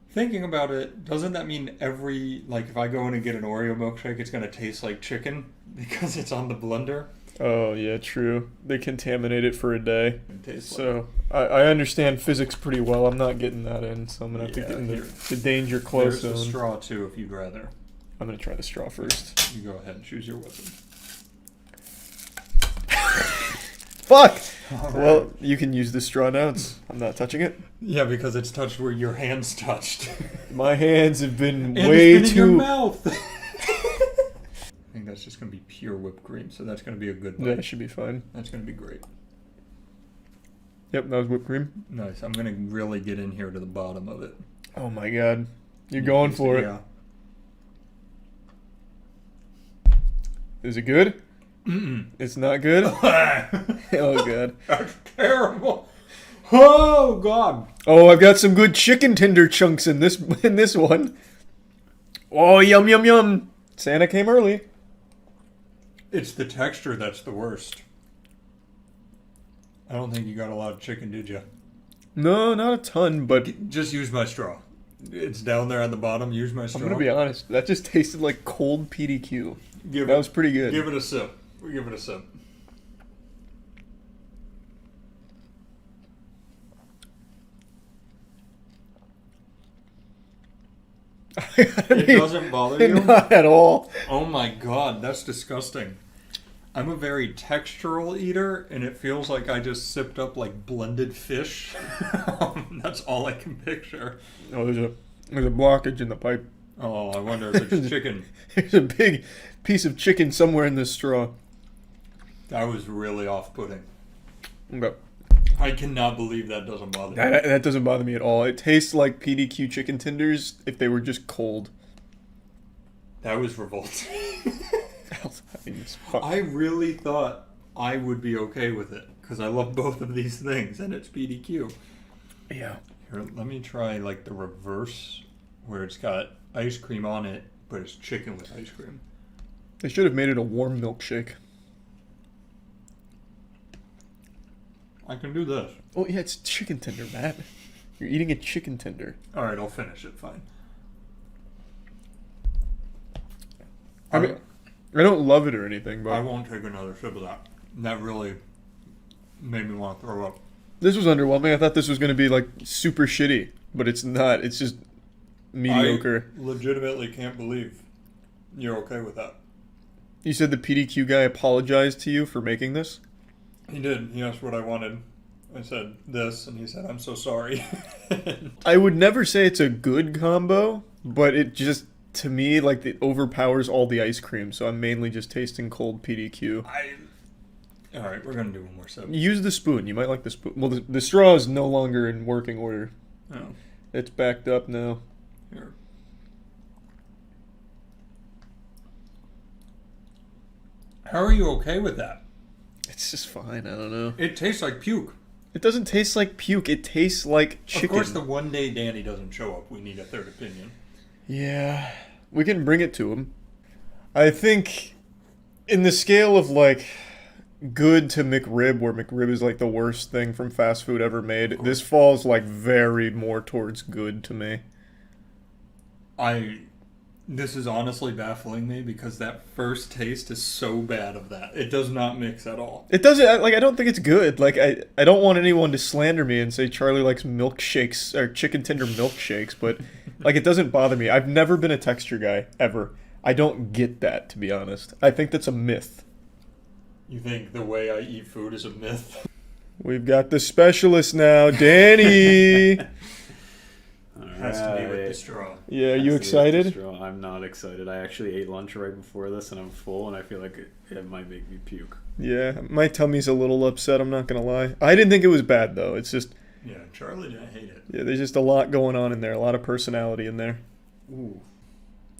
thinking about it, doesn't that mean every, like if I go in and get an Oreo milkshake, it's going to taste like chicken because it's on the blender? Oh yeah, true. They contaminate it for a day. So I understand physics pretty well. I'm not getting that in, so I'm gonna have to get in the danger close There's the zone. straw too, if you'd rather. I'm gonna try the straw first. You go ahead and choose your weapon. Fuck! All Well, right. you can use the straw now. I'm not touching it. Yeah, because it's touched where your hands touched. My hands have been And way it's been in too. your mouth. I think that's just going to be pure whipped cream, so that's going to be a good bite. Yeah, it should be fine. That's going to be great. Yep, that was whipped cream. Nice. I'm going to really get in here to the bottom of it. Oh my god. You're going for it. Yeah. Is it good? Mm-mm. It's not good? Oh god. That's terrible. Oh god. Oh, I've got some good chicken tender chunks in this one. Oh, yum yum yum. Santa came early. It's the texture that's the worst. I don't think you got a lot of chicken, did you? No, not a ton, but Just use my straw. It's down there at the bottom. Use my straw. I'm gonna be honest. That just tasted like cold PDQ. Give That it- was pretty good. Give it a sip. We give it a sip. It doesn't bother you? Not at all. Oh my god, that's disgusting. I'm a very textural eater, and it feels like I just sipped up like blended fish. That's all I can picture. Oh, there's a blockage in the pipe. Oh, I wonder if it's chicken. There's a big piece of chicken somewhere in this straw. That was really off-putting. Okay. I cannot believe that doesn't bother me. That doesn't bother me at all. It tastes like PDQ chicken tenders if they were just cold. That was revolting. I mean, it's fun. I really thought I would be okay with it because I love both of these things, and it's PDQ. Yeah. Here, let me try like the reverse, where it's got ice cream on it, but it's chicken with ice cream. They should have made it a warm milkshake. I can do this. Oh yeah, it's chicken tender, Matt. You're eating a chicken tender. All right, I'll finish it. Fine. I mean, I don't love it or anything, but I won't take another sip of that. That really made me want to throw up. this was underwhelming. I thought this was going to be like super shitty, but it's not. It's just mediocre. I legitimately can't believe you're okay with that. You said the PDQ guy apologized to you for making this? He did. He asked what I wanted. I said this, and he said, "I'm so sorry." I would never say it's a good combo, but it just, to me, like, it overpowers all the ice cream, so I'm mainly just tasting cold PDQ. All right, we're gonna do one more sip. Use the spoon. You might like the spoon. Well, the straw is no longer in working order. Oh. It's backed up now. Here. How are you okay with that? It's just fine. I don't know. It tastes like puke. It doesn't taste like puke. It tastes like chicken. Of course, the one day Danny doesn't show up, we need a third opinion. Yeah, we can bring it to him. I think in the scale of like good to McRib, where McRib is like the worst thing from fast food ever made, this falls like very more towards good to me. This is honestly baffling me because that first taste is so bad of that. It does not mix at all. It doesn't, like, I don't think it's good. Like, I don't want anyone to slander me and say Charlie likes milkshakes or chicken tender milkshakes, but like, it doesn't bother me. I've never been a texture guy ever. I don't get that, to be honest. I think that's a myth. You think the way I eat food is a myth? We've got the specialist now, Danny. Has to be with the straw. Yeah, are you excited? I'm not excited. I actually ate lunch right before this, and I'm full, and I feel like it might make me puke. Yeah, my tummy's a little upset, I'm not gonna lie. I didn't think it was bad, though. It's just... Yeah, Charlie didn't hate it. Yeah, there's just a lot going on in there. A lot of personality in there. Ooh.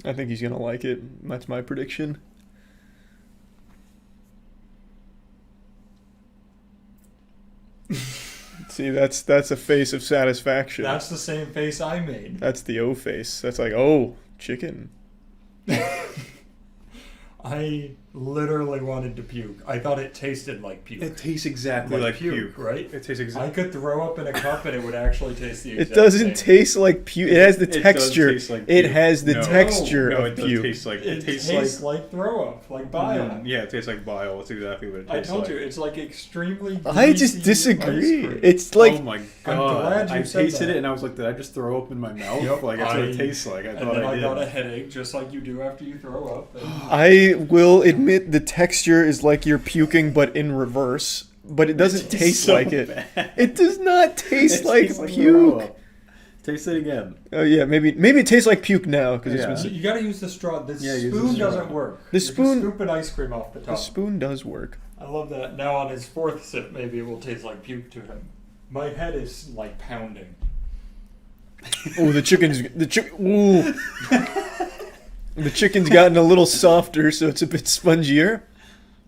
I think he's gonna like it. That's my prediction. See, that's a face of satisfaction. That's the same face I made. That's the O face. That's like, oh, chicken. I literally wanted to puke. I thought it tasted like puke. It tastes exactly like puke, right? It tastes exactly. I could throw up in a cup and it would actually taste the exact It doesn't same. taste like puke. It has the texture. Does taste like it puke. has the No. texture No, of it does puke. taste like It tastes like throw up, like bile. Yeah, it tastes like bile. It's exactly what it I tastes told like. you, it's like extremely. I just greasy disagree. ice cream. It's like oh my I'm god! glad you I said tasted that. it and I was like, did I just throw up in my mouth? Yep, Like that's what it tastes like. I and thought then I I got a did. headache, just like you do after you throw up. and- I will admit the texture is like you're puking, but in reverse. But it doesn't taste so like it. bad. It does not taste It like tastes like puke. throw up. Taste it again. Oh yeah, maybe it tastes like puke now because Yeah. it's been. You gotta use the straw. The Yeah, use the spoon straw. doesn't work. The You're spoon- just scooping ice cream off the The top. spoon does work. I love that. Now on his fourth sip, maybe it will taste like puke to him. My head is like pounding. Oh, the chicken's Ooh. The chicken's gotten a little softer, so it's a bit spongier.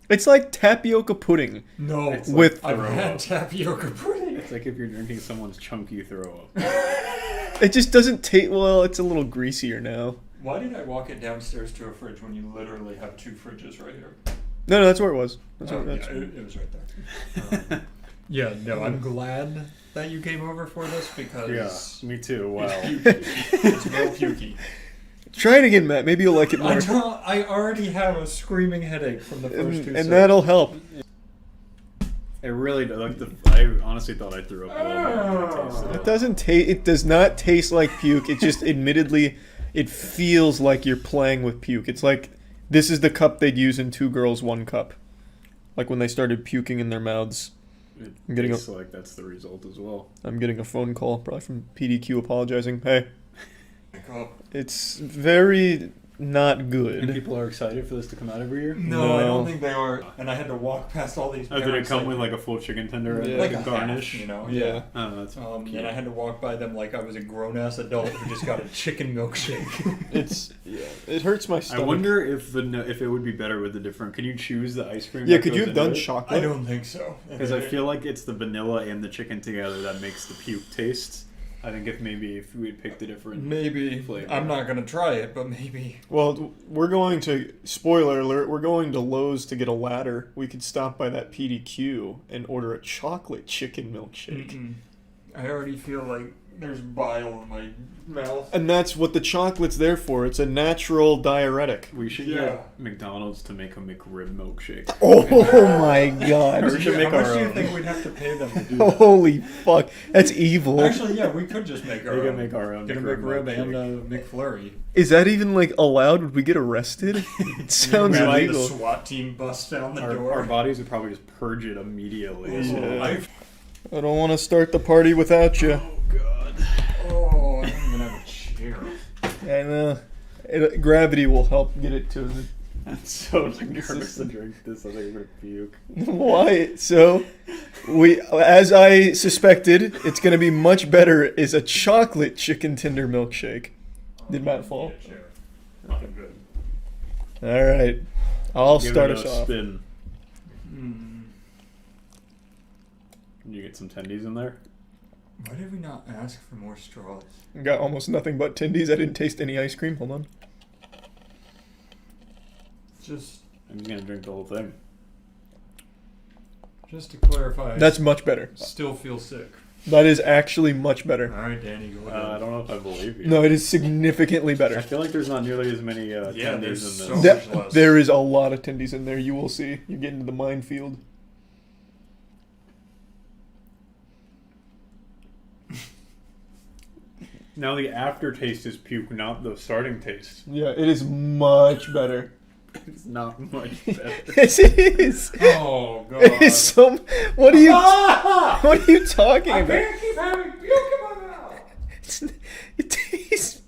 It's like tapioca pudding. No, It's with I've throw had up. tapioca pudding. It's like if you're drinking someone's chunky throw up. it just doesn't taste well. It's a little greasier now. Why did I walk it downstairs to a fridge when you literally have two fridges right here? No, that's where it was. That's Oh, where, yeah, it was right there. Yeah, no, I'm glad that you came over for this because Yeah, me too. Wow. it's real pukey. Try it again, Matt. Maybe you'll like it more. I already have a screaming headache from the first two and sips. that'll help. It really like I honestly thought I threw up a little bit when I tasted It it. doesn't taste. It does not taste like puke. It just, admittedly, it feels like you're playing with puke. It's like this is the cup they'd use in Two Girls, One Cup, like when they started puking in their mouths. It I'm getting tastes like that's the result as well. I'm getting a phone call, probably from PDQ, apologizing. Hey, Oh. it's very not And good. people are excited for this to come out every year. No, I No. don't think they are. And I had to walk past all these. Oh, did it parents, come like- with like a full chicken tender and Yeah. like like a a garnish? half, you know? Yeah. Oh, that's cute. And I had to walk by them like I was a grown ass adult who just got a chicken milkshake. It's it hurts my I stomach. wonder if if it would be better with the different. Can you choose the ice cream? Yeah, that could you goes have done into it? chocolate? I don't think so. Because I feel like it's the vanilla and the chicken together that makes the puke taste. I think if we had picked a different Maybe. flavor. I'm not gonna try it, but maybe. Well, we're going to, spoiler alert, we're going to Lowe's to get a ladder. We could stop by that PDQ and order a chocolate chicken milkshake. I already feel like there's bile in my mouth. And that's what the chocolate's there for. It's a natural diuretic. We should Yeah. get McDonald's to make a McRib milkshake. Oh my god. We should make How much our do you own. think we'd have to pay them to do that? Holy fuck. That's evil. Actually, yeah, we could just make our We own. could make our own Get a McRib McRib and a McFlurry. Is that even like allowed? Would we get arrested? It sounds Imagine illegal. The SWAT team busts down the door. Our bodies would probably just purge it immediately. So. Yeah. I don't want to start the party without you. Oh god. Oh, I don't even have a chair. And gravity will help get it to the. I'm so nervous to drink this. I think I'm gonna puke. Why? So, as I suspected, it's going to be much better. Is a chocolate chicken tender milkshake. Did Matt fall? I'm good. All right, I'll Give start it us a off. spin. Can you get some tendies in there? Why did we not ask for more straws? Got almost nothing but tendies. I didn't taste any ice cream. Hold on. Just I'm just gonna drink the whole thing. to clarify. That's much better. Still feel sick. That is actually much better. All right, Danny, go ahead. I don't know if I believe you. No, it is significantly better. I feel like there's not nearly as many tendies there's in so this. much less. There is a lot of tendies in there. You will see. You get into the minefield. Now the aftertaste is puke, not the starting taste. Yeah, it is much better. It's not much better. Yes, it is. Oh god. It is so. What are you? What are you talking about? can't keep having puke in my mouth. It tastes.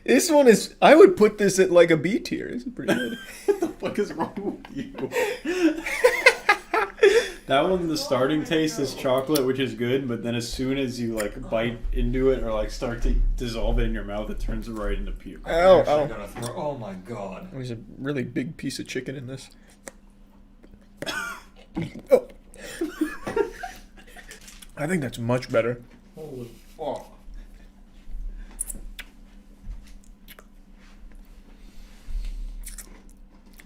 This one is. I would put this at like a B tier. This is pretty good. What the fuck is wrong with you? That one, the starting taste is chocolate, which is good, but then as soon as you like bite into it or like start to dissolve it in your mouth, it turns right into puke. Ow, Actually ow. gonna throw- oh my god. There's a really big piece of chicken in this. Oh. I think that's much better. Holy fuck.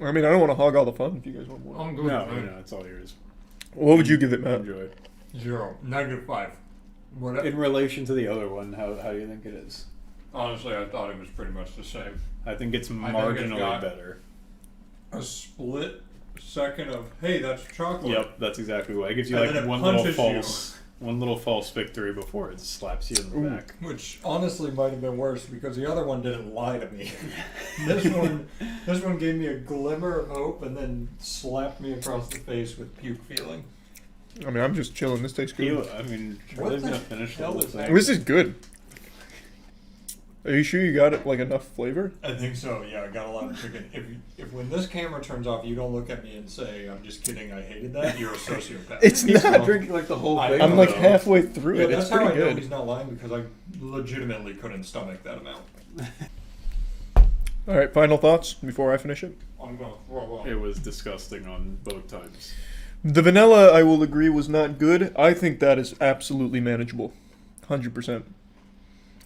I mean, I don't want to hog all the fun if you guys want more. I'm good. No, man. no, it's all yours. What would you give it, Matt? Enjoy it. 0. -5. What? In relation to the other one, how do you think it is? Honestly, I thought it was pretty much the same. I think it's I think it's marginally got better. A split second of, hey, that's chocolate. Yep, that's exactly what. It gives you And like then it one little punches false victory before it slaps you in the back. Which honestly might have been worse because the other one didn't lie to me. this one gave me a glimmer of hope and then slapped me across the face with puke feeling. I mean, I'm just chilling. This tastes good. I mean, What Charlie's the gonna finish the hell whole is thing. This is good. Are you sure you got it like enough flavor? I think so. Yeah, I got a lot of chicken. If when this camera turns off, you don't look at me and say, "I'm just kidding, I hated that." You're a sociopath. It's He's not. not drinking like the whole thing. I'm like though. halfway through Yeah, it. that's It's how pretty I know good. he's not lying because I legitimately couldn't stomach that amount. All right, final thoughts before I finish it. I'm gonna throw up. It was disgusting on both times. The vanilla, I will agree, was not good. I think that is absolutely manageable. 100%.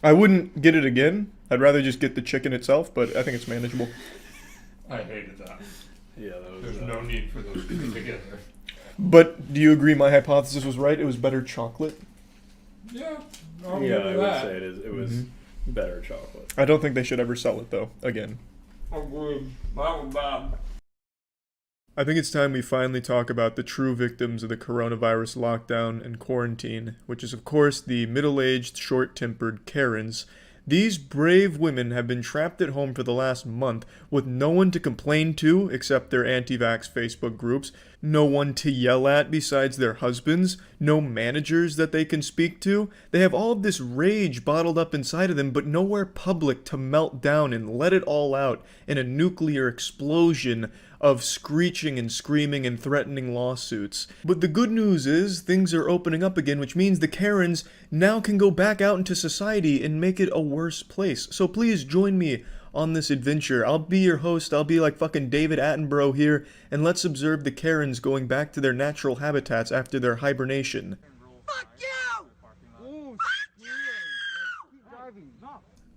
I wouldn't get it again. I'd rather just get the chicken itself, but I think it's manageable. I hated that. Yeah, that was. There's no need for those two together. But do you agree my hypothesis was right? It was better chocolate? Yeah, I'll Yeah, give I you would that. say it was better chocolate. I don't think they should ever sell it, though, again. Agreed. That was bad. I think it's time we finally talk about the true victims of the coronavirus lockdown and quarantine, which is, of course, the middle-aged, short-tempered Karens. These brave women have been trapped at home for the last month with no one to complain to except their anti-vax Facebook groups, no one to yell at besides their husbands, no managers that they can speak to. They have all of this rage bottled up inside of them, but nowhere public to melt down and let it all out in a nuclear explosion of screeching and screaming and threatening lawsuits. But the good news is things are opening up again, which means the Karens now can go back out into society and make it a worse place. So please join me on this adventure. I'll be your host. I'll be like fucking David Attenborough here, and let's observe the Karens going back to their natural habitats after their hibernation. Fuck you!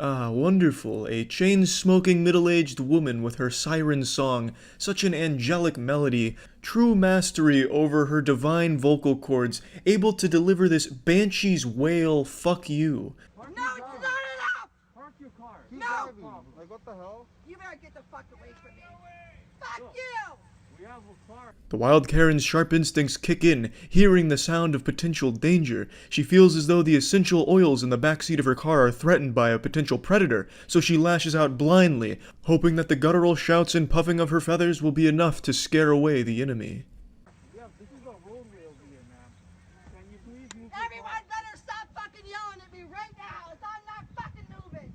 Ah, wonderful. A chain-smoking middle-aged woman with her siren song, such an angelic melody, true mastery over her divine vocal cords, able to deliver this banshee's wail, fuck you. No, it's not enough! Park your car. No! Like, what the hell? You better get the fuck away from me. Fuck you! We have a car. The wild Karen's sharp instincts kick in, hearing the sound of potential danger. She feels as though the essential oils in the backseat of her car are threatened by a potential predator, so she lashes out blindly, hoping that the guttural shouts and puffing of her feathers will be enough to scare away the enemy. Everyone better stop fucking yelling at me right now, as I'm not fucking moving.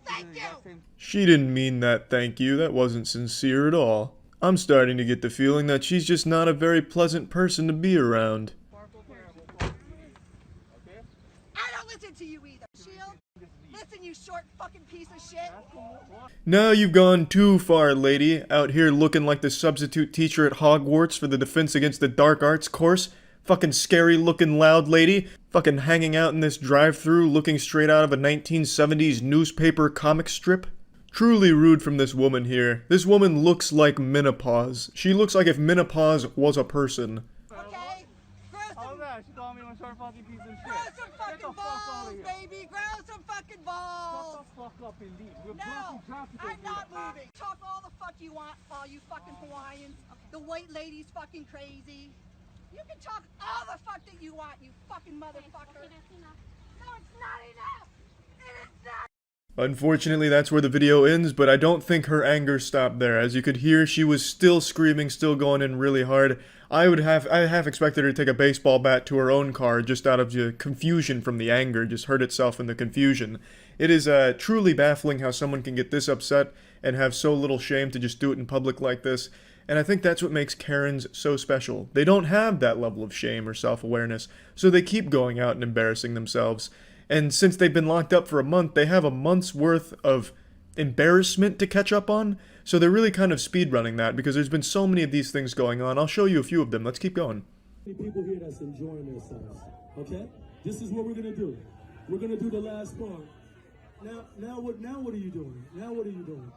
Thank you! She didn't mean that thank you, that wasn't sincere at all. I'm starting to get the feeling that she's just not a very pleasant person to be around. I don't listen to you either, Shield. Listen, you short fucking piece of shit. Now you've gone too far, lady, out here looking like the substitute teacher at Hogwarts for the Defense Against the Dark Arts course. Fucking scary looking loud lady. Fucking hanging out in this drive-thru looking straight out of a 1970s newspaper comic strip. Truly rude from this woman here. This woman looks like menopause. She looks like if menopause was a person. Okay? Grow some, She called me a short fucking piece of shit. grow some fucking balls, baby. Grow some fucking balls. Shut the fuck up and leave. We're No, blocking traffic I'm over not here. moving. Talk all the fuck you want, all you fucking Hawaiians. The white lady's fucking crazy. You can talk all the fuck that you want, you fucking motherfucker. No, it's not enough. It is not. Unfortunately, that's where the video ends, but I don't think her anger stopped there. As you could hear, she was still screaming, still going in really hard. I half expected her to take a baseball bat to her own car just out of the confusion from the anger, just hurt itself in the confusion. It is truly baffling how someone can get this upset and have so little shame to just do it in public like this. And I think that's what makes Karens so special. They don't have that level of shame or self-awareness, so they keep going out and embarrassing themselves. And since they've been locked up for a month, they have a month's worth of embarrassment to catch up on. So they're really kind of speedrunning that because there's been so many of these things going on. I'll show you a few of them. Let's keep going. People here that's enjoying themselves, okay? This is what we're gonna do. We're gonna do the last part. Now what are you doing? Now what are you doing?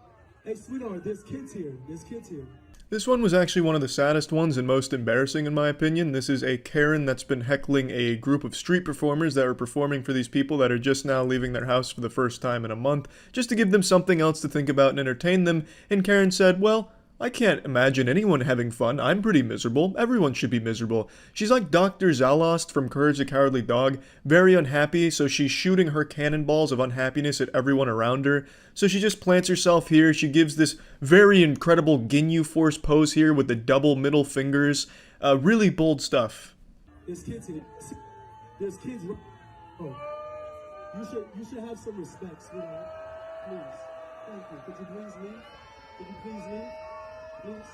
Hey, sweetheart, there's kids here. There's kids here. This one was actually one of the saddest ones and most embarrassing in my opinion. This is a Karen that's been heckling a group of street performers that are performing for these people that are just now leaving their house for the first time in a month, just to give them something else to think about and entertain them. And Karen said, well, I can't imagine anyone having fun. I'm pretty miserable. Everyone should be miserable. She's like Dr. Zalost from Courage the Cowardly Dog, very unhappy, so she's shooting her cannonballs of unhappiness at everyone around her. So she just plants herself here. She gives this very incredible Ginyu Force pose here with the double middle fingers. Really bold stuff. There's kids here. There's kids. Oh, you should have some respect, sweetheart. Please. Thank you. Could you please leave? Could you please leave? Please.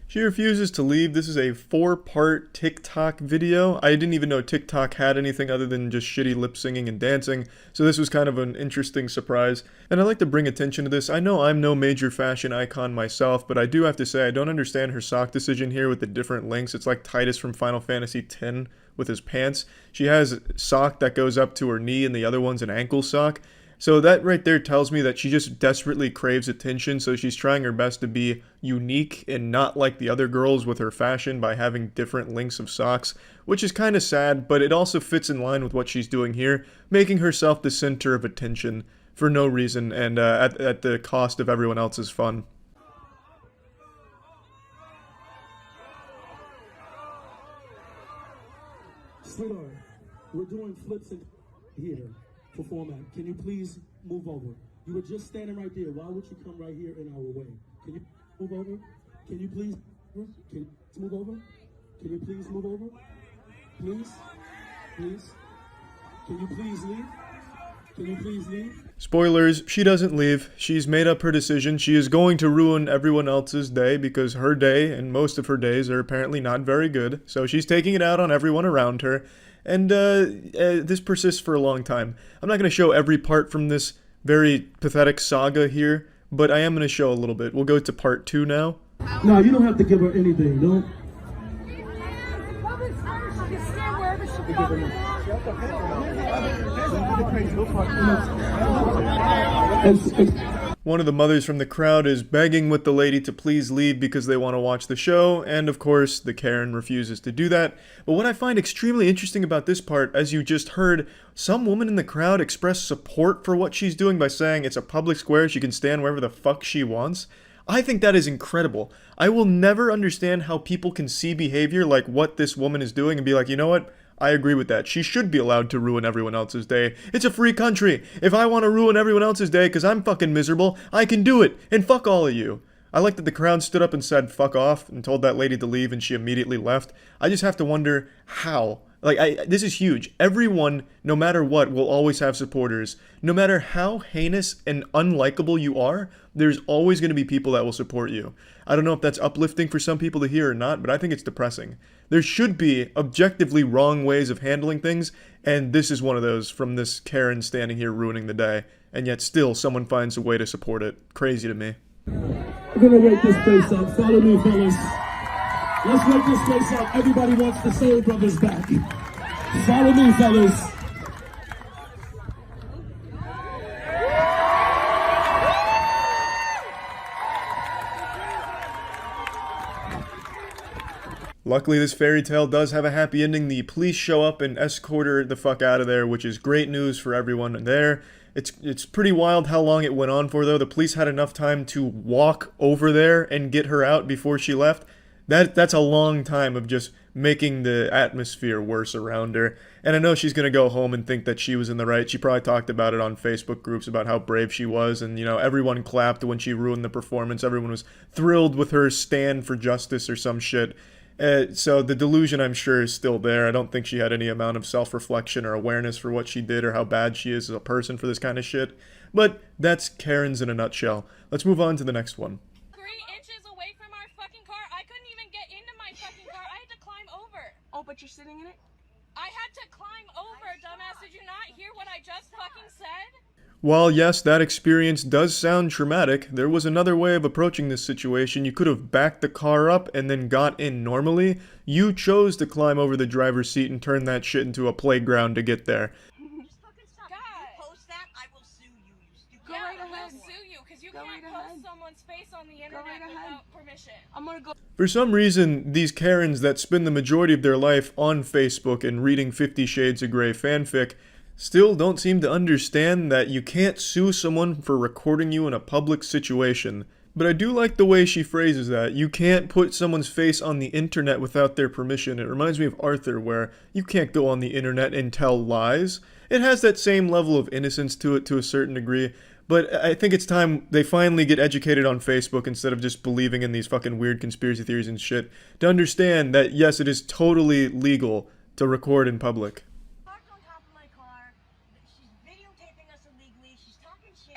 She refuses to leave. This is a 4-part TikTok video. I didn't even know TikTok had anything other than just shitty lip singing and dancing, so this was kind of an interesting surprise. And I'd like to bring attention to this. I know I'm no major fashion icon myself, but I do have to say I don't understand her sock decision here with the different lengths. It's like Titus from Final Fantasy X with his pants. She has a sock that goes up to her knee and the other one's an ankle sock. So that right there tells me that she just desperately craves attention, so she's trying her best to be unique and not like the other girls with her fashion by having different lengths of socks, which is kind of sad, but it also fits in line with what she's doing here, making herself the center of attention for no reason and at the cost of everyone else's fun. Sweetheart, we're doing flips in here. Perform at. Can you please move over? You were just standing right there. Why would you come right here in our way? Can you move over? Can you please move over? Can you please move over? Please? Please? Can you please leave? Can you please leave? Spoilers, she doesn't leave. She's made up her decision. She is going to ruin everyone else's day because her day and most of her days are apparently not very good. So she's taking it out on everyone around her. And this persists for a long time. I'm not going to show every part from this very pathetic saga here, but I am going to show a little bit. We'll go to part 2 now. No, you don't have to give her anything, no? One of the mothers from the crowd is begging with the lady to please leave because they want to watch the show, and of course, the Karen refuses to do that. But what I find extremely interesting about this part, as you just heard, some woman in the crowd express support for what she's doing by saying it's a public square, she can stand wherever the fuck she wants. I think that is incredible. I will never understand how people can see behavior like what this woman is doing and be like, you know what? I agree with that. She should be allowed to ruin everyone else's day. It's a free country. If I want to ruin everyone else's day because I'm fucking miserable, I can do it. And fuck all of you. I like that the crowd stood up and said fuck off and told that lady to leave and she immediately left. I just have to wonder how. This is huge. Everyone, no matter what, will always have supporters. No matter how heinous and unlikable you are, there's always going to be people that will support you. I don't know if that's uplifting for some people to hear or not, but I think it's depressing. There should be objectively wrong ways of handling things, and this is one of those from this Karen standing here ruining the day, and yet still someone finds a way to support it. Crazy to me. We're gonna rate this place up. Follow me, fellas. Let's rate this place up. Everybody wants the Soul Brothers back. Follow me, fellas. Luckily, this fairy tale does have a happy ending. The police show up and escort her the fuck out of there, which is great news for everyone there. It's pretty wild how long it went on for, though. The police had enough time to walk over there and get her out before she left. That's a long time of just making the atmosphere worse around her. And I know she's going to go home and think that she was in the right. She probably talked about it on Facebook groups about how brave she was. And, you know, everyone clapped when she ruined the performance. Everyone was thrilled with her stand for justice or some shit. So the delusion, I'm sure, is still there. I don't think she had any amount of self-reflection or awareness for what she did or how bad she is as a person for this kind of shit. But that's Karen's in a nutshell. Let's move on to the next one. 3 inches away from but you're sitting in it? I had to climb over, dumbass. Did you not hear what I just fucking said? While yes, that experience does sound traumatic, there was another way of approaching this situation. You could have backed the car up and then got in normally. You chose to climb over the driver's seat and turn that shit into a playground to get there. Go right ahead. We'll sue you because you can't post someone's face on the internet without permission. I'm gonna go. For some reason, these Karens that spend the majority of their life on Facebook and reading 50 Shades of Grey fanfic still don't seem to understand that you can't sue someone for recording you in a public situation. But I do like the way she phrases that. You can't put someone's face on the internet without their permission. It reminds me of Arthur, where you can't go on the internet and tell lies. It has that same level of innocence to it to a certain degree. But I think it's time they finally get educated on Facebook instead of just believing in these fucking weird conspiracy theories and shit. To understand that, yes, it is totally legal to record in public.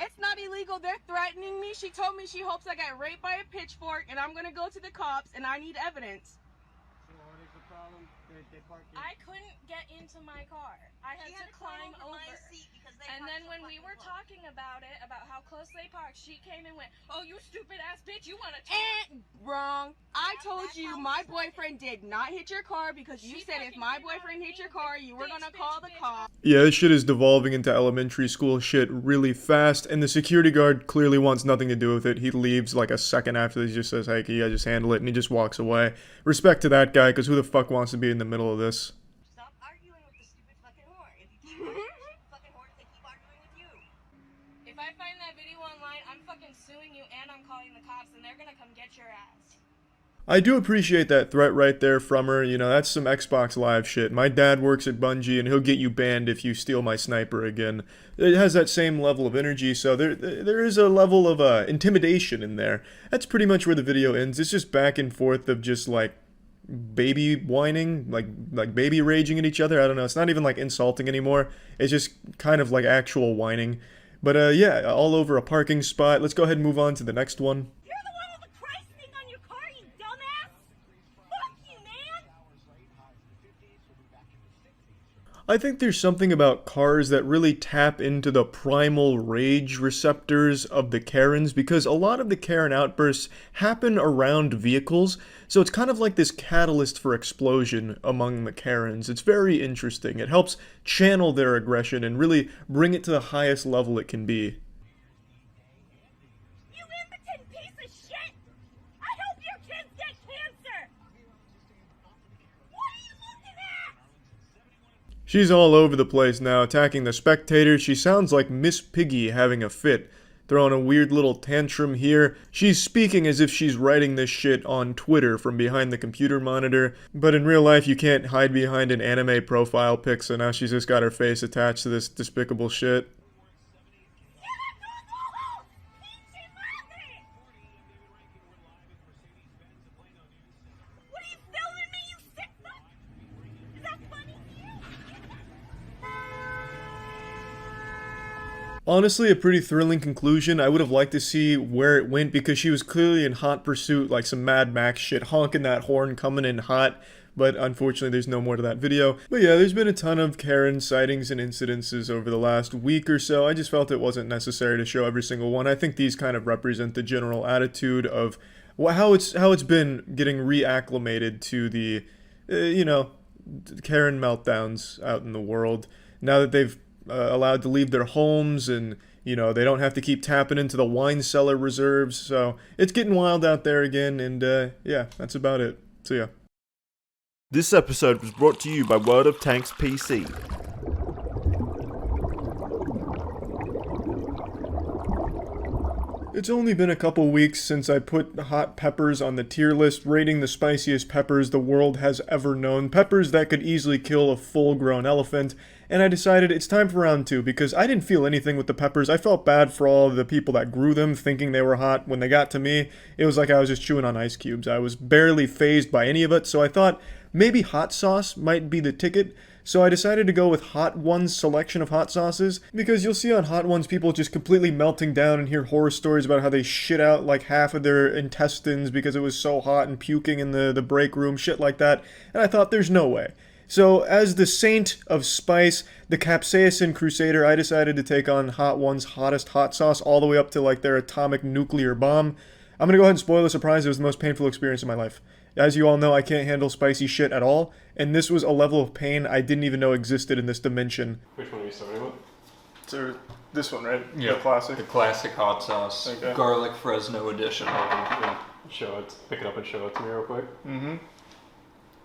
It's not illegal. They're threatening me. She told me she hopes I get raped by a pitchfork, and I'm gonna go to the cops, and I need evidence. So what is the problem? They parked it. I couldn't get into my car. I had to climb over. And then when we were talking about it, about how close they parked, she came and went, "Oh, you stupid ass bitch, you want to talk?" Wrong. I told you my boyfriend did not hit your car because you said if my boyfriend hit your car, you were gonna call the cops. Yeah, this shit is devolving into elementary school shit really fast, and the security guard clearly wants nothing to do with it. He leaves like a second after this, just says, "Hey, can you guys just handle it?" and he just walks away. Respect to that guy, because who the fuck wants to be in the middle of this? If I find that video online, I'm fucking suing you and I'm calling the cops and they're gonna come get your ass. I do appreciate that threat right there from her. You know, that's some Xbox Live shit. My dad works at Bungie, and he'll get you banned if you steal my sniper again. It has that same level of energy, so there is a level of intimidation in there. That's pretty much where the video ends. It's just back and forth of just, like, baby whining, like baby raging at each other. I don't know. It's not even, like, insulting anymore. It's just kind of like actual whining. But, yeah, all over a parking spot. Let's go ahead and move on to the next one. I think there's something about cars that really tap into the primal rage receptors of the Karens, because a lot of the Karen outbursts happen around vehicles, so it's kind of like this catalyst for explosion among the Karens. It's very interesting. It helps channel their aggression and really bring it to the highest level it can be. You impotent piece of shit! I hope your kids get cancer! What are you looking at? She's all over the place now, attacking the spectators. She sounds like Miss Piggy having a fit, throwing a weird little tantrum here. She's speaking as if she's writing this shit on Twitter from behind the computer monitor, but in real life you can't hide behind an anime profile pic, so now she's just got her face attached to this despicable shit. Honestly, a pretty thrilling conclusion. I would have liked to see where it went, because she was clearly in hot pursuit, like some Mad Max shit, honking that horn, coming in hot. But unfortunately, there's no more to that video. But yeah, there's been a ton of Karen sightings and incidences over the last week or so. I just felt it wasn't necessary to show every single one. I think these kind of represent the general attitude of how it's been getting reacclimated to the, you know, Karen meltdowns out in the world. Now that they've allowed to leave their homes, and you know, they don't have to keep tapping into the wine cellar reserves, so it's getting wild out there again. And yeah, that's about it. So yeah, this episode was brought to you by World of Tanks PC. It's only been a couple weeks since I put hot peppers on the tier list, rating the spiciest peppers the world has ever known, peppers that could easily kill a full-grown elephant, and I decided it's time for round 2, because I didn't feel anything with the peppers. I felt bad for all of the people that grew them, thinking they were hot. When they got to me, it was like I was just chewing on ice cubes. I was barely fazed by any of it, so I thought maybe hot sauce might be the ticket. So I decided to go with Hot Ones' selection of hot sauces, because you'll see on Hot Ones people just completely melting down and hear horror stories about how they shit out like half of their intestines because it was so hot and puking in the break room, shit like that. And I thought, there's no way. So as the saint of spice, the capsaicin crusader, I decided to take on Hot Ones' hottest hot sauce all the way up to like their atomic nuclear bomb. I'm gonna go ahead and spoil the surprise. It was the most painful experience of my life. As you all know, I can't handle spicy shit at all, and this was a level of pain I didn't even know existed in this dimension. Which one are you starting with? So this one, right? Yeah. The classic. The classic hot sauce. Okay. Garlic Fresno edition. Show it. Pick it up and show it to me real quick. Mm-hmm.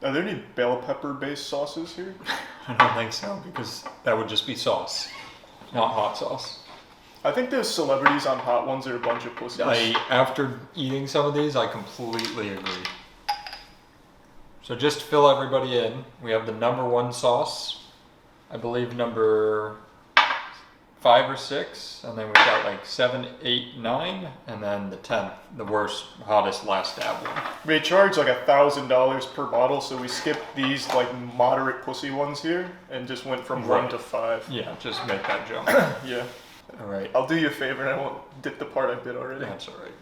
Are there any bell pepper-based sauces here? I don't think so, because that would just be sauce, not hot sauce. I think those celebrities on Hot Ones are a bunch of pussies. After eating some of these, I completely agree. So just to fill everybody in, we have the #1 sauce, I believe number 5 or 6, and then we've got like 7, 8, 9, and then the 10th, the worst, hottest last dab one. They charge like $1,000 per bottle, so we skipped these like moderate pussy ones here and just went from 1 to 5. Yeah, just make that jump. Yeah. Alright. I'll do you a favor and I won't dip the part I bit already. That's alright.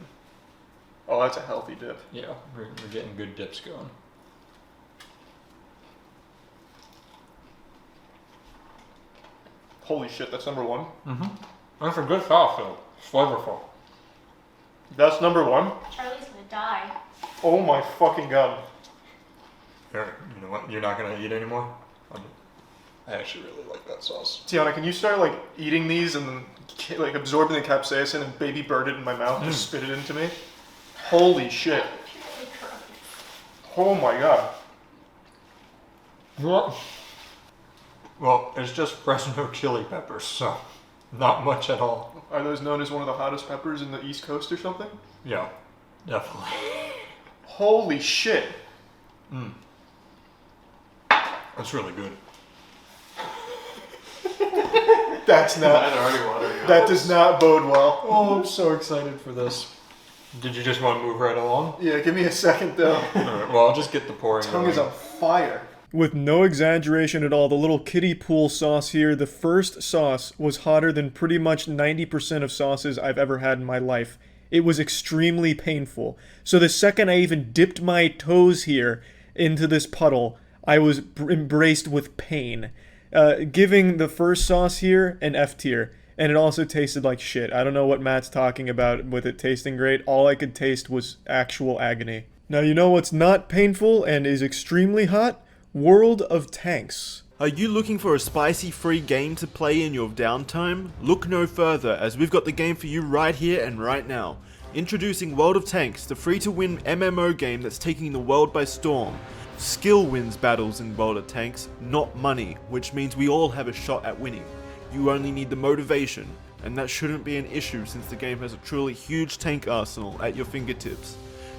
Oh, that's a healthy dip. Yeah, we're getting good dips going. Holy shit, that's #1? Mm-hmm. That's a good sauce though. It's flavorful. That's #1? Charlie's gonna die. Oh my fucking god. Here, you know what? You're not gonna eat anymore? I actually really like that sauce. Tiana, can you start like eating these and like absorbing the capsaicin and baby bird it in my mouth and spit it into me? Holy shit. Oh my god. What? Well, it's just Fresno chili peppers, so not much at all. Are those known as one of the hottest peppers in the East Coast or something? Yeah, definitely. Holy shit. Mm. That's really good. That's not. That does not bode well. Oh, I'm so excited for this. Did you just want to move right along? Yeah, give me a second though. Alright, well, I'll just get the pouring. Tongue is on fire. With no exaggeration at all, the little kiddie pool sauce here, the first sauce was hotter than pretty much 90% of sauces I've ever had in my life. It was extremely painful. So the second I even dipped my toes here into this puddle, I was embraced with pain. Giving the first sauce here an F tier. And it also tasted like shit. I don't know what Matt's talking about with it tasting great. All I could taste was actual agony. Now you know what's not painful and is extremely hot? World of Tanks. Are you looking for a spicy free game to play in your downtime? Look no further, as we've got the game for you right here and right now. Introducing World of Tanks, the free-to-win MMO game that's taking the world by storm. Skill wins battles in World of Tanks, not money, which means we all have a shot at winning. You only need the motivation, and that shouldn't be an issue since the game has a truly huge tank arsenal at your fingertips.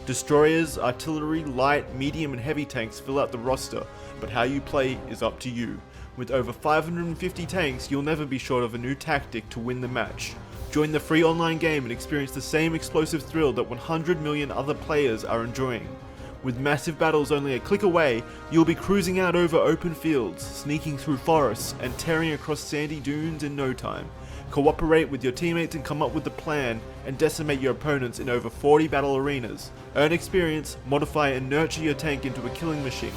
Destroyers, artillery, light, medium and heavy tanks fill out the roster, but how you play is up to you. With over 550 tanks, you'll never be short of a new tactic to win the match. Join the free online game and experience the same explosive thrill that 100 million other players are enjoying. With massive battles only a click away, you'll be cruising out over open fields, sneaking through forests, and tearing across sandy dunes in no time. Cooperate with your teammates and come up with a plan, and decimate your opponents in over 40 battle arenas. Earn experience, modify and nurture your tank into a killing machine.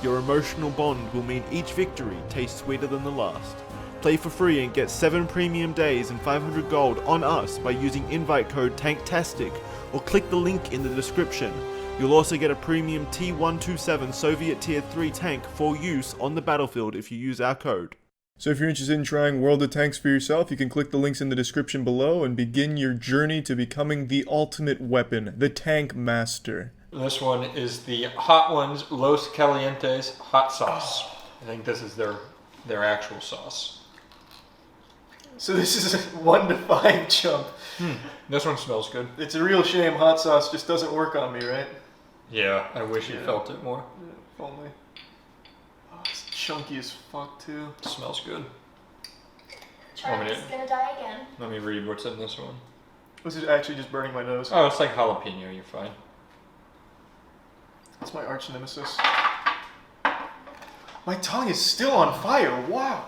Your emotional bond will mean each victory tastes sweeter than the last. Play for free and get 7 premium days and 500 gold on us by using invite code TANKTASTIC, or click the link in the description. You'll also get a premium T-127 Soviet Tier 3 tank for use on the battlefield if you use our code. So if you're interested in trying World of Tanks for yourself, you can click the links in the description below and begin your journey to becoming the ultimate weapon, the Tank Master. This one is the Hot Ones Los Calientes hot sauce. I think this is their actual sauce. So this is a 1 to 5 jump. This one smells good. It's a real shame hot sauce just doesn't work on me, right? Yeah, I wish you felt it more. Yeah, if only. Oh, it's chunky as fuck too. It smells good. Charlie's gonna die again. Let me read what's in this one. This is actually just burning my nose. Oh, it's like jalapeno, you're fine. That's my arch nemesis. My tongue is still on fire. Wow.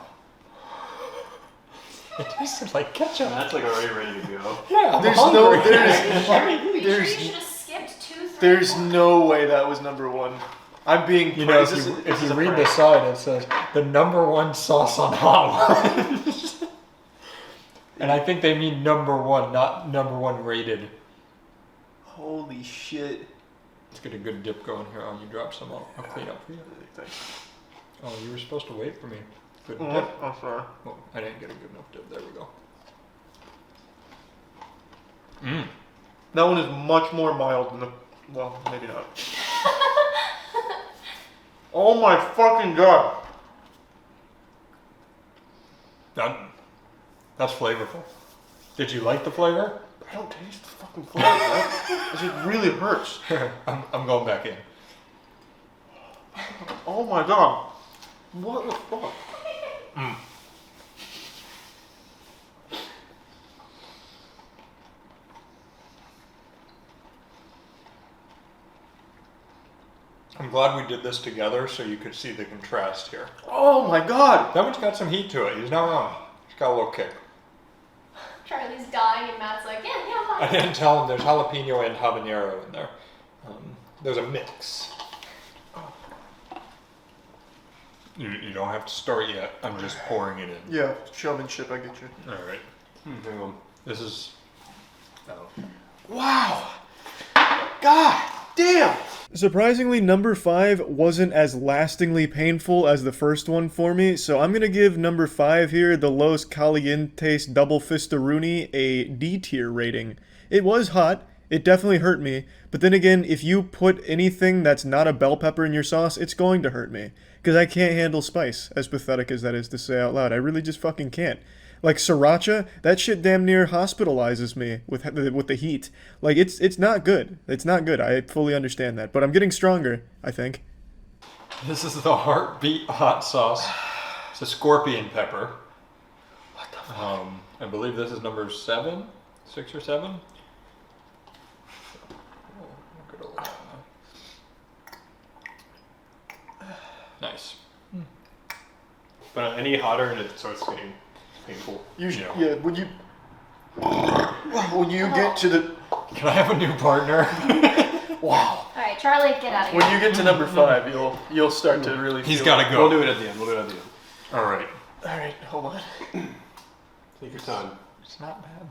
It tasted like ketchup. That's like already ready to go. Yeah, I'm There's hungry. no, You there's, should have skipped 2, 3. there's no way that was number one. I'm being You know, if praised. you, This if is you a read the prank. side, it says the #1 sauce on Hot Ones. And I think they mean #1, not #1 rated. Holy shit. Let's get a good dip going here. Oh, you dropped some. I'll clean up for you. Thanks. Oh, you were supposed to wait for me. Good Oh, dip. I'm sorry. Oh, I didn't get a good enough dip. There we go. Mmm. That one is much more mild than the. Well, maybe not. Oh my fucking god. That's flavorful. Did you like the flavor? I don't taste the fucking flavor. It just really hurts. I'm going back in. Oh my god. What the fuck? Mm. I'm glad we did this together so you could see the contrast here. Oh my god. That one's got some heat to it. He's not wrong. It's got a little kick. Charlie's dying, and Matt's like, yeah, I fine. didn't tell him there's jalapeno and habanero in there. There's a mix. You don't have to start yet. I'm just pouring it in. Yeah, showmanship, I get you. All right. Hang on. This is. Oh. Wow. God damn. Surprisingly, number 5 wasn't as lastingly painful as the first one for me, so I'm gonna give number 5 here, the Los Calientes Double Fistaruni, a D tier rating. It was hot, it definitely hurt me, but then again, if you put anything that's not a bell pepper in your sauce, it's going to hurt me. Because I can't handle spice, as pathetic as that is to say out loud. I really just fucking can't. Like sriracha, that shit damn near hospitalizes me with the heat. Like it's not good. It's not good. I fully understand that, but I'm getting stronger, I think. This is the Heartbeat hot sauce. It's a scorpion pepper. What the fuck? I believe this is number 7, 6 or 7. Nice. But any hotter and it starts getting painful. Usually, yeah. When you get to the. Can I have a new partner? Wow. All right, Charlie, get out of here. When you get to number 5, you'll start to really. He's feel got to it. go. We'll do it at the end. We'll do it at the end. All right. All right, hold on. Take your time. It's not bad.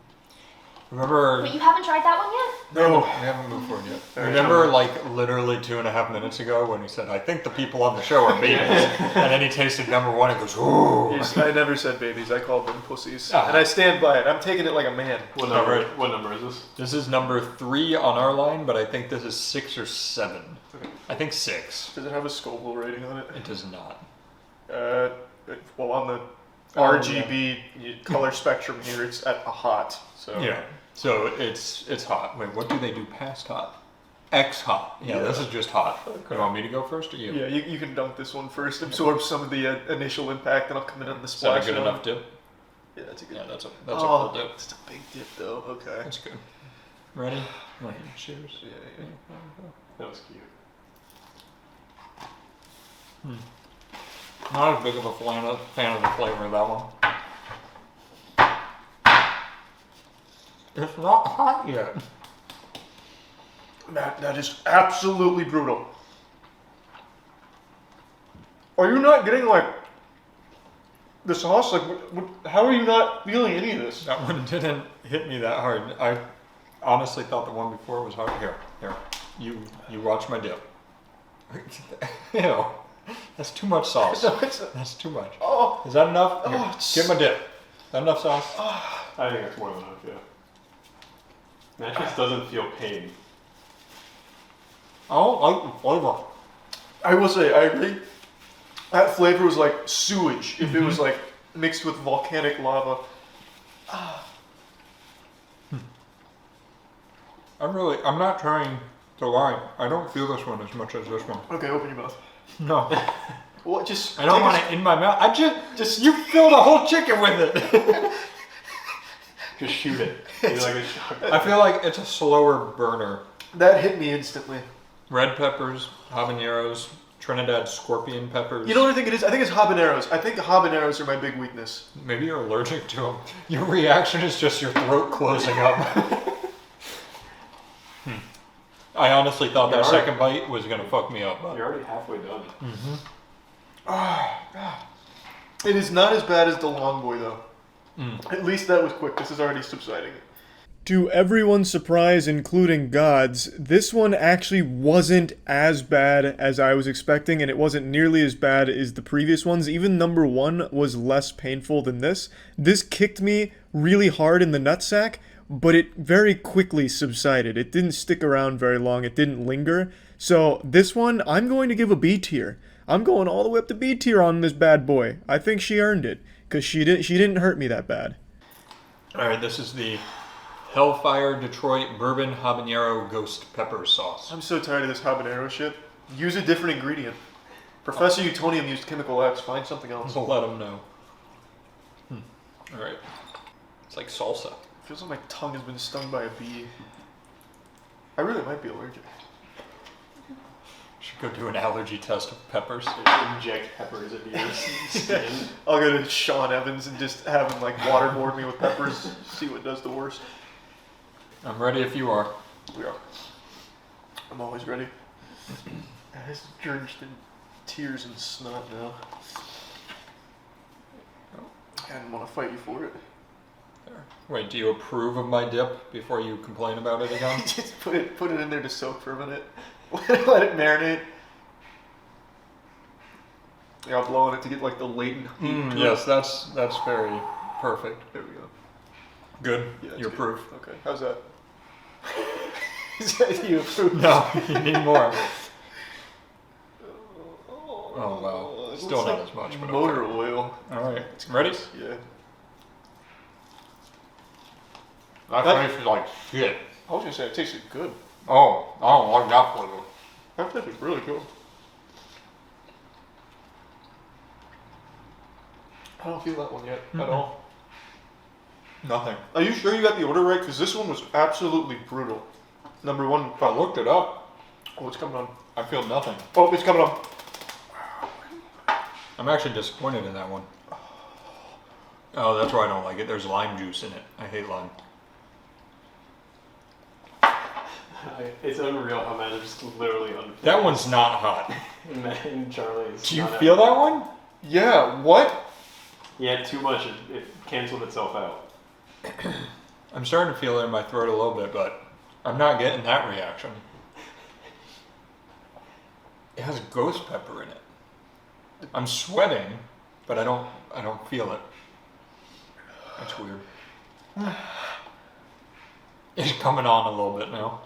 Remember? Wait, you haven't tried that one yet? No. We haven't moved forward yet. Remember, like, literally 2.5 minutes ago when he said, I think the people on the show are babies. And then he tasted number 1 and goes, ooh. I never said babies. I called them pussies. And I stand by it. I'm taking it like a man. What number? What number is this? This is number 3 on our line, but I think this is 6 or 7. Okay. I think 6. Does it have a Scoville rating on it? It does not. Well, on the RGB color spectrum here, it's at a hot. So Yeah. So it's hot. Wait, what do they do past hot? X hot. Yeah, this is just hot. Okay. You want me to go first or you? Yeah, you can dunk this one first, absorb some of the initial impact, and I'll come in on the Is that splash. a good enough dip? Yeah, that's a good. Yeah, that's a full dip. It's a big dip though. Okay. That's good. Ready? Cheers. Yeah. That was cute. Not as big of a fan of the flavor of that one. It's not hot yet. That is absolutely brutal. Are you not getting like the sauce? Like, how are you not feeling any of this? That one didn't hit me that hard. I honestly thought the one before was hard. Here. You watch my dip. Ew. That's too much sauce. That's too much. Oh. Is that enough? Here, Oh, get my dip. Is that enough sauce? I think it's more than enough, yeah. That just doesn't feel pain. I don't like the flavor. I will say, I agree. That flavor was like sewage if it was like mixed with volcanic lava. I'm not trying to lie. I don't feel this one as much as this one. Okay, open your mouth. No. Well, just. I don't want it in my mouth. You filled a whole chicken with it. Just shoot it. Like a shot. I feel like it's a slower burner. That hit me instantly. Red peppers, habaneros, Trinidad scorpion peppers. You know what I think it is? I think it's habaneros. I think habaneros are my big weakness. Maybe you're allergic to them. Your reaction is just your throat closing up. I honestly thought that second bite was going to fuck me up. But... You're already halfway done. It is not as bad as the long boy, though. At least that was quick. This is already subsiding. To everyone's surprise, including God's, this one actually wasn't as bad as I was expecting, and it wasn't nearly as bad as the previous ones. Even number 1 was less painful than this. This kicked me really hard in the nutsack, but it very quickly subsided. It didn't stick around very long. It didn't linger. So this one, I'm going to give a B tier. I'm going all the way up to B tier on this bad boy. I think she earned it, because she didn't hurt me that bad. All right, this is the Hellfire Detroit Bourbon Habanero Ghost Pepper Sauce. I'm so tired of this habanero shit. Use a different ingredient. Professor Utonium used Chemical X. Find something else. We'll let them know. All right. It's like salsa. Feels like my tongue has been stung by a bee. I really might be allergic. Should go do an allergy test of peppers. Inject peppers into your skin. I'll go to Sean Evans and just have him like waterboard me with peppers. See what does the worst. I'm ready if you are. We are. I'm always ready. It's drenched in tears and snot now. I didn't want to fight you for it. Wait, do you approve of my dip before you complain about it again? Just put it in there to soak for a minute. Let it marinate. Yeah, I'll blow on it to get like the latent heat. Yes, that's very perfect. There we go. Good. Yeah, you approve. Okay. How's that? Is that you approve? No, you need more. Oh wow. Still not as much, but motor okay. oil. Alright. Ready? Yeah. That tastes like shit. I was gonna say it tasted good. Oh, I don't like that flavor. That tasted really good. I don't feel that one yet at all. Nothing. Are you sure you got the order right? Because this one was absolutely brutal. Number 1. I looked it up. Oh, it's coming on. I feel nothing. Oh, it's coming on. I'm actually disappointed in that one. Oh, that's why I don't like it. There's lime juice in it. I hate lime. It's unreal how man is just literally unfit. That one's not hot. And Charlie is. Do you feel that one? Yeah, what? He had too much, it canceled itself out. I'm starting to feel it in my throat a little bit, but I'm not getting that reaction. It has ghost pepper in it. I'm sweating, but I don't feel it. That's weird. It's coming on a little bit now.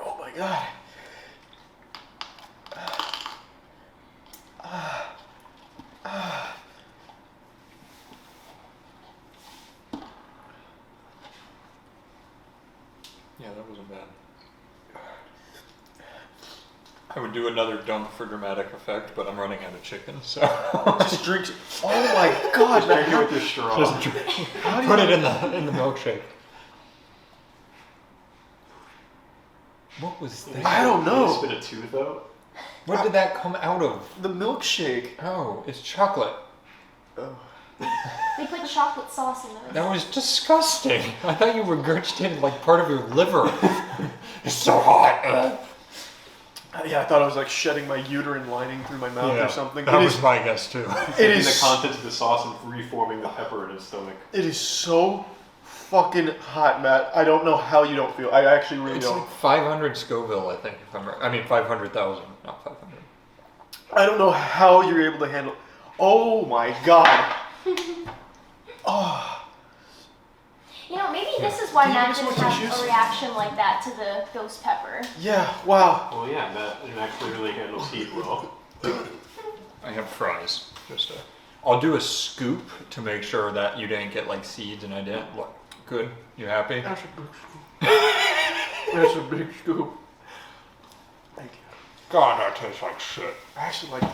Oh my god. Yeah, that wasn't bad. I would do another dunk for dramatic effect, but I'm running out of chicken, so... Just drink... Oh my god, drink it with your straw. Just drink. Put it in the milkshake. What was that? I don't know. Spit a tooth out? What did that come out of? The milkshake. Oh, it's chocolate. Oh. They put chocolate sauce in those. That was disgusting. I thought you regurgitated like part of your liver. It's so hot. Yeah, I thought I was like shedding my uterine lining through my mouth or something. That was my guess too. It is the contents of the sauce and reforming the pepper in his stomach. It is so fucking hot, Matt. I don't know how you don't feel. I actually really don't. It's like 500 Scoville, I think. If I'm right. I mean 500,000, not 500. I don't know how you're able to handle. Oh my god. Oh. You know, maybe this is why Matt didn't have a reaction like that to the ghost pepper. Yeah, wow. Well, yeah, Matt actually really handles heat well. I have fries. I'll do a scoop to make sure that you didn't get like seeds and I didn't. Look, good. You happy? That's a big scoop. That's a big scoop. Thank you. God, that tastes like shit. I actually like.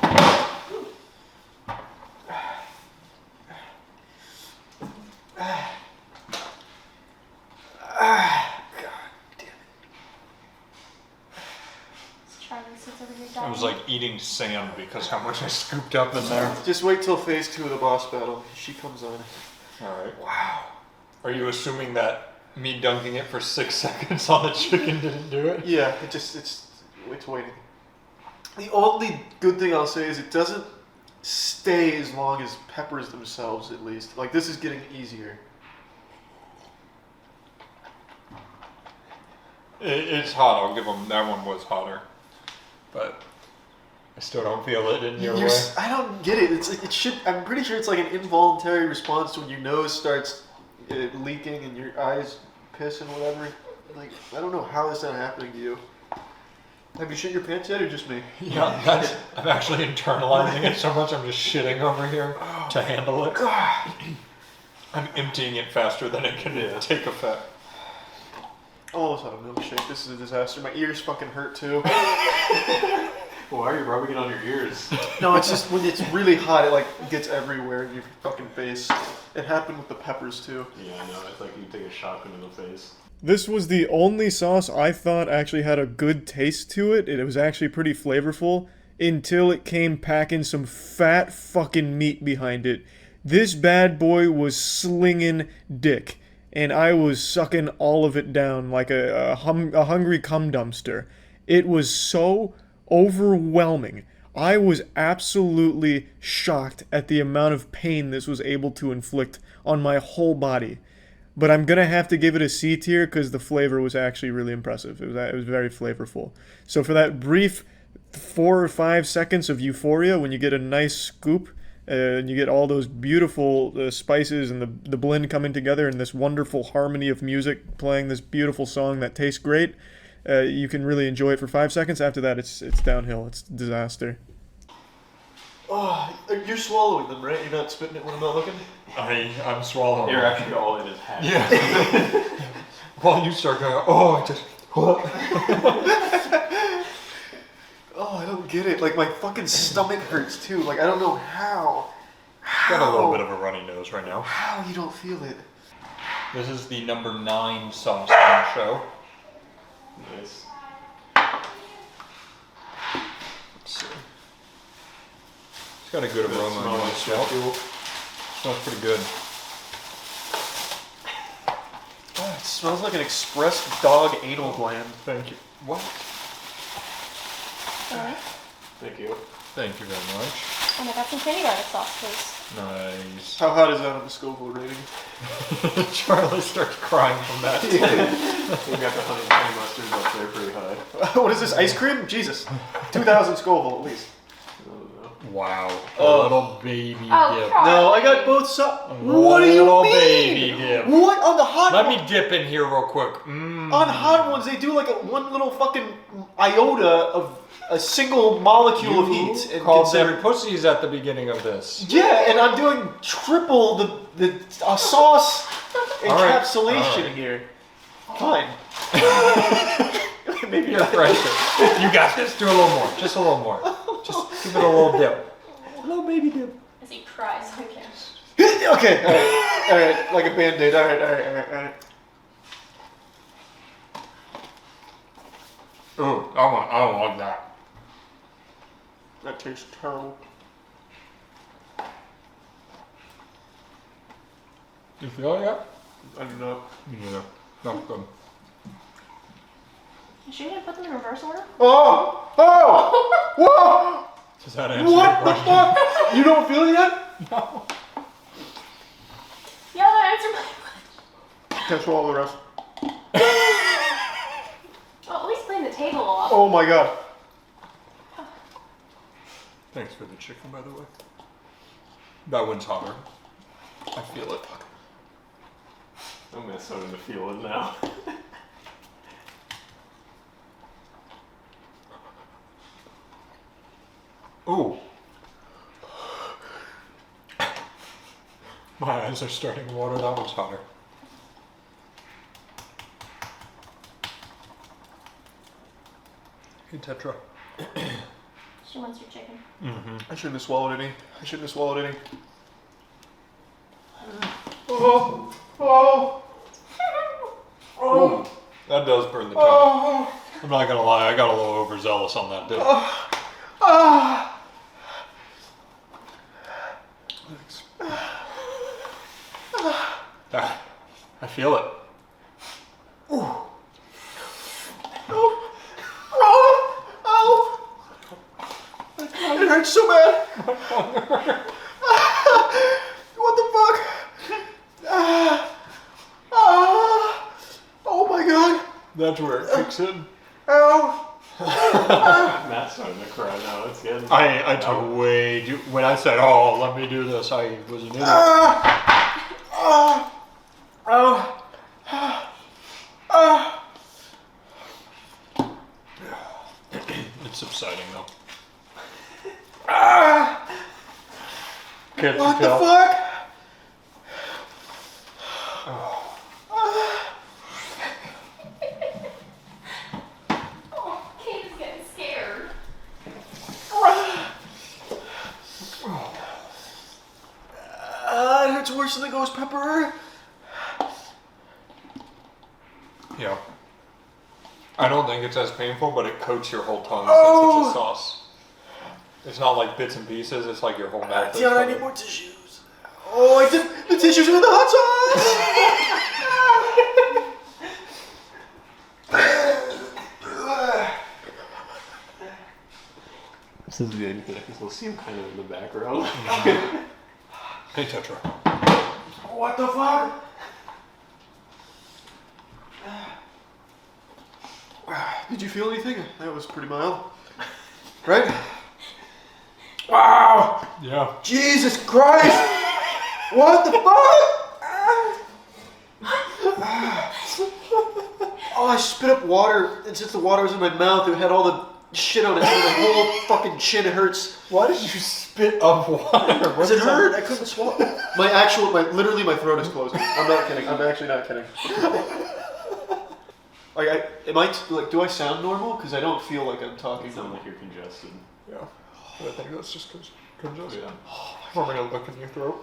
eating sand because how much I scooped up in there. Just wait till phase 2 of the boss battle. She comes on. Alright. Wow. Are you assuming that me dunking it for 6 seconds on the chicken didn't do it? Yeah, it's waiting. The only good thing I'll say is it doesn't stay as long as peppers themselves, at least. Like, this is getting easier. It's hot, I'll give them, that one was hotter. But I still don't feel it in your way. I don't get it. I'm pretty sure it's like an involuntary response when your nose starts leaking and your eyes piss and whatever. Like, I don't know how that's not happening to you. Have you shit your pants yet or just me? Yeah, I'm actually internalizing it so much I'm just shitting over here to handle it. God. I'm emptying it faster than it can take effect. Oh, it's not a milkshake. This is a disaster. My ears fucking hurt too. Why are you rubbing it on your ears? No, it's just when it's really hot, it like gets everywhere in your fucking face. It happened with the peppers too. Yeah, I know. It's like you take a shotgun in the face. This was the only sauce I thought actually had a good taste to it. It was actually pretty flavorful until it came packing some fat fucking meat behind it. This bad boy was slinging dick, and I was sucking all of it down like a hungry cum dumpster. It was so overwhelming. I was absolutely shocked at the amount of pain this was able to inflict on my whole body. But I'm going to have to give it a C tier because the flavor was actually really impressive. It was very flavorful. So for that brief 4 or 5 seconds of euphoria, when you get a nice scoop and you get all those beautiful spices and the blend coming together and this wonderful harmony of music playing this beautiful song that tastes great, you can really enjoy it for 5 seconds. After that, it's downhill. It's disaster. Oh, you're swallowing them, right? You're not spitting it when I'm not looking? I'm swallowing. You're actually all in his hat. Yeah. While you start going, oh, I just... Oh, I don't get it. Like, my fucking stomach hurts too. Like, I don't know how. Got a little bit of a runny nose right now. How you don't feel it? This is the number 9 sauce on the show. Nice. Let's see. It's got a good aroma. It Smells pretty good. Oh, it smells like an express dog anal gland. Thank you. What? Thank you. Thank you very much. And I got some candy garlic sauce, please. Nice. How hot is that on the Scoville rating? Charlie starts crying from that. We got the honey mustard up there pretty high. What is this, ice cream? Jesus. 2,000 Scoville at least. Wow. A little baby dip. No, I got both sides. What do you Little mean? baby dip. What? On the hot Let me dip in here real quick. On hot ones, they do like one little fucking iota of a single molecule of heat. And Called them pussies at the beginning of this. Yeah, and I'm doing triple the sauce encapsulation here. Fine. Maybe you're pressure. You got this. Do a little more. Just a little more. Just give it a little dip. A little baby dip. As he cries, I can't. Okay, alright, like a band-aid. Alright. Ooh, I don't want that. That tastes terrible. You feel it yet? I do not. Me neither. Not good. Should we put them in reverse order? Oh! Whoa! Does that answer What your the question? fuck? You don't feel it yet? No. Yeah, that answered my question. Can't swallow the rest. Well, at least clean the table off. Oh my god. Thanks for the chicken, by the way. That one's hotter. I feel it. I'm gonna start to feel it now. Ooh. My eyes are starting to water. That one's hotter. Hey, Tetra. She wants your chicken. I shouldn't have swallowed any. Oh. Ooh, that does burn the tongue. I'm not gonna lie, I got a little overzealous on that dip. Ah. I feel it. Ooh. Oh. Oh. Oh. It hurts so bad. What the fuck? Oh my god. That's where it kicks in. Ow. Matt's starting to cry now. It's getting. I took way too. When I said, "Oh, let me do this," I was an idiot. It's subsiding though. Can't What you tell? the fuck? Oh, Kate's getting scared. It hurts worse than the ghost pepper. Yeah. I don't think it's as painful, but it coats your whole tongue Oh. since it's a sauce. It's not like bits and pieces, it's like your whole mouth. Dion, I need more tissues. Oh, I did. The tissues are in the hot sauce. This is good because we'll see him kind of in the background. Hey, Tetra. What the fuck? Did you feel anything? That was pretty mild. Right? Wow! Yeah. Jesus Christ! What the fuck? Oh, I spit up water, and since the water was in my mouth, it had all the shit on it, so my whole fucking chin hurts. Why did you spit up water? Because it hurt. I couldn't swallow. Literally my throat is closing. I'm not kidding. I'm actually not kidding. Do I sound normal? Because I don't feel like I'm talking. You sound like you're congested. Yeah. I think that's just congested. Yeah. I'm gonna look in your throat.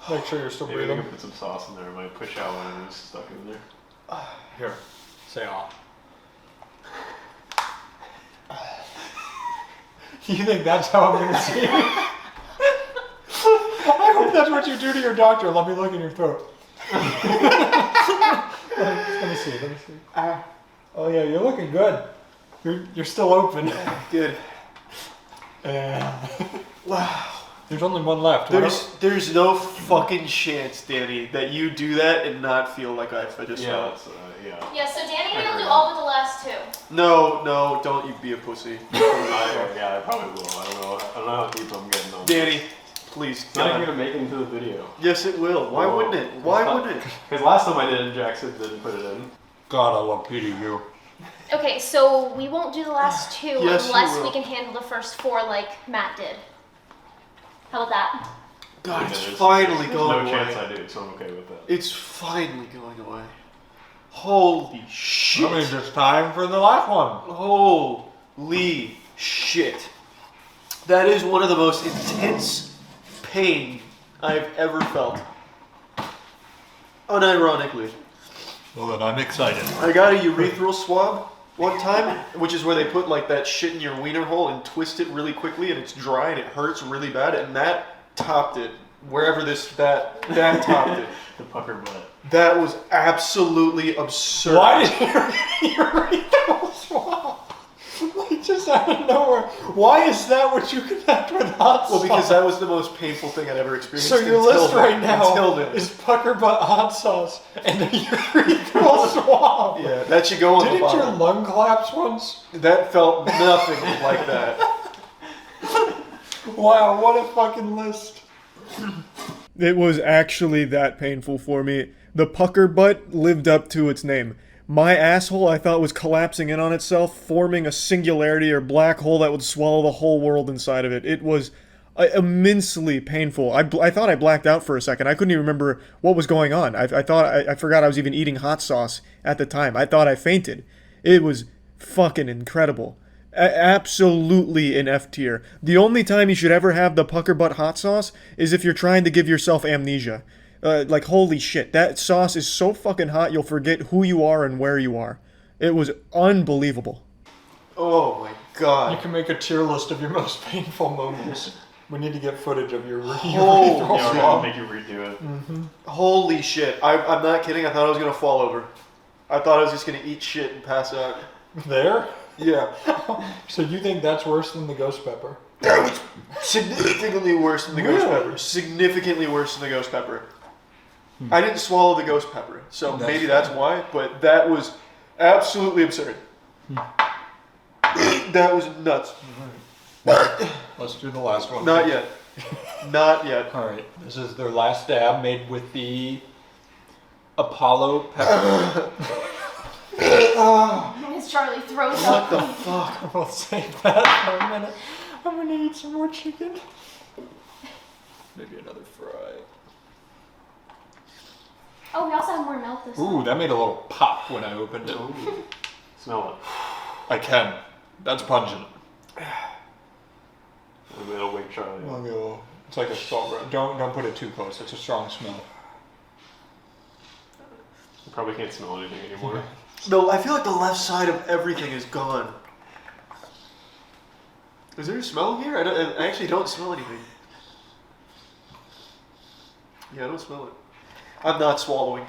Make sure you're still Maybe we breathing. can put some sauce in there. It might push out when it's stuck in there. Here. Say ah. You think that's how I'm gonna see you? I hope that's what you do to your doctor. Let me look in your throat. Let me see. Oh yeah, you're looking good. You're still open. Good. Wow. There's only one left. There's no fucking chance, Danny, that you do that and not feel like I just felt. Yeah, so Danny will do all but the last two. No, don't you be a pussy. I probably will. I don't know how deep I'm getting on. Danny, please. It's not even gonna make it into the video. Yes, it will. Why wouldn't it? Why wouldn't it? Because last time I did it, Jackson didn't put it in. God, I love PDU. Okay, so we won't do the last two Yes, you unless will. we can handle the first four like Matt did. How about that? God, it's There's finally going no away. chance I do, so I'm okay with that. It's finally going away. Holy shit. That means it's time for the last one. Holy shit. That is one of the most intense pain I've ever felt. Unironically. Well, then I'm excited. I got a urethral swab one time, which is where they put like that shit in your wiener hole and twist it really quickly, and it's dry and it hurts really bad, and that topped it. Wherever that topped it. The pucker butt. That was absolutely absurd. Why did your urethral swab? Like just out of nowhere. Why is that what you connect with hot sauce? Well, because that was the most painful thing I'd ever experienced. So your until list then. right now Until then. is pucker butt hot sauce and a urethral swab. Yeah, that should go on the Didn't bottom. your lung collapse once? That felt nothing like that. Wow, what a fucking list. It was actually that painful for me. The pucker butt lived up to its name. My asshole, I thought, was collapsing in on itself, forming a singularity or black hole that would swallow the whole world inside of it. It was immensely painful. I thought I blacked out for a second. I couldn't even remember what was going on. I forgot I was even eating hot sauce at the time. I thought I fainted. It was fucking incredible. Absolutely an F tier. The only time you should ever have the pucker butt hot sauce is if you're trying to give yourself amnesia. Like, holy shit, that sauce is so fucking hot you'll forget who you are and where you are. It was unbelievable. Oh my God. You can make a tier list of your most painful moments. We need to get footage of your Holy urethral shit. swab. Make you redo it. Holy shit. I'm not kidding. I thought I was going to fall over. I thought I was just going to eat shit and pass out. There? Yeah. So you think that's worse than the ghost pepper? Significantly worse than the ghost pepper. Significantly worse than the ghost pepper. I didn't swallow the ghost pepper, so maybe that's why, but that was absolutely absurd. That was nuts. Let's do the last one. Not yet. Not yet. Alright, this is their last dab made with the Apollo pepper. As Charlie throws up. What the fuck? We'll save that for a minute. I'm gonna eat some more chicken. Maybe another fry. Oh, we also have more milk this time. Ooh, that made a little pop when I opened it. Smell it. I can. That's pungent. It'll wake Charlie up. It's like a salt rub. Don't put it too close. It's a strong smell. You probably can't smell anything anymore. No, I feel like the left side of everything is gone. Is there a smell here? I actually don't smell anything. Yeah, I don't smell it. I'm not swallowing.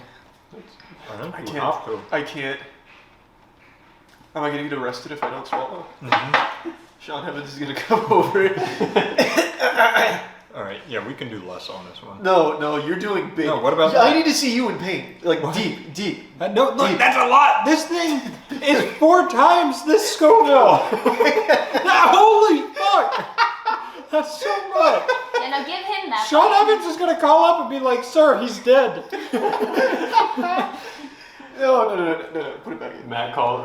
I can't. I can't. Am I gonna get arrested if I don't swallow? Sean Evans is gonna come over. Alright, yeah, we can do less on this one. No, you're doing big. No, what about I that? need to see you in pain. Like, deep. No, look, that's a lot! This thing is 4 times this Scoville! Holy fuck! That's so much! Yeah, now give him that. Sean Evans is gonna call up and be like, "Sir, he's dead." No, put it back in. Matt called,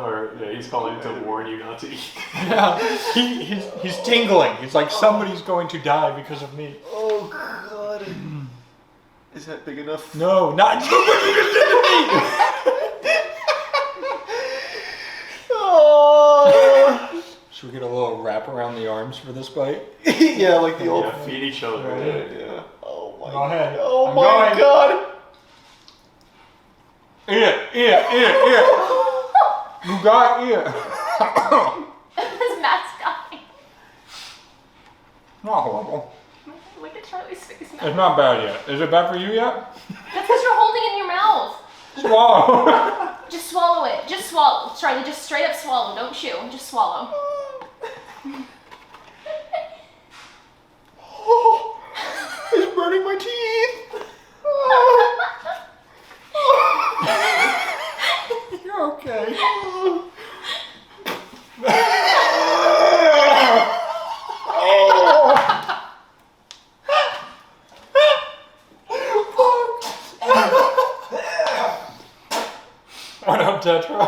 he's calling to warn you not to eat. Yeah, he's tingling. He's like, somebody's going to die because of me. Oh god. Is that big enough? No, not you. Oh. Should we get a little wrap around the arms for this bite? Yeah, like the old. Feed each other. Yeah. Oh my. Go ahead. Oh I'm my going. god. Eat it. You got it. This Matt's dying. Not horrible. Look at Charlie's face now. It's not bad yet. Is it bad for you yet? That's because you're holding it in your mouth. Swallow. Just swallow it. Just swallow. Charlie, just straight up swallow. Don't chew. Just swallow. Oh, it's burning my teeth. You're okay. What up, Tetra?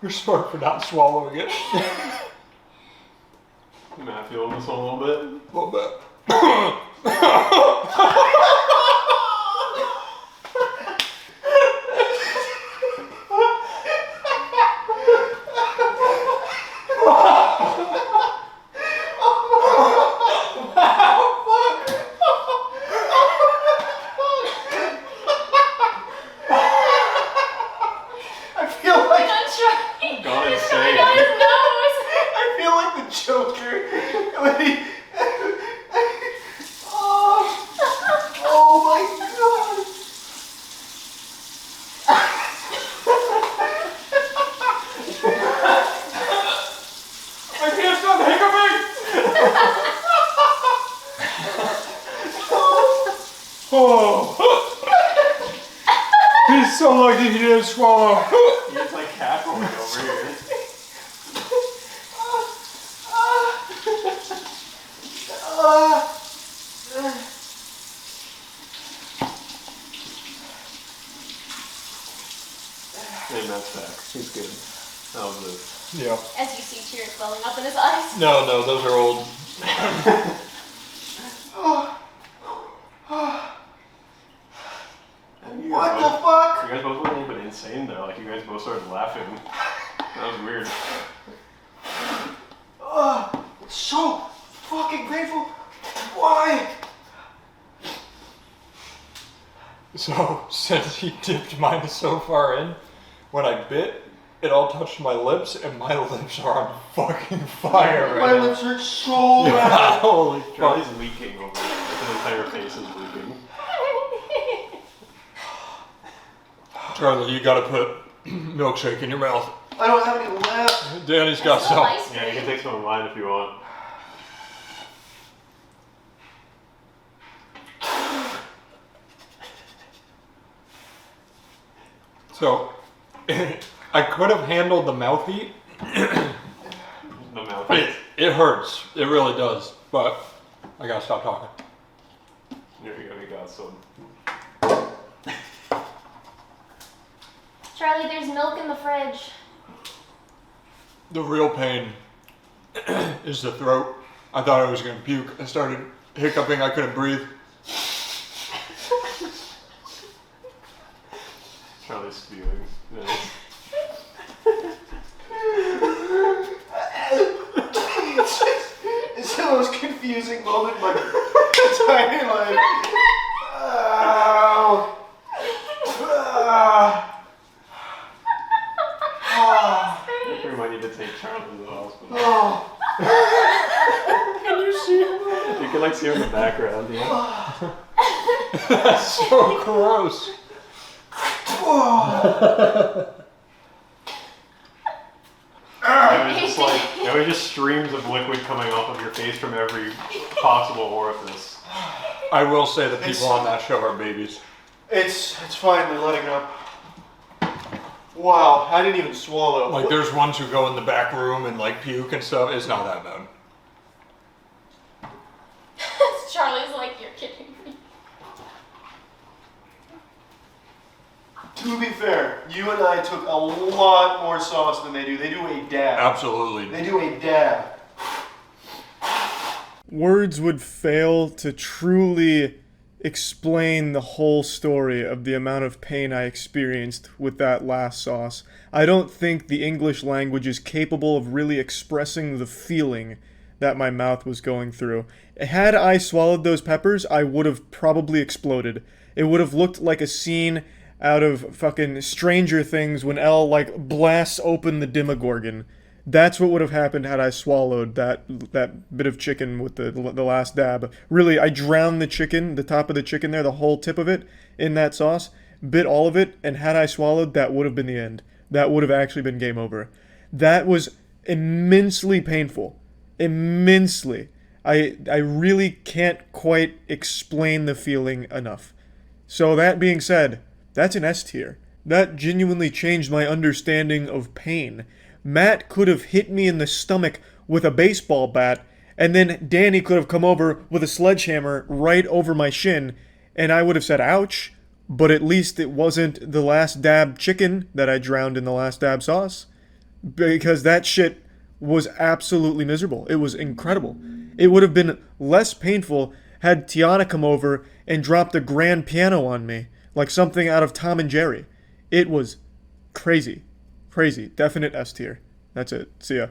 You're smart for not swallowing it. Matt, feeling this one a little bit? A little bit. He's so lucky he didn't swallow. He's like cackling over here. Hey, Matt's back. He's good. That was it. Yeah. As you see tears welling up in his eyes. No, those are old. What the fuck? You guys both went a little bit insane though. Like you guys both started laughing. That was weird. So fucking grateful. Why? So, since he dipped mine so far in, when I bit, it all touched my lips, and my lips are on fucking fire right My now. lips hurt so Yeah, bad. holy fuck. Charlie's leaking over there. His entire face is leaking. Charlie, you gotta put milkshake in your mouth. I don't have any left. Danny's got some. Yeah, you can take some of mine if you want. So, I could have handled the mouth heat. No mouth But heat. it hurts. It really does. But I gotta stop talking. There you go, you got some. Charlie, there's milk in the fridge. The real pain is the throat. I thought I was gonna puke. I started hiccuping. I couldn't breathe. Charlie's spewing. Nice. It's the most confusing moment in my entire life. Ow. I think we might need to take Charlie to the hospital. Can you see him? You can like see her in the background, yeah. That's so gross. There was just streams of liquid coming off of your face from every possible orifice. I will say the people on that show are babies. It's finally letting up. Wow, I didn't even swallow. Like, there's ones who go in the back room and like puke and stuff. It's not that bad. Charlie's like, you're kidding me. To be fair, you and I took a lot more sauce than they do. They do a dab. Absolutely. They do a dab. Words would fail to truly explain the whole story of the amount of pain I experienced with that last sauce. I don't think the English language is capable of really expressing the feeling that my mouth was going through. Had I swallowed those peppers, I would have probably exploded. It would have looked like a scene out of fucking Stranger Things when Elle, like, blasts open the Demogorgon. That's what would have happened had I swallowed that bit of chicken with the last dab. Really, I drowned the chicken, the top of the chicken there, the whole tip of it, in that sauce, bit all of it, and had I swallowed, that would have been the end. That would have actually been game over. That was immensely painful. Immensely. I really can't quite explain the feeling enough. So that being said, that's an S tier. That genuinely changed my understanding of pain. Matt could have hit me in the stomach with a baseball bat, and then Danny could have come over with a sledgehammer right over my shin, and I would have said ouch, but at least it wasn't the last dab chicken that I drowned in the last dab sauce, because that shit was absolutely miserable. It was incredible. It would have been less painful had Tiana come over and dropped a grand piano on me, like something out of Tom and Jerry. It was crazy. Crazy. Definite S tier. That's it. See ya.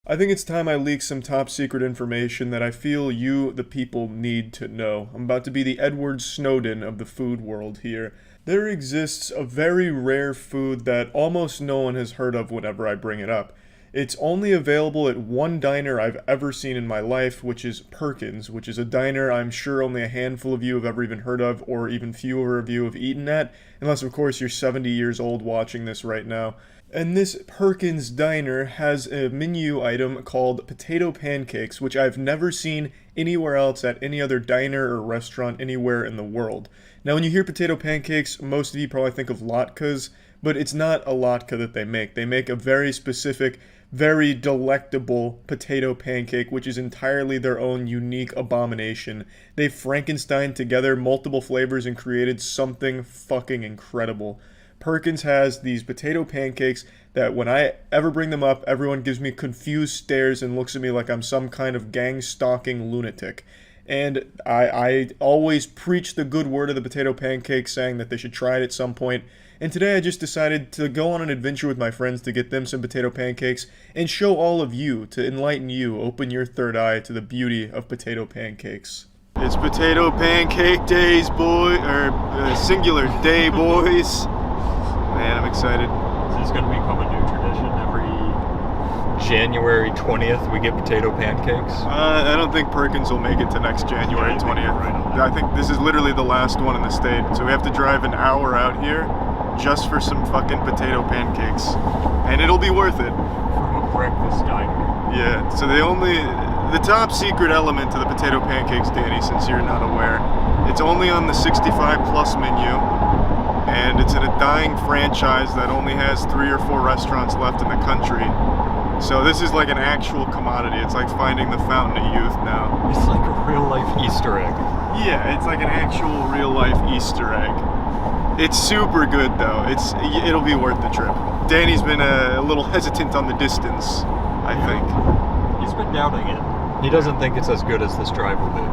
I think it's time I leak some top secret information that I feel you, the people, need to know. I'm about to be the Edward Snowden of the food world here. There exists a very rare food that almost no one has heard of whenever I bring it up. It's only available at one diner I've ever seen in my life, which is Perkins, which is a diner I'm sure only a handful of you have ever even heard of, or even fewer of you have eaten at, unless of course you're 70 years old watching this right now. And this Perkins diner has a menu item called potato pancakes, which I've never seen anywhere else at any other diner or restaurant anywhere in the world. Now when you hear potato pancakes, most of you probably think of latkes, but it's not a latke that they make. They make a very specific, very delectable potato pancake, which is entirely their own unique abomination. They've Frankensteined together multiple flavors and created something fucking incredible. Perkins has these potato pancakes that when I ever bring them up, everyone gives me confused stares and looks at me like I'm some kind of gang-stalking lunatic. And I always preach the good word of the potato pancakes, saying that they should try it at some point. And today I just decided to go on an adventure with my friends to get them some potato pancakes and show all of you, to enlighten you, open your third eye to the beauty of potato pancakes. It's potato pancake days, boy, or singular day, boys. Man, excited. This is going to become a new tradition. Every January 20th, we get potato pancakes. I don't think Perkins will make it to next January 20th. I think this is literally the last one in the state. So we have to drive an hour out here just for some fucking potato pancakes. And it'll be worth it. From a breakfast diner. Yeah, so the top secret element to the potato pancakes, Danny, since you're not aware, it's only on the 65 plus menu, and it's in a dying franchise that only has 3 or 4 restaurants left in the country. So this is like an actual commodity. It's like finding the fountain of youth now. It's like a real life Easter egg. Yeah, it's like an actual real life Easter egg. It's super good though. It'll be worth the trip. Danny's been a little hesitant on the distance, I think. He's been doubting it. He doesn't think it's as good as this drive will be.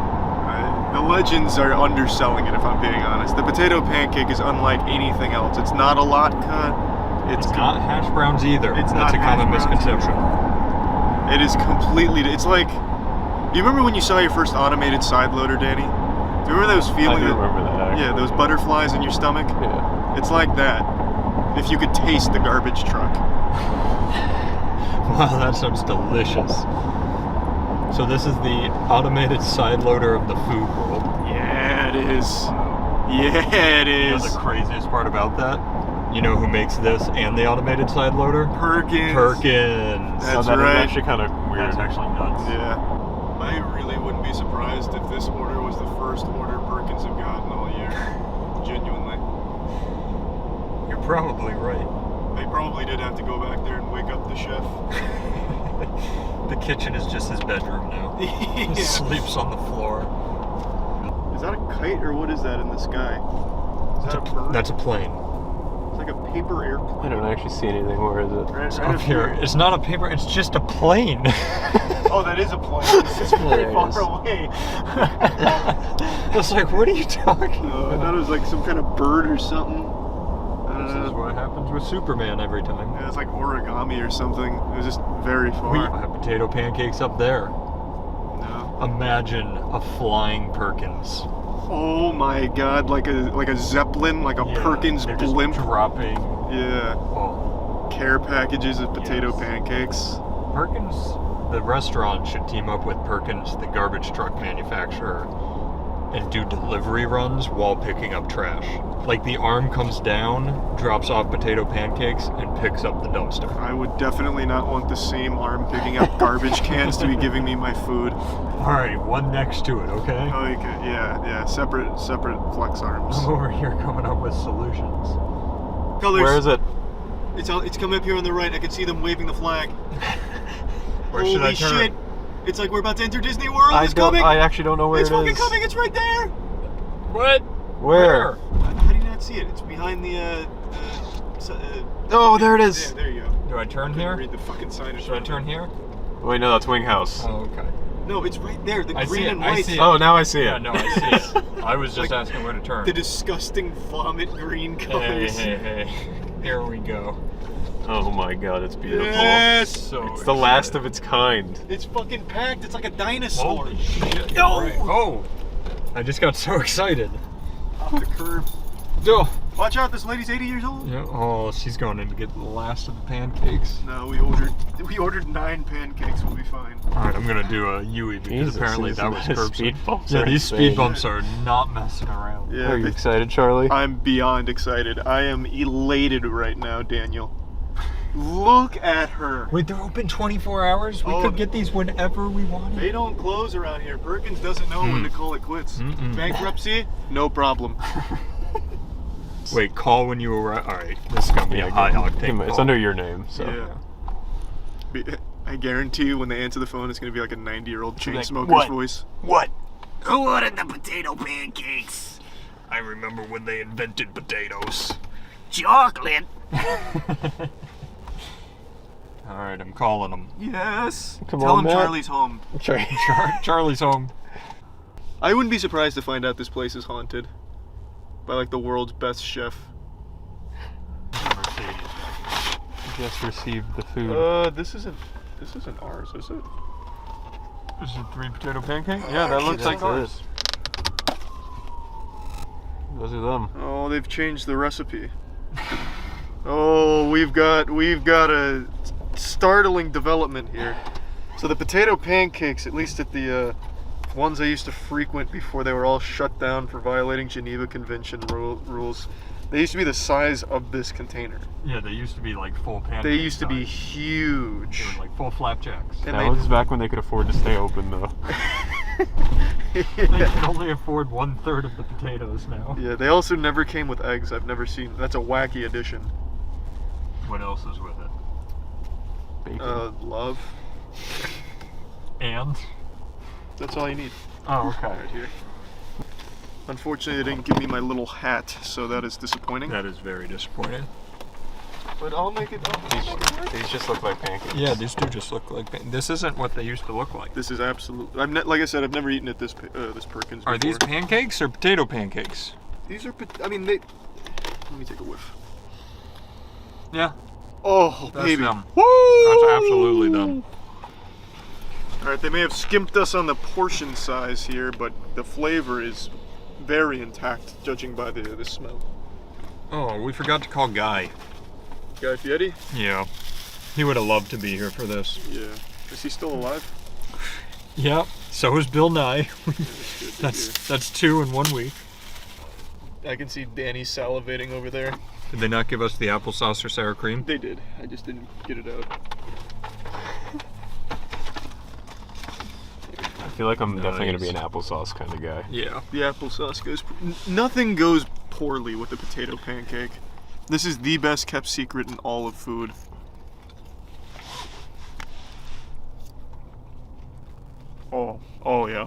The legends are underselling it, if I'm being honest. The potato pancake is unlike anything else. It's not a latke. It's not hash browns either. That's a common misconception. It is completely. It's like. Do you remember when you saw your first automated side loader, Danny? Do you remember those feelings? I do remember that. Actually. Yeah, those butterflies in your stomach. Yeah. It's like that. If you could taste the garbage truck. Wow, that sounds delicious. So this is the automated side loader of the food world. Yeah, it is. Yeah, it is. You know the craziest part about that? You know who makes this and the automated side loader? Perkins. Perkins. That's that right. is actually kind of weird. That's actually nuts. Yeah. I really wouldn't be surprised if this order was the first order Perkins have gotten all year. Genuinely. You're probably right. They probably did have to go back there and wake up the chef. The kitchen is just his bedroom now. Yeah. He sleeps on the floor. Is that a kite or what is that in the sky? Is that a bird? That's a plane. It's like a paper airplane. I don't actually see anything. Where is it? Right It's up up here. It's not a paper, it's just a plane. Oh, that is a plane. It's just very There it far is. away. I was like, what are you talking I about? thought it was like some kind of bird or something. This is what happens with Superman every time. Yeah, it's like origami or something. It was just very far. We have potato pancakes up there. No. Imagine a flying Perkins. Oh my god, like a Zeppelin, like a Perkins they're blimp. Just dropping. Yeah. Oh. Care packages of potato pancakes. Perkins, the restaurant should team up with Perkins, the garbage truck manufacturer, and do delivery runs while picking up trash. Like the arm comes down, drops off potato pancakes, and picks up the dumpster. I would definitely not want the same arm picking up garbage cans to be giving me my food. Alright, one next to it, okay? Like, yeah, separate flex arms. I'm over here coming up with solutions. Colors. Where is it? It's coming up here on the right. I can see them waving the flag. Where should I turn? Holy shit! It's like we're about to enter Disney World. It's I coming. actually don't know where It's it is. fucking coming. It's right there. What? Where? How do you not see it? It's behind the. Oh, there it is. Yeah, there you go. Do I turn I couldn't here? read the fucking sign. Should I turn here? Wait, no, that's Wing House. Oh, okay. No, it's right there. The I green see it, and I white. see it. Oh, now I see Yeah, it. no, I see it. I was just Like, asking where to turn. The disgusting vomit green Hey, colors. hey. Here we go. Oh my god, it's beautiful. Yes. So It's the last of its kind. It's fucking packed. It's like a dinosaur. Holy shit. No! Right. Oh! I just got so excited. Off the curb. Oh! Watch out, this lady's 80 years old. Yeah, oh, she's going in to get the last of the pancakes. No, we ordered 9 pancakes. We'll be fine. Alright, I'm gonna do a Yui because Jesus, apparently these that was curbside. speed bumps Yeah, are these insane. speed bumps are not messing around. Yeah, Are you excited, Charlie? I'm beyond excited. I am elated right now, Daniel. Look at her. Wait, they're open 24 hours? We Oh, could get these whenever we wanted. They don't close around here. Perkins doesn't know when to call it quits. Bankruptcy? No problem. Wait, call when you arrive. Alright, this is gonna be a high octane. It's call. under your name, so. Yeah. I guarantee you when they answer the phone, it's going to be like a 90-year-old chain Like, smoker's what? voice. What? Who ordered the potato pancakes? I remember when they invented potatoes. Chocolate. Alright, I'm calling them. Yes. Come Tell on, him Matt. Charlie's home. Charlie's home. I wouldn't be surprised to find out this place is haunted by like the world's best chef. Just received the food. This isn't ours, is it? Is it 3 potato pancakes? Yeah, that looks like ours. Those are them. Oh, they've changed the recipe. Oh, we've got a startling development here. So the potato pancakes, at least at the ones I used to frequent before they were all shut down for violating Geneva Convention rules, they used to be the size of this container. Yeah, they used to be like full pancakes. They used to be huge. They were like full flapjacks. And that was back when they could afford to stay open, though. They can only afford 1/3 of the potatoes now. Yeah, they also never came with eggs. I've never seen. That's a wacky addition. What else is with it? Bacon. Love. And? That's all you need. Oh, okay. Right here. Unfortunately, they didn't give me my little hat, so that is disappointing. That is very disappointing. But I'll make it. These just look like pancakes. Yeah, these do just look like pancakes. This isn't what they used to look like. This is absolutely. Like I said, I've never eaten at this Perkins before. Are these pancakes or potato pancakes? These are. I mean, they. Let me take a whiff. Yeah. Oh, That's baby. them. Woo! That's absolutely them. Alright, they may have skimped us on the portion size here, but the flavor is very intact, judging by the smell. Oh, we forgot to call Guy. Guy Fieri? Yeah. He would have loved to be here for this. Yeah. Is he still alive? Yeah. So is Bill Nye. That's 2 in 1 week. I can see Danny salivating over there. Did they not give us the applesauce or sour cream? They did. I just didn't get it out. I feel like I'm definitely going to be an applesauce kind of guy. Yeah. The applesauce goes... Nothing goes poorly with the potato pancake. This is the best kept secret in all of food. Oh yeah.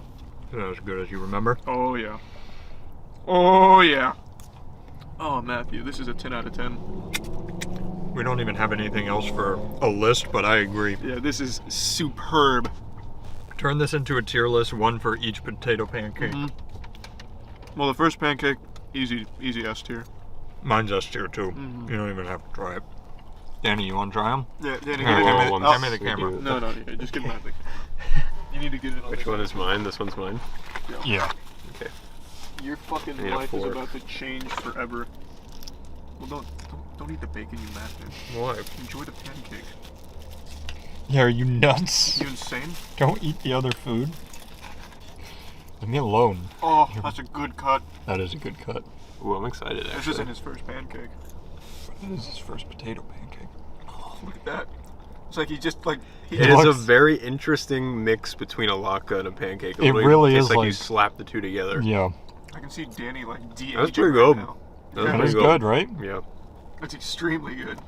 That as good as you remember? Oh yeah. Oh yeah. Oh, Matthew, this is a 10 out of 10. We don't even have anything else for a list, but I agree. Yeah, this is superb. Turn this into a tier list, 1 for each potato pancake. Well, the first pancake, easy S tier. Mine's S tier too. You don't even have to try it. Danny, you want to try them? Yeah, Danny, hand me the camera. No, yeah, just give me that. You need to get it on. Which one is mine? This one's mine? Yeah. Okay. Your fucking life is about to change forever. Well, don't eat the bacon, you madman. Why? Enjoy the pancake. Yeah, are you nuts? You insane? Don't eat the other food. Leave me alone. Oh, that's a good cut. That is a good cut. Ooh, I'm excited, actually. This isn't his first pancake. This is his first potato pancake. Oh, look at that. It's like he just, like... It is a very interesting mix between a latke and a pancake. It really is like you slap the two together. Yeah. I can see Danny, like, de-aging That was pretty right good. now. That was good, right? Yeah. That's extremely good.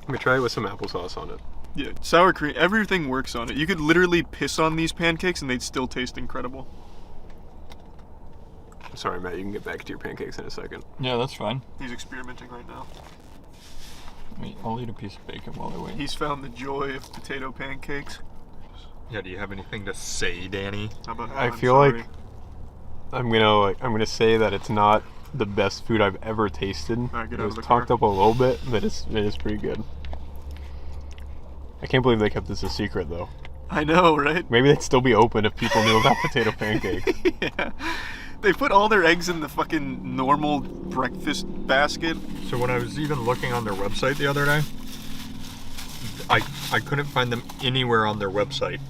Let me try it with some applesauce on it. Yeah, sour cream, everything works on it. You could literally piss on these pancakes and they'd still taste incredible. Sorry, Matt, you can get back to your pancakes in a second. Yeah, that's fine. He's experimenting right now. I'll eat a piece of bacon while I wait. He's found the joy of potato pancakes. Yeah, do you have anything to say, Danny? How about I feel like I'm gonna say that it's not the best food I've ever tasted. It was talked up a little bit, but it is pretty good. I can't believe they kept this a secret though. I know, right? Maybe they'd still be open if people knew about potato pancakes. Yeah. They put all their eggs in the fucking normal breakfast basket. So when I was even looking on their website the other day, I couldn't find them anywhere on their website,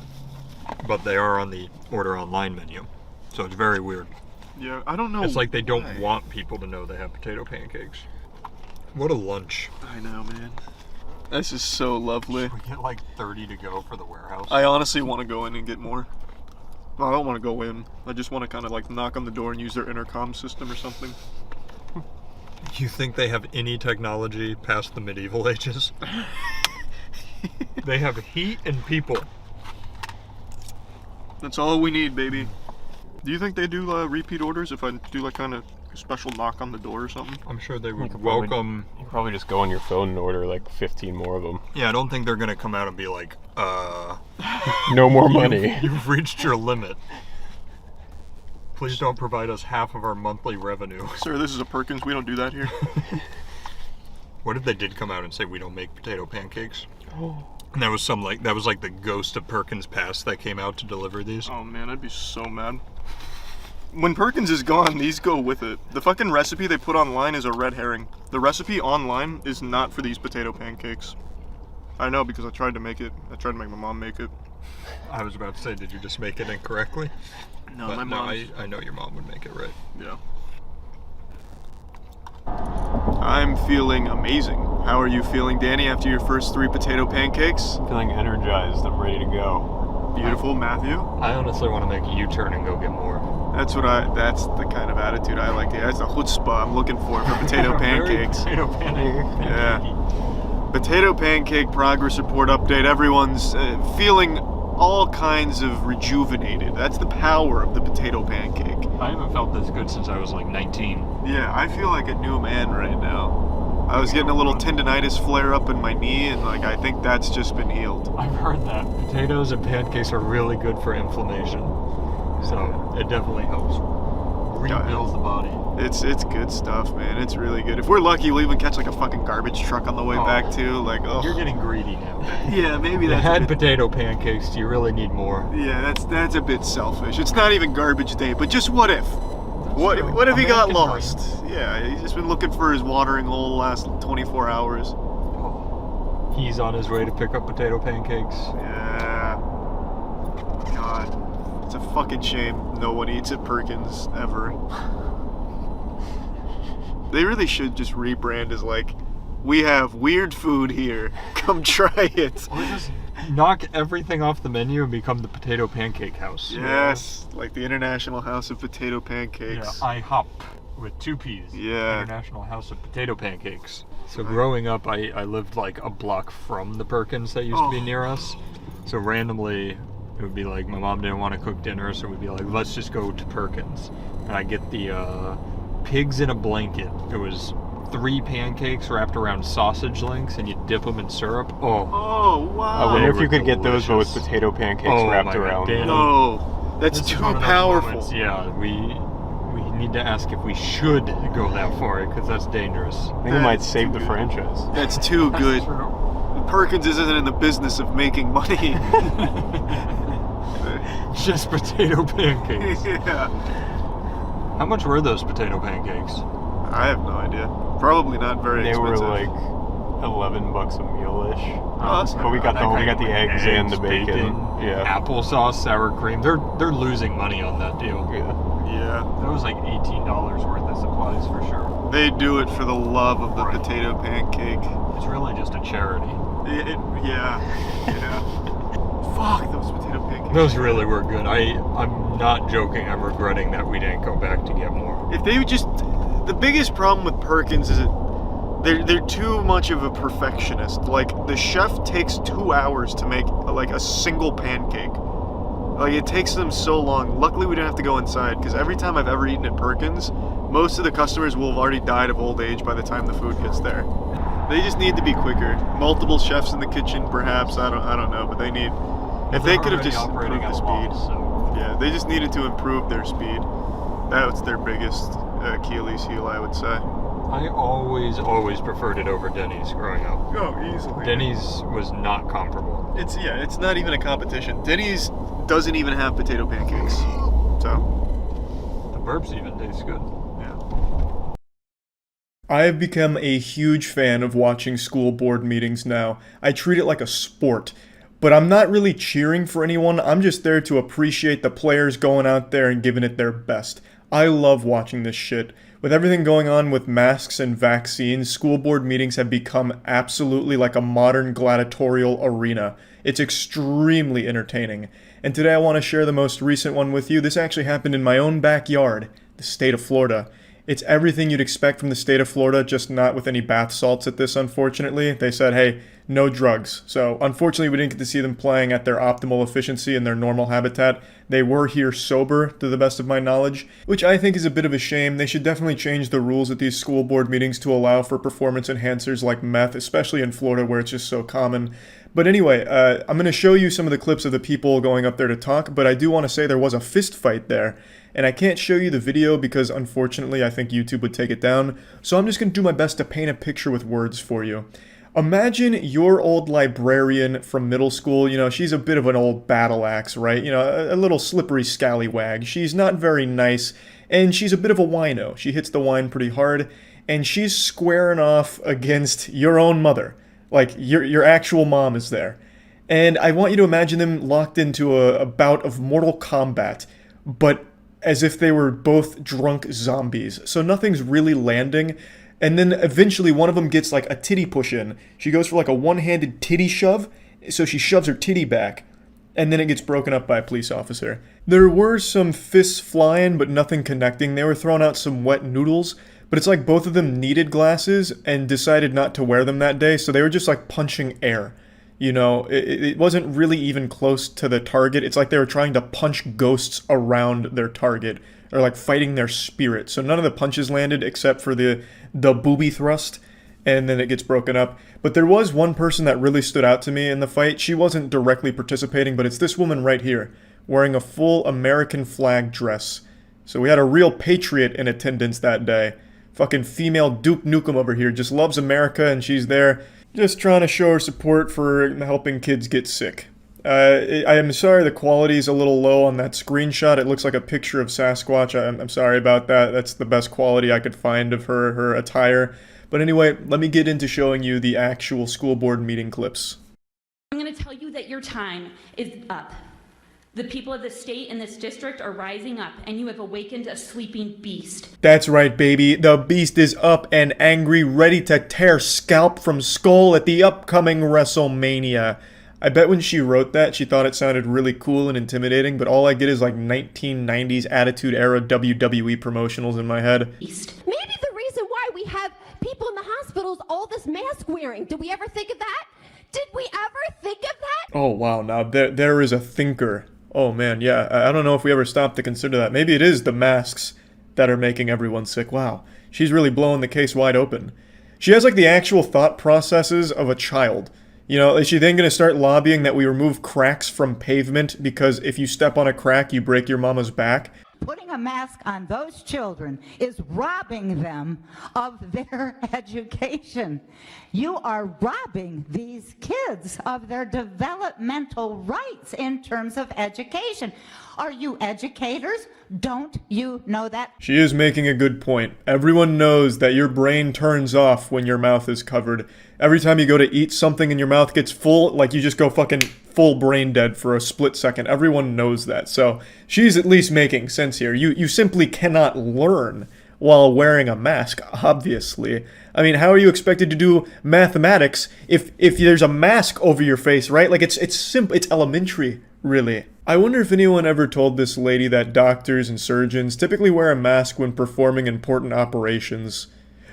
but they are on the order online menu. So it's very weird. Yeah, I don't know. It's like they don't want people to know they have potato pancakes. What a lunch. I know, man. This is so lovely. We get like 30 to go for the warehouse. I honestly want to go in and get more. Well, I don't want to go in. I just want to kind of like knock on the door and use their intercom system or something. You think they have any technology past the medieval ages? They have heat and people. That's all we need, baby. Do you think they do repeat orders if I do like kind of a special knock on the door or something? I'm sure they would welcome. You probably just go on your phone and order like 15 more of them. Yeah, I don't think they're gonna come out and be like, no more money. You've reached your limit. Please don't provide us half of our monthly revenue. Sir, this is a Perkins. We don't do that here. What if they did come out and say we don't make potato pancakes? And that was like the ghost of Perkins Pass that came out to deliver these. Oh man, I'd be so mad. When Perkins is gone, these go with it. The fucking recipe they put online is a red herring. The recipe online is not for these potato pancakes. I know because I tried to make it. I tried to make my mom make it. I was about to say, did you just make it incorrectly? No, but my mom. I know your mom would make it right. Yeah. I'm feeling amazing. How are you feeling, Danny, after your first 3 potato pancakes? I'm feeling energized. I'm ready to go. Beautiful, Matthew. I honestly want to make a U-turn and go get more. That's the kind of attitude I like to have. That's the chutzpah I'm looking for potato pancakes. Potato pancake. Yeah. Potato pancake progress report update. Everyone's feeling all kinds of rejuvenated. That's the power of the potato pancake. I haven't felt this good since I was like 19. Yeah, I feel like a new man right now. I was getting a little tendonitis flare up in my knee, and like I think that's just been healed. I've heard that potatoes and pancakes are really good for inflammation, so it definitely helps rebuild the body. It's good stuff, man. It's really good. If we're lucky, we'll even catch like a fucking garbage truck on the way back too. Like, oh, you're getting greedy now. Yeah, maybe You that's had potato pancakes. Do you really need more? Yeah, that's a bit selfish. It's not even garbage day, but just what if? What if he got lost? Yeah, he's just been looking for his watering hole the last 24 hours. He's on his way to pick up potato pancakes. Yeah. God, it's a fucking shame no one eats at Perkins ever. They really should just rebrand as like, we have weird food here. Come try it. Or just knock everything off the menu and become the potato pancake house. Yes, like the International House of Potato Pancakes. Yeah, IHOP with 2 P's. Yeah. International House of Potato Pancakes. So growing up, I lived like a block from the Perkins that used to be near us. So randomly, it would be like my mom didn't want to cook dinner, so we'd be like, let's just go to Perkins. And I get the pigs in a blanket. It was 3 pancakes wrapped around sausage links, and you dip them in syrup. Oh, wow. I wonder if you could get those, but with potato pancakes wrapped around. Danny, no, that's this is too one of those powerful. moments. Yeah, we need to ask if we should go that far, because that's dangerous. I think it might save the franchise. That's too good. Perkins isn't in the business of making money. Just potato pancakes. Yeah. How much were those potato pancakes? I have no idea. Probably not very expensive. They were like $11 a meal-ish. that's but we got the eggs and the bacon. Yeah. Applesauce, sour cream. They're losing money on that deal. Yeah. That was like $18 worth of supplies for sure. They do it for the love of the potato pancake. It's really just a charity. Yeah. Fuck those potato pancakes. Those really were good. I'm not joking. I'm regretting that we didn't go back to get more. If they would just... The biggest problem with Perkins is they're too much of a perfectionist. Like, the chef takes 2 hours to make like a single pancake. Like, it takes them so long. Luckily, we didn't have to go inside, because every time I've ever eaten at Perkins, most of the customers will have already died of old age by the time the food gets there. They just need to be quicker. Multiple chefs in the kitchen, perhaps. I don't know, but they need... If they could have just improved the speed. Yeah, they just needed to improve their speed. That's their biggest Achilles heel, I would say. I always preferred it over Denny's growing up. Oh, easily. Denny's was not comparable. It's not even a competition. Denny's doesn't even have potato pancakes. So the burps even taste good. Yeah. I have become a huge fan of watching school board meetings now. I treat it like a sport. But I'm not really cheering for anyone, I'm just there to appreciate the players going out there and giving it their best. I love watching this shit. With everything going on with masks and vaccines, school board meetings have become absolutely like a modern gladiatorial arena. It's extremely entertaining. And today I want to share the most recent one with you. This actually happened in my own backyard, the state of Florida. It's everything you'd expect from the state of Florida, just not with any bath salts at this, unfortunately. They said, hey, no drugs. So, unfortunately, we didn't get to see them playing at their optimal efficiency in their normal habitat. They were here sober, to the best of my knowledge, which I think is a bit of a shame. They should definitely change the rules at these school board meetings to allow for performance enhancers like meth, especially in Florida where it's just so common. But anyway, I'm going to show you some of the clips of the people going up there to talk, but I do want to say there was a fist fight there. And I can't show you the video because, unfortunately, I think YouTube would take it down. So I'm just going to do my best to paint a picture with words for you. Imagine your old librarian from middle school. You know, she's a bit of an old battle axe, right? You know, a little slippery scallywag. She's not very nice, and she's a bit of a wino. She hits the wine pretty hard, and she's squaring off against your own mother. Like, your actual mom is there. And I want you to imagine them locked into a bout of Mortal Kombat, but as if they were both drunk zombies. So nothing's really landing. And then eventually one of them gets like a titty push in. She goes for like a one-handed titty shove, so she shoves her titty back. And then it gets broken up by a police officer. There were some fists flying, but nothing connecting. They were throwing out some wet noodles, but it's like both of them needed glasses and decided not to wear them that day, so they were just like punching air. You know, it wasn't really even close to the target. It's like they were trying to punch ghosts around their target, or like fighting their spirit. So none of the punches landed except for the booby thrust, and then it gets broken up. But there was one person that really stood out to me in the fight. She wasn't directly participating, but it's this woman right here, wearing a full American flag dress. So we had a real patriot in attendance that day. Fucking female Duke Nukem over here just loves America, and she's there just trying to show her support for helping kids get sick. I am sorry the quality is a little low on that screenshot. It looks like a picture of Sasquatch. I'm sorry about that. That's the best quality I could find of her attire. But anyway, let me get into showing you the actual school board meeting clips. I'm going to tell you that your time is up. The people of the state and this district are rising up, and you have awakened a sleeping beast. That's right, baby. The beast is up and angry, ready to tear scalp from skull at the upcoming WrestleMania. I bet when she wrote that, she thought it sounded really cool and intimidating, but all I get is like 1990s Attitude Era WWE promotionals in my head. Maybe the reason why we have people in the hospitals all this mask wearing. Did we ever think of that? Did we ever think of that? Oh, wow. Now, there is a thinker. Oh, man, yeah. I don't know if we ever stopped to consider that. Maybe it is the masks that are making everyone sick. Wow. She's really blowing the case wide open. She has, like, the actual thought processes of a child. You know, is she then going to start lobbying that we remove cracks from pavement because if you step on a crack, you break your mama's back? Putting a mask on those children is robbing them of their education. You are robbing these kids of their developmental rights in terms of education. Are you educators? Don't you know that? She is making a good point. Everyone knows that your brain turns off when your mouth is covered. Every time you go to eat something and your mouth gets full, like you just go fucking full brain dead for a split second. Everyone knows that. So she's at least making sense here. You simply cannot learn while wearing a mask, obviously. I mean, how are you expected to do mathematics if there's a mask over your face, right? Like it's simple, it's elementary, really. I wonder if anyone ever told this lady that doctors and surgeons typically wear a mask when performing important operations.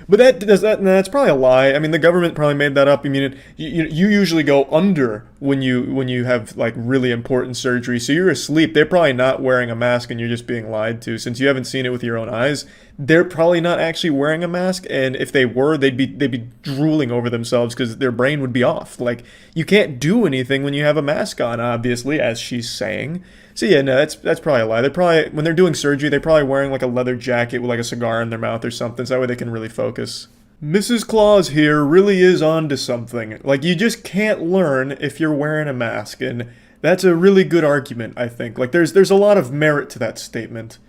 But that's probably a lie. I mean, the government probably made that up. I mean, you usually go under when you have like really important surgery, so you're asleep. They're probably not wearing a mask, and you're just being lied to since you haven't seen it with your own eyes. They're probably not actually wearing a mask, and if they were, they'd be drooling over themselves because their brain would be off. Like, you can't do anything when you have a mask on, obviously, as she's saying. So yeah, no, that's probably a lie. They're probably, when they're doing surgery, they're probably wearing like a leather jacket with like a cigar in their mouth or something, so that way they can really focus. Mrs. Claus here really is onto something. Like, you just can't learn if you're wearing a mask, and that's a really good argument, I think. Like, there's a lot of merit to that statement,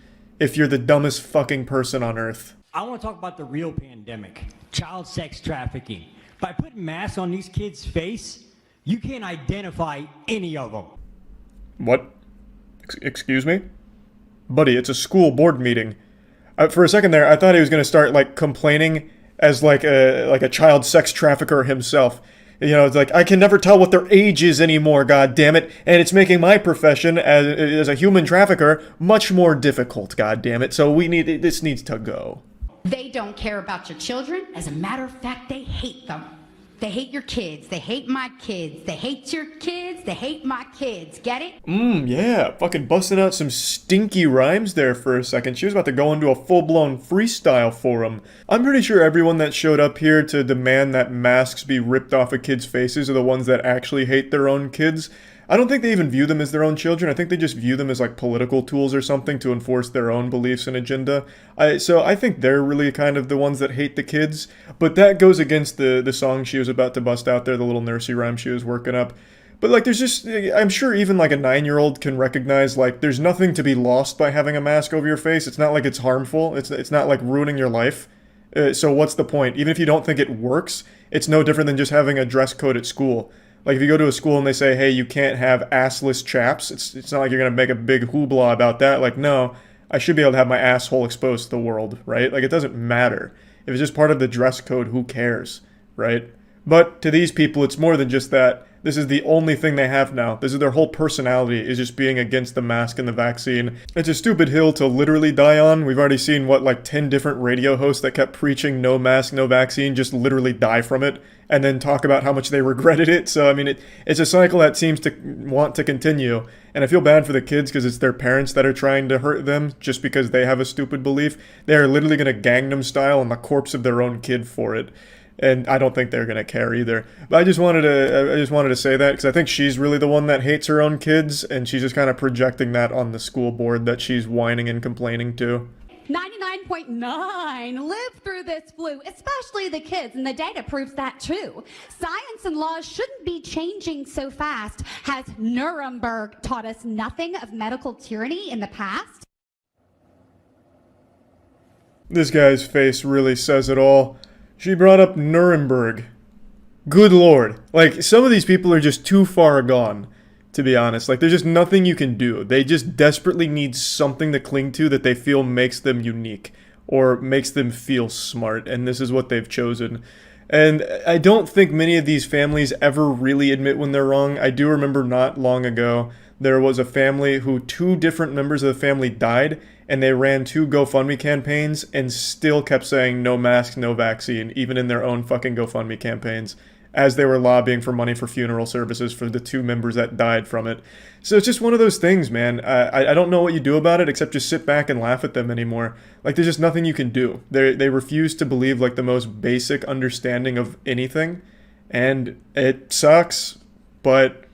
if you're the dumbest fucking person on earth. I want to talk about the real pandemic, child sex trafficking. By putting masks on these kids' face, you can't identify any of them. What? Excuse me? Buddy, it's a school board meeting. For a second there, I thought he was going to start, like, complaining as, like a child sex trafficker himself. You know, it's like, I can never tell what their age is anymore, god damn it, and it's making my profession as a human trafficker much more difficult, god damn it, so this needs to go. They don't care about your children. As a matter of fact, they hate them. They hate your kids. They hate my kids. They hate your kids. They hate my kids. Get it? Yeah. Fucking busting out some stinky rhymes there for a second. She was about to go into a full-blown freestyle for him. I'm pretty sure everyone that showed up here to demand that masks be ripped off of kids' faces are the ones that actually hate their own kids. I don't think they even view them as their own children. I think they just view them as like political tools or something to enforce their own beliefs and agenda. So I think they're really kind of the ones that hate the kids. But that goes against the song she was about to bust out there, the little nursery rhyme she was working up. But like there's just, I'm sure even like a 9-year-old can recognize like there's nothing to be lost by having a mask over your face. It's not like it's harmful. It's not like ruining your life. So what's the point? Even if you don't think it works, it's no different than just having a dress code at school. Like if you go to a school and they say, hey, you can't have assless chaps, it's not like you're going to make a big hoopla about that. Like, no, I should be able to have my asshole exposed to the world, right? Like it doesn't matter. If it's just part of the dress code, who cares, right? But to these people, it's more than just that. This is the only thing they have now. This is their whole personality, is just being against the mask and the vaccine. It's a stupid hill to literally die on. We've already seen, what, like 10 different radio hosts that kept preaching no mask, no vaccine, just literally die from it, and then talk about how much they regretted it. So, I mean, it's a cycle that seems to want to continue. And I feel bad for the kids because it's their parents that are trying to hurt them just because they have a stupid belief. They are literally going to Gangnam Style on the corpse of their own kid for it. And I don't think they're gonna care either. But I just wanted to say that because I think she's really the one that hates her own kids, and she's just kind of projecting that on the school board that she's whining and complaining to. 99.9 live through this flu, especially the kids, and the data proves that too. Science and laws shouldn't be changing so fast. Has Nuremberg taught us nothing of medical tyranny in the past? This guy's face really says it all. She brought up Nuremberg. Good lord. Like, some of these people are just too far gone, to be honest. Like, there's just nothing you can do. They just desperately need something to cling to that they feel makes them unique, or makes them feel smart, and this is what they've chosen. And I don't think many of these families ever really admit when they're wrong. I do remember not long ago, there was a family who 2 different members of the family died, and they ran 2 GoFundMe campaigns and still kept saying no mask, no vaccine, even in their own fucking GoFundMe campaigns, as they were lobbying for money for funeral services for the 2 members that died from it. So it's just one of those things, man. I don't know what you do about it except just sit back and laugh at them anymore. Like, there's just nothing you can do. They refuse to believe, like, the most basic understanding of anything, and it sucks, but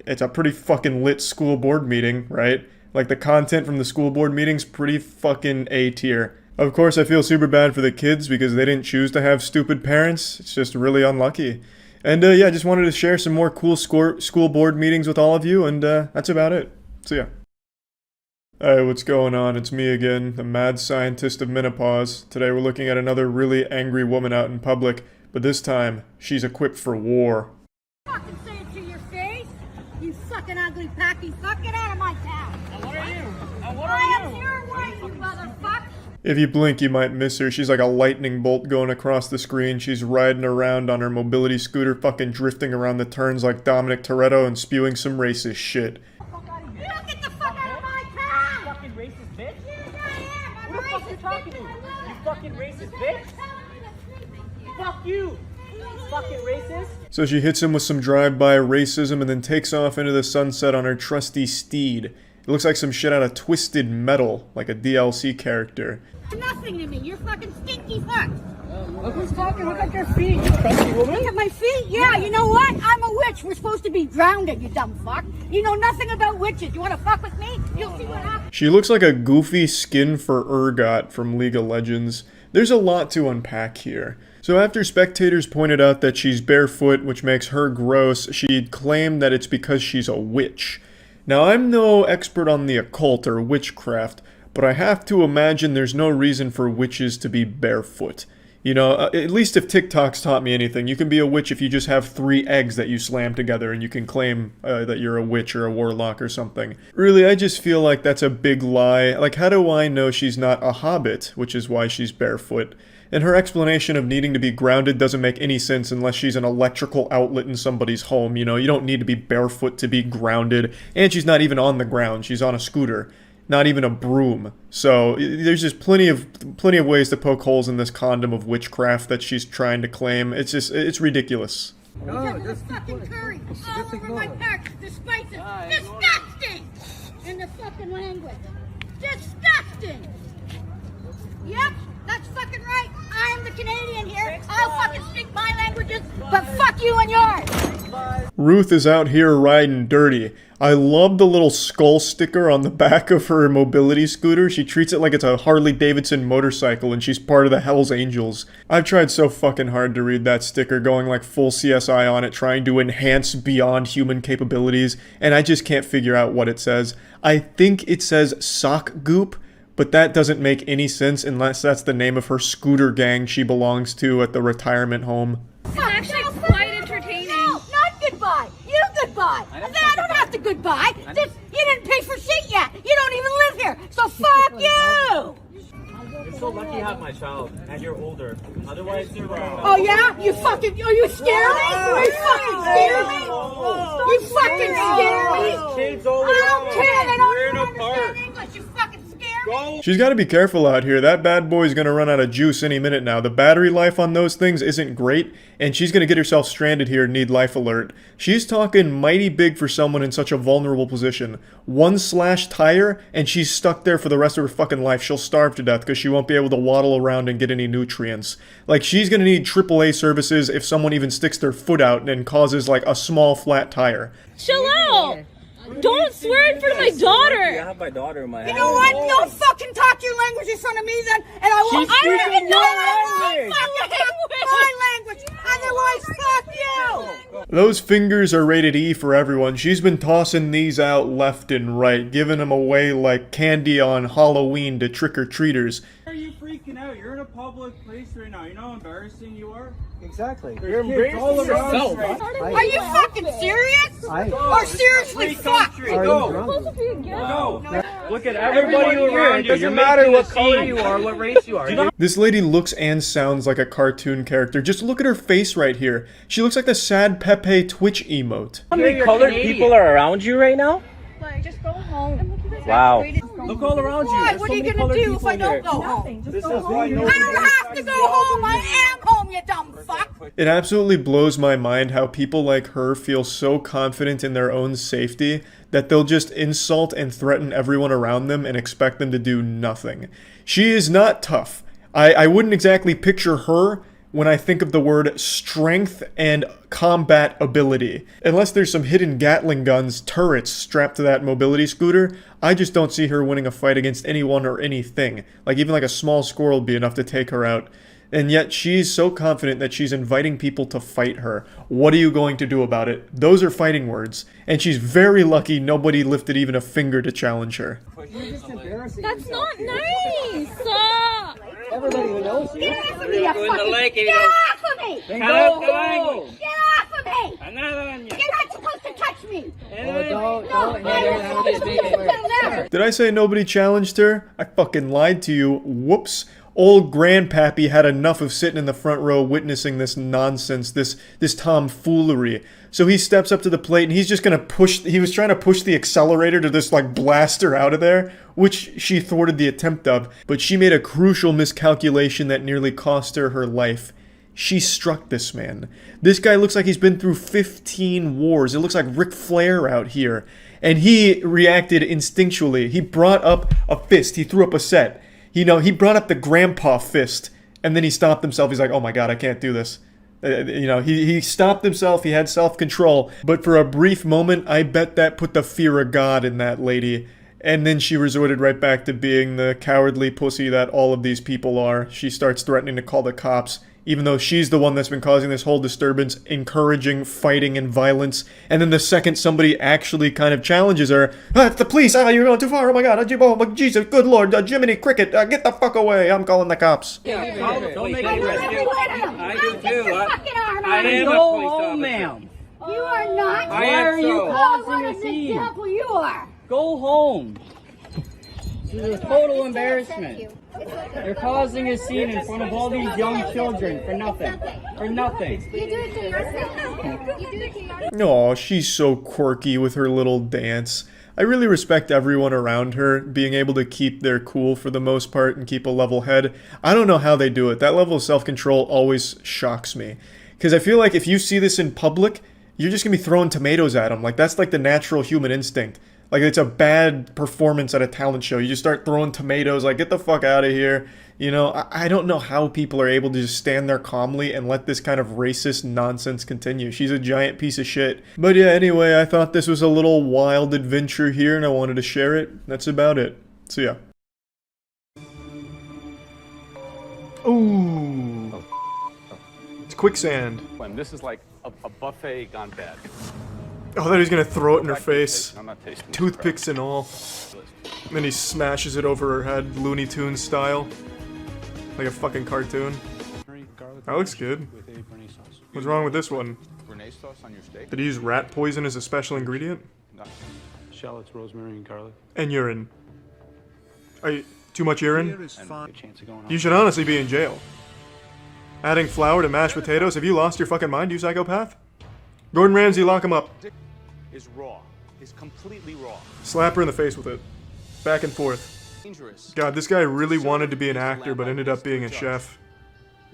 it's a pretty fucking lit school board meeting, right? Like, the content from the school board meeting's pretty fucking A tier. Of course, I feel super bad for the kids because they didn't choose to have stupid parents. It's just really unlucky. And yeah, I just wanted to share some more cool school board meetings with all of you, and that's about it. See ya. Hey, what's going on? It's me again, the mad scientist of menopause. Today we're looking at another really angry woman out in public, but this time, she's equipped for war. Fucking say it to your face, you fucking ugly packy. Fuck, get out of my town. And what are you? And what I are am you? your wife, you motherfucker. If you blink, you might miss her. She's like a lightning bolt going across the screen. She's riding around on her mobility scooter, fucking drifting around the turns like Dominic Toretto and spewing some racist shit. You get the fuck out of my town! You fucking racist bitch? Yes, I am. Who the fuck racist. you talking to? Bitch, I You fucking racist bitch? Fuck you! You fucking racist? So she hits him with some drive-by racism and then takes off into the sunset on her trusty steed. It looks like some shit out of Twisted Metal, like a DLC character. Nothing to me. You're fucking stinky fuck. Look who's talking. Look at your feet, you crazy woman. Look at my feet. Yeah, you know what? I'm a witch. We're supposed to be grounded, you dumb fuck. You know nothing about witches. You want to fuck with me? You'll see what happens. She looks like a goofy skin for Urgot from League of Legends. There's a lot to unpack here. So after spectators pointed out that she's barefoot, which makes her gross, she claimed that it's because she's a witch. Now, I'm no expert on the occult or witchcraft, but I have to imagine there's no reason for witches to be barefoot. You know, at least if TikTok's taught me anything, you can be a witch if you just have 3 eggs that you slam together and you can claim that you're a witch or a warlock or something. Really, I just feel like that's a big lie. Like, how do I know she's not a hobbit, which is why she's barefoot? And her explanation of needing to be grounded doesn't make any sense unless she's an electrical outlet in somebody's home. You know, you don't need to be barefoot to be grounded. And she's not even on the ground. She's on a scooter. Not even a broom. So there's just plenty of ways to poke holes in this condom of witchcraft that she's trying to claim. It's ridiculous. Oh, this fucking curry all over my parts. The spices. Disgusting! In the fucking language. Disgusting! Yep, that's fucking right. I'm the Canadian here. I'll fucking speak my languages, but fuck you and yours. Ruth is out here riding dirty. I love the little skull sticker on the back of her mobility scooter. She treats it like it's a Harley Davidson motorcycle and she's part of the Hells Angels. I've tried so fucking hard to read that sticker, going like full CSI on it, trying to enhance beyond human capabilities, and I just can't figure out what it says. I think it says sock goop, but that doesn't make any sense unless that's the name of her scooter gang she belongs to at the retirement home. It's actually quite entertaining. No, not goodbye. You goodbye. I don't have to goodbye. You didn't pay for shit yet. You don't even live here. So fuck you. You're so lucky you have my child, and you're older. Otherwise, you're Oh yeah? You fucking, are you scared me? You fucking scared me? You fucking scared me? Kids all I don't care. They don't We're in even a park. understand English. You fucking scared me? She's got to be careful out here. That bad boy's going to run out of juice any minute now. The battery life on those things isn't great, and she's going to get herself stranded here and need life alert. She's talking mighty big for someone in such a vulnerable position. One slash tire, and she's stuck there for the rest of her fucking life. She'll starve to death because she won't be able to waddle around and get any nutrients. Like, she's going to need AAA services if someone even sticks their foot out and causes, like, a small flat tire. Chill out. Don't swear in front of my daughter. I have my daughter in my house. You know what? Don't fucking talk your language in front of me then, and I won't. She's I don't speaking even know your my language. Otherwise, fuck you. Those fingers are rated E for everyone. She's been tossing these out left and right, giving them away like candy on Halloween to trick-or-treaters. Why are you freaking out? You're in a public place right now. You know how embarrassing you are? Exactly. You're embarrassing yourself. Are you fucking serious? Or seriously fuck? Go. Look at everybody around you. It doesn't matter what color you are, what race you are. This lady looks and sounds like a cartoon character. Just look at her face right here. She looks like the sad Pepe Twitch emote. How many colored people are around you right now? Just go home. Wow. Look all around you. What? What are you gonna do if I don't go home? This is why I don't have to go home. I am home, you dumb fuck. It absolutely blows my mind how people like her feel so confident in their own safety that they'll just insult and threaten everyone around them and expect them to do nothing. She is not tough. I wouldn't exactly picture her when I think of the word strength and combat ability. Unless there's some hidden Gatling guns turrets strapped to that mobility scooter, I just don't see her winning a fight against anyone or anything. Like, even like a small squirrel would be enough to take her out. And yet she's so confident that she's inviting people to fight her. What are you going to do about it? Those are fighting words. And she's very lucky nobody lifted even a finger to challenge her. That's not nice. Everybody who knows you. Get off of me, you fucking... Get off of me! Then Get go off of me! You're not supposed to touch me! Did I say nobody challenged her? I fucking lied to you. Whoops. Old Grandpappy had enough of sitting in the front row witnessing this nonsense, this tomfoolery. So he steps up to the plate and he's just gonna he was trying to push the accelerator to just like blast her out of there, which she thwarted the attempt of, but she made a crucial miscalculation that nearly cost her her life. She struck this man. This guy looks like he's been through 15 wars. It looks like Ric Flair out here. And he reacted instinctually. He brought up a fist. He threw up a set. He brought up the grandpa fist, and then he stopped himself. He's like, oh my god, I can't do this. He stopped himself. He had self-control. But for a brief moment, I bet that put the fear of God in that lady. And then she resorted right back to being the cowardly pussy that all of these people are. She starts threatening to call the cops, even though she's the one that's been causing this whole disturbance, encouraging fighting and violence. And then the second somebody actually kind of challenges her, it's the police, you're going too far, oh my god, oh Jesus, good lord, Jiminy Cricket, get the fuck away, I'm calling the cops. Yeah, don't make it rescue. I do too. I am go home, ma'am. You are not. Why are you causing a scene? Example, you are. Go home. This is a total embarrassment. You're causing a scene in front of all these young children for nothing. For nothing. You do it to yourself. You do it to yourself. Aw, she's so quirky with her little dance. I really respect everyone around her being able to keep their cool for the most part and keep a level head. I don't know how they do it. That level of self-control always shocks me. Because I feel like if you see this in public, you're just going to be throwing tomatoes at them. Like, that's like the natural human instinct. Like, it's a bad performance at a talent show. You just start throwing tomatoes, like, get the fuck out of here. You know, I don't know how people are able to just stand there calmly and let this kind of racist nonsense continue. She's a giant piece of shit. But yeah, anyway, I thought this was a little wild adventure here, and I wanted to share it. That's about it. So yeah. Ooh. It's quicksand. This is like a buffet gone bad. Oh, I thought he was gonna throw it in her face. I'm not tasting this Toothpicks and all. And then he smashes it over her head, Looney Tunes style. Like a fucking cartoon. That looks good. What's wrong with this one? Did he use rat poison as a special ingredient? Shallots, rosemary, and garlic. And urine. Are you too much urine? And You should honestly be in jail. Adding flour to mashed potatoes? Have you lost your fucking mind, you psychopath? Gordon Ramsay, lock him up. is raw. Is completely raw. Slap her in the face with it. Back and forth. God, this guy really wanted to be an actor, but ended up being a chef.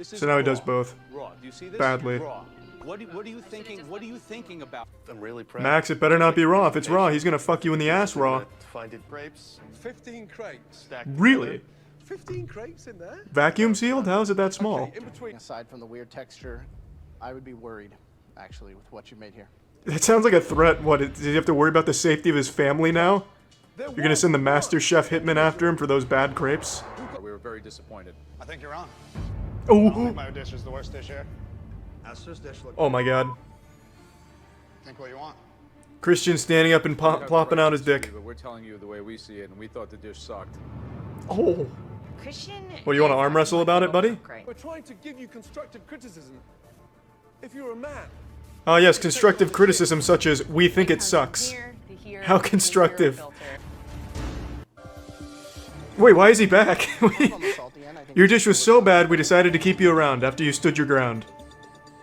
So now he does both. Raw. Do you see this? Badly. Raw. What are you thinking? What are you thinking about? I'm really proud. Max, it better not be raw. If it's raw, he's gonna fuck you in the ass raw. Find it grapes. 15 crates. Really? 15 crates in there? Vacuum sealed? How is it that small? In between. Aside from the weird texture, I would be worried, actually, with what you made here. That sounds like a threat. What, does he have to worry about the safety of his family now? You're gonna send the Masterchef hitman after him for those bad crepes? We were very disappointed. I think you're on. Oh. I don't think my dish is the worst dish here. Esther's dish looks Oh my god. Think what you want. Christian standing up and plopping out his dick. But we're telling you the way we see it, and we thought the dish sucked. Oh. Christian. What, you want to arm wrestle about it, buddy? We're trying to give you constructive criticism. If you're a man. Ah, yes, constructive criticism such as, we think it sucks. How constructive. Wait, why is he back? Your dish was so bad we decided to keep you around after you stood your ground.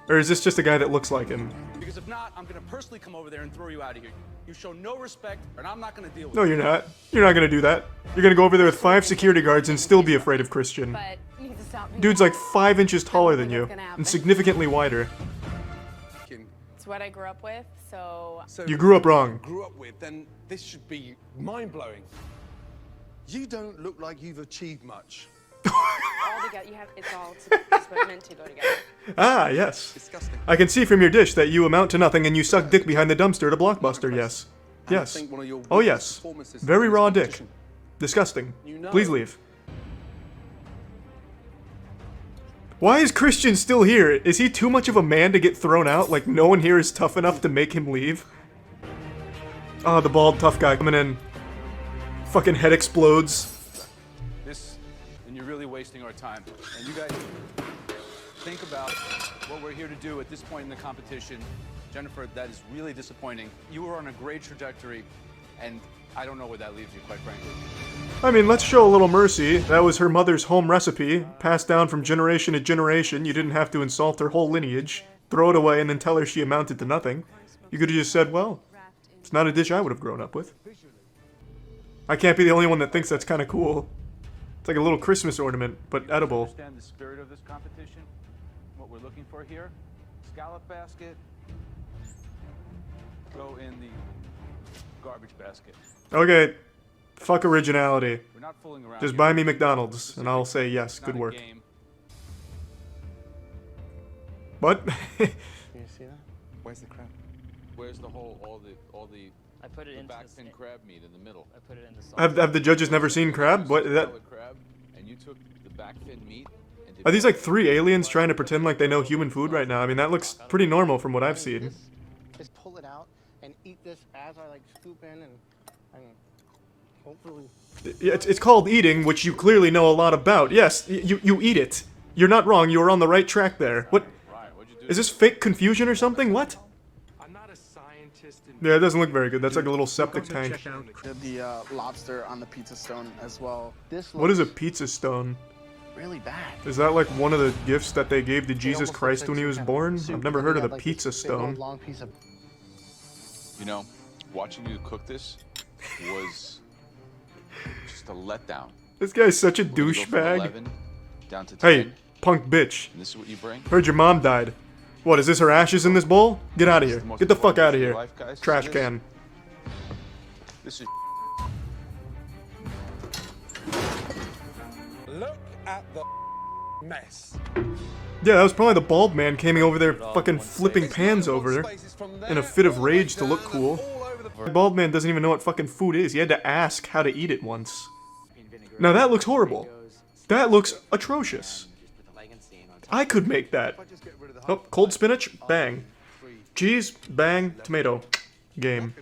Or is this just a guy that looks like him? Because if not, I'm gonna personally come over there and throw you out of here. You show no respect, and I'm not gonna deal with it. No, you're not. You're not gonna do that. You're gonna go over there with 5 security guards and still be afraid of Christian. Dude's like 5 inches taller than you, and significantly wider. It's what I grew up with, so... You grew up wrong. Grew up with, then this should be mind-blowing. You don't look like you've achieved much. all together, it's all meant to go together. Ah, yes. Disgusting. I can see from your dish that you amount to nothing and you suck dick behind the dumpster at a Blockbuster, yes. Yes. Oh, yes. Very raw dick. Disgusting. Please leave. Why is Christian still here? Is he too much of a man to get thrown out? Like, no one here is tough enough to make him leave? Oh, the bald tough guy coming in. Fucking head explodes. And you're really wasting our time. And you guys think about what we're here to do at this point in the competition. Jennifer, that is really disappointing. You were on a great trajectory, and I don't know where that leaves you, quite frankly. I mean, let's show a little mercy. That was her mother's home recipe, passed down from generation to generation. You didn't have to insult her whole lineage, throw it away, and then tell her she amounted to nothing. You could have just said, well, it's not a dish I would have grown up with. I can't be the only one that thinks that's kind of cool. It's like a little Christmas ornament, but edible. Understand the spirit of this competition? What we're looking for here? Scallop basket. Go in the garbage basket. Okay, fuck originality. We're not fooling around. Just buy me McDonald's, and I'll say yes, good work. What? Can you see that? Where's the crab? Where's the whole, all the I put it the into back fin crab meat in the middle? I put it in the sauce. Have the judges never seen crab? What, that... Crab, and you took the back fin meat and Are these like 3 aliens trying to pretend like they know human food right now? I mean, that looks pretty normal from what I've seen. Just pull it out and eat this as I like scoop in and hopefully... It's called eating, which you clearly know a lot about. Yes, you eat it. You're not wrong, you were on the right track there. What? Is this fake confusion or something? What? Yeah, it doesn't look very good. That's like a little septic tank. The lobster on the pizza stone as well. This What is a pizza stone? really bad. Is that like one of the gifts that they gave to Jesus Christ when he was born? I've never heard of the pizza stone. Long piece of... You know, watching you cook this was just a letdown. This guy's such a We're gonna go from douchebag. 11 down to 10. Hey, punk bitch. And this is what you bring? Heard your mom died. What, is this her ashes in this bowl? Get out of here. Get the fuck out of here. Trash can. This is Look at the mess. Yeah, that was probably the bald man came over there fucking flipping pans over there in a fit of rage to look cool. The bald man doesn't even know what fucking food is. He had to ask how to eat it once. Now that looks horrible. That looks atrocious. I could make that. Oh, cold spinach, bang. Cheese, bang, tomato. Game.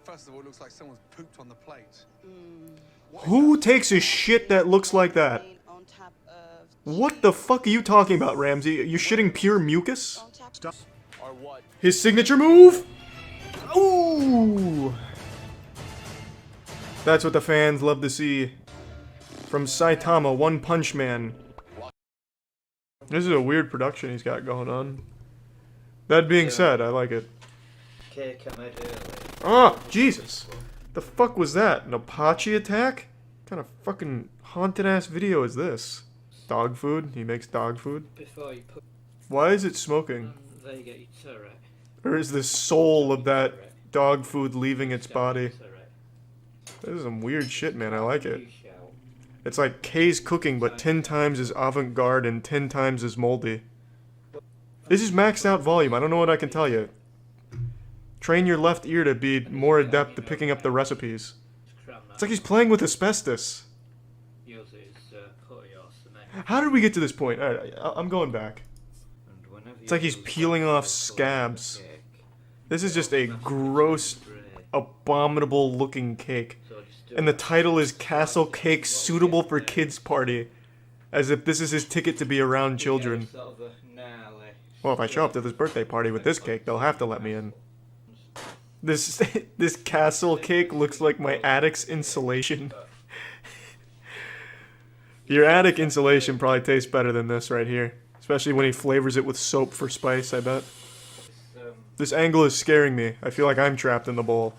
First of all, it looks like someone's pooped on the plate. Who takes a shit that looks like that? What the fuck are you talking about, Ramsey? You shitting pure mucus? His signature move? Ooh! That's what the fans love to see. From Saitama, One Punch Man. This is a weird production he's got going on. That being said, I like it. Oh, Jesus! The fuck was that? An Apache attack? What kind of fucking haunted ass video is this? Dog food? He makes dog food? Why is it smoking? There you get your turret. Or is the soul of that dog food leaving its body? This is some weird shit, man. I like it. It's like Kay's cooking, but 10 times as avant-garde and 10 times as moldy. This is maxed out volume. I don't know what I can tell you. Train your left ear to be more adept at picking up the recipes. It's like he's playing with asbestos. How did we get to this point? Alright, I'm going back. It's like he's peeling off scabs. This is just a gross, abominable looking cake. And the title is Castle Cake Suitable for Kids Party. As if this is his ticket to be around children. Well, if I show up to this birthday party with this cake, they'll have to let me in. This castle cake looks like my attic's insulation. Your attic insulation probably tastes better than this right here. Especially when he flavors it with soap for spice, I bet. This angle is scaring me. I feel like I'm trapped in the bowl.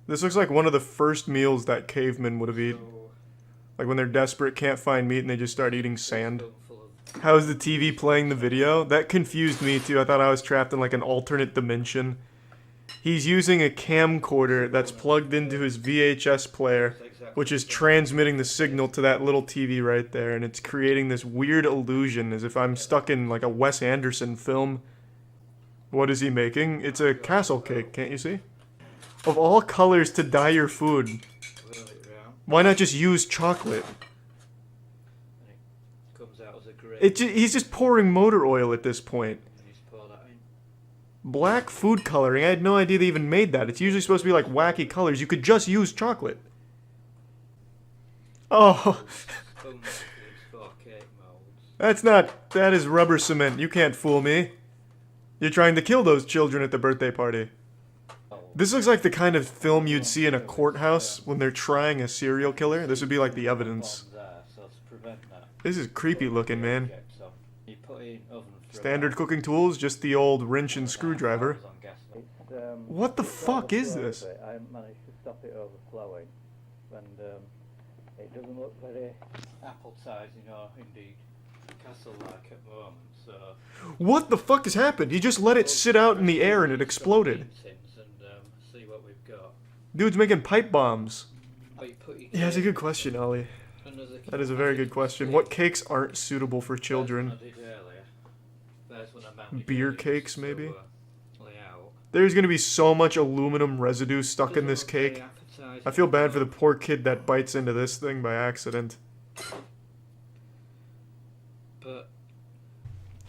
This looks like one of the first meals that cavemen would have eaten. Like when they're desperate, can't find meat, and they just start eating sand. How is the TV playing the video? That confused me too. I thought I was trapped in like an alternate dimension. He's using a camcorder that's plugged into his VHS player, which is transmitting the signal to that little TV right there, and it's creating this weird illusion as if I'm stuck in like a Wes Anderson film. What is he making? It's a castle cake, can't you see? Of all colors to dye your food, why not just use chocolate? He's just pouring motor oil at this point. Black food coloring, I had no idea they even made that. It's usually supposed to be like wacky colors. You could just use chocolate. Oh. That is rubber cement. You can't fool me. You're trying to kill those children at the birthday party. This looks like the kind of film you'd see in a courthouse when they're trying a serial killer. This would be like the evidence. This is creepy looking, man. Standard cooking tools, just the old wrench and screwdriver. What the fuck is this? I managed to stop it overflowing, and it doesn't look very appetizing or indeed castle-like at the moment. So what the fuck has happened? He just let it sit out in the air and it exploded. See what we've got. Dude's making pipe bombs. Yeah, that's a good question, Ollie. That is a very good question. What cakes aren't suitable for children? Beer cakes, maybe? There's gonna be so much aluminum residue stuck in this cake. I feel bad for the poor kid that bites into this thing by accident.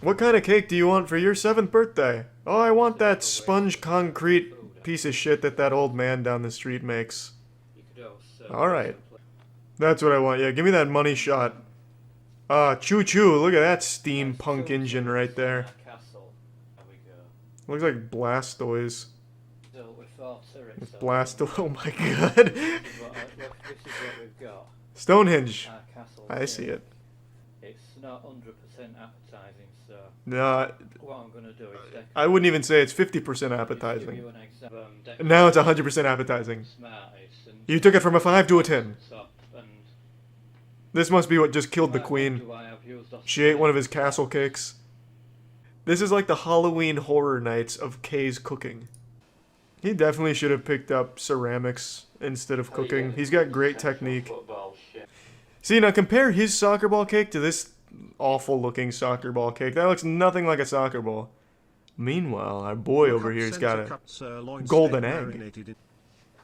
What kind of cake do you want for your 7th birthday? Oh, I want that sponge concrete piece of shit that old man down the street makes. Alright. That's what I want. Yeah, give me that money shot. Choo-choo. Look at that steampunk engine right there. Looks like Blastoise. Blastoise. Oh my god. Stonehenge. I see it. It's not 100% appetizing, so no, what I'm gonna do is I wouldn't even say it's 50% appetizing. Now it's 100% appetizing. You took it from a 5 to a 10. This must be what just killed the queen. She ate one of his castle cakes. This is like the Halloween Horror Nights of Kay's cooking. He definitely should have picked up ceramics instead of cooking. He's got great technique. See, now compare his soccer ball cake to this awful looking soccer ball cake. That looks nothing like a soccer ball. Meanwhile, our boy over here's got a golden egg.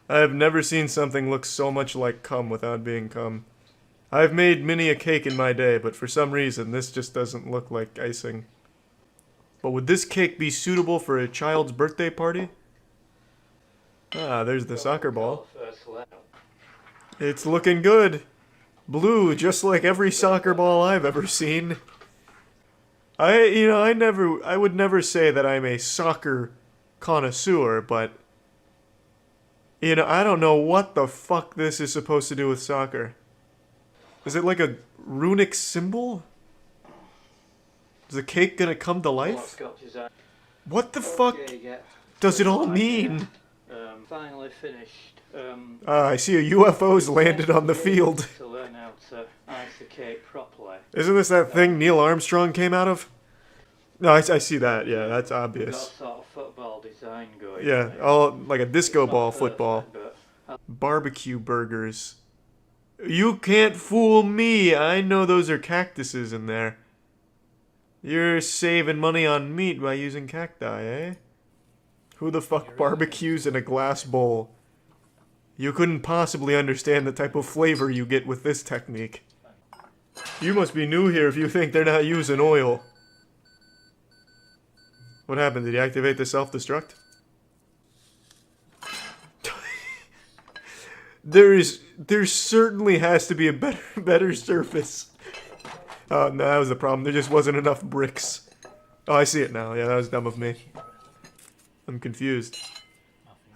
I have never seen something look so much like cum without being cum. I've made many a cake in my day, but for some reason this just doesn't look like icing. But would this cake be suitable for a child's birthday party? Ah, there's the soccer ball. It's looking good. Blue, just like every soccer ball I've ever seen. I would never say that I'm a soccer connoisseur, but I don't know what the fuck this is supposed to do with soccer. Is it like a runic symbol? Is the cake gonna come to life? What the fuck does it all mean? Finally finished. I see a UFO's landed on the field. To learn how to ice the cake properly. Isn't this that thing Neil Armstrong came out of? No, I see that. Yeah, that's Got obvious. sort of football design going. Yeah, all like a disco ball football. Barbecue burgers. You can't fool me. I know those are cactuses in there. You're saving money on meat by using cacti, eh? Who the fuck barbecues in a glass bowl? You couldn't possibly understand the type of flavor you get with this technique. You must be new here if you think they're not using oil. What happened? Did he activate the self-destruct? There certainly has to be a better surface. Oh, no, that was the problem. There just wasn't enough bricks. Oh, I see it now. Yeah, that was dumb of me. I'm confused.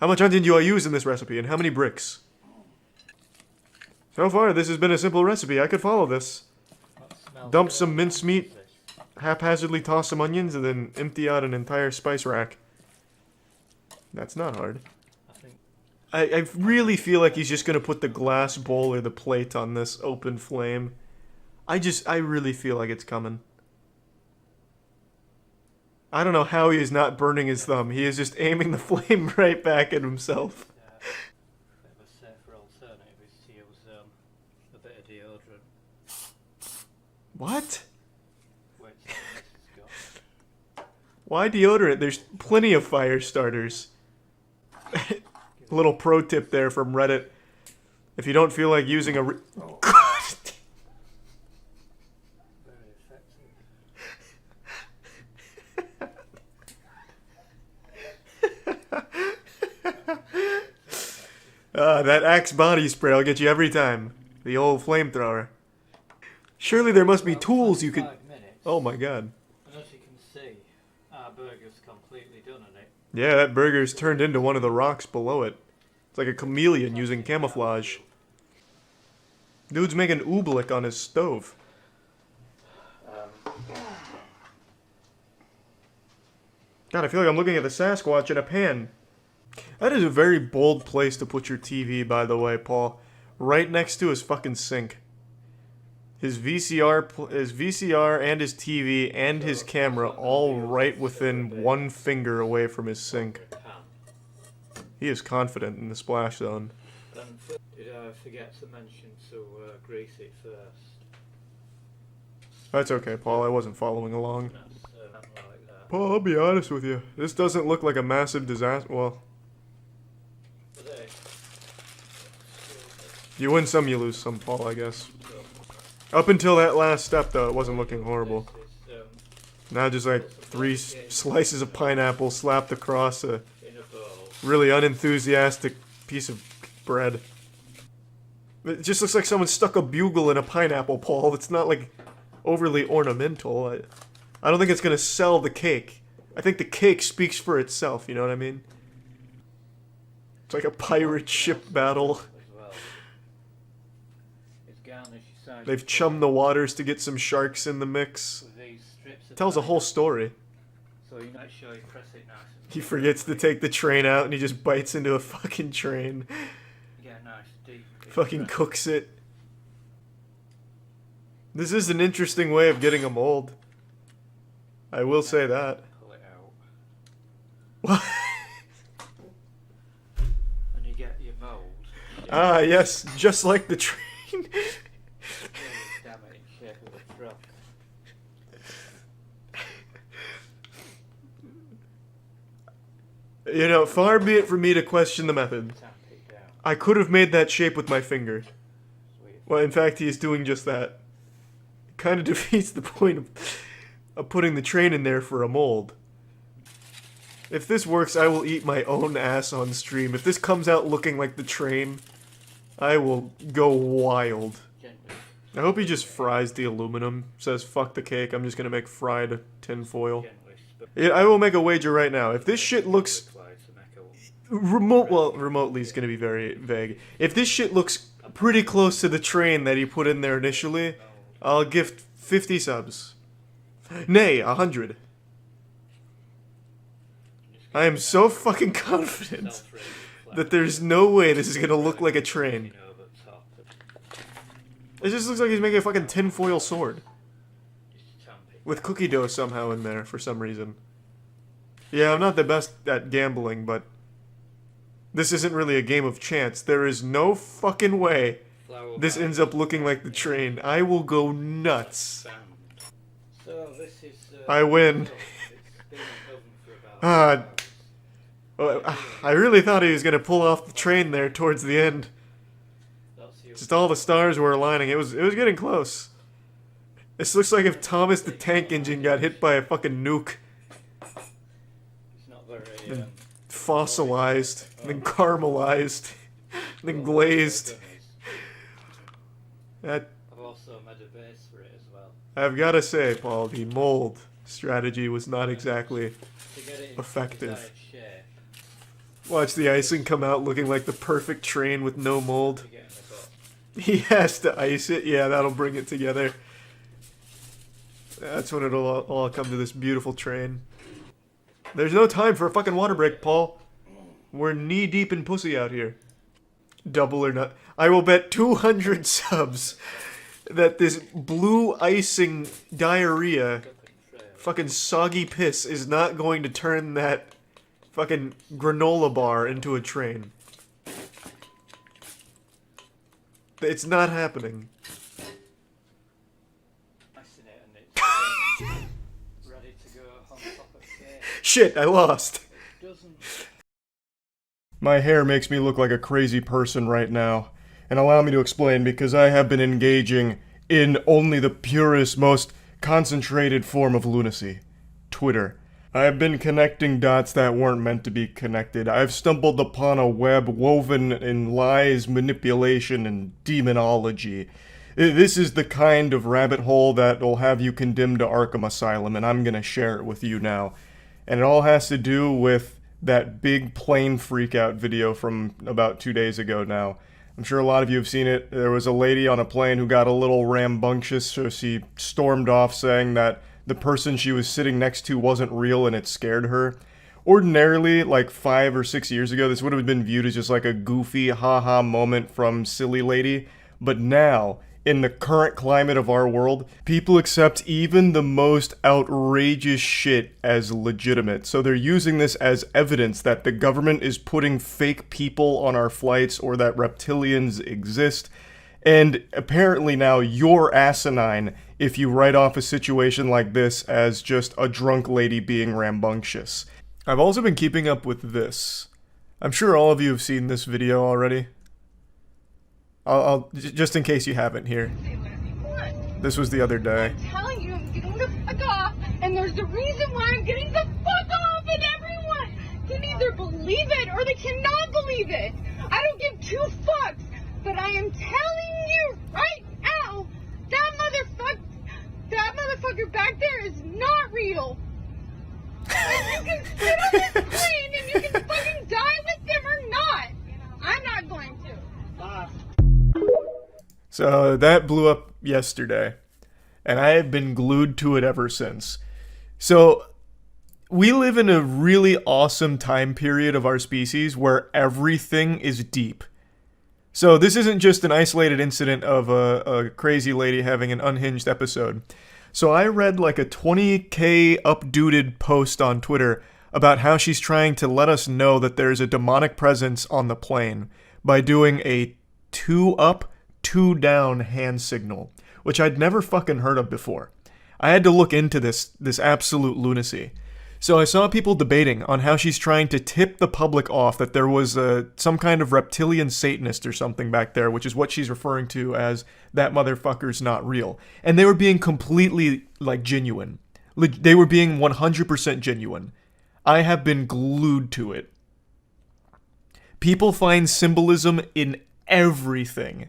How much onion do I use in this recipe, and how many bricks? So far, this has been a simple recipe. I could follow this. Dump some mincemeat, haphazardly toss some onions, and then empty out an entire spice rack. That's not hard. I really feel like he's just gonna put the glass bowl or the plate on this open flame. I really feel like it's coming. I don't know how he is not burning his thumb. He is just aiming the flame right back at himself. A safer alternative is to use a bit of deodorant. What? Why deodorant? There's plenty of fire starters. Little pro tip there from Reddit. If you don't feel like using a... that Axe body spray will get you every time. The old flamethrower. Surely there must be tools you could... Oh my god. And as you can see, our burger's completely done on it. Yeah, that burger's turned into one of the rocks below it. It's like a chameleon using camouflage. Dude's making oobleck on his stove. God, I feel like I'm looking at the Sasquatch in a pan. That is a very bold place to put your TV, by the way, Paul. Right next to his fucking sink. His VCR and his TV and his camera all right within 1 finger away from his sink. He is confident in the splash zone. Did I forget to mention to grease it first? That's okay, Paul. I wasn't following along. Paul, I'll be honest with you. This doesn't look like a massive disaster. Well, you win some, you lose some, Paul, I guess. Up until that last step, though, it wasn't looking horrible. Now just like 3 slices of pineapple slapped across a really unenthusiastic piece of bread. It just looks like someone stuck a bugle in a pineapple, Paul. It's not like overly ornamental. I don't think it's gonna sell the cake. I think the cake speaks for itself, you know what I mean? It's like a pirate ship battle. They've chummed the waters to get some sharks in the mix. Tells a whole story. So you make sure you press it nice. He forgets to take the train out and he just bites into a fucking train. Get a nice deep. Fucking cooks it. This is an interesting way of getting a mold. I will say that. Pull it out. What? Ah, yes, just like the train. Damn it, in shape of a truck. You know, far be it from me to question the method. I could have made that shape with my finger. Well, in fact, he is doing just that. It kind of defeats the point of putting the train in there for a mold. If this works, I will eat my own ass on stream. If this comes out looking like the train, I will go wild. I hope he just fries the aluminum. Says, fuck the cake, I'm just gonna make fried tinfoil. Yeah, I will make a wager right now. If this shit looks... remotely is gonna be very vague. If this shit looks pretty close to the train that he put in there initially, I'll gift 50 subs. Nay, 100. I am so fucking confident that there's no way this is gonna look like a train. It just looks like he's making a fucking tinfoil sword. With cookie dough somehow in there, for some reason. Yeah, I'm not the best at gambling, but... this isn't really a game of chance. There is no fucking way this ends up looking like the train. I will go nuts. I win. I really thought he was gonna pull off the train there towards the end. Just all the stars were aligning. It was getting close. This looks like if Thomas the Tank Engine got hit by a fucking nuke. And fossilized, then caramelized, then glazed. That, I've also made a base for it as well. I've gotta say, Paul, the mold strategy was not exactly effective. Watch the icing come out looking like the perfect train with no mold. He has to ice it. Yeah, that'll bring it together. That's when it'll all come to this beautiful train. There's no time for a fucking water break, Paul. We're knee deep in pussy out here. Double or not. I will bet 200 subs that this blue icing diarrhea, fucking soggy piss, is not going to turn that fucking granola bar into a train. It's not happening. Shit, I lost. My hair makes me look like a crazy person right now. And allow me to explain, because I have been engaging in only the purest, most concentrated form of lunacy. Twitter. I have been connecting dots that weren't meant to be connected. I've stumbled upon a web woven in lies, manipulation, and demonology. This is the kind of rabbit hole that will have you condemned to Arkham Asylum, and I'm gonna share it with you now. And it all has to do with that big plane freakout video from about 2 days ago now. I'm sure a lot of you have seen it. There was a lady on a plane who got a little rambunctious, so she stormed off saying that the person she was sitting next to wasn't real and it scared her. Ordinarily, like 5 or 6 years ago, this would have been viewed as just like a goofy haha moment from silly lady. But now, in the current climate of our world, people accept even the most outrageous shit as legitimate. So they're using this as evidence that the government is putting fake people on our flights or that reptilians exist. And apparently now you're asinine if you write off a situation like this as just a drunk lady being rambunctious. I've also been keeping up with this. I'm sure all of you have seen this video already. I'll just in case you haven't here. This was the other day. I'm telling you, I'm getting the fuck off, and there's a reason why I'm getting the fuck off, and everyone can either believe it or they cannot believe it. I don't give two fucks, but I am telling you right now, that motherfucker back there is not real. And you can sit on this plane and you can fucking die with them or not. I'm not going to. Bye. So that blew up yesterday, and I have been glued to it ever since. So we live in a really awesome time period of our species where everything is deep. So this isn't just an isolated incident of a crazy lady having an unhinged episode. So I read like a 20k updated post on Twitter about how she's trying to let us know that there's a demonic presence on the plane by doing a 2 up, 2 down hand signal, which I'd never fucking heard of before. I had to look into this absolute lunacy. So I saw people debating on how she's trying to tip the public off that there was some kind of reptilian Satanist or something back there, which is what she's referring to as that motherfucker's not real. And they were being completely, like, genuine. They were being 100% genuine. I have been glued to it. People find symbolism in everything.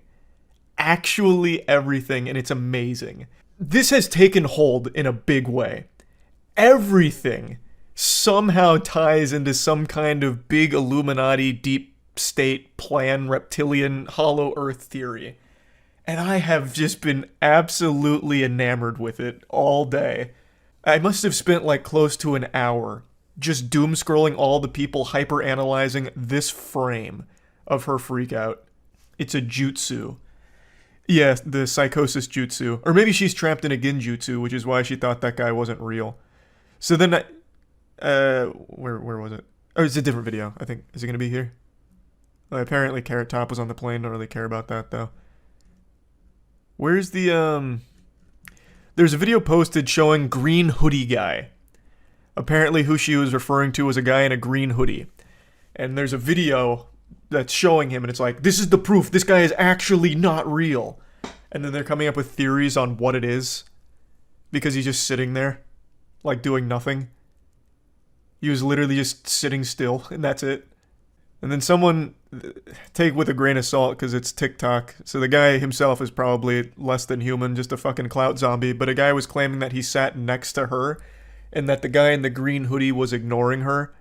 Actually everything, and it's amazing. This has taken hold in a big way. Everything somehow ties into some kind of big Illuminati, deep state plan, reptilian, hollow earth theory. And I have just been absolutely enamored with it all day. I must have spent like close to an hour just doom scrolling all the people hyper-analyzing this frame of her freakout. It's a jutsu. Yeah, the psychosis jutsu. Or maybe she's trapped in a genjutsu, which is why she thought that guy wasn't real. So then where was it? Oh, it's a different video, I think. Is it gonna be here? Apparently Carrot Top was on the plane, don't really care about that though. Where's the, there's a video posted showing green hoodie guy. Apparently who she was referring to was a guy in a green hoodie. And there's a video that's showing him, and it's like, this is the proof, this guy is actually not real. And then they're coming up with theories on what it is. Because he's just sitting there, like doing nothing. He was literally just sitting still, and that's it. And then someone, take with a grain of salt, because it's TikTok, so the guy himself is probably less than human, just a fucking clout zombie, but a guy was claiming that he sat next to her, and that the guy in the green hoodie was ignoring her,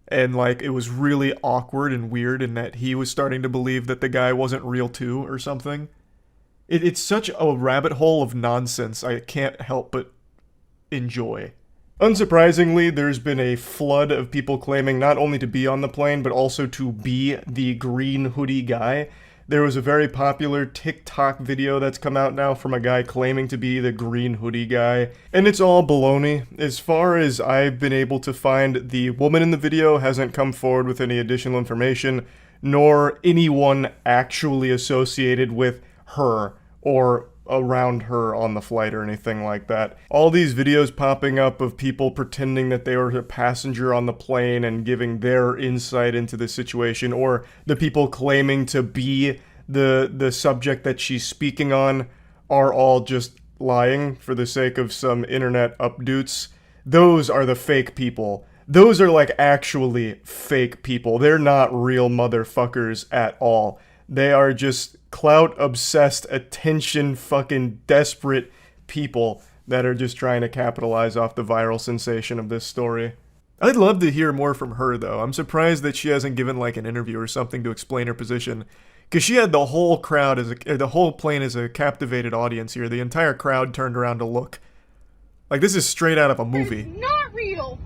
and like, it was really awkward and weird, and that he was starting to believe that the guy wasn't real too, or something. It's such a rabbit hole of nonsense, I can't help but enjoy. Unsurprisingly, there's been a flood of people claiming not only to be on the plane, but also to be the green hoodie guy. There was a very popular TikTok video that's come out now from a guy claiming to be the green hoodie guy. And it's all baloney. As far as I've been able to find, the woman in the video hasn't come forward with any additional information, nor anyone actually associated with her or around her on the flight or anything like that. All these videos popping up of people pretending that they were a passenger on the plane and giving their insight into the situation, or the people claiming to be the subject that she's speaking on, are all just lying for the sake of some internet updoots. Those are the fake people. Those are like actually fake people. They're not real motherfuckers at all. They are just clout-obsessed, attention-fucking desperate people that are just trying to capitalize off the viral sensation of this story. I'd love to hear more from her, though. I'm surprised that she hasn't given, like, an interview or something to explain her position. Because she had the whole crowd, the whole plane as a captivated audience here. The entire crowd turned around to look. Like, this is straight out of a movie. It's not real.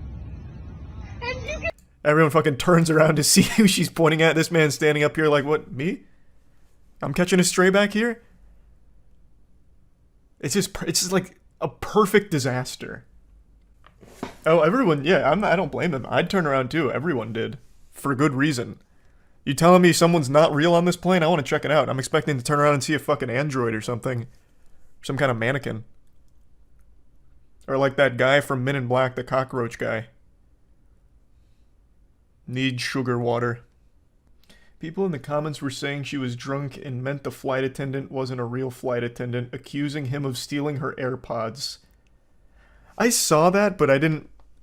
And you can... Everyone fucking turns around to see who she's pointing at. This man's standing up here like, what, me? I'm catching a stray back here? It's just like a perfect disaster. Oh, everyone, yeah, I don't blame them. I'd turn around too. Everyone did. For good reason. You telling me someone's not real on this plane? I want to check it out. I'm expecting to turn around and see a fucking android or something. Some kind of mannequin. Or like that guy from Men in Black, the cockroach guy. Need sugar water. People in the comments were saying she was drunk and meant the flight attendant wasn't a real flight attendant, accusing him of stealing her AirPods. I saw that, but I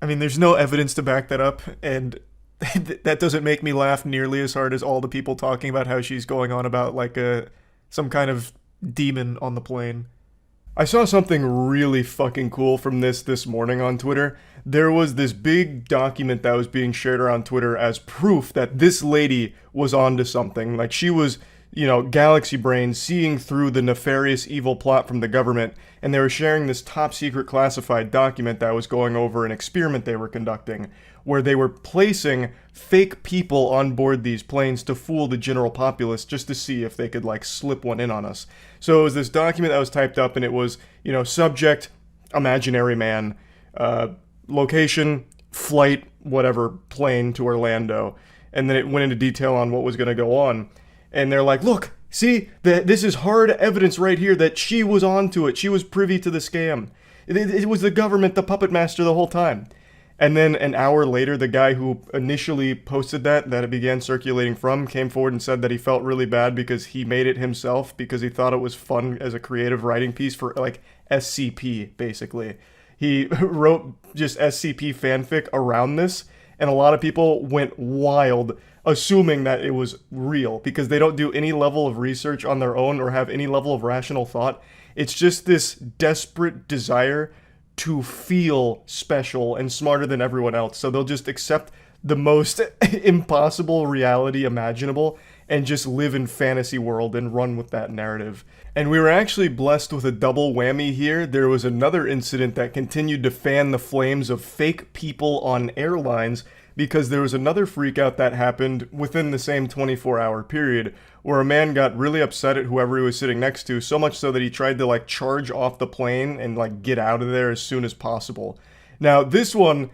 mean, there's no evidence to back that up, and that doesn't make me laugh nearly as hard as all the people talking about how she's going on about, like, some kind of demon on the plane. I saw something really fucking cool from this morning on Twitter. There was this big document that was being shared around Twitter as proof that this lady was onto something. Like, she was, you know, galaxy brain, seeing through the nefarious evil plot from the government, and they were sharing this top secret classified document that was going over an experiment they were conducting, where they were placing fake people on board these planes to fool the general populace just to see if they could, like, slip one in on us. So it was this document that was typed up, and it was, you know, subject, imaginary man, location, flight, whatever, plane to Orlando. And then it went into detail on what was going to go on. And they're like, look, See, this is hard evidence right here that she was onto it. She was privy to the scam. It was the government, the puppet master the whole time. And then an hour later, the guy who initially posted that it began circulating from came forward and said that he felt really bad because he made it himself because he thought it was fun as a creative writing piece for like SCP, basically. He wrote just SCP fanfic around this, and a lot of people went wild assuming that it was real because they don't do any level of research on their own or have any level of rational thought. It's just this desperate desire to feel special and smarter than everyone else. So they'll just accept the most impossible reality imaginable and just live in fantasy world and run with that narrative. And we were actually blessed with a double whammy here. There was another incident that continued to fan the flames of fake people on airlines because there was another freakout that happened within the same 24-hour period where a man got really upset at whoever he was sitting next to, so much so that he tried to like charge off the plane and like get out of there as soon as possible. Now this one,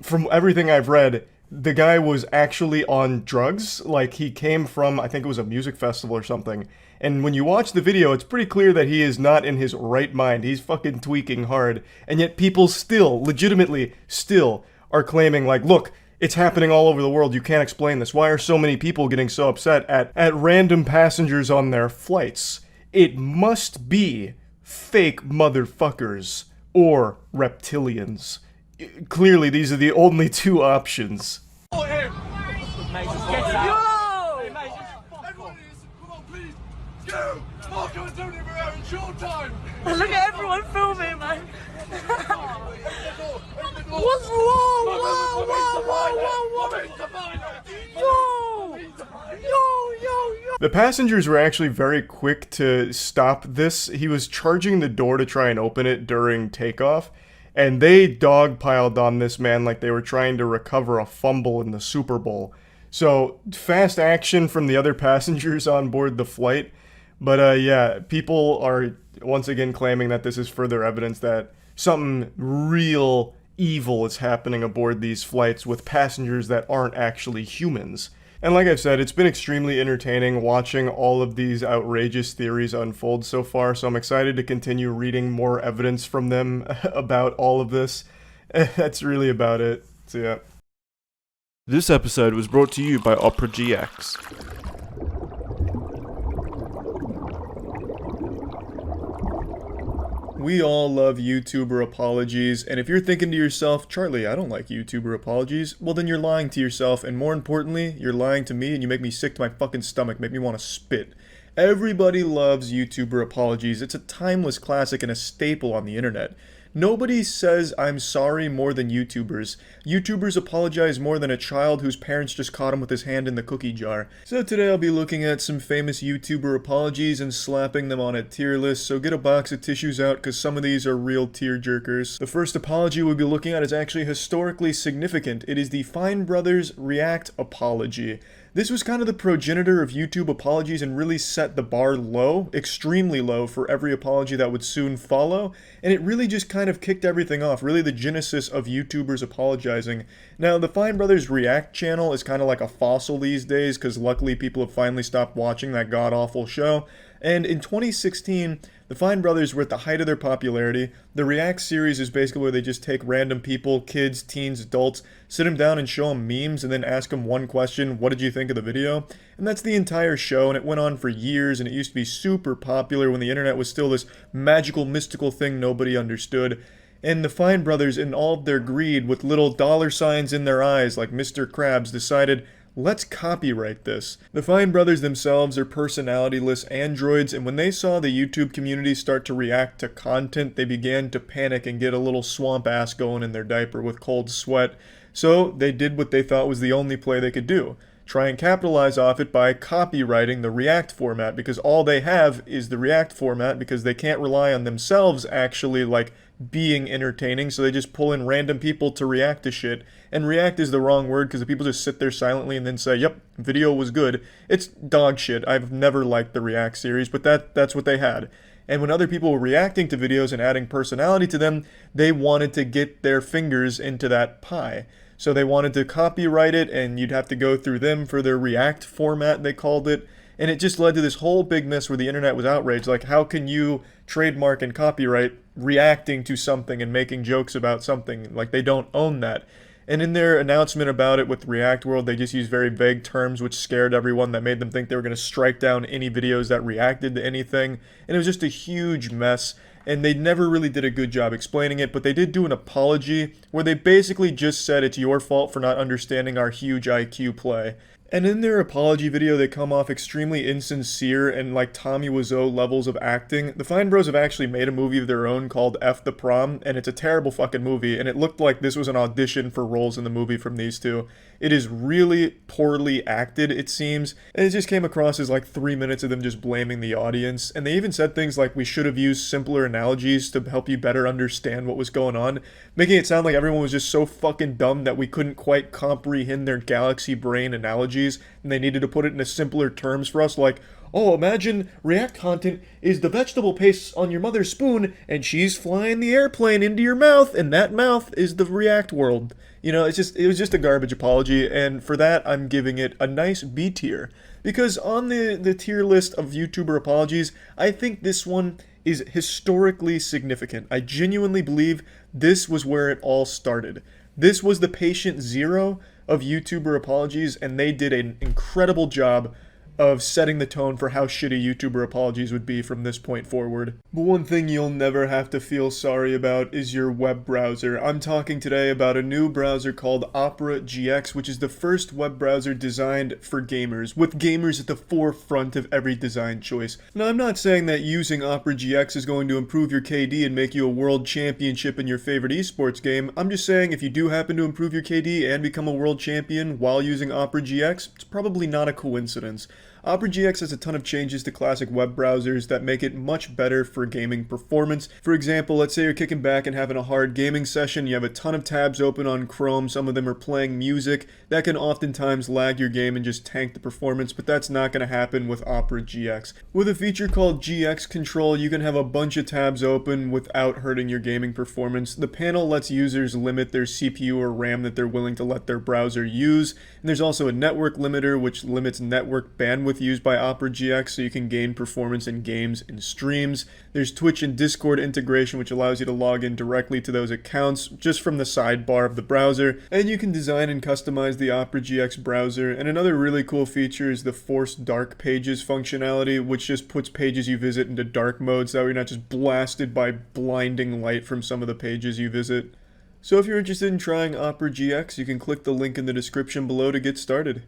from everything I've read, the guy was actually on drugs. Like he came from, I think it was a music festival or something. And when you watch the video, it's pretty clear that he is not in his right mind. He's fucking tweaking hard. And yet people still, legitimately still, are claiming like, look, it's happening all over the world. You can't explain this. Why are so many people getting so upset at random passengers on their flights? It must be fake motherfuckers or reptilians. Clearly, these are the only two options. Look at everyone filming, man. What's wrong? Yo. The passengers were actually very quick to stop this. He was charging the door to try and open it during takeoff, and they dogpiled on this man like they were trying to recover a fumble in the Super Bowl. So, fast action from the other passengers on board the flight. But yeah, people are once again claiming that this is further evidence that something real evil is happening aboard these flights with passengers that aren't actually humans. And like I've said, it's been extremely entertaining watching all of these outrageous theories unfold so far, so I'm excited to continue reading more evidence from them about all of this. That's really about it. So yeah. This episode was brought to you by Opera GX. We all love YouTuber apologies, and if you're thinking to yourself, Charlie, I don't like YouTuber apologies, well then you're lying to yourself, and more importantly, you're lying to me and you make me sick to my fucking stomach, make me want to spit. Everybody loves YouTuber apologies. It's a timeless classic and a staple on the internet. Nobody says I'm sorry more than YouTubers. YouTubers apologize more than a child whose parents just caught him with his hand in the cookie jar. So today I'll be looking at some famous YouTuber apologies and slapping them on a tier list, so get a box of tissues out because some of these are real tear jerkers. The first apology we'll be looking at is actually historically significant. It is the Fine Brothers React apology. This was kind of the progenitor of YouTube apologies and really set the bar low, extremely low, for every apology that would soon follow, and it really just kind of kicked everything off, really the genesis of YouTubers apologizing. Now, the Fine Brothers React channel is kind of like a fossil these days, because luckily people have finally stopped watching that god-awful show, and in 2016, the Fine Brothers were at the height of their popularity. The React series is basically where they just take random people, kids, teens, adults, sit them down and show them memes and then ask them one question, what did you think of the video? And that's the entire show, and it went on for years, and it used to be super popular when the internet was still this magical, mystical thing nobody understood. And the Fine Brothers, in all of their greed, with little dollar signs in their eyes like Mr. Krabs, decided, let's copyright this. The Fine Brothers themselves are personality-less androids, and when they saw the YouTube community start to react to content, they began to panic and get a little swamp ass going in their diaper with cold sweat. So they did what they thought was the only play they could do. Try and capitalize off it by copywriting the React format, because all they have is the React format, because they can't rely on themselves actually, like, being entertaining, so they just pull in random people to react to shit. And react is the wrong word, because the people just sit there silently and then say, yep, video was good. It's dog shit. I've never liked the React series, but that's what they had. And when other people were reacting to videos and adding personality to them, they wanted to get their fingers into that pie. So they wanted to copyright it, and you'd have to go through them for their React format, they called it. And it just led to this whole big mess where the internet was outraged. Like, how can you trademark and copyright reacting to something and making jokes about something? Like, they don't own that. And in their announcement about it with React World, they just used very vague terms which scared everyone, that made them think they were going to strike down any videos that reacted to anything. And it was just a huge mess. And they never really did a good job explaining it, but they did do an apology where they basically just said it's your fault for not understanding our huge IQ play. And in their apology video, they come off extremely insincere and like Tommy Wiseau levels of acting. The Fine Bros have actually made a movie of their own called F the Prom, and it's a terrible fucking movie, and it looked like this was an audition for roles in the movie from these two. It is really poorly acted, it seems, and it just came across as like 3 minutes of them just blaming the audience. And they even said things like, we should have used simpler analogies to help you better understand what was going on, making it sound like everyone was just so fucking dumb that we couldn't quite comprehend their galaxy brain analogies, and they needed to put it into simpler terms for us, like, oh, imagine React content is the vegetable paste on your mother's spoon, and she's flying the airplane into your mouth, and that mouth is the React world. You know, it was just a garbage apology, and for that, I'm giving it a nice B tier. Because on the tier list of YouTuber apologies, I think this one is historically significant. I genuinely believe this was where it all started. This was the patient zero of YouTuber apologies, and they did an incredible job of setting the tone for how shitty YouTuber apologies would be from this point forward. But one thing you'll never have to feel sorry about is your web browser. I'm talking today about a new browser called Opera GX, which is the first web browser designed for gamers, with gamers at the forefront of every design choice. Now, I'm not saying that using Opera GX is going to improve your KD and make you a world championship in your favorite esports game. I'm just saying if you do happen to improve your KD and become a world champion while using Opera GX, it's probably not a coincidence. Opera GX has a ton of changes to classic web browsers that make it much better for gaming performance. For example, let's say you're kicking back and having a hard gaming session, you have a ton of tabs open on Chrome, some of them are playing music. That can oftentimes lag your game and just tank the performance, but that's not going to happen with Opera GX. With a feature called GX Control, you can have a bunch of tabs open without hurting your gaming performance. The panel lets users limit their CPU or RAM that they're willing to let their browser use, and there's also a network limiter which limits network bandwidth used by Opera GX so you can gain performance in games and streams. There's Twitch and Discord integration which allows you to log in directly to those accounts just from the sidebar of the browser, and you can design and customize the Opera GX browser. And another really cool feature is the Force Dark Pages functionality, which just puts pages you visit into dark mode so that you're not just blasted by blinding light from some of the pages you visit. So if you're interested in trying Opera GX, you can click the link in the description below to get started.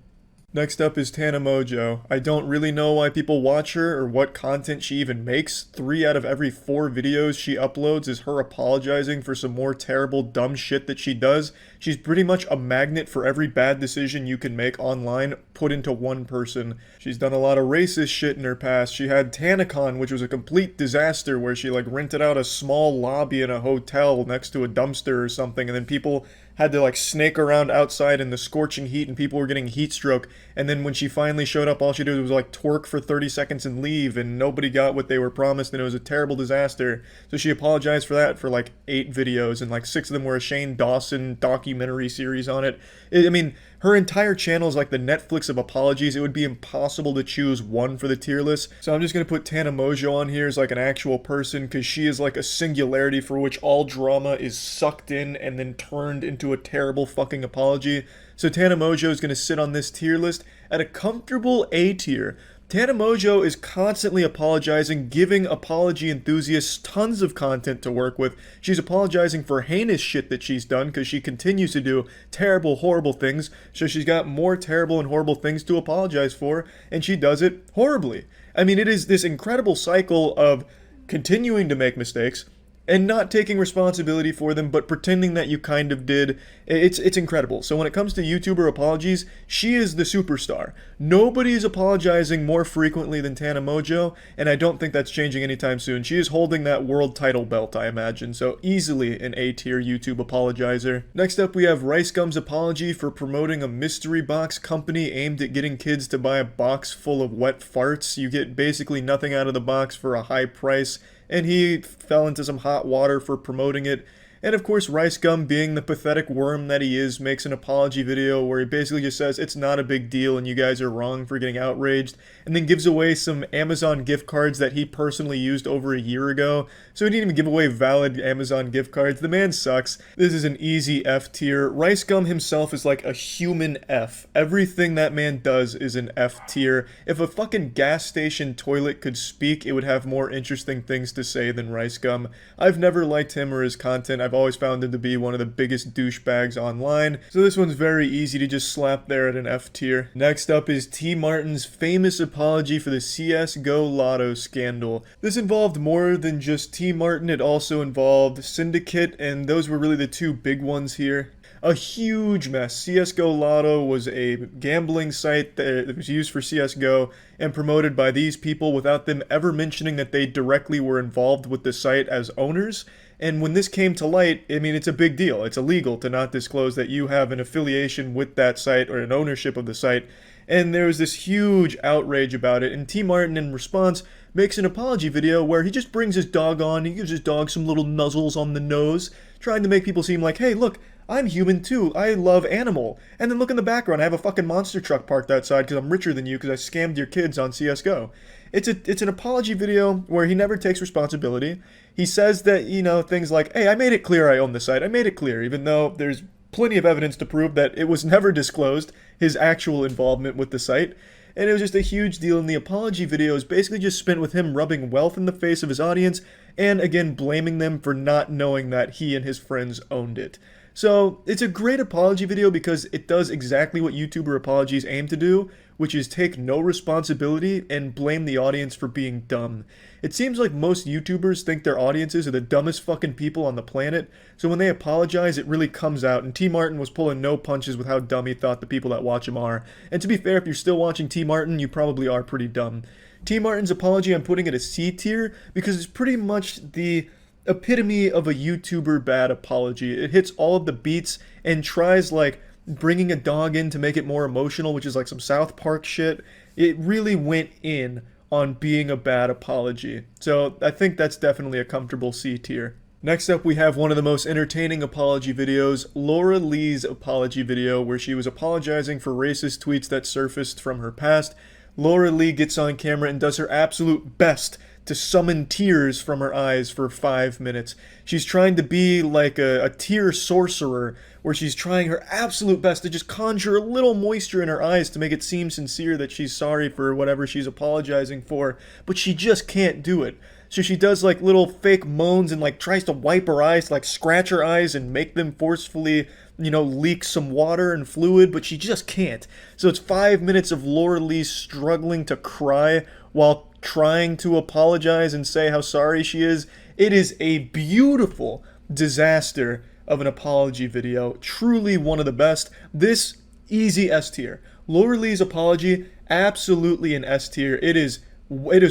Next up is Tana Mojo. I don't really know why people watch her or what content she even makes. 3 out of every 4 videos she uploads is her apologizing for some more terrible dumb shit that she does. She's pretty much a magnet for every bad decision you can make online put into one person. She's done a lot of racist shit in her past. She had TanaCon, which was a complete disaster where she like rented out a small lobby in a hotel next to a dumpster or something, and then people had to like snake around outside in the scorching heat and people were getting heat stroke, and then when she finally showed up all she did was like twerk for 30 seconds and leave, and nobody got what they were promised, and it was a terrible disaster. So she apologized for that for like 8 videos, and like 6 of them were a Shane Dawson documentary series on it. I mean, her entire channel is like the Netflix of apologies. It would be impossible to choose one for the tier list. So I'm just going to put Tana Mojo on here as like an actual person, because she is like a singularity for which all drama is sucked in and then turned into a terrible fucking apology. So Tana Mojo is going to sit on this tier list at a comfortable A tier. Tana Mojo is constantly apologizing, giving apology enthusiasts tons of content to work with. She's apologizing for heinous shit that she's done because she continues to do terrible, horrible things. So she's got more terrible and horrible things to apologize for, and she does it horribly. I mean, it is this incredible cycle of continuing to make mistakes and not taking responsibility for them, but pretending that you kind of did. It's incredible. So when it comes to YouTuber apologies, she is the superstar. Nobody is apologizing more frequently than Tana Mojo, and I don't think that's changing anytime soon. She is holding that world title belt, I imagine, so easily an A-tier YouTube apologizer. Next up, we have Rice Gum's apology for promoting a mystery box company aimed at getting kids to buy a box full of wet farts. You get basically nothing out of the box for a high price, and he fell into some hot water for promoting it. And of course, Rice Gum, being the pathetic worm that he is, makes an apology video where he basically just says it's not a big deal and you guys are wrong for getting outraged, and then gives away some Amazon gift cards that he personally used over a year ago. So he didn't even give away valid Amazon gift cards. The man sucks. This is an easy F tier. Rice Gum himself is like a human F. Everything that man does is an F tier. If a fucking gas station toilet could speak, it would have more interesting things to say than Rice Gum. I've never liked him or his content. I've always found him to be one of the biggest douchebags online. So this one's very easy to just slap there at an F tier. Next up is T. Martin's famous apology for the CSGO Lotto scandal. This involved more than just T. Martin. It also involved Syndicate, and those were really the two big ones here. A huge mess. CSGO Lotto was a gambling site that was used for CSGO and promoted by these people without them ever mentioning that they directly were involved with the site as owners. And when this came to light, I mean, it's a big deal. It's illegal to not disclose that you have an affiliation with that site or an ownership of the site. And there was this huge outrage about it, and T. Martin, in response, makes an apology video where he just brings his dog on, he gives his dog some little nuzzles on the nose, trying to make people seem like, hey, look, I'm human too, I love animal. And then look in the background, I have a fucking monster truck parked outside because I'm richer than you because I scammed your kids on CSGO. It's an apology video where he never takes responsibility. He says that, you know, things like, hey, I made it clear I own the site, I made it clear, even though there's plenty of evidence to prove that it was never disclosed, his actual involvement with the site. And it was just a huge deal, and the apology video is basically just spent with him rubbing wealth in the face of his audience, and again blaming them for not knowing that he and his friends owned it. So it's a great apology video because it does exactly what YouTuber apologies aim to do, which is take no responsibility and blame the audience for being dumb. It seems like most YouTubers think their audiences are the dumbest fucking people on the planet, so when they apologize, it really comes out, and T. Martin was pulling no punches with how dumb he thought the people that watch him are. And to be fair, if you're still watching T. Martin, you probably are pretty dumb. T. Martin's apology, I'm putting it a C tier, because it's pretty much the epitome of a YouTuber bad apology. It hits all of the beats and tries, like, bringing a dog in to make it more emotional, which is like some South Park shit. It really went in on being a bad apology. So I think that's definitely a comfortable C tier. Next up, we have one of the most entertaining apology videos, Laura Lee's apology video, where she was apologizing for racist tweets that surfaced from her past. Laura Lee gets on camera and does her absolute best to summon tears from her eyes for 5 minutes. She's trying to be like a tear sorcerer, where she's trying her absolute best to just conjure a little moisture in her eyes to make it seem sincere that she's sorry for whatever she's apologizing for, but she just can't do it. So she does like little fake moans and like tries to wipe her eyes, like scratch her eyes and make them forcefully, you know, leak some water and fluid, but she just can't. So it's 5 minutes of Laura Lee struggling to cry while trying to apologize and say how sorry she is. It is a beautiful disaster of an apology video. Truly one of the best. This, easy S tier. Laura Lee's apology, absolutely an S tier. It is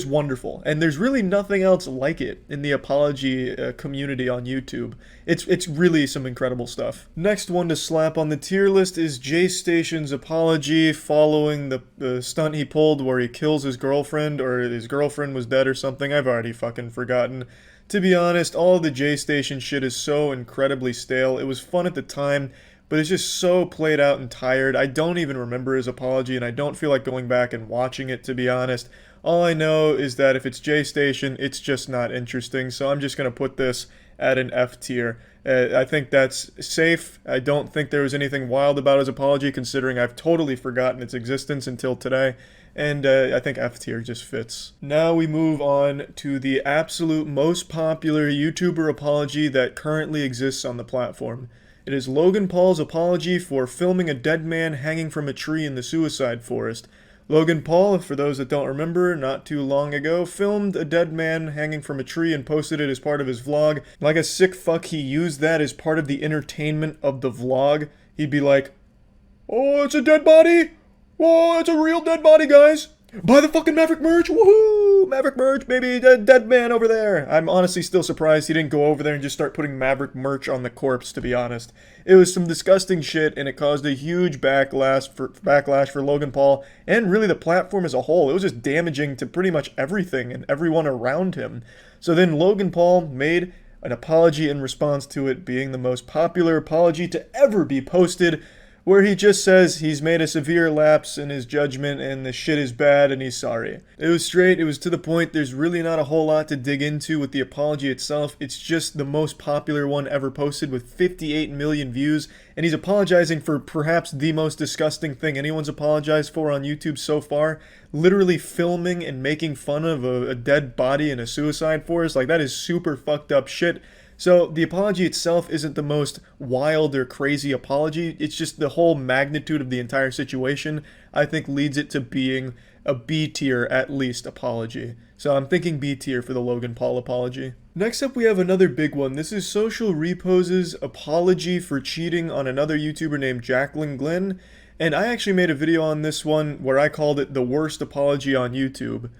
wonderful, and there's really nothing else like it in the apology community on YouTube. It's really some incredible stuff. Next one to slap on the tier list is J Station's apology following the stunt he pulled where he kills his girlfriend, or his girlfriend was dead or something. I've already fucking forgotten. To be honest, all the J Station shit is so incredibly stale. It was fun at the time, but it's just so played out and tired. I don't even remember his apology, and I don't feel like going back and watching it, to be honest. All I know is that if it's J Station, it's just not interesting, so I'm just going to put this at an F tier. I think that's safe. I don't think there was anything wild about his apology, considering I've totally forgotten its existence until today, and I think F tier just fits. Now we move on to the absolute most popular YouTuber apology that currently exists on the platform. It is Logan Paul's apology for filming a dead man hanging from a tree in the suicide forest. Logan Paul, for those that don't remember, not too long ago, filmed a dead man hanging from a tree and posted it as part of his vlog. Like a sick fuck, he used that as part of the entertainment of the vlog. He'd be like, "Oh, it's a dead body! Whoa, it's a real dead body, guys! Buy the fucking Maverick merch! Woohoo! Maverick merch, baby! Dead man over there!" I'm honestly still surprised he didn't go over there and just start putting Maverick merch on the corpse, to be honest. It was some disgusting shit, and it caused a huge backlash for Logan Paul, and really the platform as a whole. It was just damaging to pretty much everything and everyone around him. So then Logan Paul made an apology in response to it being the most popular apology to ever be posted, where he just says he's made a severe lapse in his judgment and the shit is bad and he's sorry. It was straight, it was to the point, there's really not a whole lot to dig into with the apology itself. It's just the most popular one ever posted with 58 million views, and he's apologizing for perhaps the most disgusting thing anyone's apologized for on YouTube so far, literally filming and making fun of a dead body in a suicide forest. Like, that is super fucked up shit. So the apology itself isn't the most wild or crazy apology, it's just the whole magnitude of the entire situation, I think, leads it to being a B tier at least apology. So I'm thinking B tier for the Logan Paul apology. Next up we have another big one. This is Social Repose's apology for cheating on another YouTuber named Jacqueline Glenn, and I actually made a video on this one where I called it the worst apology on YouTube.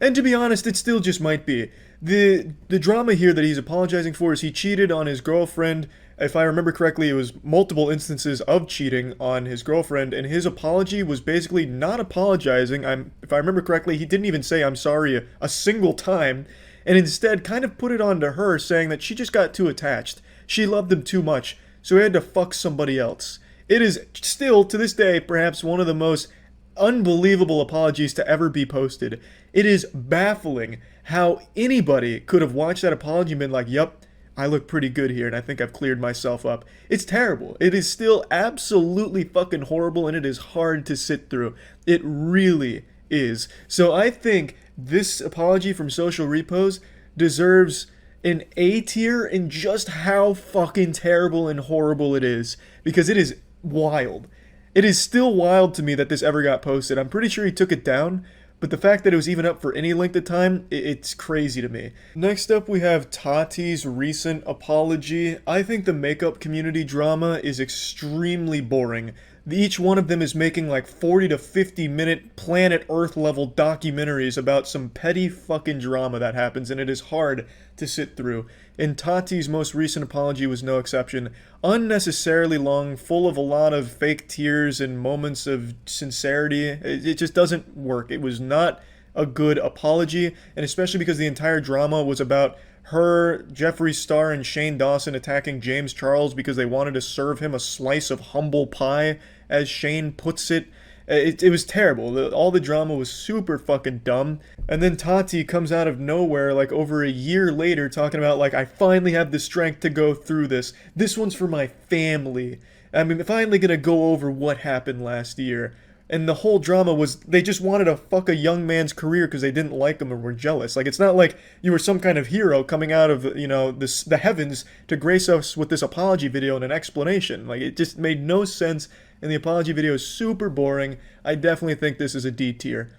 And to be honest, it still just might be. The drama here that he's apologizing for is he cheated on his girlfriend. If I remember correctly, it was multiple instances of cheating on his girlfriend, and his apology was basically not apologizing. If I remember correctly, he didn't even say I'm sorry a single time, and instead kind of put it onto her, saying that she just got too attached. She loved him too much, so he had to fuck somebody else. It is still, to this day, perhaps one of the most unbelievable apologies to ever be posted. It is baffling how anybody could have watched that apology and been like, yup, I look pretty good here and I think I've cleared myself up. It's terrible. It is still absolutely fucking horrible, and it is hard to sit through. It really is. So I think this apology from Social Repose deserves an A tier in just how fucking terrible and horrible it is, because it is wild. It is still wild to me that this ever got posted. I'm pretty sure he took it down, but the fact that it was even up for any length of time, it's crazy to me. Next up, we have Tati's recent apology. I think the makeup community drama is extremely boring. Each one of them is making like 40 to 50 minute planet Earth level documentaries about some petty fucking drama that happens, and it is hard to sit through. And Tati's most recent apology was no exception. Unnecessarily long, full of a lot of fake tears and moments of sincerity. It just doesn't work. It was not a good apology, and especially because the entire drama was about her, Jeffree Star, and Shane Dawson attacking James Charles because they wanted to serve him a slice of humble pie, as Shane puts it. It was terrible. All the drama was super fucking dumb. And then Tati comes out of nowhere, like over a year later, talking about, like, I finally have the strength to go through this. This one's for my family. I'm finally gonna go over what happened last year. And the whole drama was they just wanted to fuck a young man's career because they didn't like him or were jealous. Like, it's not like you were some kind of hero coming out of, you know, the heavens to grace us with this apology video and an explanation. Like, it just made no sense, and the apology video is super boring. I definitely think this is a D tier,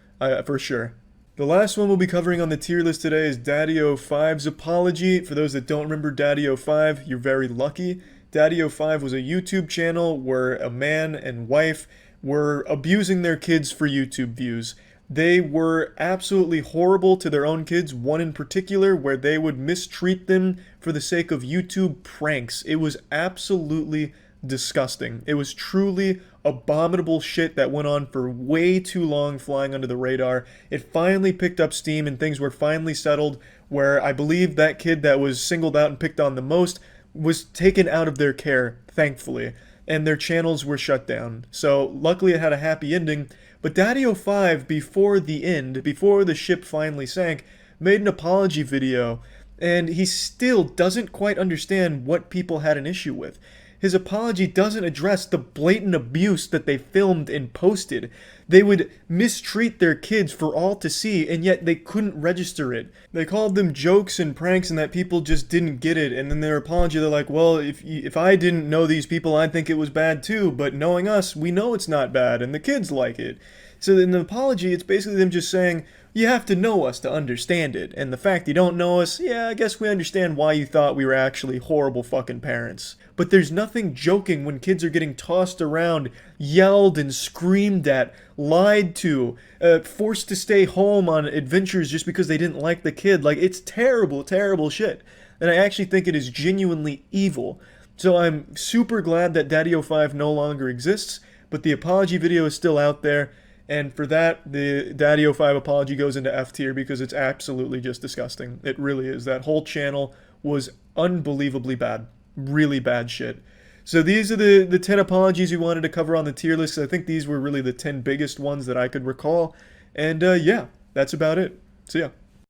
for sure. The last one we'll be covering on the tier list today is Daddy05's apology. For those that don't remember Daddy05, you're very lucky. Daddy05 was a YouTube channel where a man and wife were abusing their kids for YouTube views. They were absolutely horrible to their own kids, one in particular where they would mistreat them for the sake of YouTube pranks. It was absolutely disgusting. It was truly abominable shit that went on for way too long, flying under the radar. It finally picked up steam and things were finally settled, where I believe that kid that was singled out and picked on the most was taken out of their care, thankfully, and their channels were shut down. So luckily it had a happy ending, but Daddy05, before the end, before the ship finally sank, made an apology video, and he still doesn't quite understand what people had an issue with. His apology doesn't address the blatant abuse that they filmed and posted. They would mistreat their kids for all to see, and yet they couldn't register it. They called them jokes and pranks and that people just didn't get it, and then their apology, they're like, well, if I didn't know these people, I'd think it was bad too, but knowing us, we know it's not bad, and the kids like it. So in the apology, it's basically them just saying, you have to know us to understand it, and the fact you don't know us, yeah, I guess we understand why you thought we were actually horrible fucking parents. But there's nothing joking when kids are getting tossed around, yelled and screamed at, lied to, forced to stay home on adventures just because they didn't like the kid. Like, it's terrible, terrible shit. And I actually think it is genuinely evil. So I'm super glad that Daddy05 no longer exists, but the apology video is still out there. And for that, the Daddy05 apology goes into F tier because it's absolutely just disgusting. It really is. That whole channel was unbelievably bad. Really bad shit. So these are the 10 apologies we wanted to cover on the tier list. I think these were really the 10 biggest ones that I could recall. And yeah, that's about it. See ya.